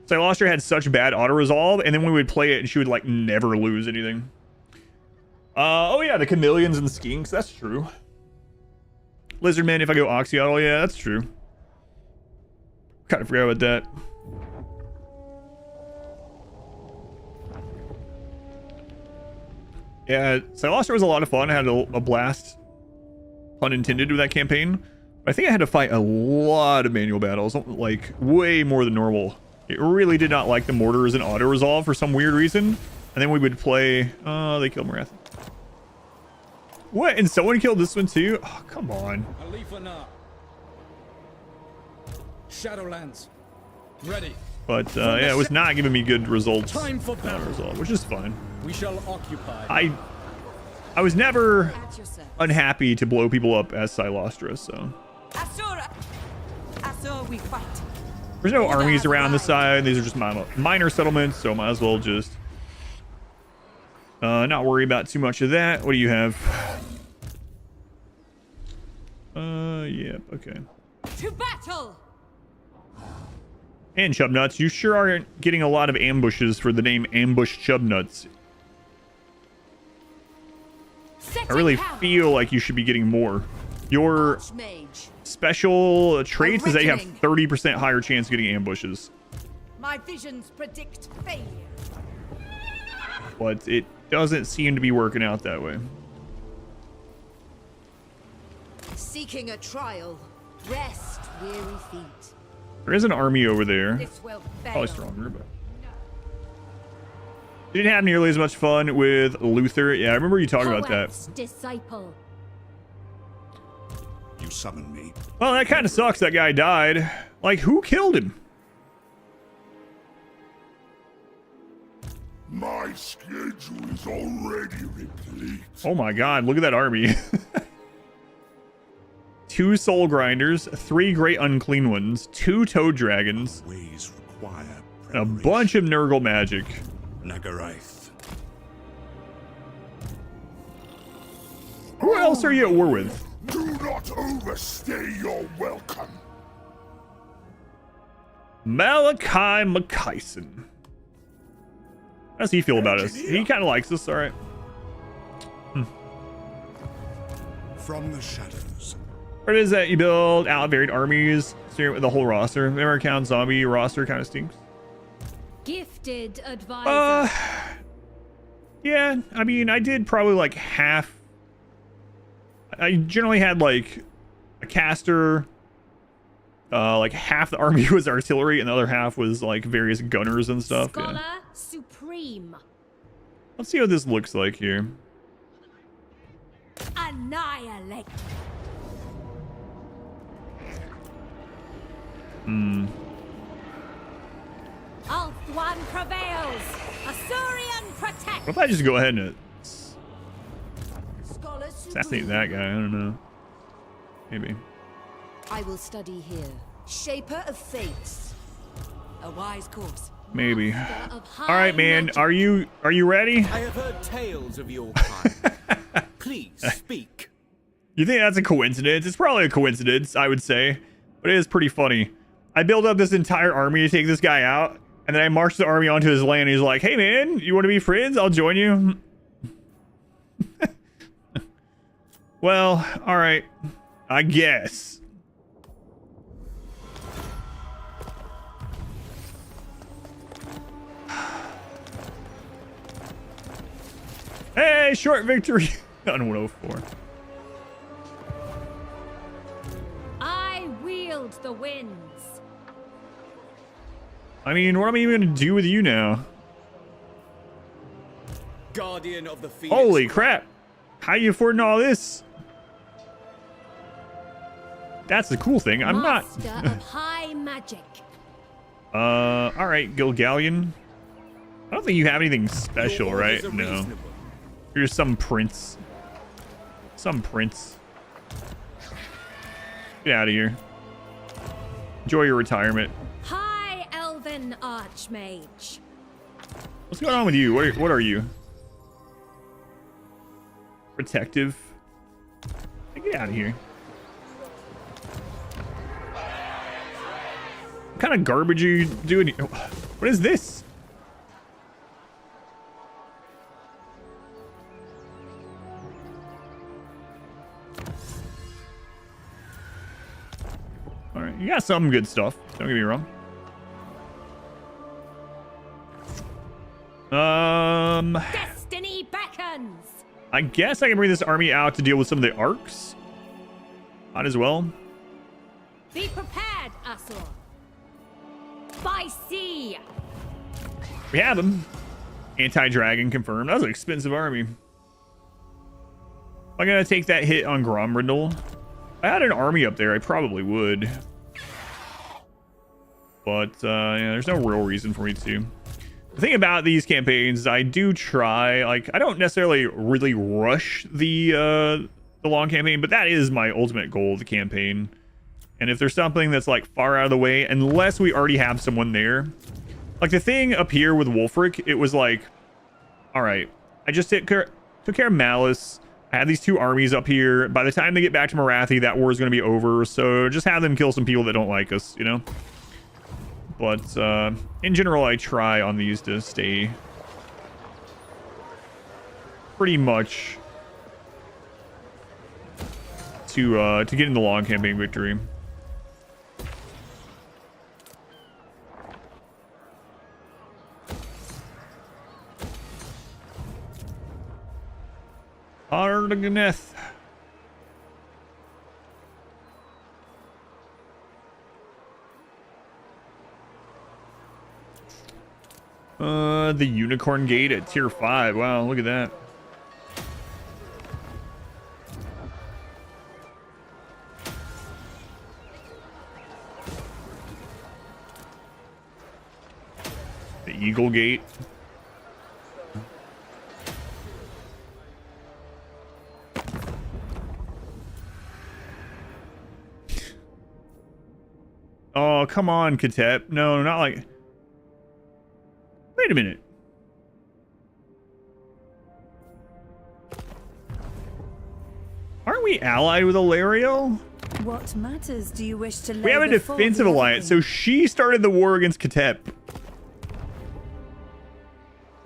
Silostra had such bad auto-resolve, and then we would play it and she would like never lose anything. Oh yeah, the chameleons and skinks. That's true. Lizardmen, if I go Oxyotl, yeah, that's true. Kind of forgot about that. Yeah, Silostra was a lot of fun. I had a blast, pun intended, with that campaign. But I think I had to fight a lot of manual battles, like way more than normal. It really did not like the mortars and auto-resolve for some weird reason. And then we would play... Oh, they killed Nagarythe. What? And someone killed this one too? Oh, come on. Alith Anar. Shadowlands. Ready. But yeah, it was not giving me good results. Time for battle. Resolve, which is fine. We shall occupy. I was never unhappy to blow people up as Silostra, so. Asur, we fight. There's no armies around the side. These are just minor settlements, so might as well just not worry about too much of that. What do you have? Yep, okay. To battle. And Chubnuts, you sure aren't getting a lot of ambushes for the name Ambush Chubnuts. I really feel like you should be getting more. Your special traits is that you have 30% higher chance of getting ambushes. My visions predict failure. But it doesn't seem to be working out that way. Seeking a trial. Rest, weary feet. There is an army over there. This will Probably stronger, but didn't have nearly as much fun with Luther. Yeah, I remember you talking about that. Disciple. You summoned me. Well, that kind of sucks. That guy died. Like, who killed him? My schedule is already replete. Oh my god, look at that army. 2 soul grinders, 3 great unclean ones, 2 toad dragons, Ways require and a bunch of Nurgle magic. Nagarythe. Who else are you at war with? Do not overstay your welcome. Malachi McKyson. How does he feel about us? He kind of likes us, all right. From the shadows. What is that you build out varied armies? With the whole roster. Remember, count zombie roster kind of stinks. Gifted advisor. Yeah, I mean, I did probably like half. I generally had like a caster. Like half the army was artillery and the other half was like various gunners and stuff. Scholar Yeah. supreme. Let's see what this looks like here. Annihilate. Alth prevails. Asurian protect. What if I just go ahead and assassinate that guy? I don't know. Maybe. I will study here. Shaper of fates. A wise course. Maybe. Of high All right, man. magic. Are you ready? I have heard tales of your kind. Please speak. You think that's a coincidence? It's probably a coincidence, I would say. But it is pretty funny. I built up this entire army to take this guy out. And then I marched the army onto his land. And he's like, hey, man, you want to be friends? I'll join you. Well, all right. I guess. Hey, short victory on 104. I wield the winds. I mean, what am I even going to do with you now? Guardian of the Phoenix. Holy crap. How you affording all this? That's the cool thing. I'm Master not. of high magic. All right, Gilgallion. I don't think you have anything special, Your right? orders are No. reasonable. You're some prince. Some prince. Get out of here. Enjoy your retirement. High elven archmage. What's going on with you? What are you? protective. Get out of here. What kind of garbage are you doing? What is this? All right, you got some good stuff. Don't get me wrong. Destiny beckons. I guess I can bring this army out to deal with some of the arcs. Might as well. Be prepared, Asur. By sea. We have him. Anti-dragon confirmed. That was an expensive army. Am I gonna take that hit on Gromrindal? If I had an army up there, I probably would. But yeah, there's no real reason for me to. The thing about these campaigns is I do try, like, I don't necessarily really rush the long campaign, but that is my ultimate goal of the campaign. And if there's something that's like far out of the way, unless we already have someone there, like the thing up here with Wulfric, it was like, all right, I just took care of Malice. I had these two armies up here. By the time they get back to Nagarythe, that war is going to be over. So just have them kill some people that don't like us, you know? But in general, I try on these to stay pretty much to get in the long campaign victory. Nagarythe. The Unicorn Gate at tier 5. Wow, look at that. The Eagle Gate. Oh, come on, Katep. No, not like... Wait a minute. Aren't we allied with Alariel? What matters do you wish to lay We have a before defensive the alliance, enemy? so she started the war against Katep.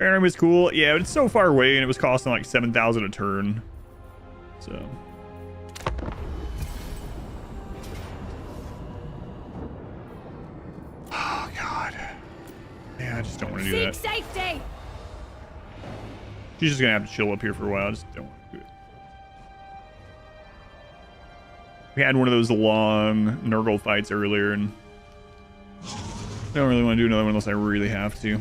Aram is cool. Yeah, but it's so far away and it was costing like 7,000 a turn. So... Oh, God. Yeah, I just don't want to do Seek that. safety. She's just going to have to chill up here for a while. I just don't want to do it. We had one of those long Nurgle fights earlier, and I don't really want to do another one unless I really have to.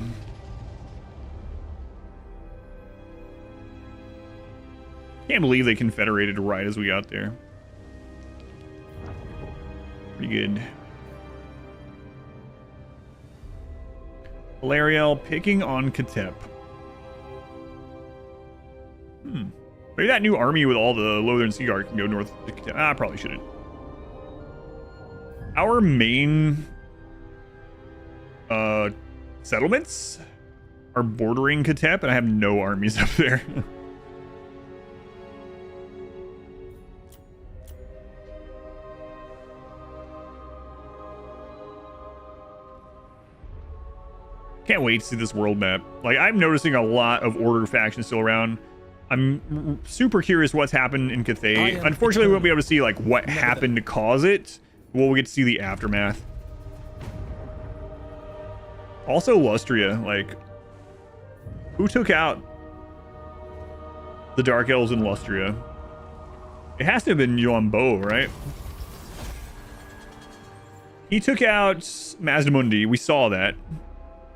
Can't believe they confederated right as we got there. Pretty good. Alariel picking on Katep. Maybe that new army with all the Lothern Seaguard can go north to Katep. I probably shouldn't. Our main settlements are bordering Katep, and I have no armies up there. Can't wait to see this world map. Like, I'm noticing a lot of Order factions still around. I'm super curious what's happened in Cathay. Unfortunately, we won't be able to see, like, what happened to cause it. We'll get to see the aftermath. Also, Lustria. Like, who took out the Dark Elves in Lustria? It has to have been Joan Bo, right? He took out Mazdamundi. We saw that.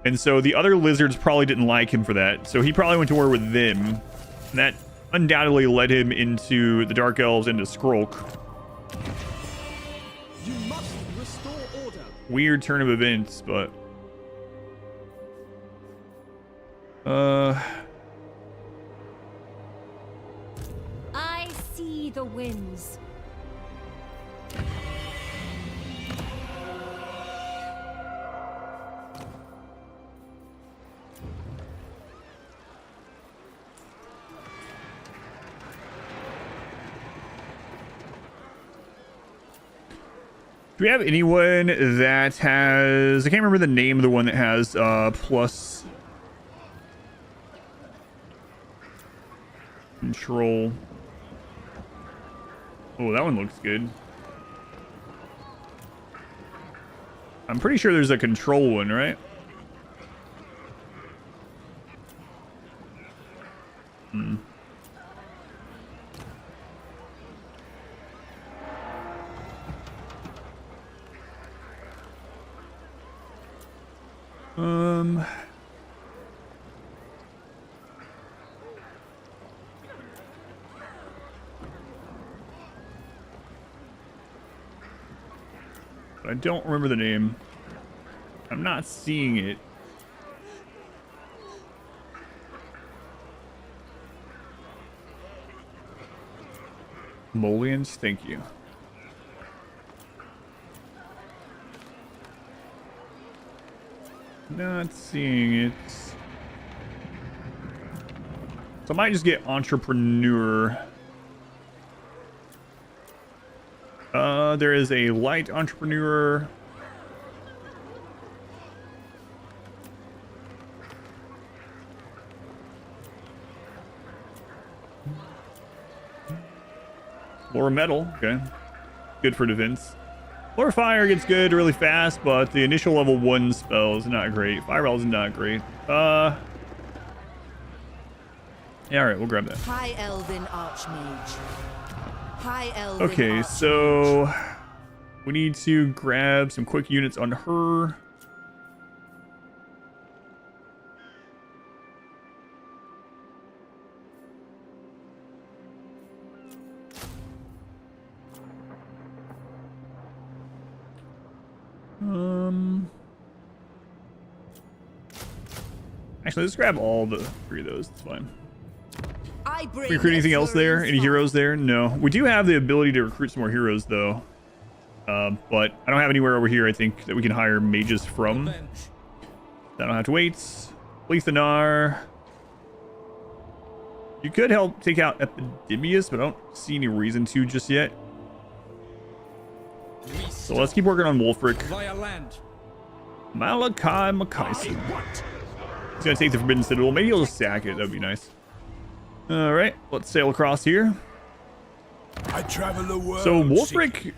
And so the other lizards probably didn't like him for that. So he probably went to war with them. And that undoubtedly led him into the Dark Elves into Skrulk. You must restore order. Weird turn of events, but... I see the winds. Do we have anyone that has... I can't remember the name of the one that has plus control. Oh, that one looks good. I'm pretty sure there's a control one, right? Hmm. I don't remember the name. I'm not seeing it. Molians, thank you. Not seeing it. So I might just get entrepreneur. There is a light entrepreneur. Lore metal, okay. Good for defense. Lore fire gets good really fast, but the initial level 1 spell is not great. Fireball is not great. Yeah, alright, we'll grab that. High Elven Archmage. High Elven Okay, Archmage. so we need to grab some quick units on her. Actually, let's grab all the 3 of those. It's fine. Recruit anything else there? Any heroes there? No. We do have the ability to recruit some more heroes, though. But I don't have anywhere over here, I think, that we can hire mages from. I don't have to wait. Alith Anar. You could help take out Epidemius, but I don't see any reason to just yet. So let's keep working on Wolfric. Malachi Makaisen. He's gonna take the Forbidden Citadel. Maybe he'll just sack it. That'd be nice. All right, let's sail across here. I travel the world. So Wolfric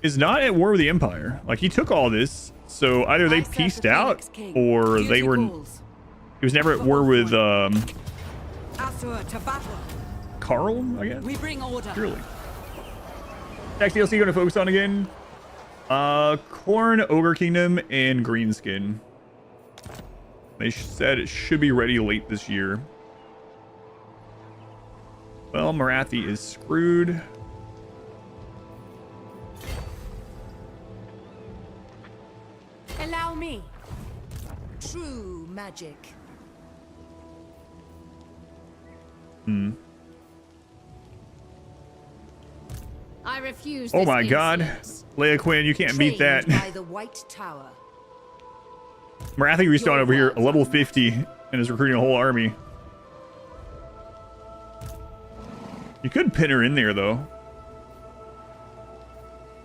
is not at war with the Empire. Like, he took all this, so either they pieced out or they were. He was never at war with Carl, I guess. We bring order. Surely. Next DLC gonna focus on again. Corn, Ogre Kingdom, and Greenskin. They said it should be ready late this year. Well, Nagarythe is screwed. Allow me. True magic. I refuse. Oh this my god. insolence. Leia Quinn, you can't beat that. By the White Tower. Nagarythe respawned over here, a level 50, and is recruiting a whole army. You could pin her in there, though.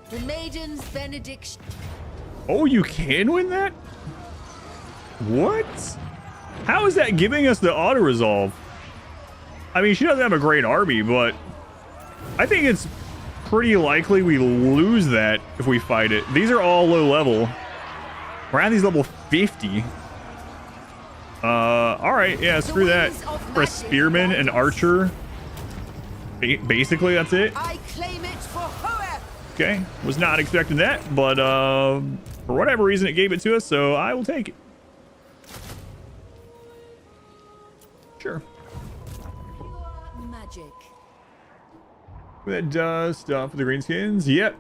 The Maiden's Benediction. Oh, you can win that? What? How is that giving us the auto-resolve? I mean, she doesn't have a great army, but I think it's pretty likely we lose that if we fight it. These are all low level. Nagarythe's level 50. All right, yeah, screw that. For a spearman and archer, basically that's it. I claim it for whoever. Okay, was not expecting that, but for whatever reason it gave it to us, so I will take it. Sure. Magic. That does stuff with the greenskins. Yep.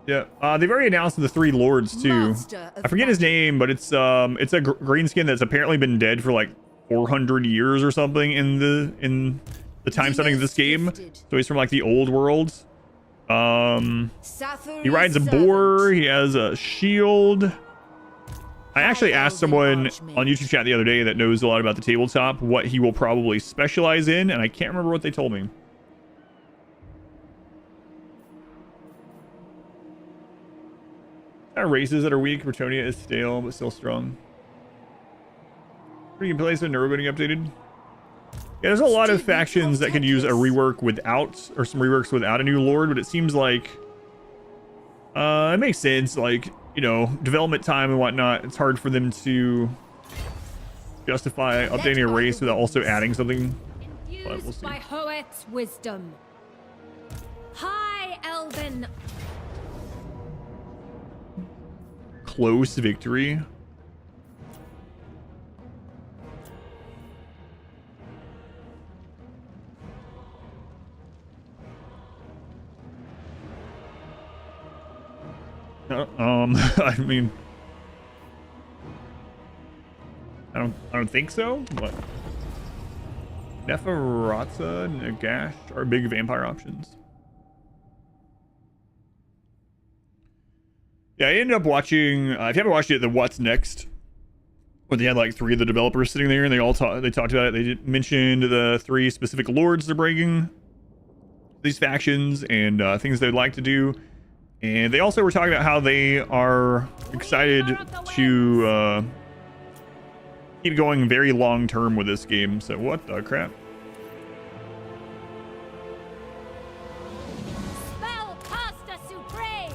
Yeah. They've already announced the 3 lords too. I forget his name, but it's a greenskin that's apparently been dead for like 400 years or something in the time setting of this game. So he's from like the old world. He rides a boar. He has a shield. I actually asked someone on YouTube chat the other day that knows a lot about the tabletop what he will probably specialize in, and I can't remember what they told me. Our races that are weak. Bretonia is stale, but still strong. Pretty good place. Neuro getting updated. Yeah, there's a lot of factions that could use a rework without, or some reworks without a new lord, but it seems like it makes sense. Like, you know, development time and whatnot. It's hard for them to justify updating a race without also adding something. But we'll see. By Hoet's wisdom. High Elven. Close victory. I mean, I don't think so, but Neferatza and Nagash are big vampire options. Yeah, I ended up watching, if you haven't watched it, the What's Next, where they had like 3 of the developers sitting there and they all talked about it. They mentioned the 3 specific lords they're bringing, these factions, and things they'd like to do. And they also were talking about how they are excited to keep going very long term with this game. So what the crap?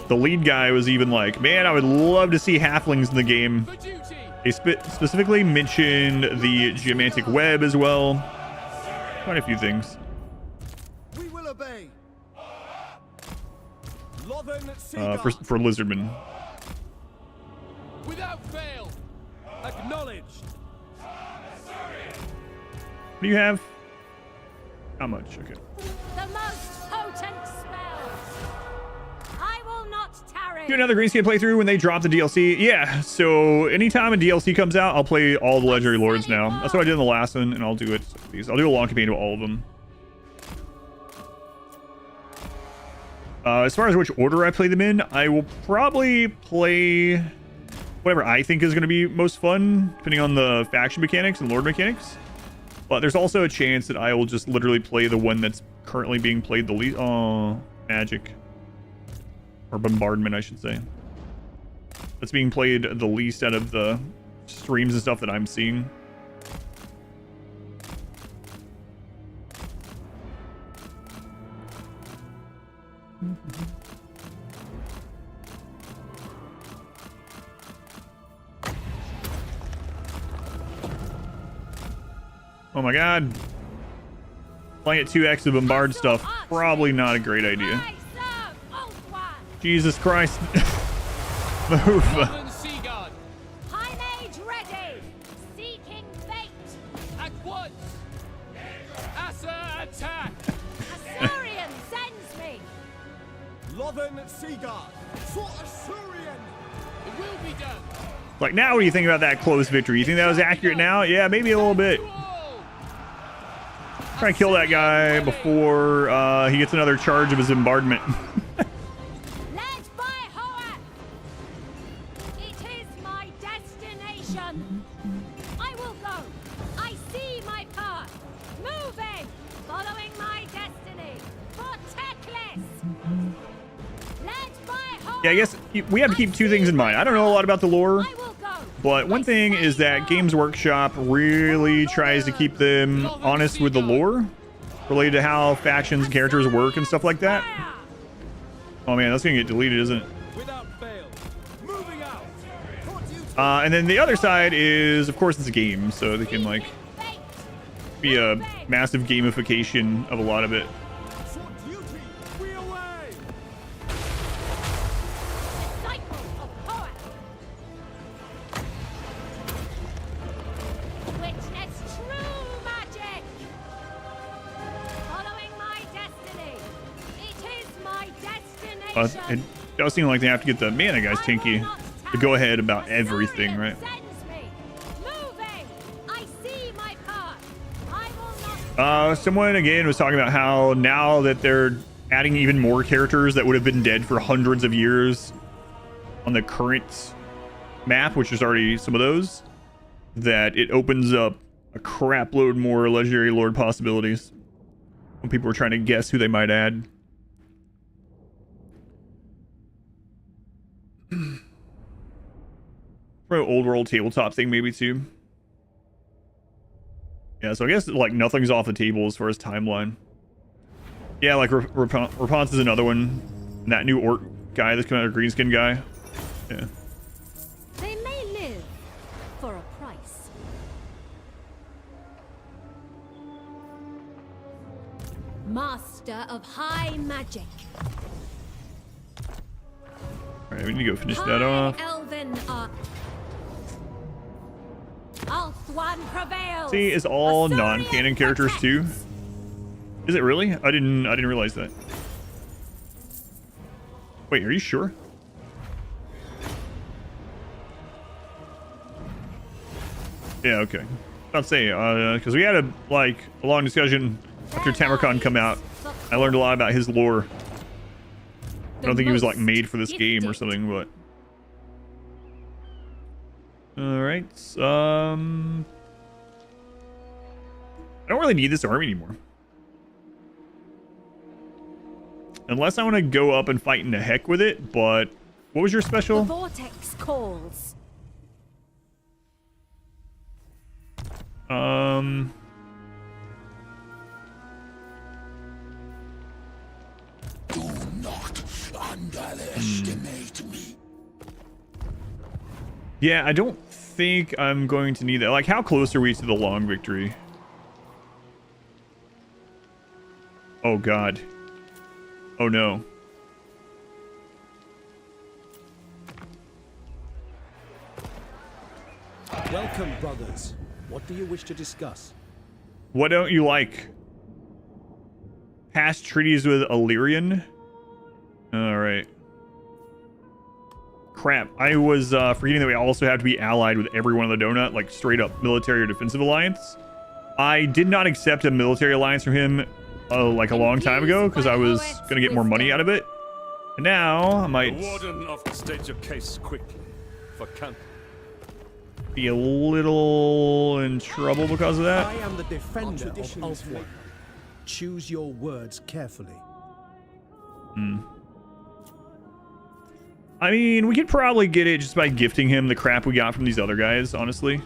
The lead guy was even like, man, I would love to see halflings in the game. They specifically mentioned the geomantic web as well. Quite a few things. We will obey. For lizardmen. Without fail. Acknowledged. What do you have? How much? Okay. The most potent spells. I will not tarry. Do another Greenscape playthrough when they drop the DLC. Yeah, so anytime a DLC comes out, I'll play all the legendary lords now. That's what I did in the last one, and I'll do it. I'll do a long campaign with all of them. As far as which order I play them in, I will probably play whatever I think is going to be most fun, depending on the faction mechanics and lord mechanics. But there's also a chance that I will just literally play the one that's currently being played the least. Oh, magic. Or bombardment, I should say. That's being played the least out of the streams and stuff that I'm seeing. Oh my god. Playing at 2x to bombard stuff, probably not a great idea. Jesus Christ. Move. High mage ready. Seeking fate. At once. Asa attack. Assyrian sends me. Lothern Seagard. For Assyrian. It will be done. Like, now what do you think about that close victory? You think that was accurate now? Yeah, maybe a little bit. Try and kill that guy before he gets another charge of his bombardment. Led by Hoeth. It is my destination. I will go. I see my path. Moving. Following my destiny. For Teclis. Led by Hoeth. Yeah, I guess we have to keep 2 things in mind. I don't know a lot about the lore. But one thing is that Games Workshop really tries to keep them honest with the lore related to how factions and characters work and stuff like that. Oh man, that's gonna get deleted, isn't it? Without fail. Moving out. And then the other side is, of course, it's a game, so they can like be a massive gamification of a lot of it. It does seem like they have to get the mana guys tanky to go ahead about everything, right? Someone again was talking about how now that they're adding even more characters that would have been dead for hundreds of years on the current map, which is already some of those, that it opens up a crap load more legendary lord possibilities when people are trying to guess who they might add. Probably old world tabletop thing maybe too. Yeah, so I guess like nothing's off the table as far as timeline. Yeah, like Rapunzel is another one. And that new orc guy that's coming out of Greenskin guy. Yeah. They may live for a price. Master of high magic. Alright, we need to go finish that off. Elven Alth prevails. See, it's all non-canon characters too. Is it really? I didn't realize that. Wait, are you sure? Yeah, okay. I'll say, because we had a long discussion after Tamarcon come out. I learned a lot about his lore. I don't think he was like made for this game or something, but all right. I don't really need this army anymore, unless I want to go up and fight in the heck with it. But what was your special? The vortex calls. Do not underestimate me. Yeah, I don't think I'm going to need that. Like, how close are we to the long victory? Oh, God. Oh, no. Welcome, brothers. What do you wish to discuss? What don't you like? Past treaties with Illyrian? Alright. Crap. I was forgetting that we also have to be allied with everyone on the donut, like straight up military or defensive alliance. I did not accept a military alliance from him like a long time ago because I was going to get more money out of it. And now I might... The warden of the state your case quickly for camp. Be a little in trouble because of that. I am the defender of Ulthuan. Choose your words carefully. I mean, we could probably get it just by gifting him the crap we got from these other guys, honestly.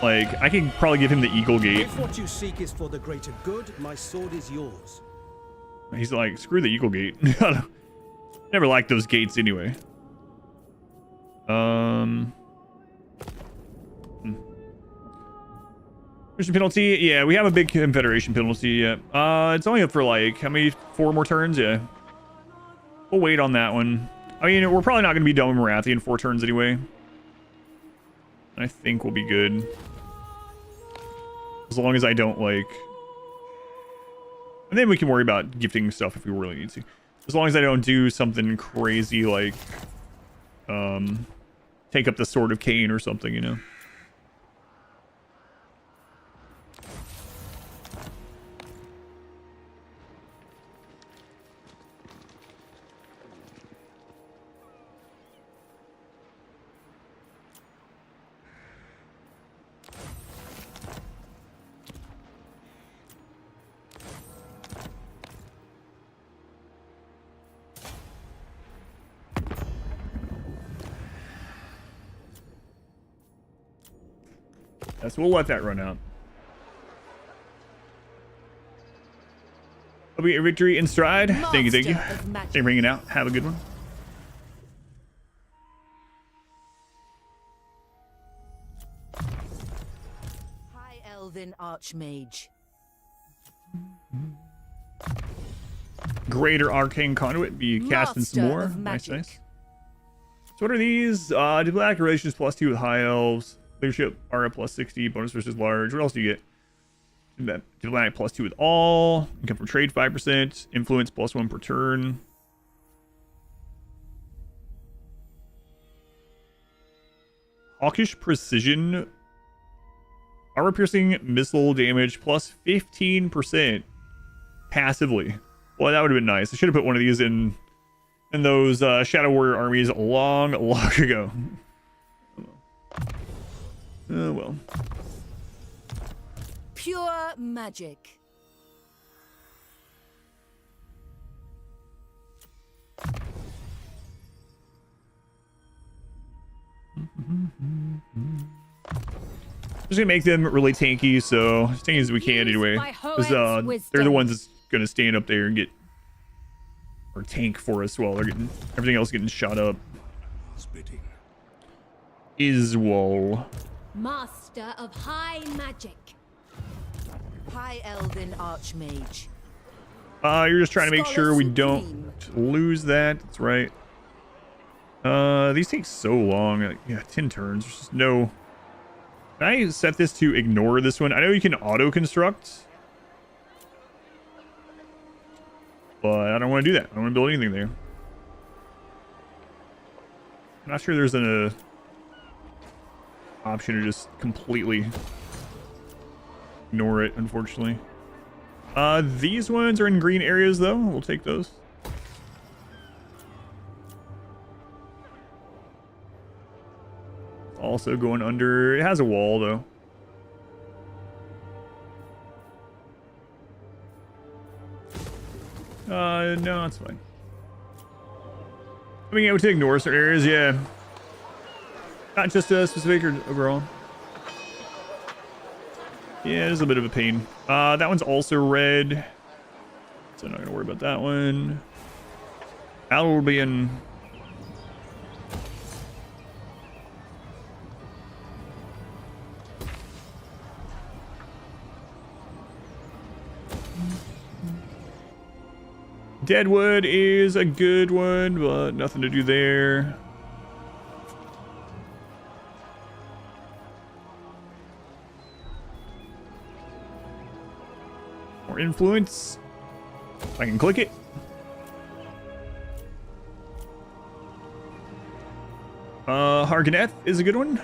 Like, I could probably give him the Eagle Gate. If what you seek is for the greater good, my sword is yours. He's like, screw the Eagle Gate. Never liked those gates anyway. Confederation penalty. Yeah, we have a big Confederation penalty. Yeah. It's only up for like, how many? 4 more turns? Yeah. We'll wait on that one. I mean, we're probably not going to be done with Nagarythe in 4 turns anyway. I think we'll be good. As long as I don't like... And then we can worry about gifting stuff if we really need to. As long as I don't do something crazy like... take up the Sword of Cain or something, you know? So we'll let that run out. Hope you get your victory in stride. Thank you, thank you. Thanks for bringing it out. Have a good one. High Elven Archmage. Greater Arcane Conduit. Be casting some more. Nice, nice. So what are these? Diplomatic Relations +2 with High Elves. Leadership RA +60, bonus versus large. What else do you get? Diplomatic +2 with all. Income from trade 5%. Influence +1 per turn. Hawkish Precision. Armor piercing missile damage +15% passively. Well, that would have been nice. I should have put one of these in those Shadow Warrior armies long ago. Oh well. Pure magic. Just gonna make them really tanky, so as tanky as we can anyway. Because they're the ones that's gonna stand up there and get or tank for us while they're getting everything else getting shot up. Iswol. Master of high magic. High Elven Archmage. You're just trying to make sure we don't lose that. That's right. These take so long. Yeah, 10 turns. There's just no... Can I set this to ignore this one? I know you can auto-construct. But I don't want to do that. I don't want to build anything there. I'm not sure there's an option to just completely ignore it, unfortunately. These ones are in green areas, though. We'll take those. Also going under... It has a wall, though. No, it's fine. Being able to ignore certain areas, yeah. Not just specific or overall. Yeah, it is a bit of a pain. That one's also red. So I'm not going to worry about that one. That will be in... Deadwood is a good one, but nothing to do there. More influence. I can click it. Harganeth is a good one.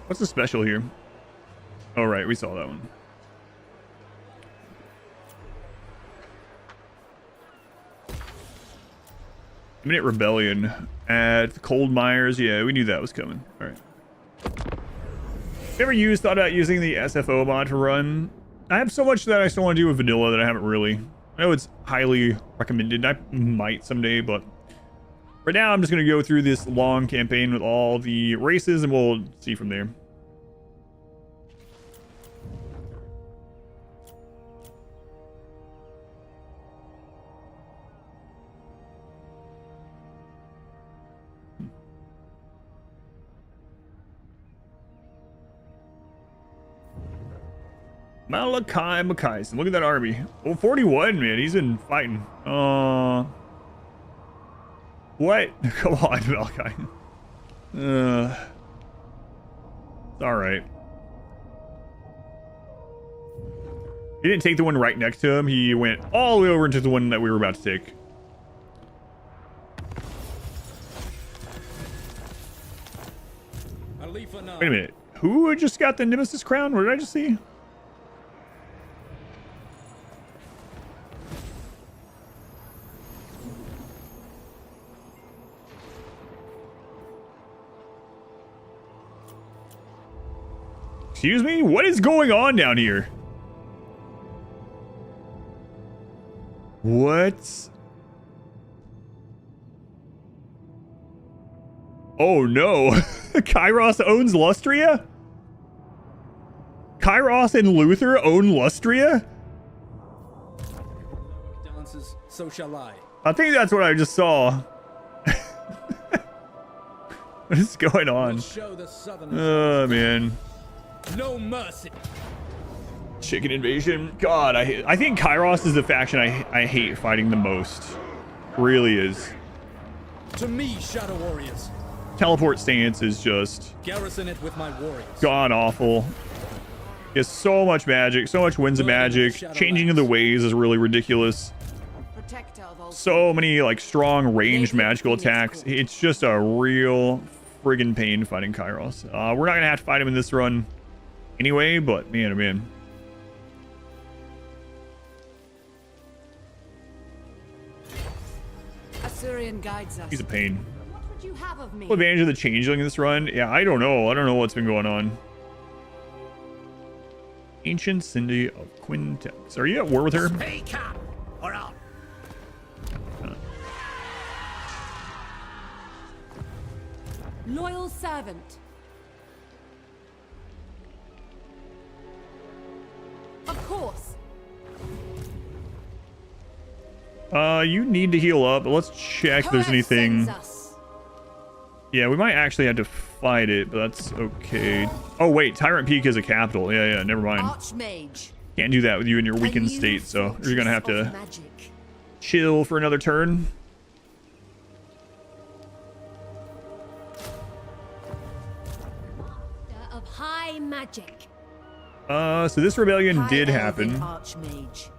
What's the special here? Oh, right, we saw that one. Imminent Rebellion at the Cold Mires. Yeah, we knew that was coming. All right. Thought about using the SFO mod to run. I have so much that I still want to do with vanilla that I haven't really. I know it's highly recommended. I might someday, but right now I'm just going to go through this long campaign with all the races and we'll see from there. Malachi Mackayson. Look at that army. Oh, 41, man. He's been fighting. What? Come on, Malachi. Alright. He didn't take the one right next to him. He went all the way over into the one that we were about to take. Alith Anar. Wait a minute. Who just got the Nemesis crown? What did I just see? Excuse me? What is going on down here? What? Oh no. Kairos owns Lustria? Kairos and Luther own Lustria? Dances, so shall I. I think that's what I just saw. What is going on? Oh man. No mercy. Chicken invasion. God, I think Kairos is the faction I hate fighting the most. Really is. To me, Shadow Warriors. Teleport stance is just garrison it with my warriors. God awful. It's so much magic, so much winds of magic. Changing of the ways is really ridiculous. So many like strong ranged magical attacks. It's just a real friggin' pain fighting Kairos. We're not gonna have to fight him in this run anyway, but man, oh man. Assyrian guides us. He's a pain. What would you have of me? Full advantage of the changeling in this run? Yeah, I don't know. I don't know what's been going on. Ancient Cindy of Quintex. Are you at war with her? Speak up, or I'll... Loyal servant. Of course. You need to heal up, but let's check if there's anything. Yeah, we might actually have to fight it, but that's okay. Oh wait, Tyrant Peak is a capital. Yeah, never mind. Archmage. Can't do that with you in your weakened state, so you're gonna have to chill for another turn. Of high magic. So this rebellion did happen. Archmage.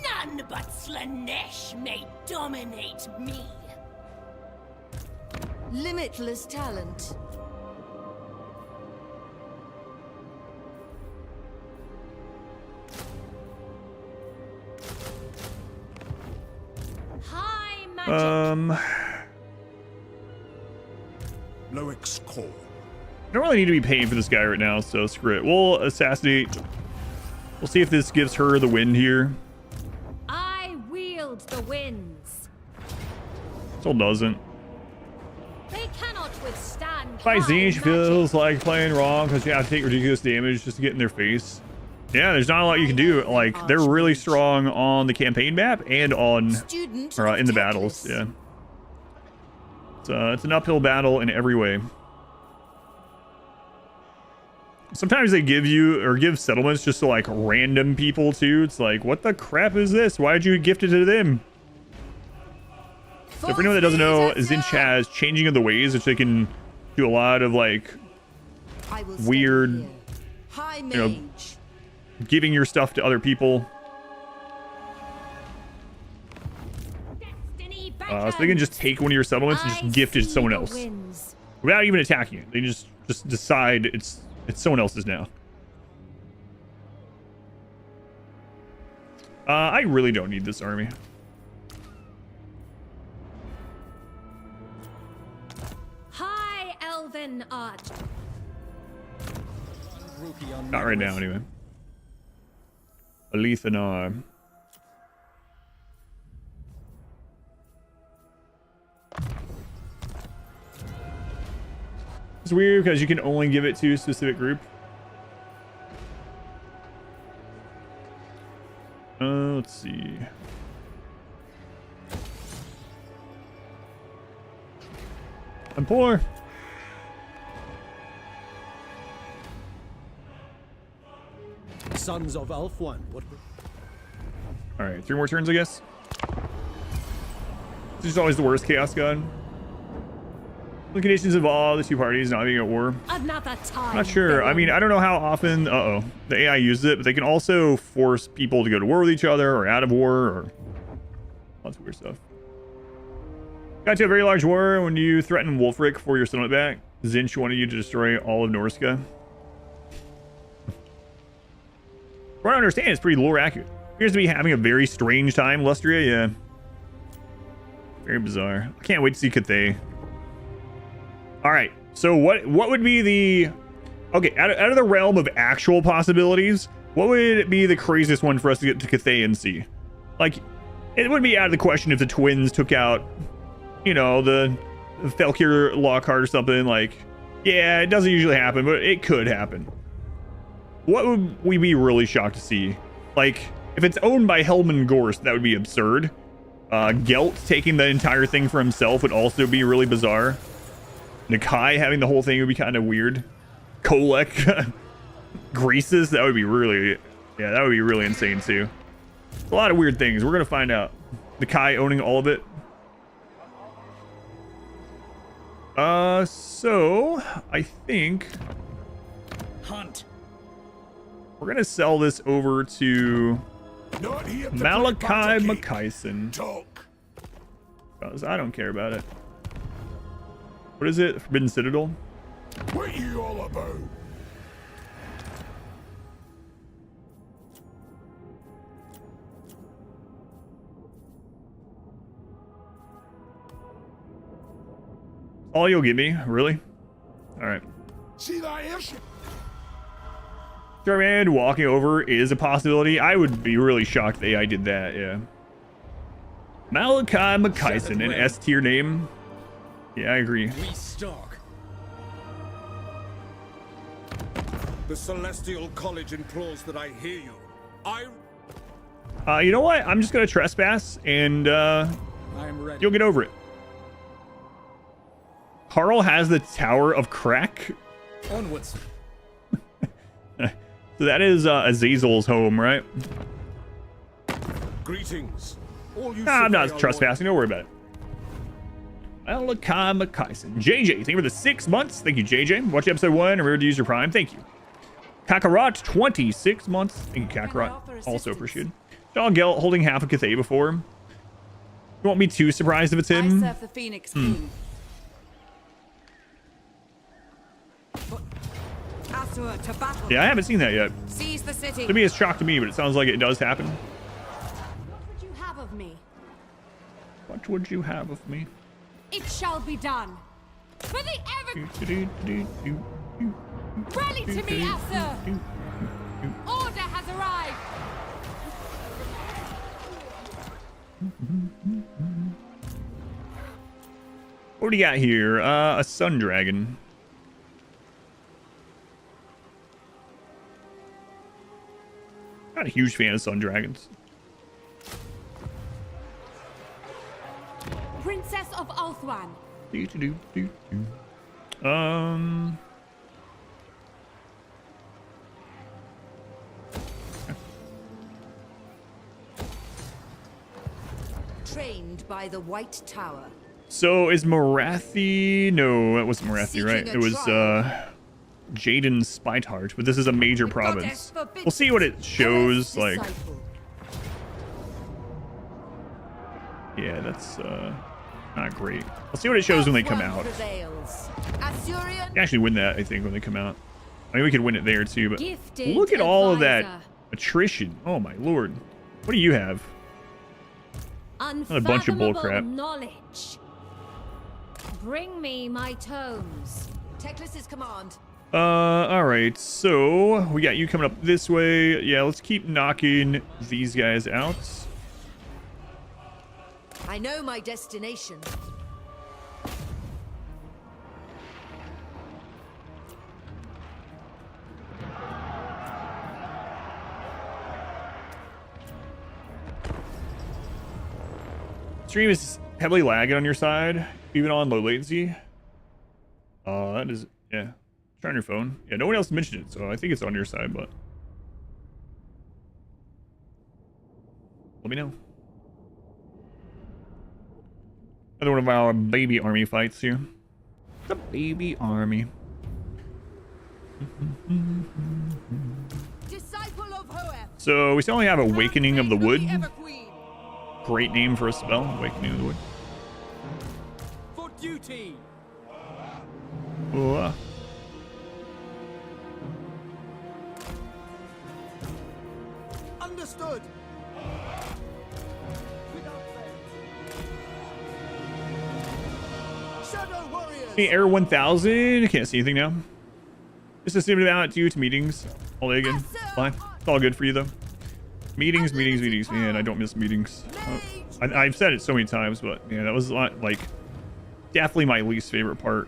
None but Slanesh may dominate me. Limitless talent. High magic. Loic's call. I don't really need to be paying for this guy right now, so screw it. We'll assassinate. We'll see if this gives her the win here. I wield the winds. Still doesn't. They cannot withstand. By high Zinch magic. feels like playing wrong because you have to take ridiculous damage just to get in their face. Yeah, there's not a lot you can do. Like, they're really strong on the campaign map and on in the battles. Yeah. It's an uphill battle in every way. Sometimes they give you or give settlements just to like random people too. It's like, what the crap is this? Why'd you gift it to them? So for anyone that doesn't know, Zinch has changing of the ways, which they can do a lot of like weird, giving your stuff to other people. So they can just take one of your settlements and just gift it to someone else without even attacking it. They just decide it's someone else's now. I really don't need this army. High elven art. Not right now, anyway. Alith Anar. It's weird because you can only give it to a specific group. Let's see. I'm poor. Sons of Ulthuan. What? All right, 3 more turns, I guess. This is always the worst Chaos God. The conditions involve the 2 parties not being at war. Another time. I'm not sure. I mean, I don't know how often the AI uses it, but they can also force people to go to war with each other or out of war or lots of weird stuff. Got to a very large war when you threaten Wolfric for your settlement back. Zinch wanted you to destroy all of Norska. From what I understand, it's pretty lore accurate. Appears to be having a very strange time, Lustria. Yeah. Very bizarre. I can't wait to see Cathay. All right. So what would be the... Okay, out of the realm of actual possibilities, what would be the craziest one for us to get to Cathay and see? Like, it would be out of the question if the twins took out, you know, the Felkir Lockhart or something. Like, yeah, it doesn't usually happen, but it could happen. What would we be really shocked to see? Like, if it's owned by Helman Gorst, that would be absurd. Gelt taking the entire thing for himself would also be really bizarre. Nakai having the whole thing would be kind of weird. Kolek Greases, that would be really, yeah, that would be really insane too. A lot of weird things. We're gonna find out. Nakai owning all of it. So I think Hunt. we're gonna sell this over to Malachi McKyson. Because I don't care about it. What is it? Forbidden Citadel? What are you all about? All you'll give me? Really? All right. See that airship? Jarvan walking over is a possibility. I would be really shocked the AI did that, yeah. Malachi McKyson, an S tier name. Yeah, I agree. We stalk. The Celestial College implores that I hear you. You know what? I'm just gonna trespass and I am ready. you'll get over it. Carl has the Tower of Crack. Onwards. So that is Azazel's home, right? Greetings. I'm not trespassing. Don't worry about it. Malachi McKyson. JJ, thank you for the 6 months. Thank you, JJ. Watch episode 1 and remember to use your Prime. Thank you. Kakarot, 26 months. Thank you, Kakarot. Also appreciated. John Gelt holding half of Cathay before him. You won't be too surprised if it's him. I serve the Phoenix King. Asur to battle. Yeah, I haven't seen that yet. Seize the city. To me, it's shocked to me, but it sounds like it does happen. What would you have of me? What would you have of me? It shall be done. For the Rally to me, Asur! Order has arrived! What do you got here? A sun dragon. Not a huge fan of sun dragons. Princess of Ulthuan. Trained by the White Tower. So is Marathi? No, that wasn't Marathi, right? It was Jaden's Spite-Heart, but this is a major province. We'll see what it shows. Like, yeah, that's not great. We'll see what it shows when they come out. You can actually win that, I think, when they come out. I mean, we could win it there too, but look at all of that attrition. Oh my lord, what do you have? A bunch of bullcrap. Knowledge. Bring me my tomes. Teclis's command. All right, so we got you coming up this way. Yeah, let's keep knocking these guys out. I know my destination. Stream is heavily lagging on your side, even on low latency. That is, yeah. Try on your phone. Yeah, no one else mentioned it, so I think it's on your side, but let me know. Another one of our baby army fights here. The baby army. Disciple of Hoeth. So we still only have Awakening of the Wood. Great name for a spell, Awakening of the Wood. For duty. Ooh, Understood. Shadow Warriors. Hey, Error 1000. I can't see anything now. Just assume it out due to meetings all day again. Fine. It's all good for you though. Meetings. Man, I don't miss meetings. I've said it so many times, but yeah, that was like definitely my least favorite part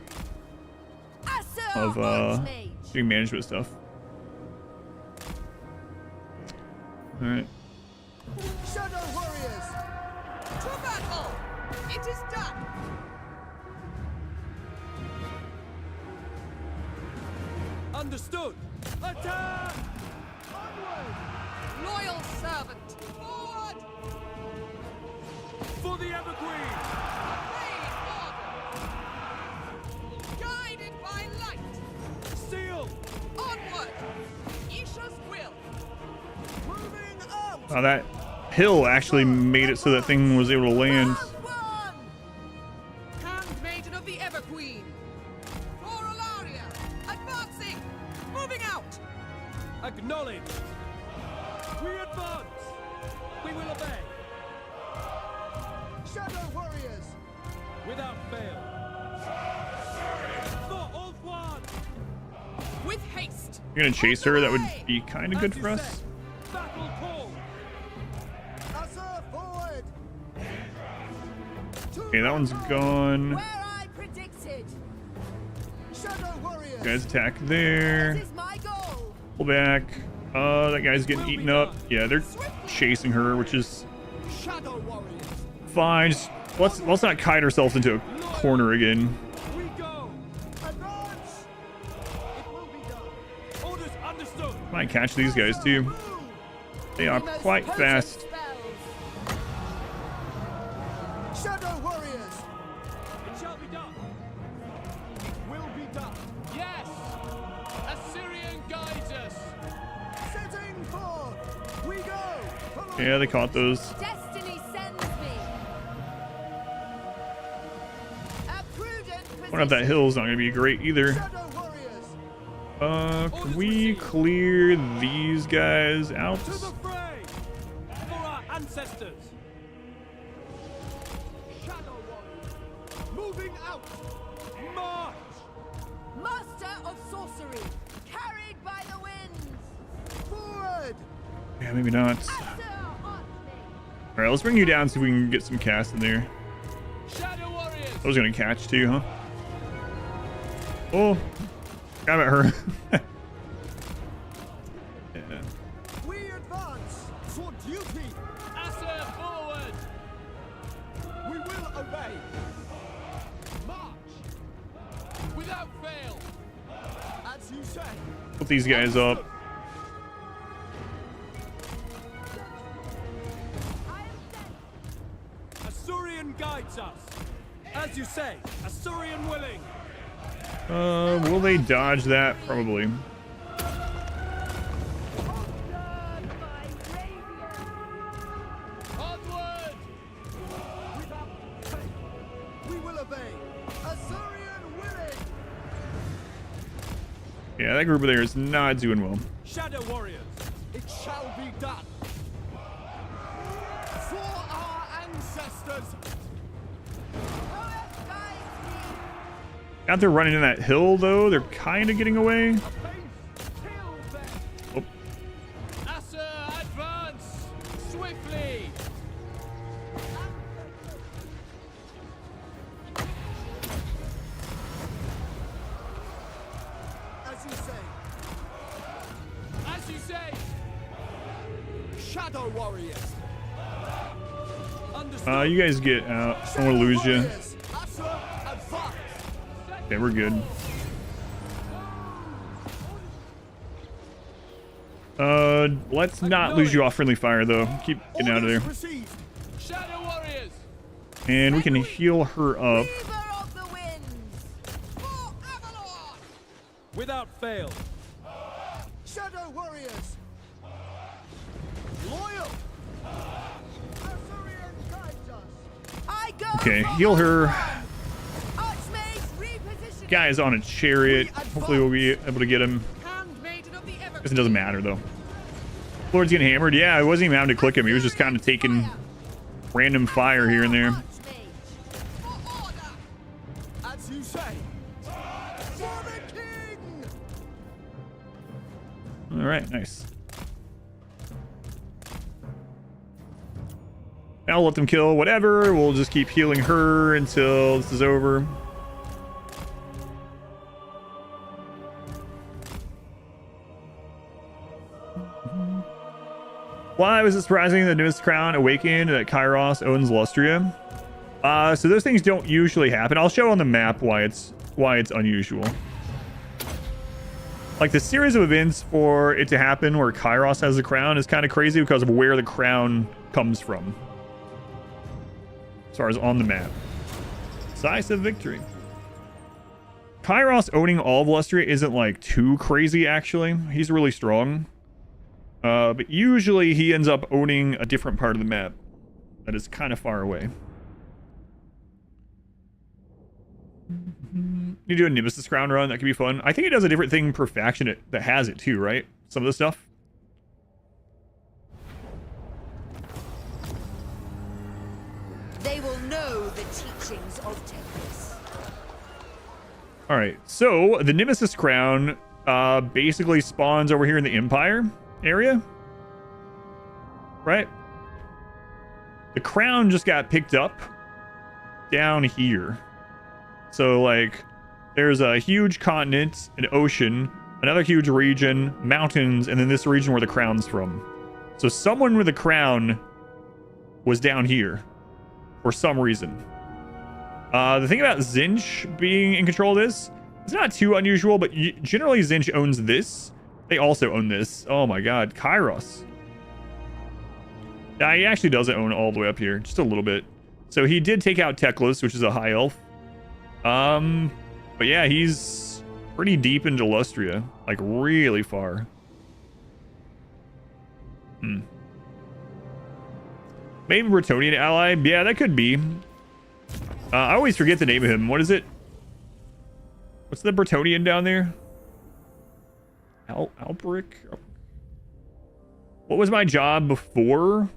of doing management stuff. All right. Shadow Warriors. To battle. It is done. Understood. Attack! Loyal servant. Forward. For the Everqueen. Guided by light. Steel. Onward. Isha's will. Moving out. Oh, that hill actually made it so that thing was able to land. Handmaiden of the Everqueen. Floralaria. Advancing. Moving out. Acknowledge. We advance. We will obey. Shadow Warriors. Without fail. For Ulthuan. With haste. You're gonna chase her. That would be kind of good for us. Battle call. Hussar forward. Okay, that one's gone. Where I predicted. Shadow warriors. Guys attack there. This is my goal. Pull back. That guy's getting eaten up. Yeah, they're chasing her, which is Shadow warriors. fine. Just, let's not kite ourselves into a corner again. We go. Advance. It will be done. Orders understood. Might catch these guys too. They are quite fast. Shadow warriors. It shall be done. It will be done. Yes! Assyrian guides us! Setting forth. We go. Follow. Yeah, they caught those. Destiny sends me. A prudent One up that hill's not gonna be great either. Shadow warriors. Can we clear these guys out? To the fray. For our ancestors. Shadow warriors. Moving out. March. Master of sorcery, carried by the winds. Forward. Yeah, maybe not. Alright, let's bring you down so we can get some cast in there. Shadow warriors! I was gonna catch too, huh? Oh, grab at her. Yeah. We advance for duty. Asser forward! We will obey. March. Without fail! As you say. Put these guys up. Assyrian guides us. As you say, Assyrian willing. Will they dodge that? Probably. Onward! We will obey. Assyrian willing. Yeah, that group of there is not doing well. Shadow warriors, it shall be done. For our ancestors. Out there running in that hill, though, they're kind of getting away. Oh. Asser, advance! Swiftly! As you say. As you say! Shadow warriors. Understood. You guys get out. I don't want to lose you. Asser, advance. Okay, we're good. Let's not lose you off friendly fire, though. Keep getting out of there. Shadow warriors! And we can heal her up. Without fail. Shadow warriors. Loyal. Assyrian guides us. I go. Okay, heal her. Archmage reposition. Guy's on a chariot. Hopefully we'll be able to get him. Handmaiden of the ever. Guess it doesn't matter, though. Lord's getting hammered. Yeah, I wasn't even having to click him. He was just kind of taking random fire here and there. As you say. For the king. All right, nice. I'll let them kill whatever. We'll just keep healing her until this is over. Why was it surprising that Nimbus Crown awakened that Kairos owns Lustria? So those things don't usually happen. I'll show on the map why it's unusual. Like the series of events for it to happen where Kairos has the crown is kind of crazy because of where the crown comes from. As far as on the map. Decisive victory. Kairos owning all of Lustria isn't like too crazy actually. He's really strong. But usually he ends up owning a different part of the map that is kind of far away. You do a Nemesis Crown run, that could be fun. I think it does a different thing per faction that has it too, right? Some of the stuff. They will know the teachings of Tempest. All right, so the Nemesis Crown basically spawns over here in the Empire area. Right? The crown just got picked up down here. So, like, there's a huge continent, an ocean, another huge region, mountains, and then this region where the crown's from. So someone with a crown was down here for some reason. The thing about Zinch being in control of this, it's not too unusual, but generally Zinch owns this. They also own this. Oh my god, Kairos. Yeah, he actually doesn't own all the way up here, just a little bit. So he did take out Teclis, which is a high elf. But yeah, he's pretty deep into Lustria, like really far. Maybe Bretonnian ally. Yeah, that could be. I always forget the name of him. What is it? What's the Bretonnian down there? Albric? What was my job before?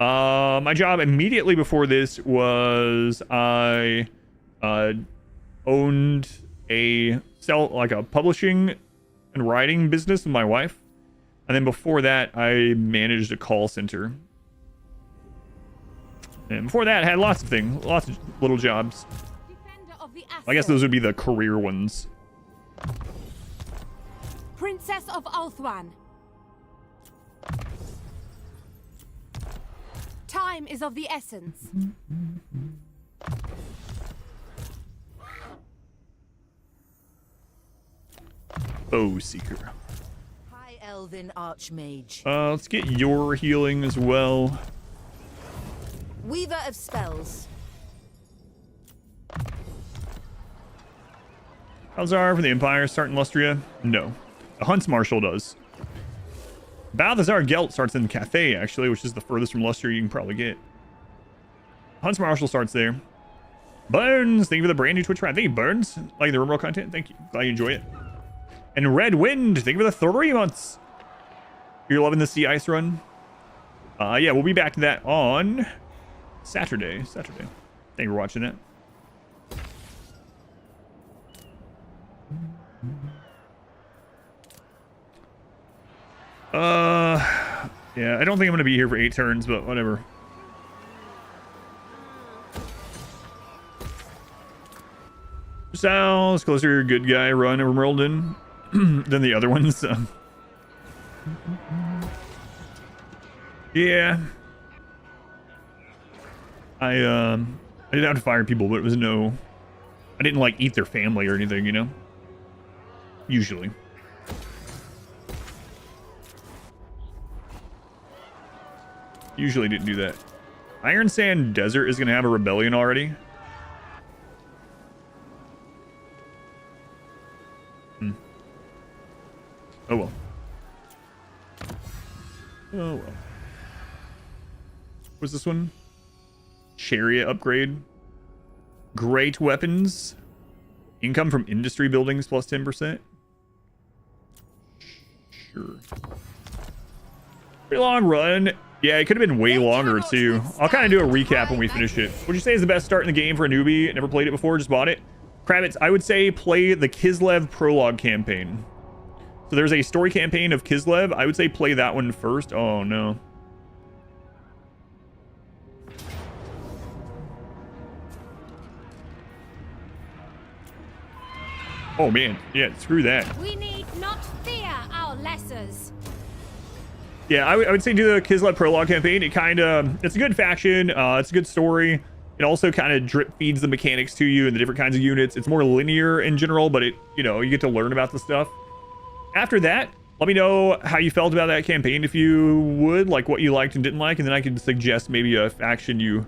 My job immediately before this was I owned a publishing and writing business with my wife. And then before that, I managed a call center. And before that, I had lots of things, lots of little jobs. I guess those would be the career ones. Princess of Althwan. Time is of the essence. Bow Seeker. High Elven Archmage. Let's get your healing as well. Weaver of Spells. Balthazar for the Empire starting Lustria? No. The Hunts Marshal does. Balthazar Gelt starts in Cathay, actually, which is the furthest from Lustria you can probably get. Hunts Marshal starts there. Burns, thank you for the brand new Twitch Prime. Thank you, Burns. Like the remote content. Thank you. Glad you enjoy it. And Red Wind, thank you for the 3 months. You're loving the sea ice run? Yeah, we'll be back to that on Saturday. Thank you for watching that. Yeah, I don't think I'm gonna be here for 8 turns, but whatever. Sounds closer to your good guy run over Merlden than the other ones. Yeah. I didn't have to fire people, but it was I didn't like eat their family or anything, you know? Usually. Usually didn't do that. Iron Sand Desert is going to have a rebellion already. Oh well. Oh well. What's this one? Chariot upgrade. Great weapons. Income from industry buildings plus 10%. Sure. Pretty long run. Yeah, it could have been way longer too. I'll kind of do a recap when we finish it. Would you say is the best start in the game for a newbie? Never played it before, just bought it. Kravitz, I would say play the Kislev prologue campaign. So there's a story campaign of Kislev. I would say play that one first. Oh no. Oh man, yeah, screw that. We need not fear our lessers. Yeah, I would say do the Kislev prologue campaign. It's a good faction. It's a good story. It also kind of drip feeds the mechanics to you and the different kinds of units. It's more linear in general, but you get to learn about the stuff. After that, let me know how you felt about that campaign if you would, like what you liked and didn't like, and then I can suggest maybe a faction you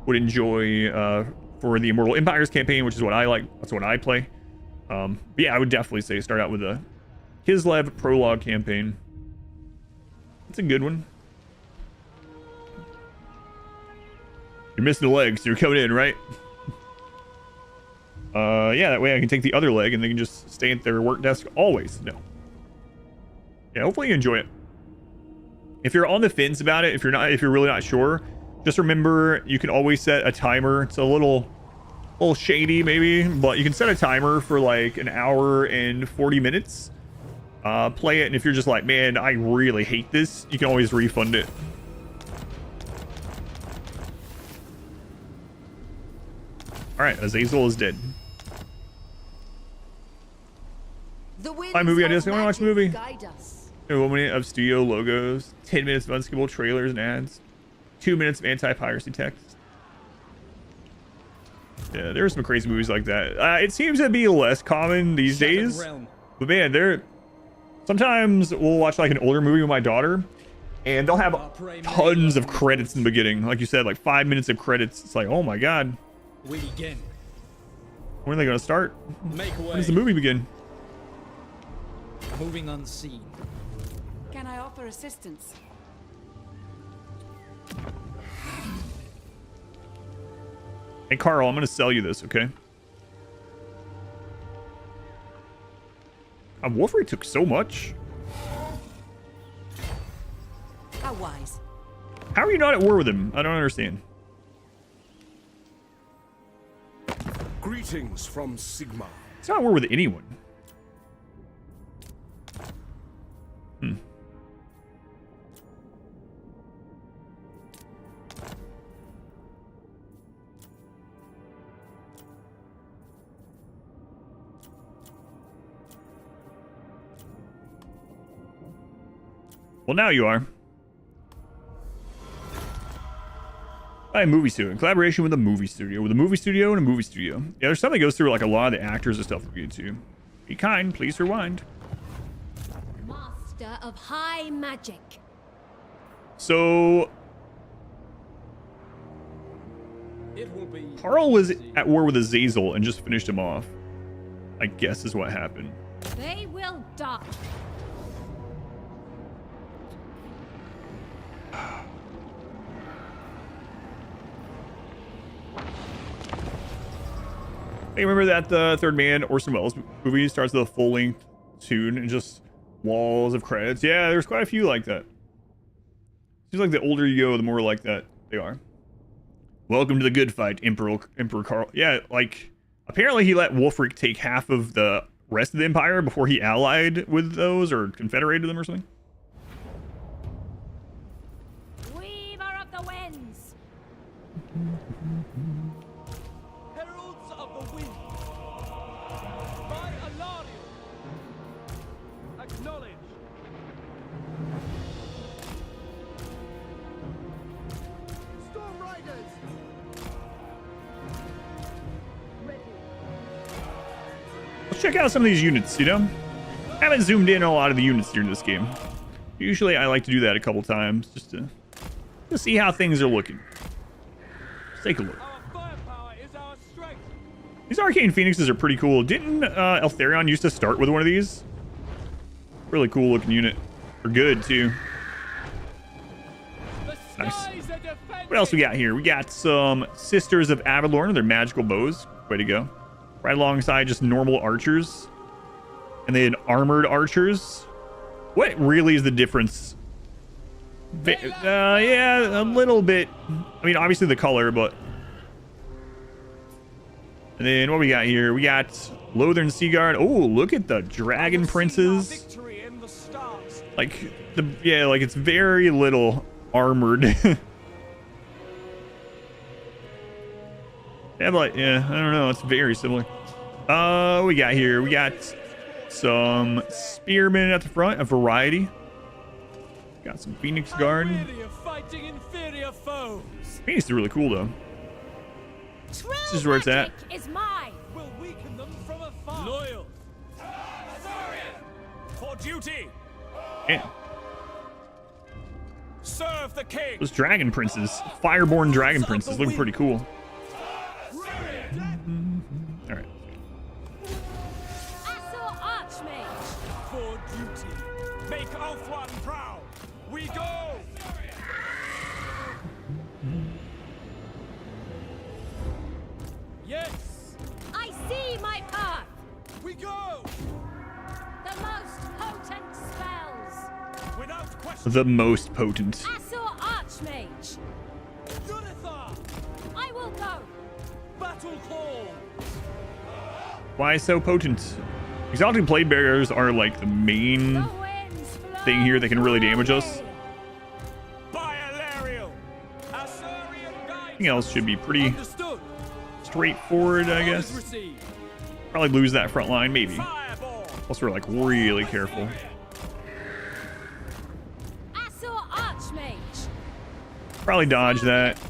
would enjoy for the Immortal Empires campaign, which is what I like. That's what I play. But yeah, I would definitely say start out with a Kislev prologue campaign. It's a good one. You're missing the legs, so you're coming in, right? Yeah, that way I can take the other leg and they can just stay at their work desk always. No. Yeah, hopefully you enjoy it. If you're on the fence about it, if you're really not sure, just remember you can always set a timer. It's a little shady maybe, but you can set a timer for like an hour and 40 minutes. play it. And if you're just like, man, I really hate this, you can always refund it. All right, Azazel is dead. Hi, movie ideas. I want to watch the movie. 1 minute of studio logos, 10 minutes of unskippable trailers and ads, 2 minutes of anti-piracy text. Yeah, there are some crazy movies like that. It seems to be less common these days. But man, sometimes we'll watch like an older movie with my daughter, and they'll have tons of credits in the beginning. Like you said, like 5 minutes of credits. It's like, oh my god. We begin. When are they going to start? Make way. When does the movie begin? Moving unseen. Can I offer assistance? Hey, Carl, I'm going to sell you this, okay? Wolfrey took so much. How wise. How are you not at war with him? I don't understand. Greetings from Sigma. He's not at war with anyone. Well, now you are. Movie studio. In collaboration with a movie studio. With a movie studio and a movie studio. Yeah, there's something that goes through like a lot of the actors and stuff we get to. Be kind, please rewind. Master of high magic. So Carl was at war with Azazel and just finished him off. I guess is what happened. They will die. Hey, remember that the Third Man Orson Welles movie starts with a full-length tune and just walls of credits? Yeah, there's quite a few like that. Seems like the older you go, the more like that they are. Welcome to the good fight, Emperor Carl. Yeah, like apparently he let Wulfric take half of the rest of the Empire before he allied with those or confederated them or something. Weaver of the winds. Heralds of the wind. By Alarion. Acknowledge. Storm Riders! Let's check out some of these units, you know? I haven't zoomed in on a lot of the units during this game. Usually I like to do that a couple times just to see how things are looking. Let's take a look. These Arcane Phoenixes are pretty cool. Didn't Eltharion used to start with one of these? Really cool looking unit. They're good too. Nice. What else we got here? We got some Sisters of Avalorn. They're magical bows. Way to go. Right alongside just normal archers. And then armored archers. What really is the difference? Yeah, a little bit. I mean, obviously the color, but... And then what we got here? We got Lothern Seaguard. Oh, look at the Dragon Princes. Like, like it's very little armored. Yeah, but yeah, I don't know. It's very similar. We got here. We got some spearmen at the front, a variety. Got some Phoenix Guard. Phoenix is really cool though. This is where it's at. Is mine. Will weaken them from afar. Loyal. For duty. Yeah. Serve the king. Those Dragon Princes, Fireborn Dragon Princes, look pretty cool. All right. Assault Archmage. For duty. Make Ulthuan proud. We go. Yes. I see my path. We go. The most potent spells. Without question. The most potent. Assault Archmage. Nagarythe. I will go. Battle call. Why so potent? Exalted Blade Bearers are like the main thing here that can really damage us. Everything else should be pretty straightforward, I guess. Probably lose that front line, maybe. Unless we're like really careful. Probably dodge that.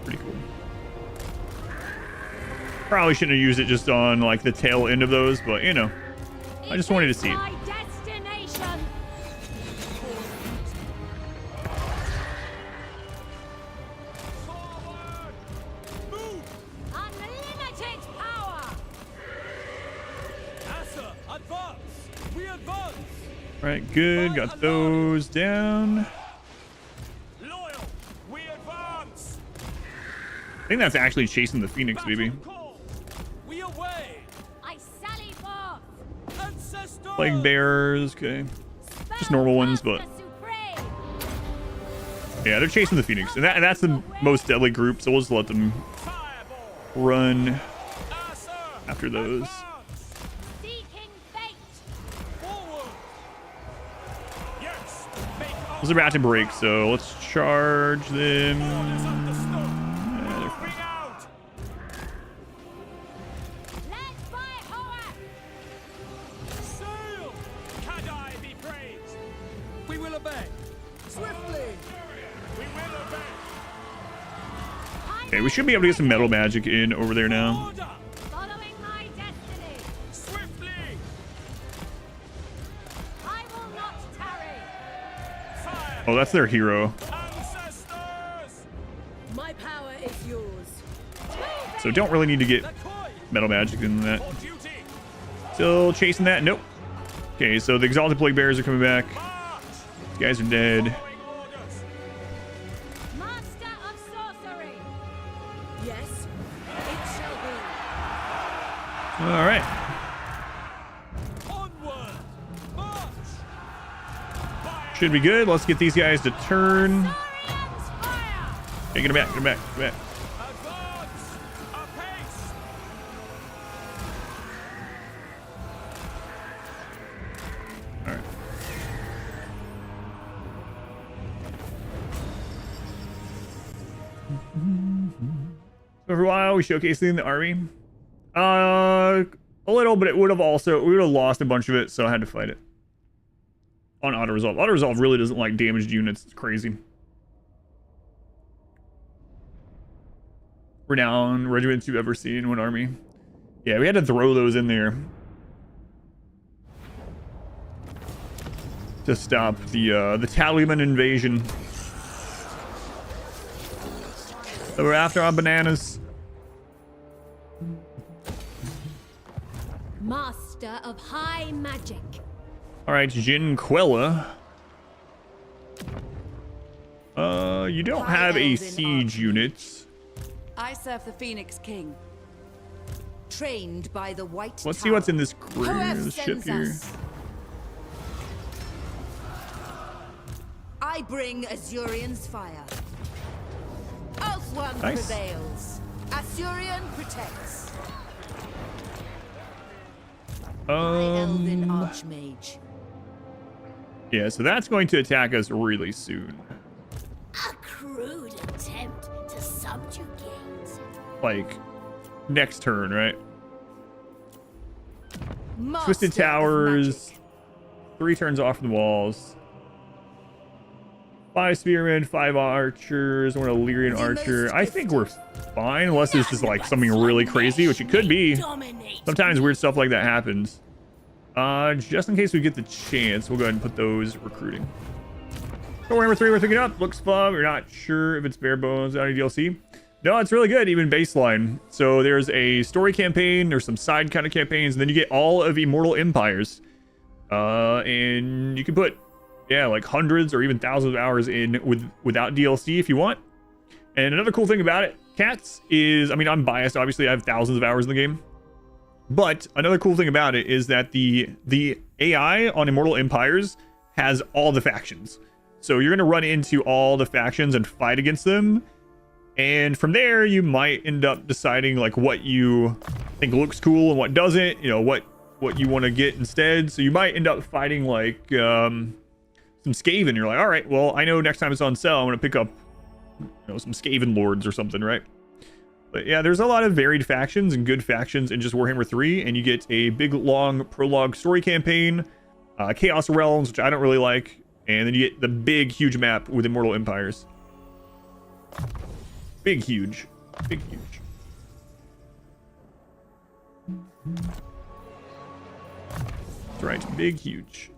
Pretty cool. Probably shouldn't have used it just on like the tail end of those, but you know, I just wanted to see it. All right, good. Got those down. I think that's actually chasing the Phoenix, baby. Plague bears, okay. Just normal ones, but yeah, they're chasing the Phoenix, and that's the most deadly group. So we'll just let them run after those. Those are about to break, so let's charge them. Yeah, they're fine. We will obey. Swiftly. We will obey. Okay, we should be able to get some metal magic in over there now. Following my destiny. Swiftly. I will not tarry. Oh, that's their hero. My power is yours. So don't really need to get metal magic in that. Still chasing that? Nope. Okay, so the Exalted Plague Bears are coming back. These guys are dead. Master of sorcery. Yes, it shall be. All right. Onward. March. Should be good. Let's get these guys to turn. Okay, get them back, get them back, get them back. Advance. Apace. All right. So for a while, we showcasing the army. A little, but we would have lost a bunch of it, so I had to fight it. On auto-resolve. Auto-resolve really doesn't like damaged units. It's crazy. Renowned regiments you've ever seen in one army. Yeah, we had to throw those in there to stop the Taliban invasion. So we're after our bananas. Master of high magic. All right, Jin Quella. You don't have a siege unit. I serve the Phoenix King. Trained by the White Let's see what's in this crew, this ship here. I bring Azurian's fire. Oathworm Nice. prevails. Azurian protects. My Elven Archmage. Yeah, so that's going to attack us really soon. A crude attempt to subjugate. Like, next turn, right? Master Twisted of Towers. magic. 3 turns off the walls. 5 spearmen, 5 archers, 1 Illyrian archer. I think we're fine, unless it's just like something really crazy, which it could be. Sometimes weird stuff like that happens. Just in case we get the chance, we'll go ahead and put those recruiting. So Warhammer 3 we're picking up. Looks fun. We're not sure if it's bare bones out of DLC. No, it's really good, even baseline. So there's a story campaign, there's some side kind of campaigns, and then you get all of Immortal Empires. And you can put, yeah, like hundreds or even thousands of hours in without DLC if you want. And another cool thing about it, cats, is, I mean, I'm biased, obviously. I have thousands of hours in the game. But another cool thing about it is that the AI on Immortal Empires has all the factions. So you're going to run into all the factions and fight against them. And from there, you might end up deciding like what you think looks cool and what doesn't, you know, what you want to get instead. So you might end up fighting like some Skaven. You're like, all right, well, I know next time it's on sale, I'm going to pick up, you know, some Skaven lords or something, right? But yeah, there's a lot of varied factions and good factions in just Warhammer 3, and you get a big, long prologue story campaign, Chaos Realms, which I don't really like, and then you get the big, huge map with Immortal Empires. Big, huge. Big, huge. That's right, big, huge.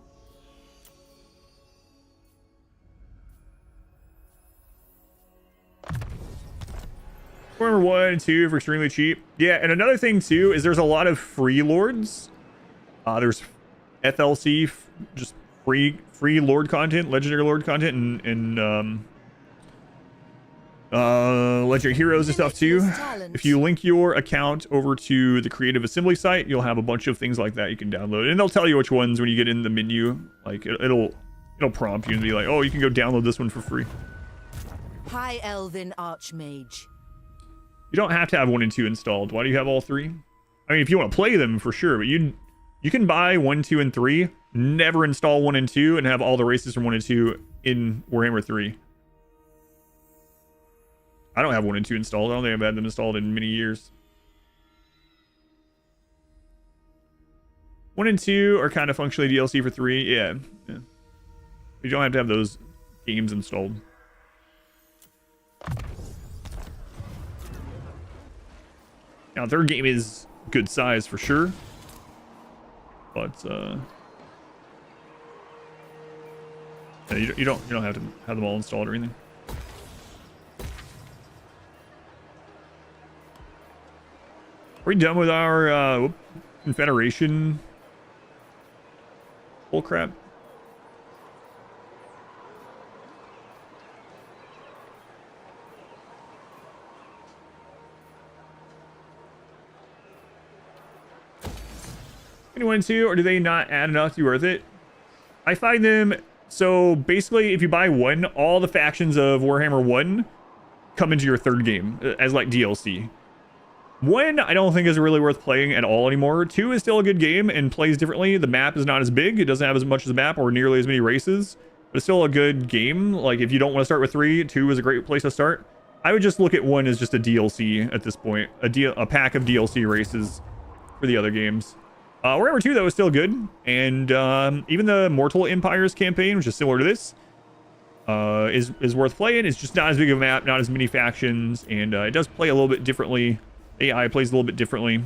Warhammer 1 and 2 for extremely cheap. Yeah, and another thing too is there's a lot of free lords. There's FLC, just free lord content, legendary lord content, and legendary heroes and stuff too. If you link your account over to the Creative Assembly site, you'll have a bunch of things like that you can download, and they'll tell you which ones when you get in the menu. Like it'll prompt you and be like, oh, you can go download this one for free. High Elven Archmage. You don't have to have 1 and 2 installed. Why do you have all 3? I mean, if you want to play them for sure, but you can buy 1, 2, and 3, never install 1 and 2, and have all the races from 1 and 2 in Warhammer 3. I don't have 1 and 2 installed. I don't think I've had them installed in many years. 1 and 2 are kind of functionally DLC for 3. Yeah. You don't have to have those games installed. Now, third game is good size for sure, but yeah, you don't have to have them all installed or anything. Are we done with our Confederation bullcrap? Anyone too, or do they not add enough to be worth it? I find them, so basically if you buy 1, all the factions of Warhammer 1 come into your third game as like DLC. 1 I don't think is really worth playing at all anymore. 2 is still a good game and plays differently. The map is not as big, it doesn't have as much as a map or nearly as many races, but it's still a good game. Like if you don't want to start with 3, 2 is a great place to start. I would just look at 1 as just a DLC at this point, a pack of DLC races for the other games. Warhammer 2 though is still good, and even the Mortal Empires campaign, which is similar to this, is worth playing. It's just not as big of a map, not as many factions, and it does play a little bit differently. AI plays a little bit differently.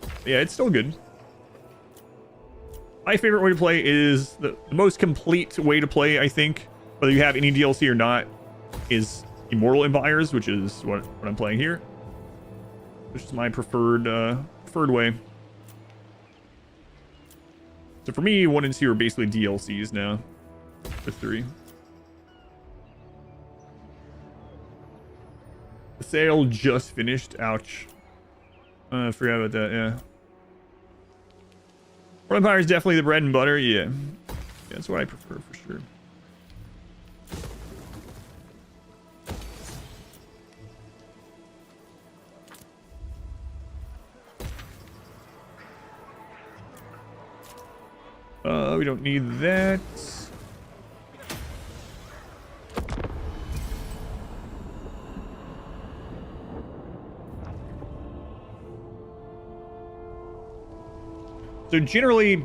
But yeah, it's still good. My favorite way to play is the most complete way to play, I think, whether you have any DLC or not, is Immortal Empires, which is what I'm playing here, which is my preferred way. So for me, 1 and 2 are basically DLCs now. For 3. The sale just finished. Ouch. I forgot about that, yeah. World Empire is definitely the bread and butter, yeah. That's what I prefer for sure. We don't need that. So generally,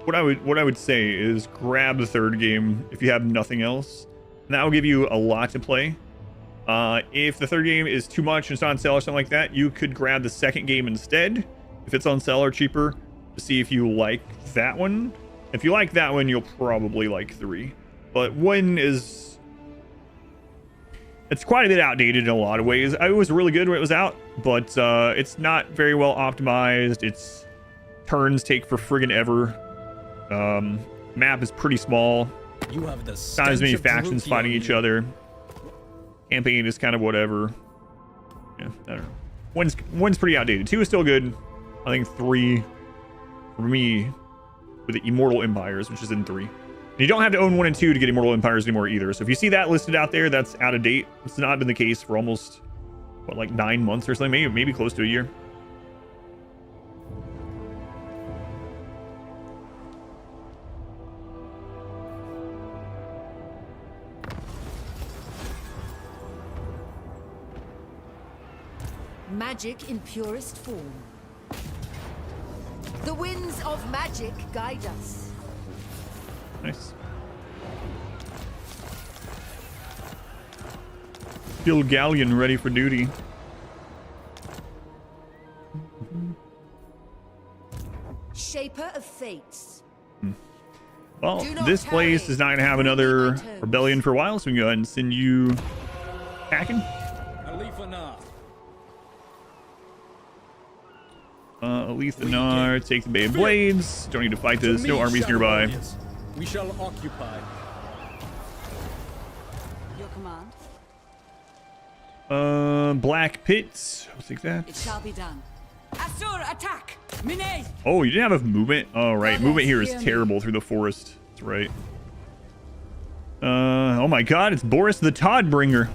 what I would say is grab the third game if you have nothing else, and that will give you a lot to play. If the third game is too much and it's not on sale or something like that, you could grab the second game instead if it's on sale or cheaper, to see if you like that one. If you like that one, you'll probably like 3. But 1 is... it's quite a bit outdated in a lot of ways. It was really good when it was out, but it's not very well optimized. Its turns take for friggin' ever. Map is pretty small. You have the not as many factions fighting each other. Campaign is kind of whatever. Yeah, I don't know. One's pretty outdated. 2 is still good. I think 3 for me with the Immortal Empires, which is in 3. And you don't have to own 1 and 2 to get Immortal Empires anymore either. So if you see that listed out there, that's out of date. It's not been the case for almost what, like 9 months or something, maybe close to a year. Magic in purest form. The winds of magic guide us. Nice. Still galleon ready for duty. Shaper of fates. Well, this place is not going to have another rebellion for a while, so we can go ahead and send you packing. Alith Anar. Alith Anar, take the Bay of Blades. Don't need to fight this. No armies nearby. We shall occupy. Your command. Black Pits. I'll take that. It shall be done. Asur, attack! Mine! Oh, you didn't have movement? Oh, right. Movement here is terrible through the forest. That's right. Oh my god, it's Boris the Toddbringer.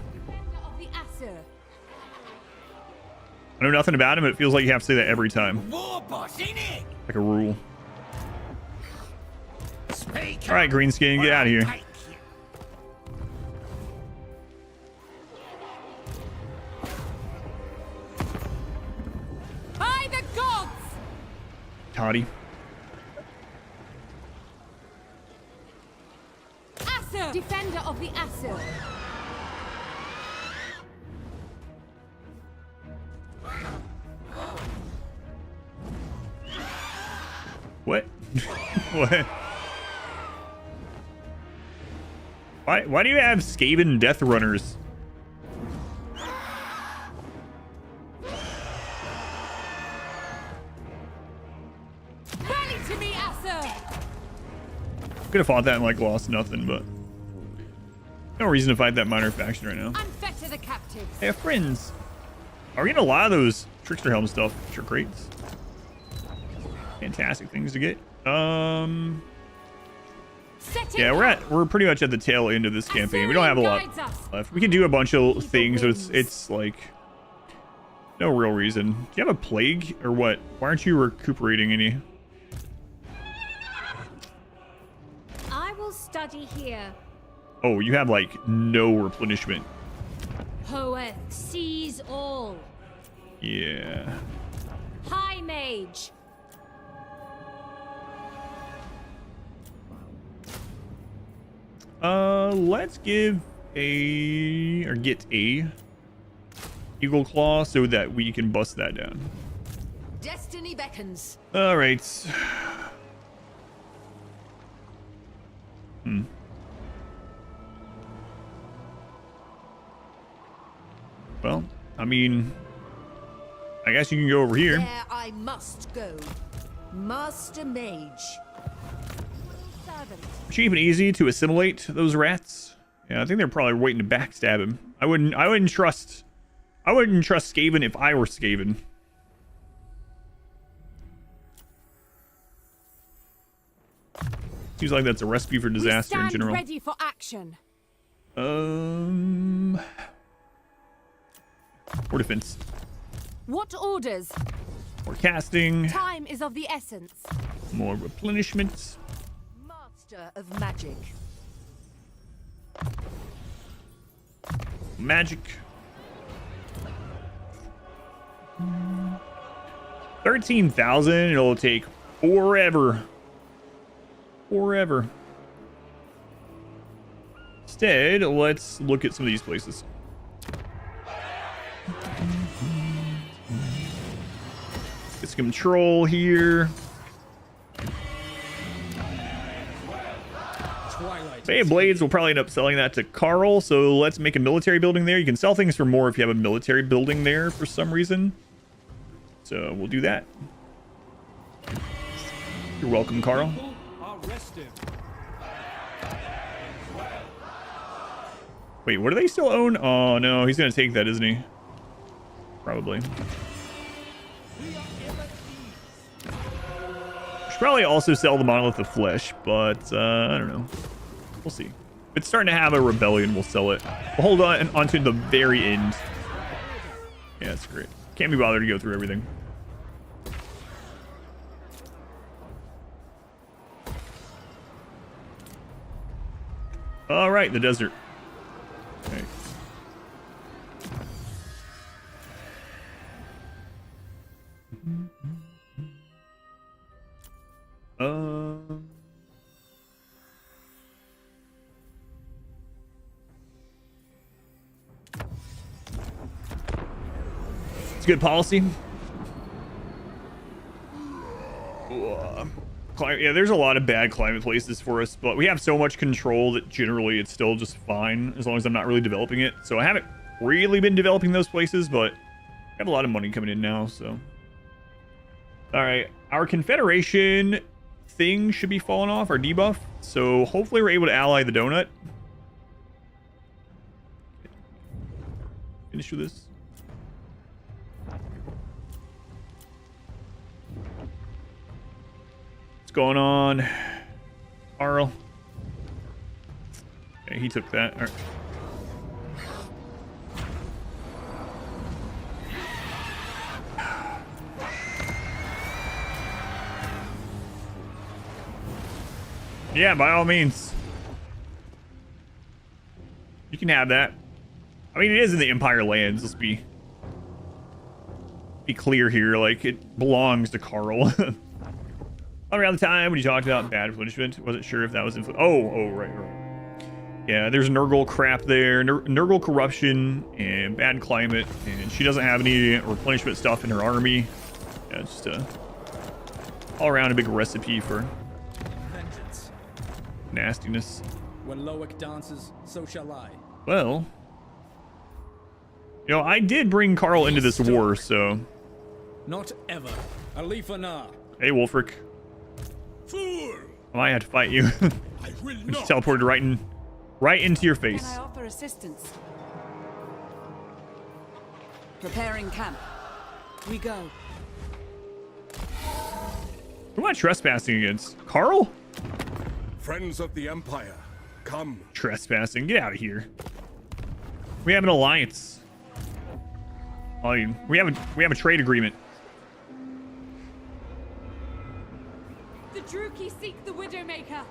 I know nothing about him, but it feels like you have to say that every time. Like a rule. Alright, Greenskin, get out of here. By the gods! Toddy. Asur! Defender of the Asur. What? What? Why do you have Skaven Death Runners? Rally to me, Asur! Could have fought that and like lost nothing, but no reason to fight that minor faction right now. Unfetter the captives. Hey, friends. Are we getting a lot of those Trickster Helm stuff? Sure, crates. Fantastic things to get. Yeah, we're pretty much at the tail end of this campaign. We don't have a lot left. We can do a bunch of things, but it's like no real reason. Do you have a plague or what? Why aren't you recuperating any? I will study here. Oh, you have like no replenishment. Hoeth sees all. Yeah. High mage. Let's give get a Eagle Claw so that we can bust that down. Destiny beckons. All right. Well, I mean, I guess you can go over here. There I must go. Master Mage. Servant. Cheap and easy to assimilate those rats. Yeah, I think they're probably waiting to backstab him. I wouldn't trust Skaven if I were Skaven. Seems like that's a recipe for disaster in general. Ready for action. Or defense. What orders? More casting. Time is of the essence. More replenishment. Master of magic. Magic. 13,000. It'll take forever. Forever. Instead, let's look at some of these places. Get some control here. Bay of Blades will probably end up selling that to Carl, so let's make a military building there. You can sell things for more if you have a military building there for some reason. So we'll do that. You're welcome, Carl. Wait, what do they still own? Oh no, he's gonna take that, isn't he? Probably. Should probably also sell the Monolith of Flesh, but I don't know. We'll see. If it's starting to have a rebellion, we'll sell it. We'll hold on onto the very end. Yeah, that's great. Can't be bothered to go through everything. All right, the desert. Okay. It's good policy. Yeah, there's a lot of bad climate places for us, but we have so much control that generally it's still just fine as long as I'm not really developing it. So I haven't really been developing those places, but I have a lot of money coming in now, so. All right, our Confederation thing should be falling off, our debuff. So hopefully we're able to ally the donut. Finish with this. What's going on, Carl? Okay, he took that. All right. Yeah, by all means. You can have that. I mean, it is in the Empire lands. Let's be clear here. Like, it belongs to Carl. Around the time when you talked about bad punishment, wasn't sure if that was right. Yeah, there's Nurgle crap there. Nurgle corruption and bad climate. And she doesn't have any replenishment stuff in her army. Yeah, it's just all around a big recipe for nastiness. When Loic dances, so shall I. Well, you know, I did bring Carl into this war, so. Not ever. Alith Anar. Hey, Wolfric. Fool! I might have to fight you. I will Just not. teleported right into your face. Can I offer assistance? Preparing camp. We go. Who am I trespassing against? Carl? Friends of the Empire, come. Trespassing? Get out of here. We have an alliance. I mean, we have a trade agreement. The Druki seek the Widowmaker.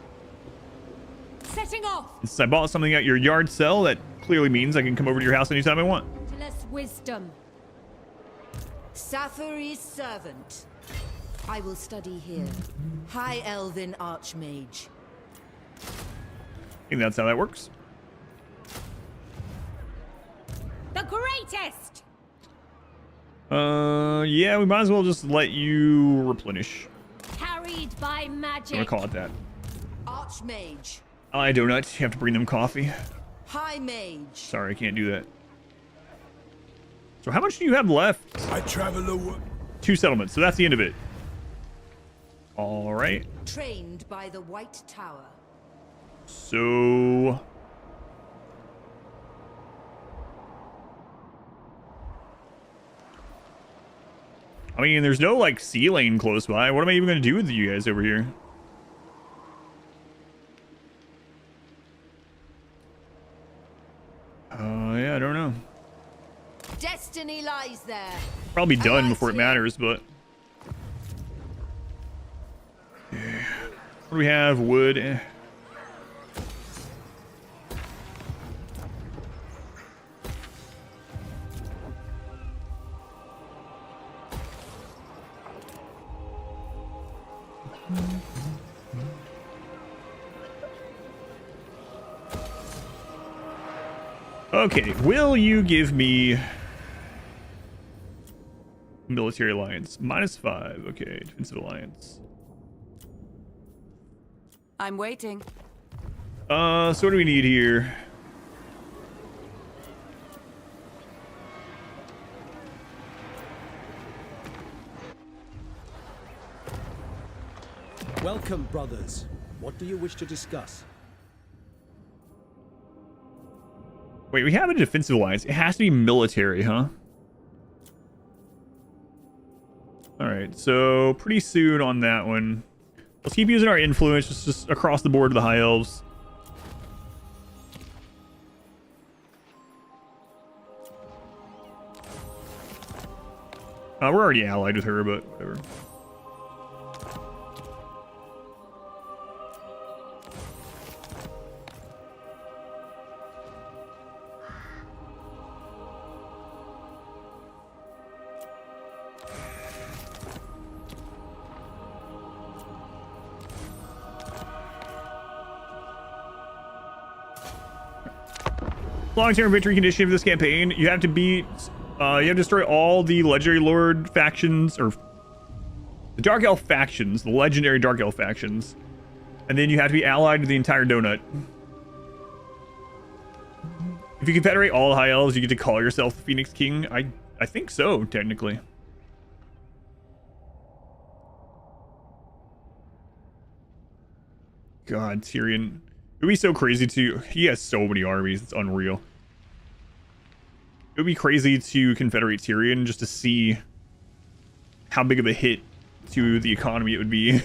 Setting off. Since I bought something at your yard sale, that clearly means I can come over to your house anytime I want. To less wisdom. Sathuri's servant. I will study here. High Elven Archmage. I think that's how that works. The greatest. Yeah, we might as well just let you replenish. Carried by magic. I'm gonna call it that. Archmage. I donut. You have to bring them coffee. High Mage. Sorry, I can't do that. So how much do you have left? I travel over. 2 settlements, so that's the end of it. All right. Trained by the White Tower. So I mean, there's no like sea lane close by. What am I even gonna do with you guys over here? Yeah, I don't know. Destiny lies there. Probably done before it matters, but yeah. What do we have? Wood. Okay, will you give me military alliance? -5. Okay, defensive alliance. I'm waiting. So what do we need here? Welcome, brothers. What do you wish to discuss? Wait, we have a defensive alliance. It has to be military, huh? All right, so pretty soon on that one. Let's keep using our influence just across the board to the high elves. We're already allied with her, but whatever. Long-term victory condition of this campaign: you have to beat, you have to destroy all the legendary lord factions, or the dark elf factions, the legendary dark elf factions, and then you have to be allied to the entire donut. If you confederate all the high elves, you get to call yourself the Phoenix King. I think so, technically. God, Tyrion. It would be so crazy to... He has so many armies. It's unreal. It would be crazy to confederate Tyrion just to see how big of a hit to the economy it would be.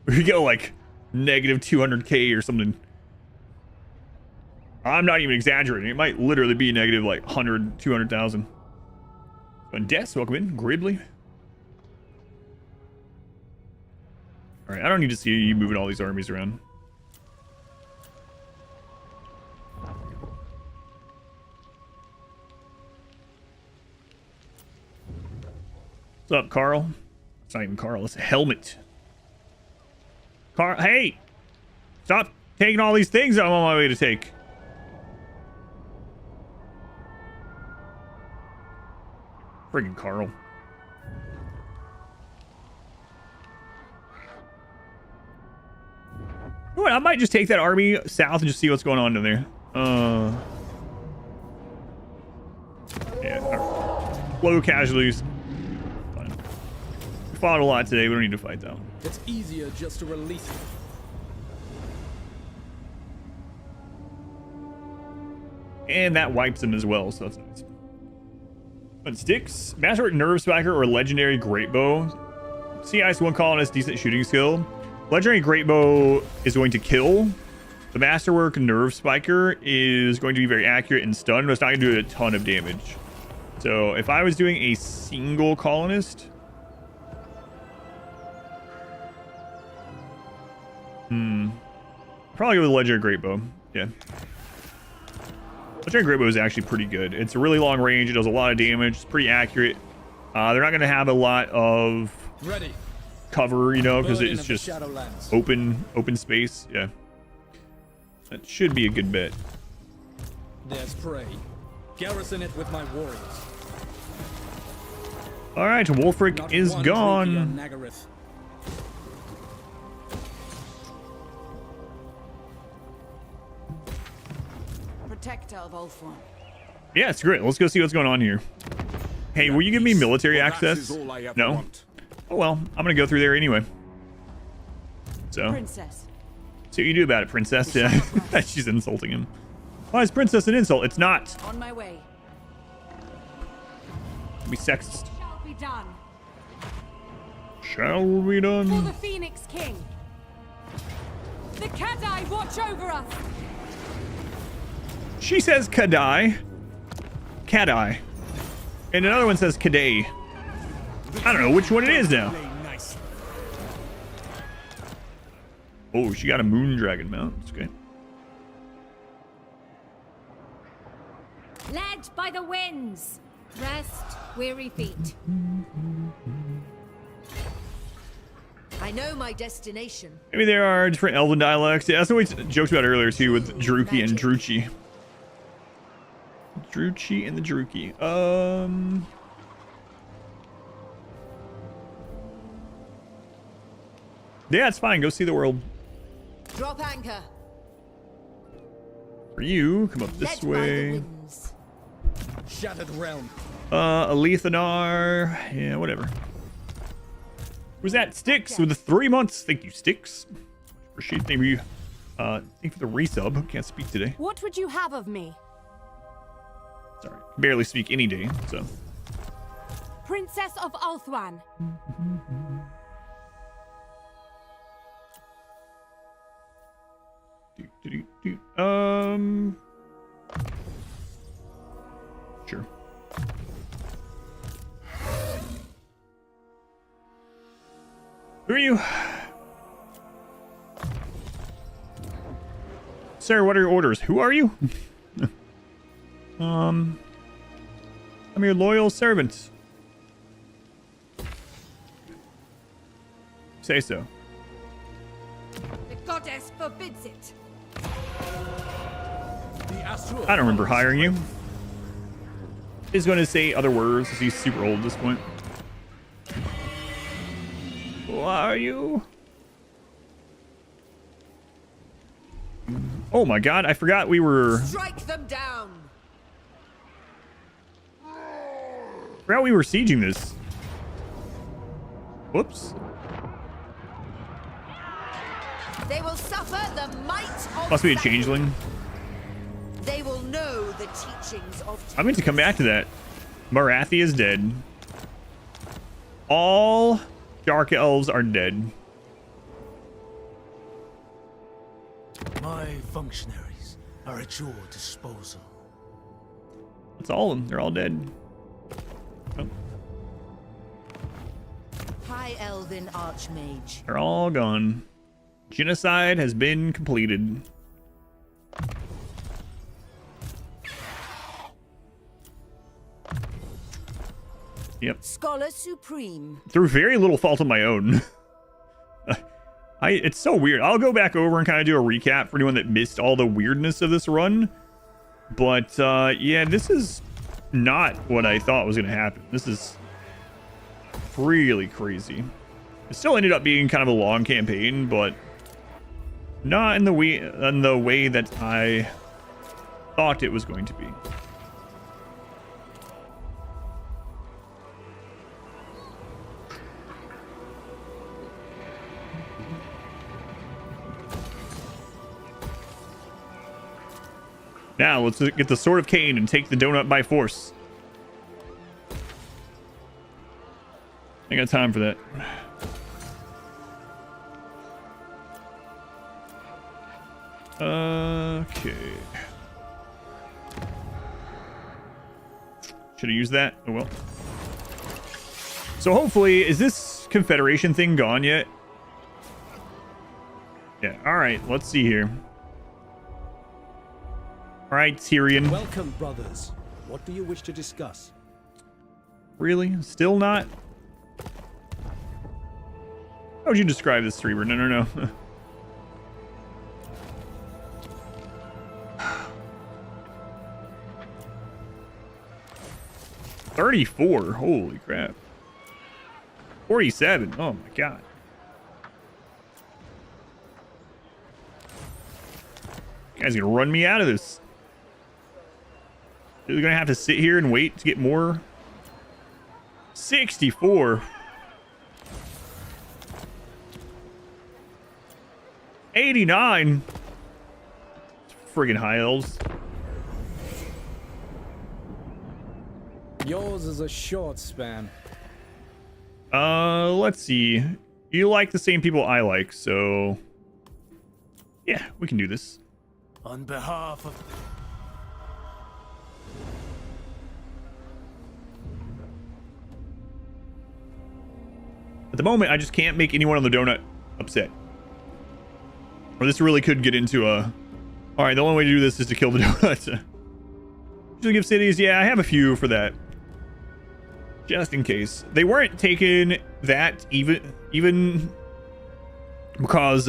We go like negative 200k or something. I'm not even exaggerating. It might literally be negative like 100, 200,000. And Des, welcome in. Gribbly. All right, I don't need to see you moving all these armies around. What's up, Carl? It's not even Carl, it's a helmet. Carl, hey! Stop taking all these things I'm on my way to take. Friggin' Carl. You know what, I might just take that army south and just see what's going on down there. Yeah, right. Low casualties. Fought a lot today. We don't need to fight though. It's easier just to release it. And that wipes him as well, so that's nice. But sticks, Masterwork Nerve Spiker or Legendary Greatbow. Sea Ice 1 colonist, decent shooting skill. Legendary Greatbow is going to kill. The Masterwork Nerve Spiker is going to be very accurate and stun, but it's not going to do a ton of damage. So if I was doing a single colonist, probably go with Legendary Greatbow. Yeah. Legendary Greatbow is actually pretty good. It's a really long range. It does a lot of damage. It's pretty accurate. They're not going to have a lot of cover, you know, because it's just open space. Yeah. That should be a good bet. There's prey. Garrison it with my warriors. All right, Wolfric is gone. Protector of Ulthuan. Yeah, it's great. Let's go see what's going on here. Hey, will you give me military access? No? Oh, well, I'm going to go through there anyway. So, Princess. see what you do about it, princess. Yeah, she's insulting him. Why is princess an insult? It's not. On my way. Be sexist. Shall be done. Shall be For done. the Phoenix King. The Kadai watch over us. She says Kadai. Kadai. And another one says Kadai. I don't know which one it is now. Oh, she got a moon dragon mount. That's okay. Led by the winds. Rest, weary feet. I know my destination. Maybe there are different elven dialects. Yeah, that's what we joked about earlier too with Druki and Druchi. Druchi and the Druki. Yeah, it's fine. Go see the world. Drop anchor. For you, come up this way. Shattered realm. Alith Anar. Yeah, whatever. Who's that? Sticks with the 3 months. Thank you, Sticks. Appreciate maybe thank you for the resub. Can't speak today. What would you have of me? Sorry. Barely speak any day, so. Princess of Ulthuan. Sure. Who are you? Sir, what are your orders? Who are you? I'm your loyal servant. Say so. The goddess forbids it. I don't remember hiring you. He's going to say other words because he's super old at this point. Who are you? Oh my god, I forgot we were... Strike them down. Forgot we were sieging this. Whoops. They will suffer the might of Must be a changeling. They will know the teachings of... I meant to come back to that. Nagarythe is dead. All dark elves are dead. My functionaries are at your disposal. That's all of them. They're all dead. Oh, High Elven Archmage. they're all gone. Genocide has been completed. Yep. Scholar Supreme. Through very little fault of my own. It's so weird. I'll go back over and kind of do a recap for anyone that missed all the weirdness of this run. But yeah, this is not what I thought was going to happen. This is really crazy. It still ended up being kind of a long campaign, but not in the way that I thought it was going to be. Now, let's get the Sword of Cain and take the donut by force. I got time for that. Okay. Should have used that. Oh well. So hopefully, is this Confederation thing gone yet? Yeah, alright, let's see here. Alright, Tyrion. Welcome, brothers. What do you wish to discuss? Really? Still not? How would you describe this streamer? No. 34. Holy crap. 47. Oh my god. You guys are gonna run me out of this. You're gonna have to sit here and wait to get more. 64. 89. Friggin' high elves. Yours is a short span. Let's see. You like the same people I like, so yeah, we can do this. On behalf of... At the moment, I just can't make anyone on the donut upset. Or this really could get into a... Alright, the only way to do this is to kill the donut. Usually give cities, yeah, I have a few for that. Just in case. They weren't taking that even because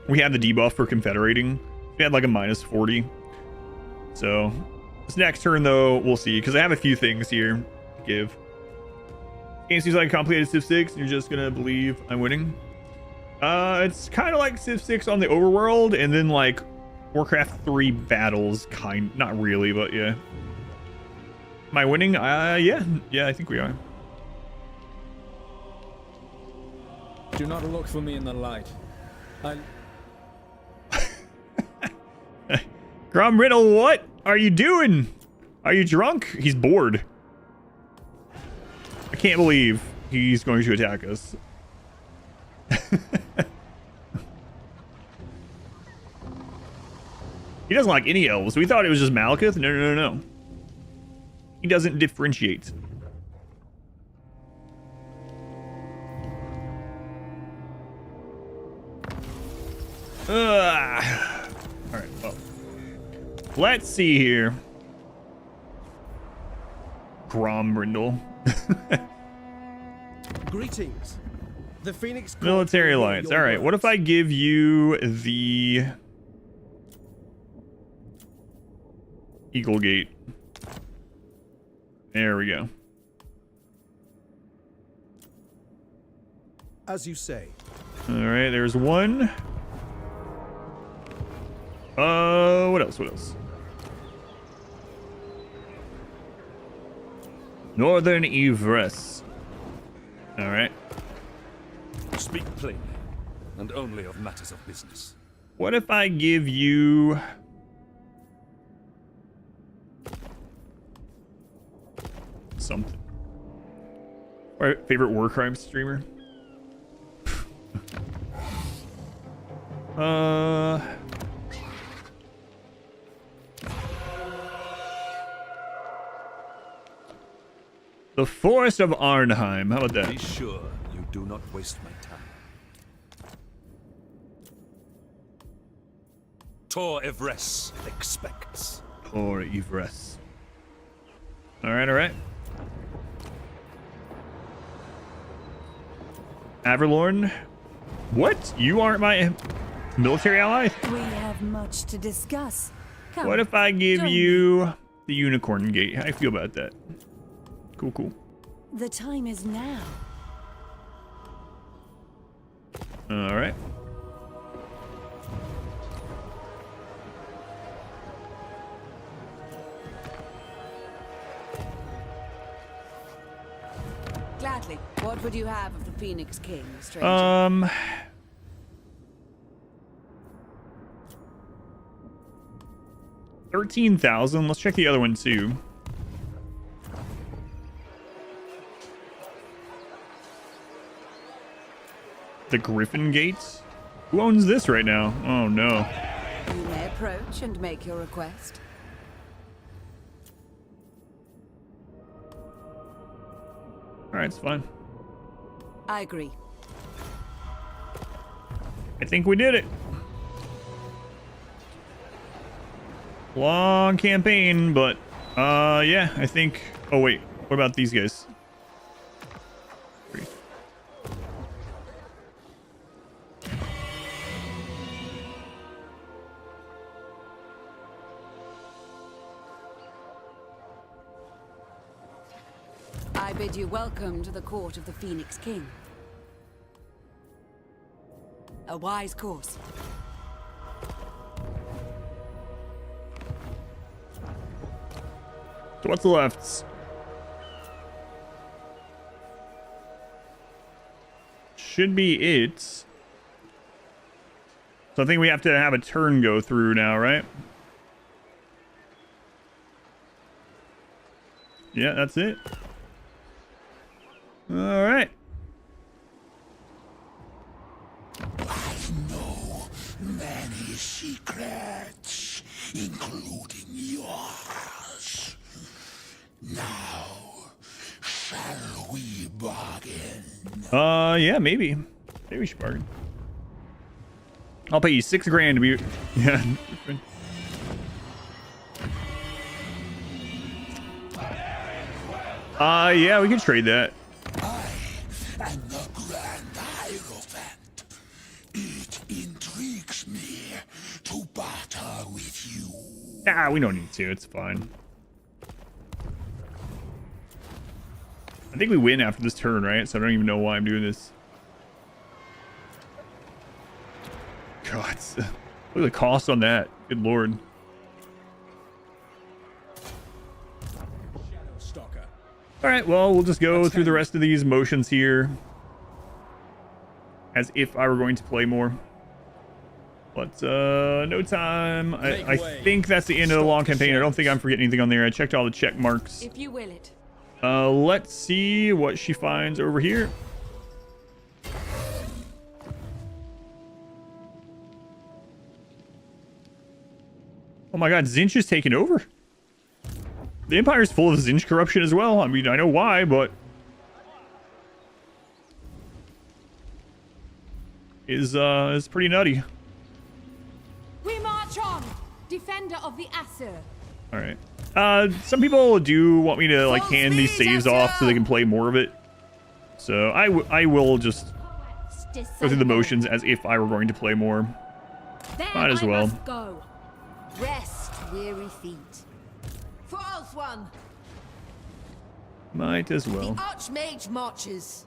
we had the debuff for confederating. We had like a minus 40. So this next turn though, we'll see, because I have a few things here to give. Game seems like a complicated Civ 6 and you're just gonna believe I'm winning. It's kind of like Civ 6 on the overworld, and then like Warcraft 3 battles, not really, but yeah. Am I winning? Yeah, I think we are. Do not look for me in the light. Grom Riddle, what are you doing? Are you drunk? He's bored. can't believe he's going to attack us. He doesn't like any elves. We thought it was just Malekith. No. He doesn't differentiate. Alright, well. Let's see here. Grombrindle. Greetings. The Phoenix Military Alliance. Alright, what if I give you the Eagle Gate? There we go. As you say. Alright, there's one. What else? Northern Evress. Alright. Speak plainly, and only of matters of business. What if I give you something? Our favorite war crime streamer? The Forest of Arnheim. How about that? Be sure you do not waste my time. Tor Evress expects. Tor Evress. Alright. Averlorn? What? You aren't my military ally? We have much to discuss. Come, what if I give you the Unicorn Gate? How do you feel about that? Cool. The time is now. Alright. Gladly. What would you have of the Phoenix King, stranger? 13,000. Let's check the other one too. The Griffin Gates? Who owns this right now? Oh no. You may approach and make your request. Alright, it's fine. I agree. I think we did it. Long campaign, but yeah, I think. Oh wait, what about these guys? I bid you welcome to the court of the Phoenix King. A wise course. So what's left? Should be it. So I think we have to have a turn go through now, right? Yeah, that's it. All right. I know many secrets, including yours. Now, shall we bargain? Yeah, maybe. Maybe we should bargain. I'll pay you $6 grand to be. Yeah. Yeah, we can trade that. And the Grand Hierophant. It intrigues me to barter with you. Ah, we don't need to. It's fine. I think we win after this turn, right? So I don't even know why I'm doing this. God, look at the cost on that. Good lord. All right, well, we'll just go through the rest of these motions here as if I were going to play more. But no time. I think that's the end of the long campaign. I don't think I'm forgetting anything on there. I checked all the check marks. If you will it. Let's see what she finds over here. Oh my god, Zinch is taking over. The Empire's full of Zinch corruption as well. I mean, I know why, but... is pretty nutty. We march on, defender of the Aesir. Alright. Some people do want me to, like, hand these saves off so they can play more of it. So I will just go through the motions as if I were going to play more. Might as well. Go. Rest, weary feet. False one. Might as well. The Archmage marches.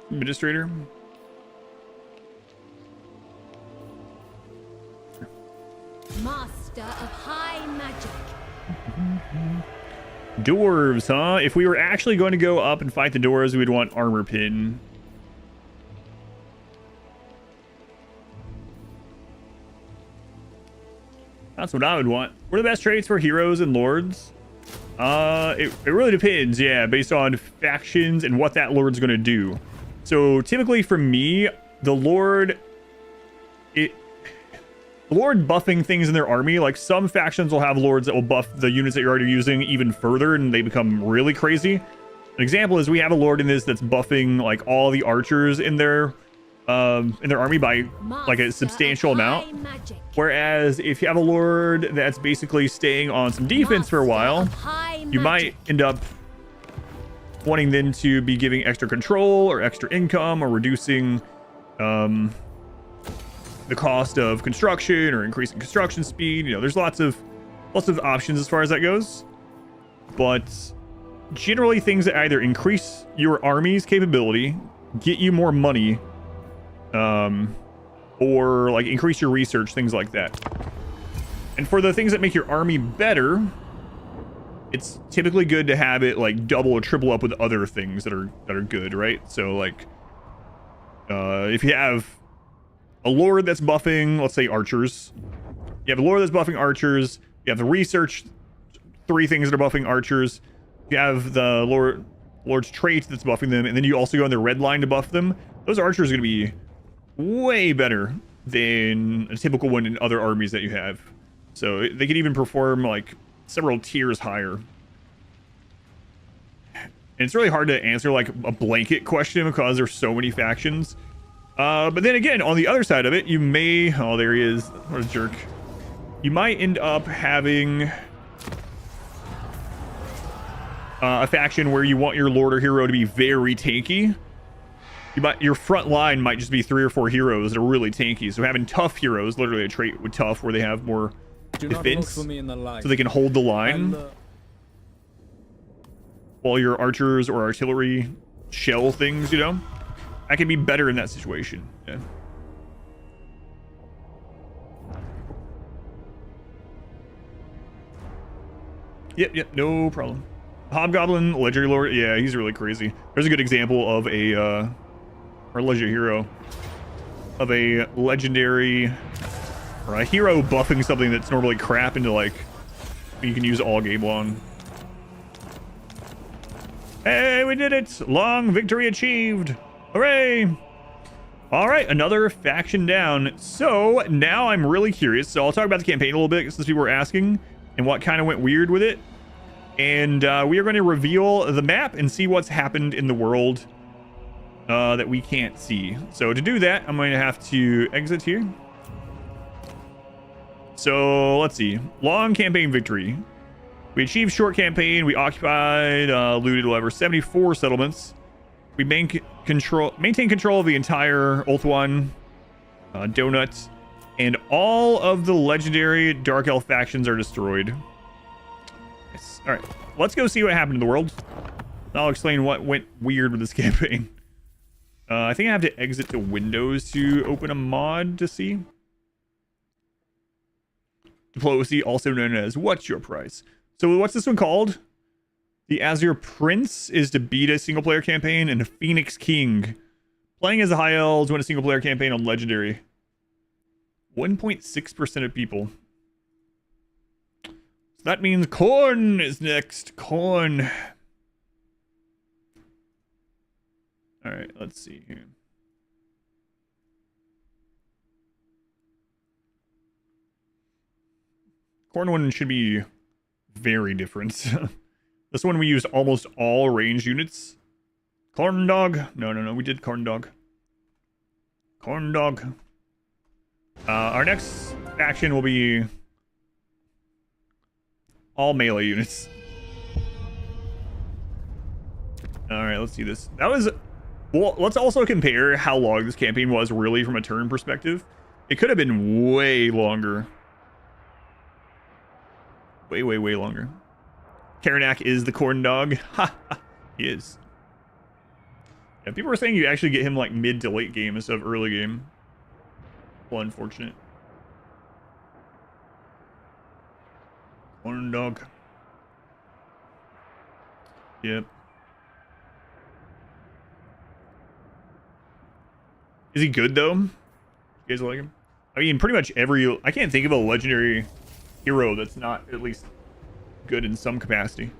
Administrator. Master of high magic. Dwarves, huh? If we were actually going to go up and fight the dwarves, we'd want armor pin. That's what I would want. What are the best traits for heroes and lords? It really depends, yeah, based on factions and what that lord's going to do. So typically for me, the lord buffing things in their army, like some factions will have lords that will buff the units that you're already using even further, and they become really crazy. An example is we have a lord in this that's buffing like all the archers in their army by like a substantial amount. Whereas if you have a lord that's basically staying on some defense for a while, you might end up wanting them to be giving extra control or extra income or reducing the cost of construction or increasing construction speed. You know, there's lots of options as far as that goes. But generally things that either increase your army's capability, get you more money, or like increase your research, things like that. And for the things that make your army better, it's typically good to have it like double or triple up with other things that are good, right? So like if you have a lord that's buffing, let's say archers, you have a lord that's buffing archers, you have the research 3 things that are buffing archers, you have the lord's trait that's buffing them, and then you also go on the red line to buff them. Those archers are going to be way better than a typical one in other armies that you have. So they could even perform like several tiers higher. And it's really hard to answer like a blanket question because there's so many factions. But then again, on the other side of it, you may... oh, there he is. What a jerk. You might end up having a faction where you want your lord or hero to be very tanky. Your front line might just be 3 or 4 heroes that are really tanky. So having tough heroes, literally a trait with tough where they have more defense, so they can hold the line, while your archers or artillery shell things, you know, I can be better in that situation. Yeah. Yep, no problem. Hobgoblin, legendary lord, yeah, he's really crazy. There's a good example of a or legendary hero of a legendary or a hero buffing something that's normally crap into like you can use all game long. Hey, we did it! Long victory achieved! Hooray! All right, another faction down. So now I'm really curious. So I'll talk about the campaign a little bit since people were asking and what kind of went weird with it. And we are going to reveal the map and see what's happened in the world that we can't see. So to do that, I'm going to have to exit here. So let's see. Long campaign victory. We achieved short campaign. We occupied, looted, whatever, 74 settlements. We maintain control of the entire Ulthuan donut, and all of the legendary Dark Elf factions are destroyed. Yes. All right, let's go see what happened in the world. I'll explain what went weird with this campaign. I think I have to exit the windows to open a mod to see. diplomacy, also known as What's Your Price? So what's this one called? The Azure Prince is to beat a single player campaign, and the Phoenix King. Playing as the High Elves, win a single player campaign on Legendary. 1.6% of people. So that means Corn is next. Corn. Alright, let's see here. Corn one should be very different. This one we used almost all range units. Corn dog. No. We did corn dog. Corn dog. Our next action will be all melee units. All right, let's see this. That was... Well, let's also compare how long this campaign was really from a turn perspective. It could have been way longer. Way longer. Karanak is the corn dog. Ha! He is. Yeah, people were saying you actually get him like mid to late game instead of early game. Well, unfortunate. Corn dog. Yep. Is he good though? You guys like him? I mean, pretty much every... I can't think of a legendary hero that's not at least good in some capacity.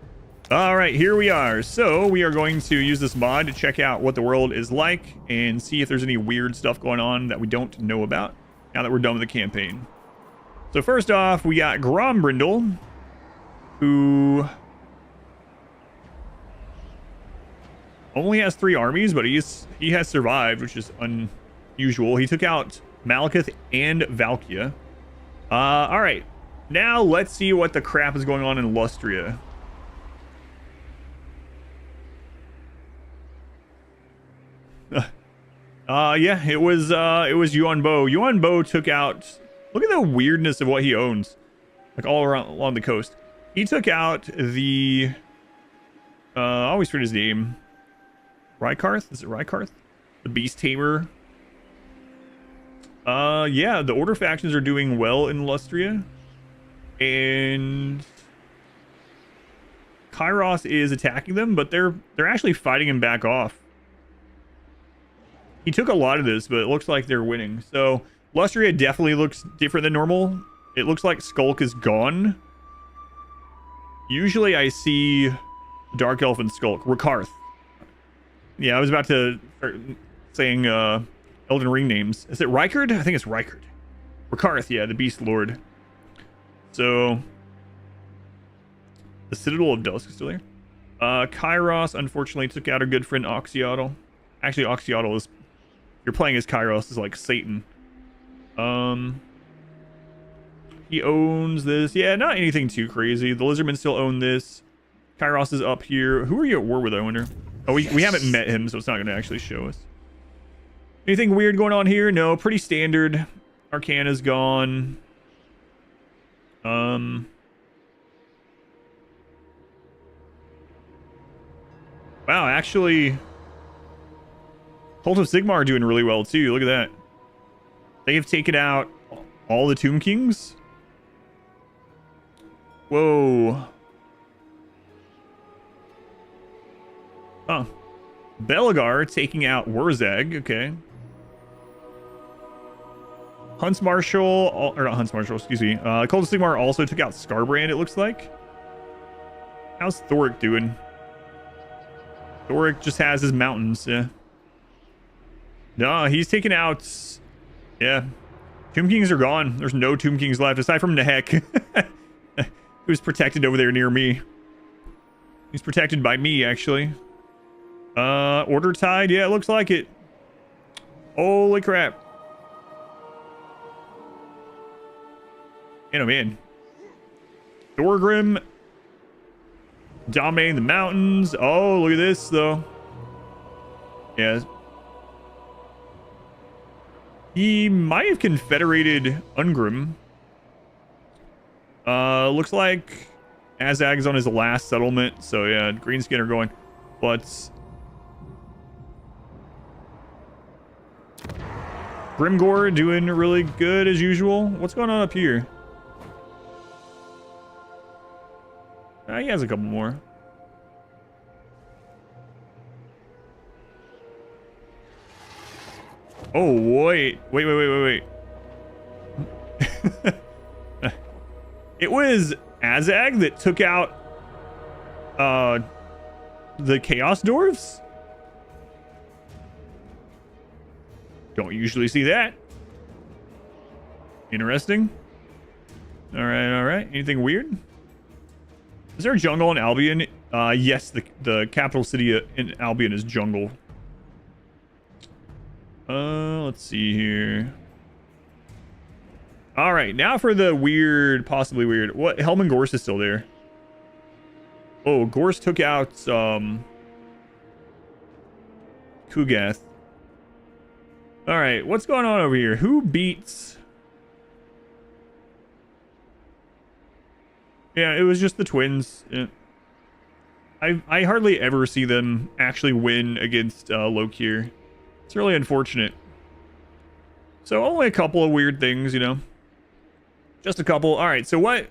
All right, here we are. So we are going to use this mod to check out what the world is like and see if there's any weird stuff going on that we don't know about now that we're done with the campaign. So first off, we got Grombrindle, who only has 3 armies, but he has survived, which is unusual. He took out Malekith and Valkia. All right. Now let's see what the crap is going on in Lustria. Yeah, it was Yuan Bo. Yuan Bo took out... Look at the weirdness of what he owns. Like all around along the coast. He took out the... I always forget his name. Rykarth? Is it Rykarth? The Beast Tamer. Yeah, the Order factions are doing well in Lustria. And Kairos is attacking them, but they're actually fighting him back off. He took a lot of this, but it looks like they're winning. So Lustria definitely looks different than normal. It looks like Skulk is gone. Usually I see Dark Elf and Skulk. Rakarth. Yeah, I was about to start saying Elden Ring names. Is it Rykard? I think it's Rykard. Rakarth, yeah, the Beast Lord. So the Citadel of Dusk is still there. Kairos unfortunately took out our good friend Oxyotl. Actually, Oxyotl is... You're playing as Kairos, is like Satan. He owns this. Yeah, not anything too crazy. The Lizardmen still own this. Kairos is up here. Who are you at war with, I wonder? Oh, we haven't met him, so it's not going to actually show us. Anything weird going on here? No, pretty standard. Arcana's gone. Wow, actually... Cult of Sigmar are doing really well, too. Look at that. They have taken out all the Tomb Kings. Whoa. Huh. Belagar taking out Wurzag. Okay. Hunts Marshal, or not Hunts Marshal, excuse me. Cult of Sigmar also took out Scarbrand, it looks like. How's Thoric doing? Thoric just has his mountains, yeah. No, he's taken out... Yeah. Tomb Kings are gone. There's no Tomb Kings left, aside from Nehek. Who's protected over there near me. He's protected by me, actually. Order Tide? Yeah, it looks like it. Holy crap. And I'm in. Thorgrim dominating the mountains. Oh, look at this, though. Yeah. He might have confederated Ungrim. Looks like Azag is on his last settlement. So, yeah, Greenskin are going. But... Grimgor doing really good as usual. What's going on up here? he has a couple more. Oh, wait. Wait. It was Azag that took out the Chaos Dwarves? Don't usually see that. Interesting. All right. Anything weird? Is there a jungle in Albion? Yes, the capital city in Albion is jungle. Let's see here. All right, now for the weird, possibly weird. What? Helm and Gorse is still there. Oh, Gorse took out Kugath. All right, what's going on over here? Who beats? Yeah, it was just the twins. Yeah. I hardly ever see them actually win against Lokir. It's really unfortunate. So only a couple of weird things, you know. Just a couple. All right, so what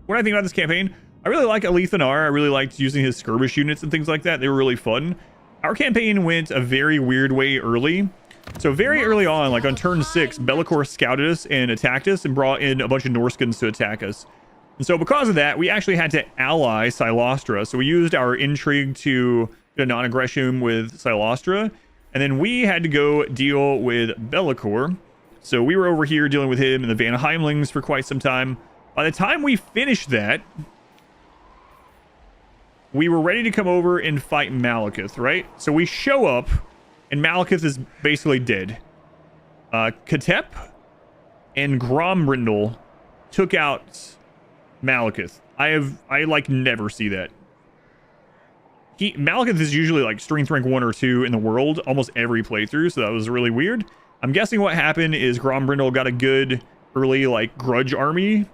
I think about this campaign, I really like Alith Anar. I really liked using his skirmish units and things like that. They were really fun. Our campaign went a very weird way early. So very early on, like on turn 6, Bellicor scouted us and attacked us and brought in a bunch of Norskins to attack us. And so because of that, we actually had to ally Silostra. So we used our intrigue to get a non-aggression with Silostra. And then we had to go deal with Bellicor. So we were over here dealing with him and the Van Heimlings for quite some time. By the time we finished that, we were ready to come over and fight Malekith, right? So we show up, and Malekith is basically dead. Katep and Grombrindle took out Malekith. I like never see that. Malekith is usually like strength rank 1 or 2 in the world almost every playthrough, so that was really weird. I'm guessing what happened is Grombrindle got a good early like grudge army,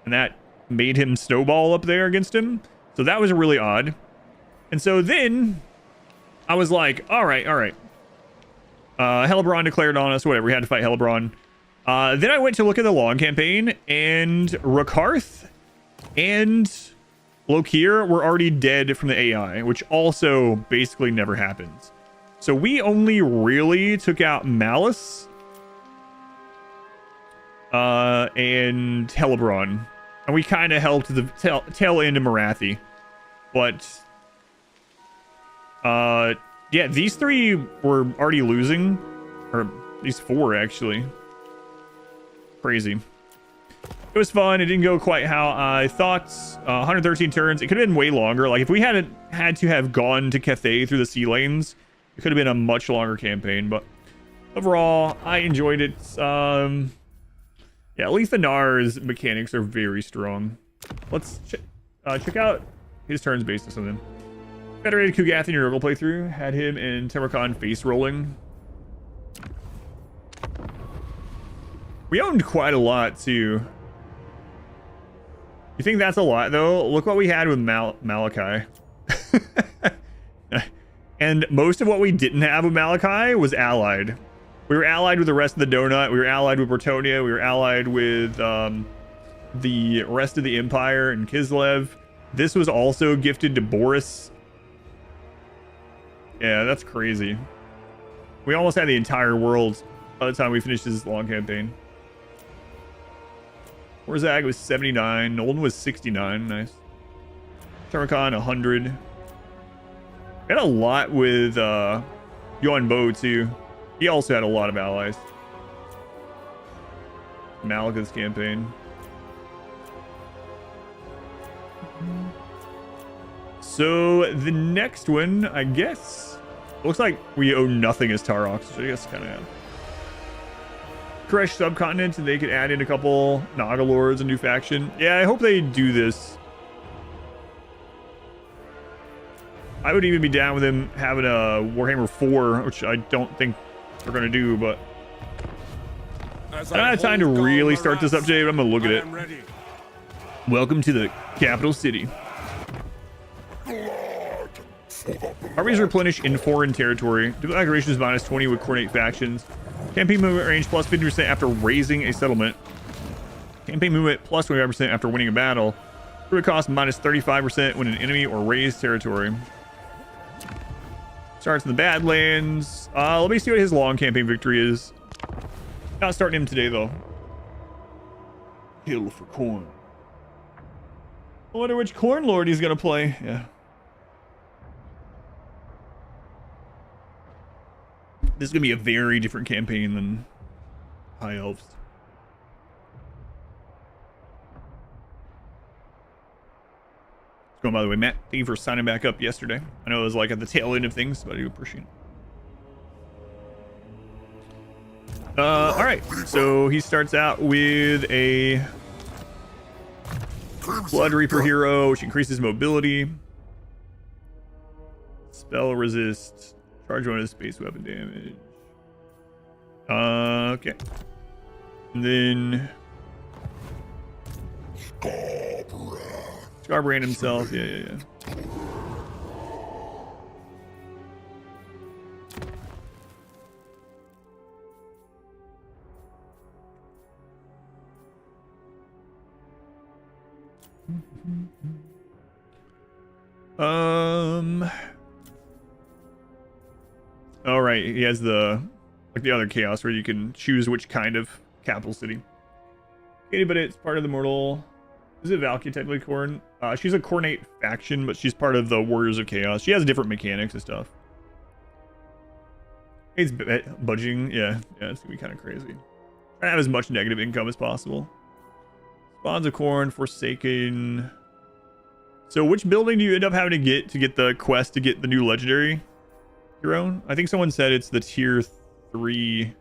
and that made him snowball up there against him. So that was really odd. And so then I was like, all right. Hellebron declared on us, whatever. We had to fight Hellebron. Then I went to look at the long campaign, and Rakarth and Lokir were already dead from the AI, which also basically never happens. So we only really took out Malice and Hellebron. And we kind of helped the tail end of Nagarythe. But yeah, these 3 were already losing. Or these 4 actually. Crazy. It was fun. It didn't go quite how I thought. 113 turns. It could have been way longer. Like if we hadn't had to have gone to Cathay through the sea lanes, it could have been a much longer campaign. But overall, I enjoyed it. Yeah, Alith Anar's mechanics are very strong. Let's check out his turns based on something. Federated Kugath in your Urgle playthrough. Had him in Temerkon face rolling. We owned quite a lot too. You think that's a lot though? Look what we had with Malachi. And most of what we didn't have with Malachi was allied. We were allied with the rest of the donut. We were allied with Bretonnia. We were allied with the rest of the Empire and Kislev. This was also gifted to Boris. Yeah, that's crazy. We almost had the entire world by the time we finished this long campaign. Warzag was 79. Nolden was 69. Nice. Temerkon 100. We had a lot with Yuan Bo too. He also had a lot of allies. Malekith's campaign. So the next one, I guess, looks like we owe nothing as Tarok, so I guess kind of. Koresh subcontinent, and they could add in a couple Naga Lords, a new faction. Yeah, I hope they do this. I would even be down with them having a Warhammer 4, which I don't think they're going to do, but I don't have time to really start this update, but I'm going to look at it. Welcome to the capital city. Armies replenish in foreign territory. Dual activations minus 20 with coordinate factions. Campaign movement range plus 50% after raising a settlement. Campaign movement plus 25% after winning a battle. It cost minus 35% when an enemy or raised territory. Starts in the Badlands. Let me see what his long campaign victory is. Not starting him today, though. Hill for corn. I wonder which corn lord he's going to play. Yeah. This is going to be a very different campaign than High Elves. Going by the way, Matt, thank you for signing back up yesterday. I know it was like at the tail end of things, but I do appreciate it. All right, so he starts out with a Blood Reaper hero, which increases mobility, spell resist, charge bonus, space weapon damage. Okay. And then Scarbrand himself, yeah. All right, he has the the other chaos where you can choose which kind of capital city. Okay, but it's part of the Mortal. Is it Valkyrie technically Khorne? She's a Khornate faction, but she's part of the Warriors of Chaos. She has different mechanics and stuff. It's budging, yeah, it's gonna be kind of crazy. Try to have as much negative income as possible. Spawns of Khorne, Forsaken. So which building do you end up having to get the quest to get the new legendary hero? I think someone said it's the tier 3,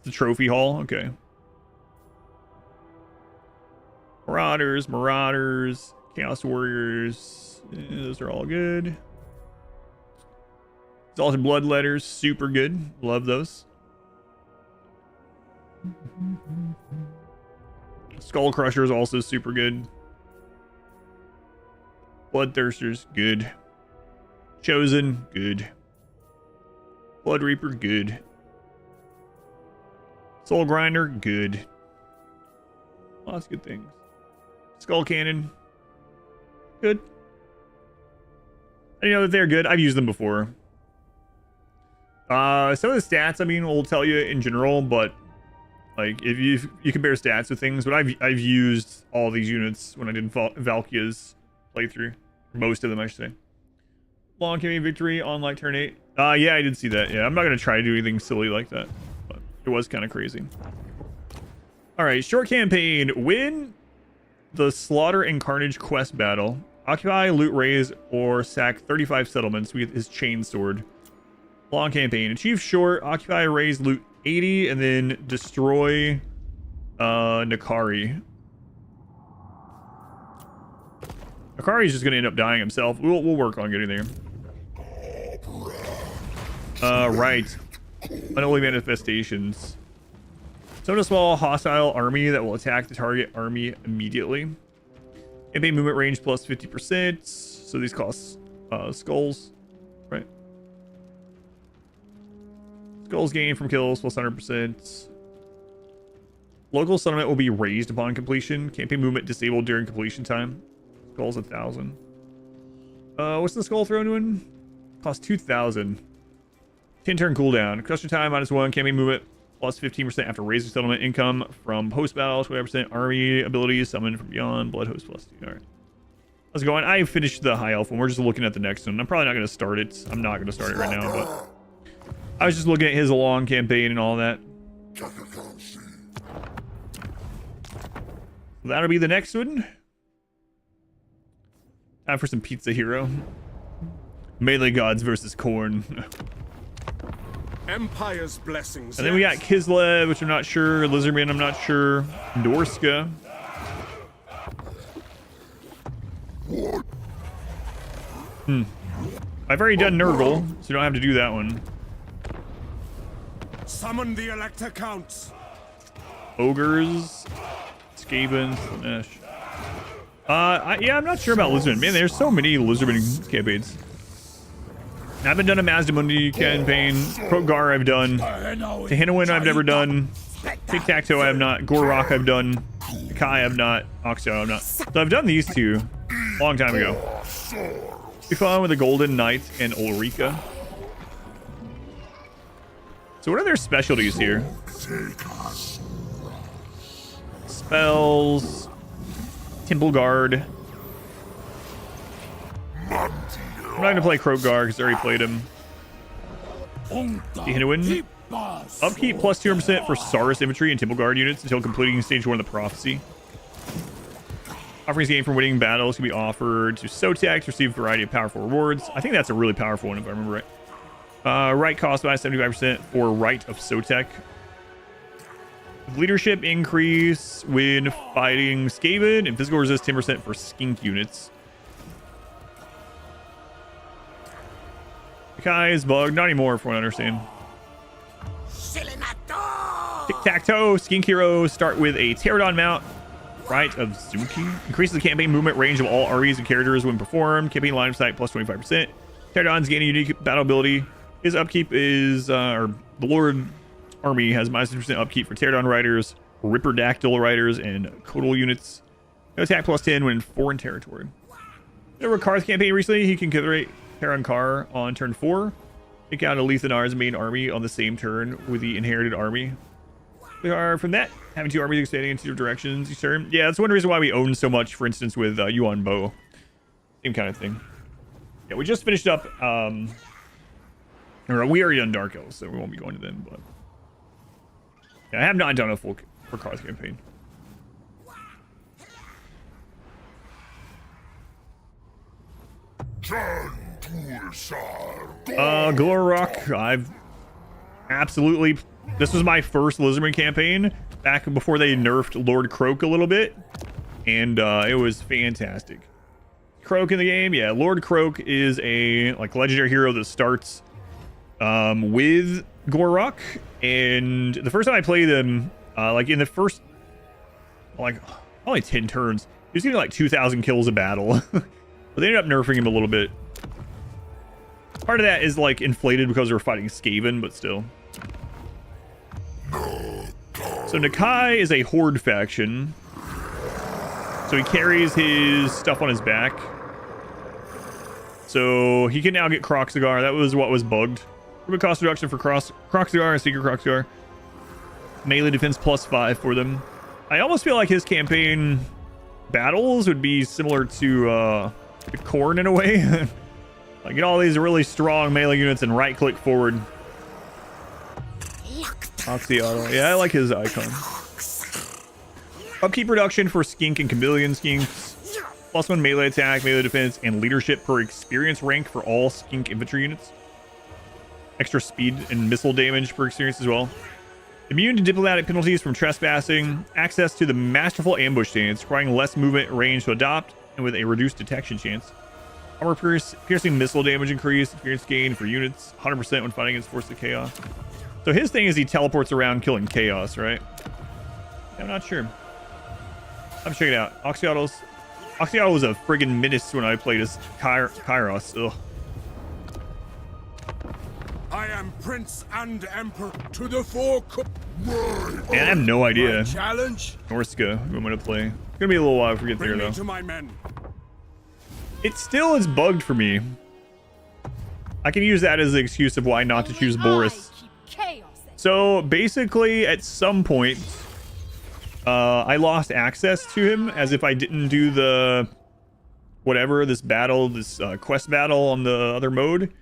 the trophy hall. Okay. Marauders, Chaos Warriors. Those are all good. Exalted Bloodletters, super good. Love those. Skull Crusher is also super good. Bloodthirsters, good. Chosen, good. Blood Reaper, good. Soul Grinder, good. Lots of good things. Skull Cannon, good. I know that they're good. I've used them before. Some of the stats, I mean, will tell you in general, but like if you compare stats with things, but I've used all these units when I did Valkia's playthrough. Most of them, I should say. Long campaign victory on like turn 8. Yeah, I did see that. Yeah, I'm not gonna try to do anything silly like that, but it was kind of crazy. All right, short campaign. Win the Slaughter and Carnage quest battle. Occupy, loot, raise, or sack 35 settlements with his chain sword. Long campaign. Achieve short. Occupy, raise, loot 80, and then destroy Nagarythe. Nagarythe's just gonna end up dying himself. We'll work on getting there. Right. Unholy manifestations. Summon a small hostile army that will attack the target army immediately. Campaign movement range plus 50%. So these cost skulls, right? Skulls gained from kills plus 100%. Local settlement will be raised upon completion. Campaign movement disabled during completion time. Skulls 1,000. What's the skull throne doing? Cost 2,000. 10 turn cooldown. Crusher time -1. Campaign movement plus 15% after raising settlement income from post battle. 25% army abilities summoned from beyond. Blood host plus 2. All right. How's it going? I finished the high elf one. We're just looking at the next one. I'm probably not going to start it. I'm not going to start it right now, but I was just looking at his long campaign and all that. So that'll be the next one. Time for some Pizza Hero. Melee gods versus Khorne. Empire's blessings. And then we got Kislev, which I'm not sure. Lizardman, I'm not sure. Dorska. I've already done Nurgle, so you don't have to do that one. Summon the Elector Counts. Ogres. Skaven. Slanesh. Yeah, I'm not sure about Lizardman. Man, there's so many Lizardman campaigns. I haven't done a Mazdamundi campaign. Krogar I've done. Tehennowin I've never done. Tic-Tac-Toe I have not. Gorok I've done. Kai I've not. Oxio I've not. So I've done these two. Long time ago. Be fun with the Golden Knight and Ulrika. So what are their specialties here? Spells. Temple Guard. I'm not going to play Krogar because I already played him. Hinwin. Upkeep plus 200% for Saurus infantry and Temple Guard units until completing stage 1 of the prophecy. Offerings gained from winning battles can be offered to Sotek to receive a variety of powerful rewards. I think that's a really powerful one if I remember right. Right cost by 75% for Right of Sotek. Leadership increase when fighting Skaven and physical resist 10% for skink units. Kai is bugged. Not anymore, from what I understand. Tic-tac-toe. Skink heroes start with a Pterodon mount. Right of Zuki. Increases the campaign movement range of all armies and characters when performed. Campaign line of sight plus 25%. Pterodons gain a unique battle ability. His upkeep is, or the Lord Army has minus 50% upkeep for Pterodon riders, Ripperdactyl riders, and Codal units. Attack plus 10 when in foreign territory. There were Karth campaign recently. He can configure Terran Kar on turn 4. Take out Alith Anar's main army on the same turn with the inherited army. We are from that having 2 armies expanding in 2 directions each turn. Yeah, that's one reason why we own so much, for instance, with Yuan Bo. Same kind of thing. Yeah, we just finished up, or we already done Dark Elves, so we won't be going to them, but yeah, I have not done a full for Karth campaign. Glorrock, I've absolutely... This was my first Lizardman campaign back before they nerfed Lord Croak a little bit, and it was fantastic. Croak in the game, yeah. Lord Croak is a legendary hero that starts with Glorrock, and the first time I played him, in the first only 10 turns, he was getting like 2,000 kills a battle, but they ended up nerfing him a little bit. Part of that is like inflated because we're fighting Skaven, but still. So Nakai is a horde faction. So he carries his stuff on his back. So he can now get Croxigar. That was what was bugged. Movement cost reduction for Croxigar and Secret Croxigar. Melee defense plus 5 for them. I almost feel like his campaign battles would be similar to the Khorne in a way. Like get all these really strong melee units and right click forward. Oxyauto. Yeah, I like his icon. Upkeep reduction for Skink and Chameleon Skinks. Plus 1 melee attack, melee defense, and leadership per experience rank for all Skink infantry units. Extra speed and missile damage per experience as well. Immune to diplomatic penalties from trespassing. Access to the masterful ambush stance, requiring less movement range to adopt, and with a reduced detection chance. Armor piercing missile damage increase, experience gain for units, 100% when fighting against Force of Chaos. So his thing is he teleports around killing chaos, right? I'm not sure. I'm checking it out. Oxyauto was a friggin' menace when I played as Kairos. Ugh. I am Prince and Emperor to the four. Man, I have no idea. Challenge. Norska, who I'm gonna play. It's gonna be a little while if we get there though. To my men. It still is bugged for me. I can use that as the excuse of why not to choose Boris. So basically, at some point, I lost access to him as if I didn't do the whatever this battle, this quest battle on the other mode,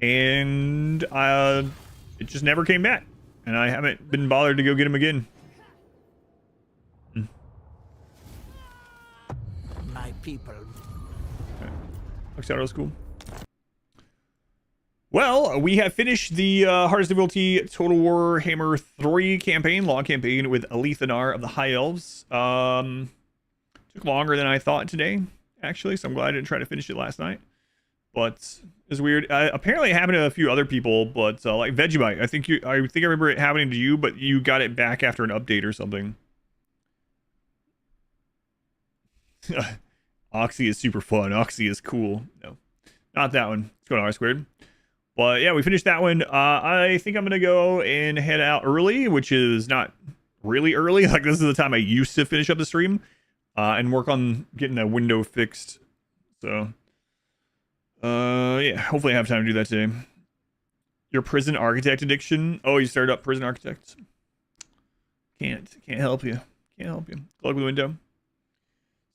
and it just never came back, and I haven't been bothered to go get him again. My people. Oxyauto's cool. Well, we have finished the hardest difficulty Total War Warhammer 3 campaign, long campaign with Alith Anar of the High Elves. Took longer than I thought today, actually, so I'm glad I didn't try to finish it last night. But it's weird. Apparently it happened to a few other people, but like Vegemite, I think I remember it happening to you, but you got it back after an update or something. Oxy is super fun. Oxy is cool. No, not that one. It's going R-squared. But yeah, we finished that one. I think I'm going to go and head out early, which is not really early. Like this is the time I used to finish up the stream and work on getting a window fixed So, yeah, hopefully I have time to do that today. Your prison architect addiction. Oh, you started up prison architects. Can't help you. Can't help you. Good luck with the window.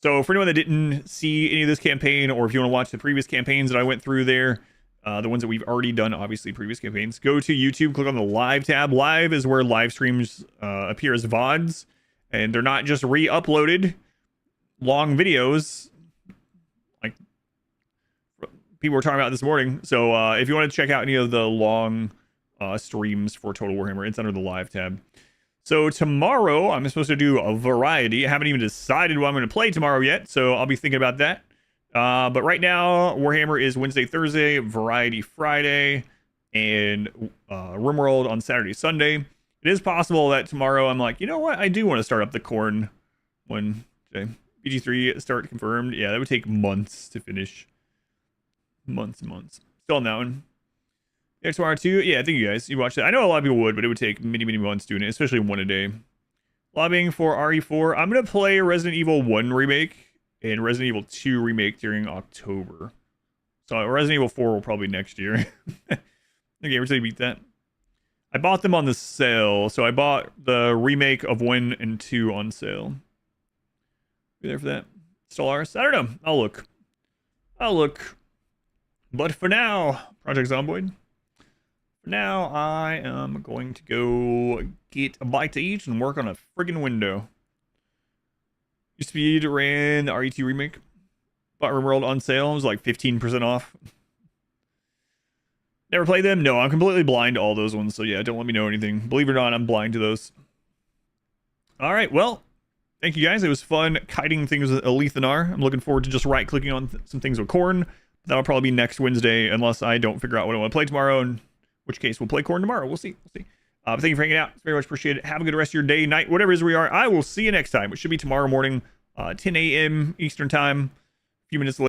So for anyone that didn't see any of this campaign, or if you want to watch the previous campaigns that I went through there, the ones that we've already done, obviously previous campaigns, go to YouTube, click on the live tab. Live is where live streams appear as VODs, and they're not just re-uploaded long videos like people were talking about this morning. So if you want to check out any of the long streams for Total Warhammer, it's under the live tab. So tomorrow I'm supposed to do a variety. I haven't even decided what I'm going to play tomorrow yet, so I'll be thinking about that. But right now, Warhammer is Wednesday, Thursday, Variety Friday, and RimWorld on Saturday, Sunday. It is possible that tomorrow I'm like, you know what? I do want to start up the Khorne one. Okay. BG3 start confirmed. Yeah, that would take months to finish. Months and months. Still on that one. XR2, yeah, thank you guys. You watched it. I know a lot of people would, but it would take many months doing it, especially one a day. Lobbying for RE4. I'm going to play Resident Evil 1 Remake and Resident Evil 2 Remake during October. So Resident Evil 4 will probably next year. Okay, we're going to beat that. I bought them on the sale. So I bought the remake of 1 and 2 on sale. Be there for that. Stellaris? I don't know. I'll look. But for now, Project Zomboid. Now I am going to go get a bite to eat and work on a friggin' window. Speed ran the RE2 remake. Bought RimWorld on sale. It was like 15% off. Never played them? No, I'm completely blind to all those ones. So yeah, don't let me know anything. Believe it or not, I'm blind to those. Alright, well, thank you guys. It was fun kiting things with Alith Anar. I'm looking forward to just right-clicking on some things with Khorne. That'll probably be next Wednesday unless I don't figure out what I want to play tomorrow. And which case we'll play Khorne tomorrow. We'll see. But thank you for hanging out. It's very much appreciated. Have a good rest of your day, night, whatever it is we are. I will see you next time, which should be tomorrow morning, 10 a.m. Eastern time. A few minutes later.